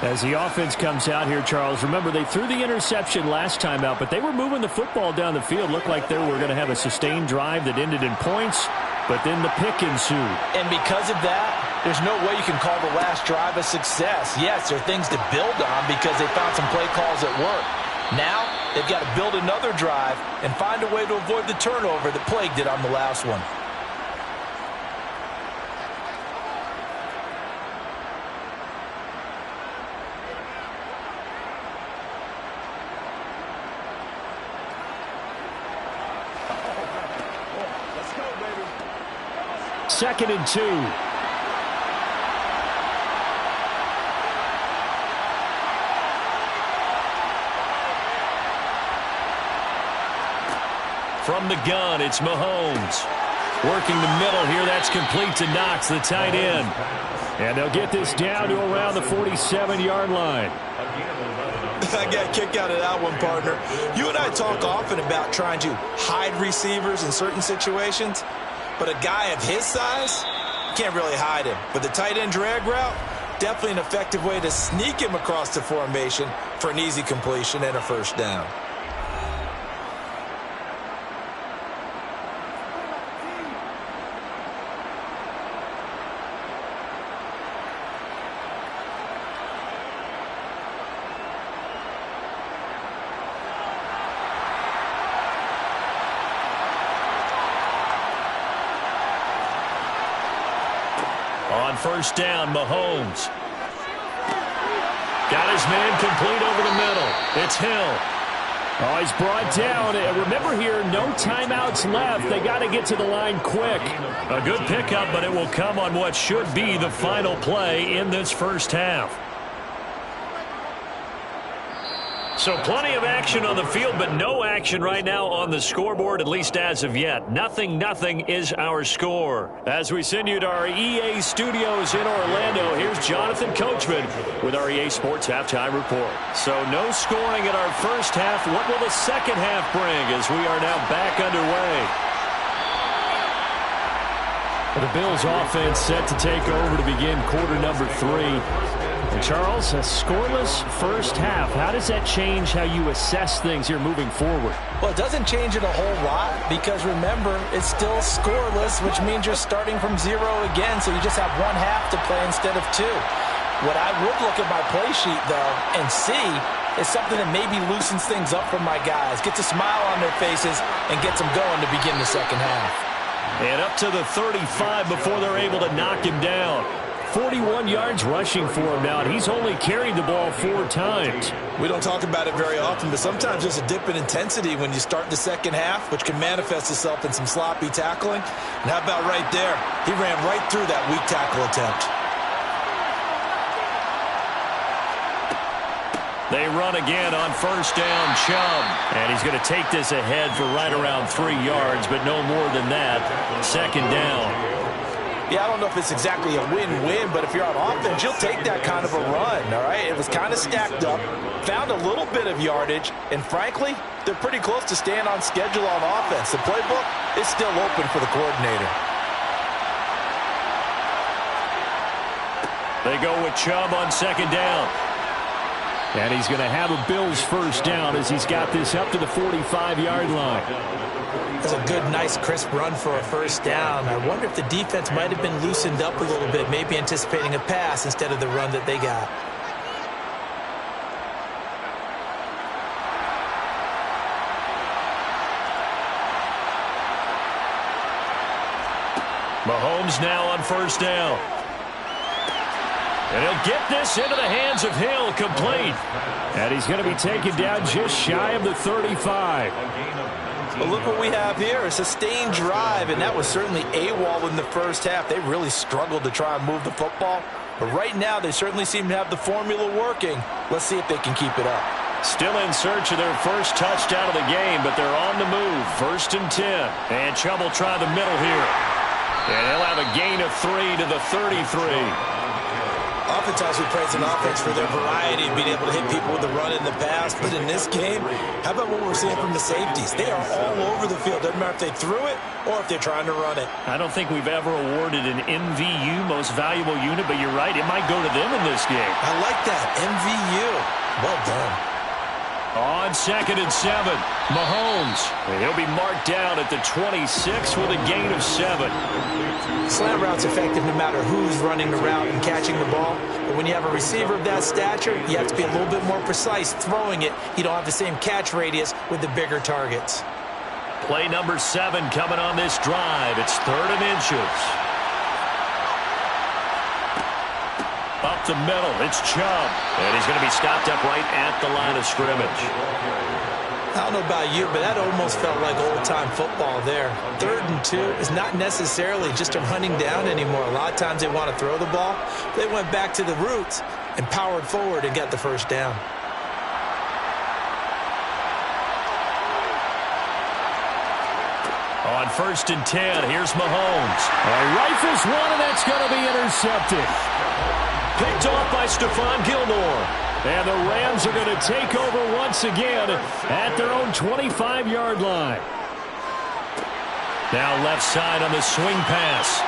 As the offense comes out here, Charles, remember they threw the interception last time out, but they were moving the football down the field. Looked like they were going to have a sustained drive that ended in points, but then the pick ensued. And because of that, there's no way you can call the last drive a success. Yes, there are things to build on because they found some play calls that work. Now, they've got to build another drive and find a way to avoid the turnover that plagued it on the last one. Let's go, baby. 2nd and 2. From the gun, it's Mahomes. Working the middle here, that's complete to Knox, the tight end. And they'll get this down to around the 47-yard line. I got a kick out of that one, partner. You and I talk often about trying to hide receivers in certain situations, but a guy of his size, you can't really hide him. But the tight end drag route, definitely an effective way to sneak him across the formation for an easy completion and a 1st down. On 1st down, Mahomes. Got his man complete over the middle. It's Hill. Oh, he's brought down. Remember here, no timeouts left. They got to get to the line quick. A good pickup, but it will come on what should be the final play in this first half. So plenty of action on the field, but no action right now on the scoreboard, at least as of yet. 0-0 is our score. As we send you to our EA studios in Orlando, here's Jonathan Coachman with our EA Sports Halftime Report. So no scoring in our first half. What will the second half bring as we are now back underway? The Bills offense set to take over to begin quarter number 3. And Charles, a scoreless first half. How does that change how you assess things here moving forward? Well, it doesn't change it a whole lot because, remember, it's still scoreless, which means you're starting from 0 again, so you just have one half to play instead of 2. What I would look at my play sheet, though, and see is something that maybe loosens things up for my guys, gets a smile on their faces, and gets them going to begin the second half. And up to the 35 before they're able to knock him down. 41 yards rushing for him now, and he's only carried the ball 4 times. We don't talk about it very often, but sometimes there's a dip in intensity when you start the second half, which can manifest itself in some sloppy tackling. And how about right there? He ran right through that weak tackle attempt. They run again on first down, Chubb. And he's going to take this ahead for right around 3 yards, but no more than that. Second down. Yeah, I don't know if it's exactly a win-win, but if you're on offense, you'll take that kind of a run, all right? It was kind of stacked up, found a little bit of yardage, and frankly, they're pretty close to staying on schedule on offense. The playbook is still open for the coordinator. They go with Chubb on second down. And he's going to have a Bills first down as he's got this up to the 45-yard line. That's a good, nice, crisp run for a first down. I wonder if the defense might have been loosened up a little bit, maybe anticipating a pass instead of the run that they got. Mahomes now on first down. And he'll get this into the hands of Hill, complete. And he's going to be taken down just shy of the 35. But look what we have here, a sustained drive, and that was certainly AWOL in the first half. They really struggled to try and move the football. But right now, they certainly seem to have the formula working. Let's see if they can keep it up. Still in search of their first touchdown of the game, but they're on the move. First and 10. And Chubb will try the middle here. And he'll have a gain of 3 to the 33. Oftentimes we praise an offense for their variety of being able to hit people with the run and the pass. But in this game, how about what we're seeing from the safeties? They are all over the field. Doesn't matter if they threw it or if they're trying to run it. I don't think we've ever awarded an MVU, most valuable unit, but you're right. It might go to them in this game. I like that. MVU. Well done. On second and 7, Mahomes. And he'll be marked down at the 26 with a gain of 7. Slant route's effective no matter who's running the route and catching the ball. But when you have a receiver of that stature, you have to be a little bit more precise throwing it. You don't have the same catch radius with the bigger targets. Play number 7 coming on this drive. It's 3rd and inches. Up the middle, it's Chubb. And he's going to be stopped up right at the line of scrimmage. I don't know about you, but that almost felt like old-time football there. 3rd and 2 is not necessarily just a running down anymore. A lot of times they want to throw the ball. They went back to the roots and powered forward and got the first down. On first and 10, here's Mahomes. Rifles one, and that's going to be intercepted. Picked off by Stephon Gilmore. And the Rams are going to take over once again at their own 25-yard line. Now left side on the swing pass.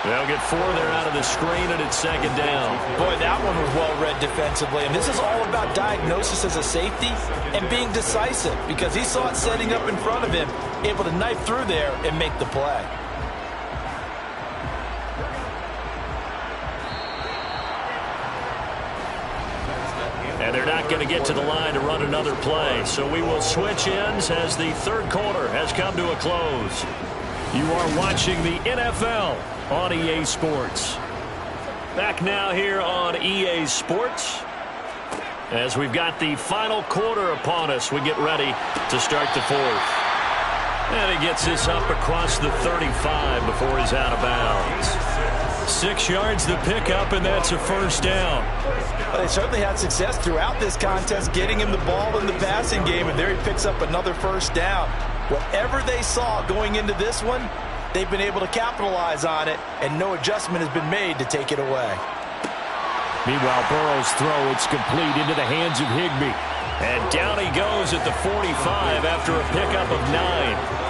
They'll get 4 there out of the screen, and it's second down. Boy, that one was well read defensively. And this is all about diagnosis as a safety and being decisive, because he saw it setting up in front of him, able to knife through there and make the play. And they're not going to get to the line to run another play. So we will switch ends as the third quarter has come to a close. You are watching the NFL on EA Sports. Back now here on EA Sports. As we've got the final quarter upon us, we get ready to start the fourth. And he gets this up across the 35 before he's out of bounds. 6 yards the pickup, and that's a first down. Well, they certainly had success throughout this contest, getting him the ball in the passing game, and there he picks up another first down. Whatever they saw going into this one, they've been able to capitalize on it, and no adjustment has been made to take it away. Meanwhile, Burrow's throw, it's complete into the hands of Higbee. And down he goes at the 45 after a pickup of 9.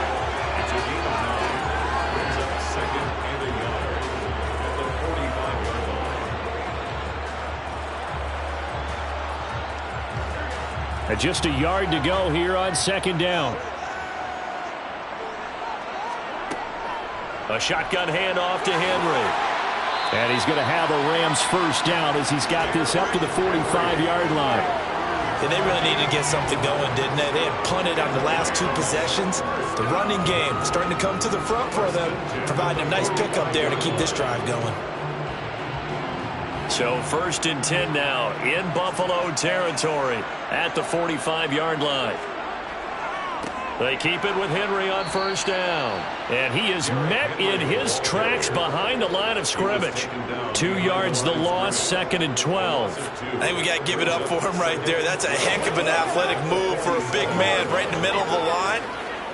And just a yard to go here on second down. A shotgun handoff to Henry. And he's going to have a Rams first down as he's got this up to the 45-yard line. And they really needed to get something going, didn't they? They had punted on the last 2 possessions. The running game starting to come to the front for them, providing a nice pickup there to keep this drive going. So 1st and 10 now in Buffalo territory at the 45-yard line. They keep it with Henry on 1st down. And he is met in his tracks behind the line of scrimmage. 2 yards the loss, 2nd and 12. I think we got to give it up for him right there. That's a heck of an athletic move for a big man right in the middle of the line.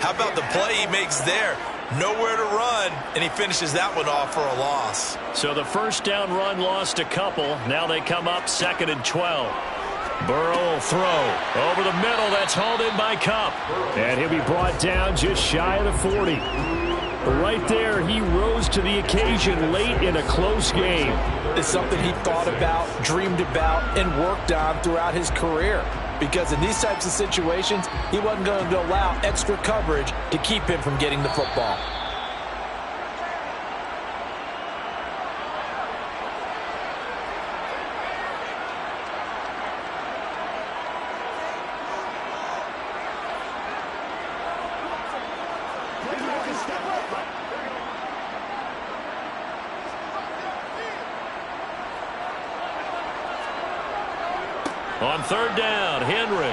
How about the play he makes there? Nowhere to run, and he finishes that one off for a loss. So the 1st down run lost a couple. Now they come up 2nd and 12. Burrow will throw. Over the middle, that's hauled in by Kupp. And he'll be brought down just shy of the 40. Right there, he rose to the occasion late in a close game. It's something he thought about, dreamed about, and worked on throughout his career. Because in these types of situations, he wasn't going to allow extra coverage to keep him from getting the football. On 3rd down, Henry.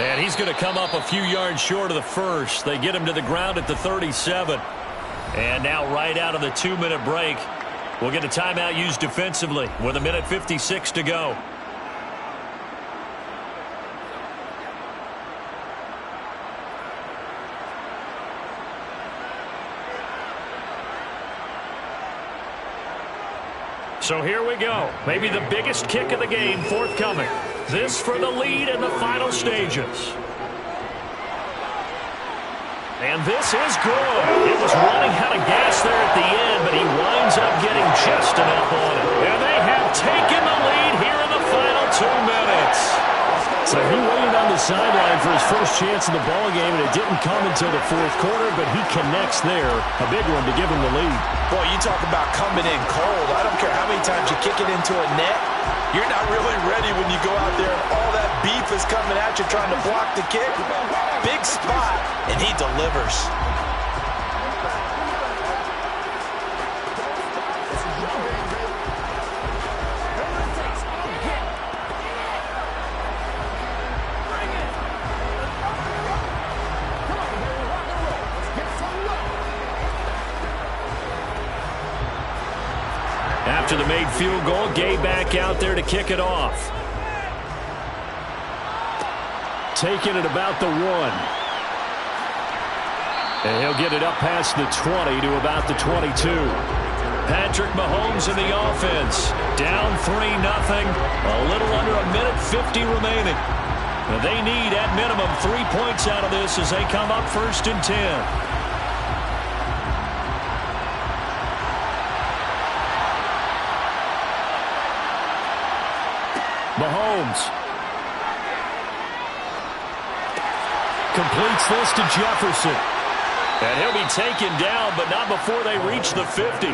And he's going to come up a few yards short of the first. They get him to the ground at the 37. And now right out of the 2-minute break, we'll get a timeout used defensively with 1:56 to go. So here we go. Maybe the biggest kick of the game forthcoming. This for the lead in the final stages. And this is good. It was running out of gas there at the end, but he winds up getting just enough on it. And they have taken the lead here in the final 2 minutes. So he waited on the sideline for his first chance in the ballgame, and it didn't come until the 4th quarter, but he connects there. A big one to give him the lead. Boy, you talk about coming in cold. I don't care how many times you kick it into a net. You're not really ready when you go out there and all that beef is coming at you trying to block the kick. Big spot, and he delivers. After the made field goal, Gay back out there to kick it off. Taking it about the 1. And he'll get it up past the 20 to about the 22. Patrick Mahomes in the offense. Down 3-0. A little under 1:50 remaining. And they need, at minimum, 3 points out of this as they come up 1st and 10. Mahomes completes this to Jefferson. And he'll be taken down, but not before they reach the 50.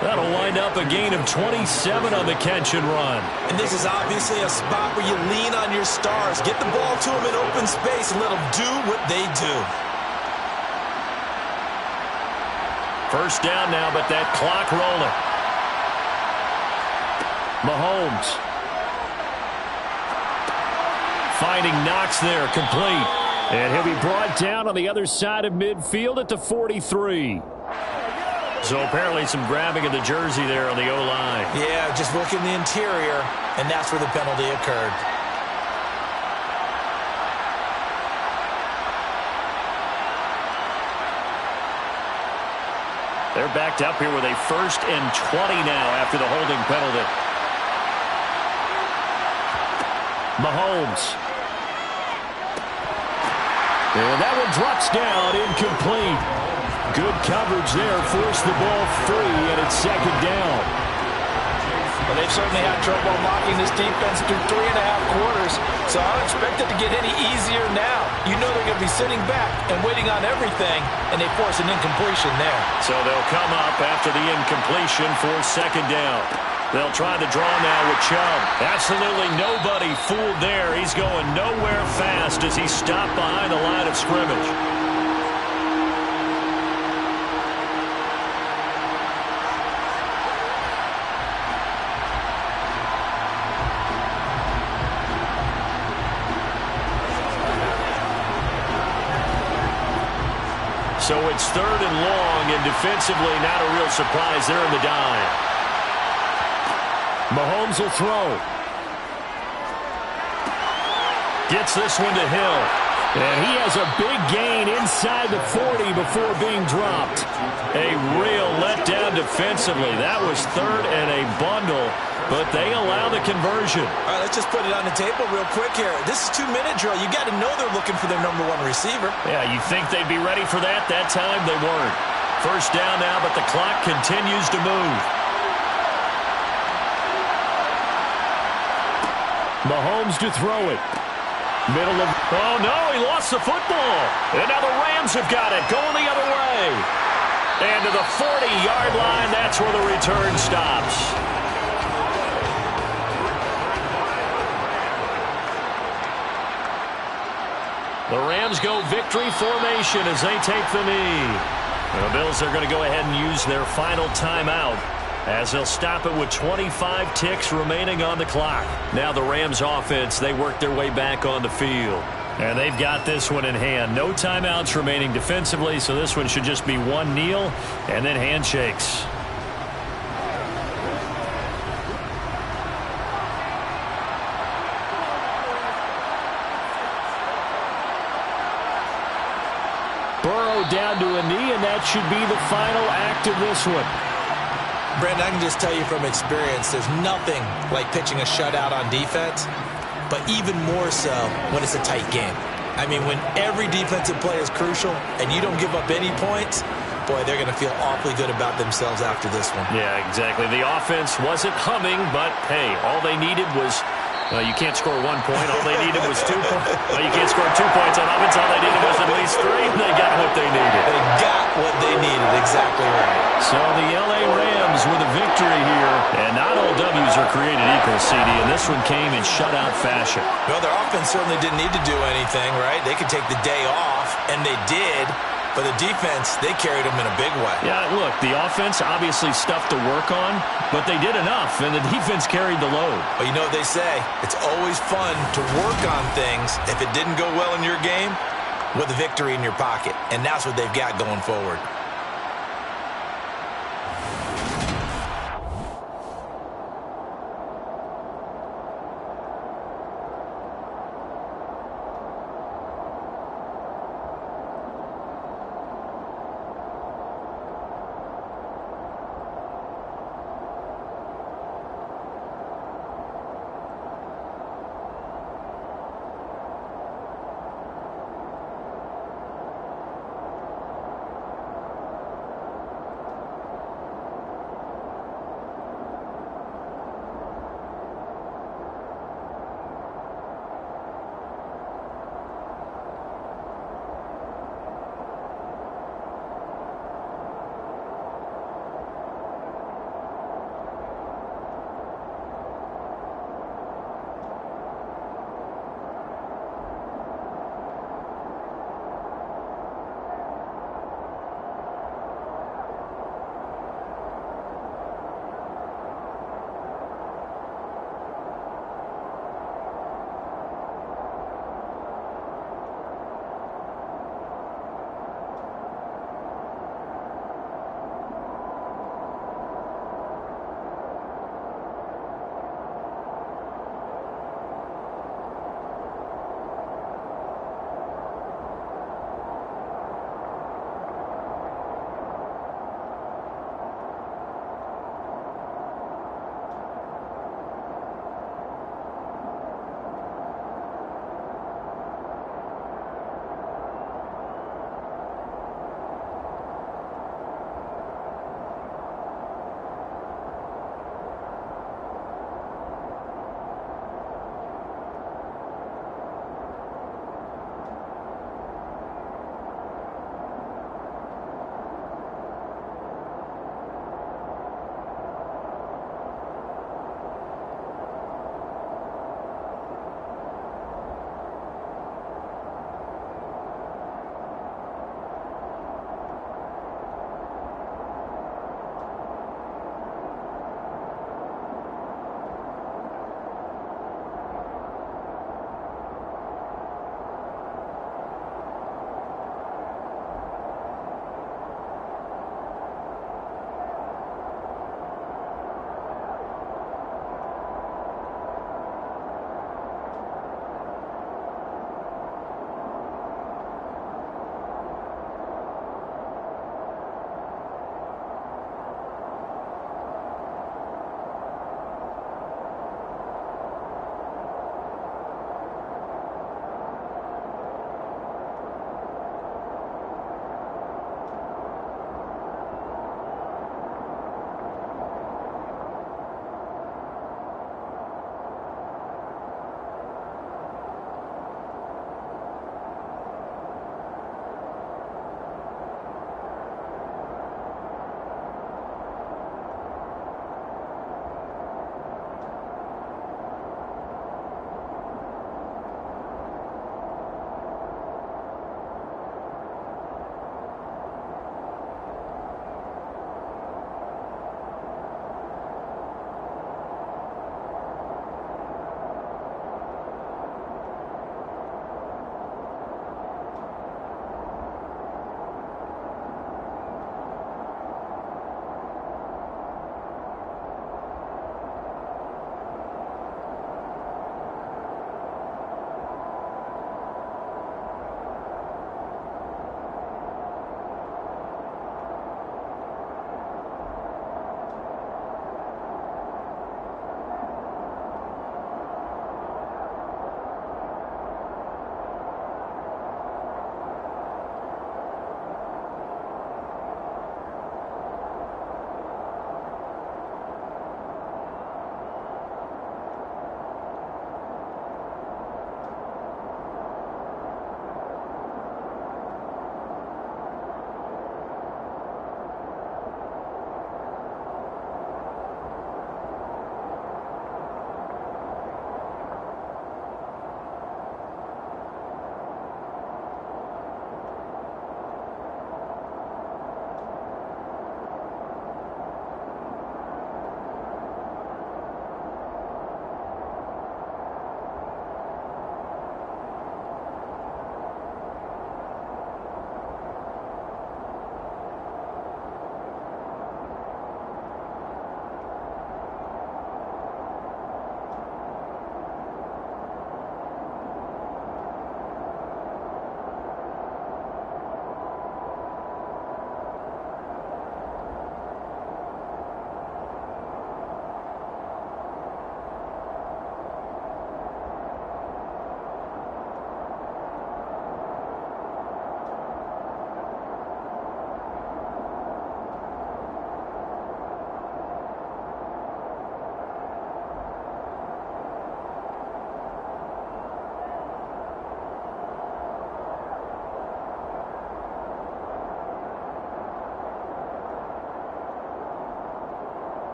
That'll wind up a gain of 27 on the catch and run. And this is obviously a spot where you lean on your stars. Get the ball to them in open space and let them do what they do. 1st down now, but that clock rolling. Mahomes finding Knox there, complete. And he'll be brought down on the other side of midfield at the 43. So apparently some grabbing of the jersey there on the O-line. Yeah, just working the interior, and that's where the penalty occurred. They're backed up here with a 1st and 20 now after the holding penalty. Mahomes. And that one drops down, incomplete. Good coverage there, forced the ball free, and it's 2nd down. Well, they've certainly had trouble unlocking this defense through 3.5 quarters, so I don't expect it to get any easier now. You know they're going to be sitting back and waiting on everything, and they force an incompletion there. So they'll come up after the incompletion for 2nd down. They'll try the draw now with Chubb. Absolutely nobody fooled there. He's going nowhere fast as he stopped behind the line of scrimmage. So it's 3rd and long, and defensively not a real surprise there in the dime. Mahomes will throw. Gets this one to Hill. And he has a big gain inside the 40 before being dropped. A real letdown defensively. That was 3rd and a bundle, but they allow the conversion. All right, let's just put it on the table real quick here. This is 2-minute drill. You got to know they're looking for their #1 receiver. Yeah, you'd think they'd be ready for that. That time they weren't. First down now, but the clock continues to move. Mahomes to throw it. Middle of... Oh, no, he lost the football. And now the Rams have got it, going the other way. And to the 40-yard line, that's where the return stops. The Rams go victory formation as they take the knee. The Bills are going to go ahead and use their final timeout, as they'll stop it with 25 ticks remaining on the clock. Now the Rams offense, they work their way back on the field. And they've got this one in hand. No timeouts remaining defensively, so this one should just be one kneel and then handshakes. Burrow down to a knee, and that should be the final act of this one. Brandon, I can just tell you from experience, there's nothing like pitching a shutout on defense, but even more so when it's a tight game. I mean, when every defensive play is crucial and you don't give up any points, boy, they're going to feel awfully good about themselves after this one. Yeah, exactly. The offense wasn't humming, but, hey, all they needed was... you can't score 1 point. All they needed was 2 points. Well, you can't score 2 points on offense. All they needed was at least 3. They got what they needed. They got what they needed. Exactly right. So the L.A. Rams with a victory here. And not all W's are created equal, CD. And this one came in shutout fashion. Well, their offense certainly didn't need to do anything, right? They could take the day off, and they did. But the defense, they carried them in a big way. Yeah, look, the offense obviously stuff to work on, but they did enough, and the defense carried the load. But you know what they say? It's always fun to work on things if it didn't go well in your game with a victory in your pocket. And that's what they've got going forward.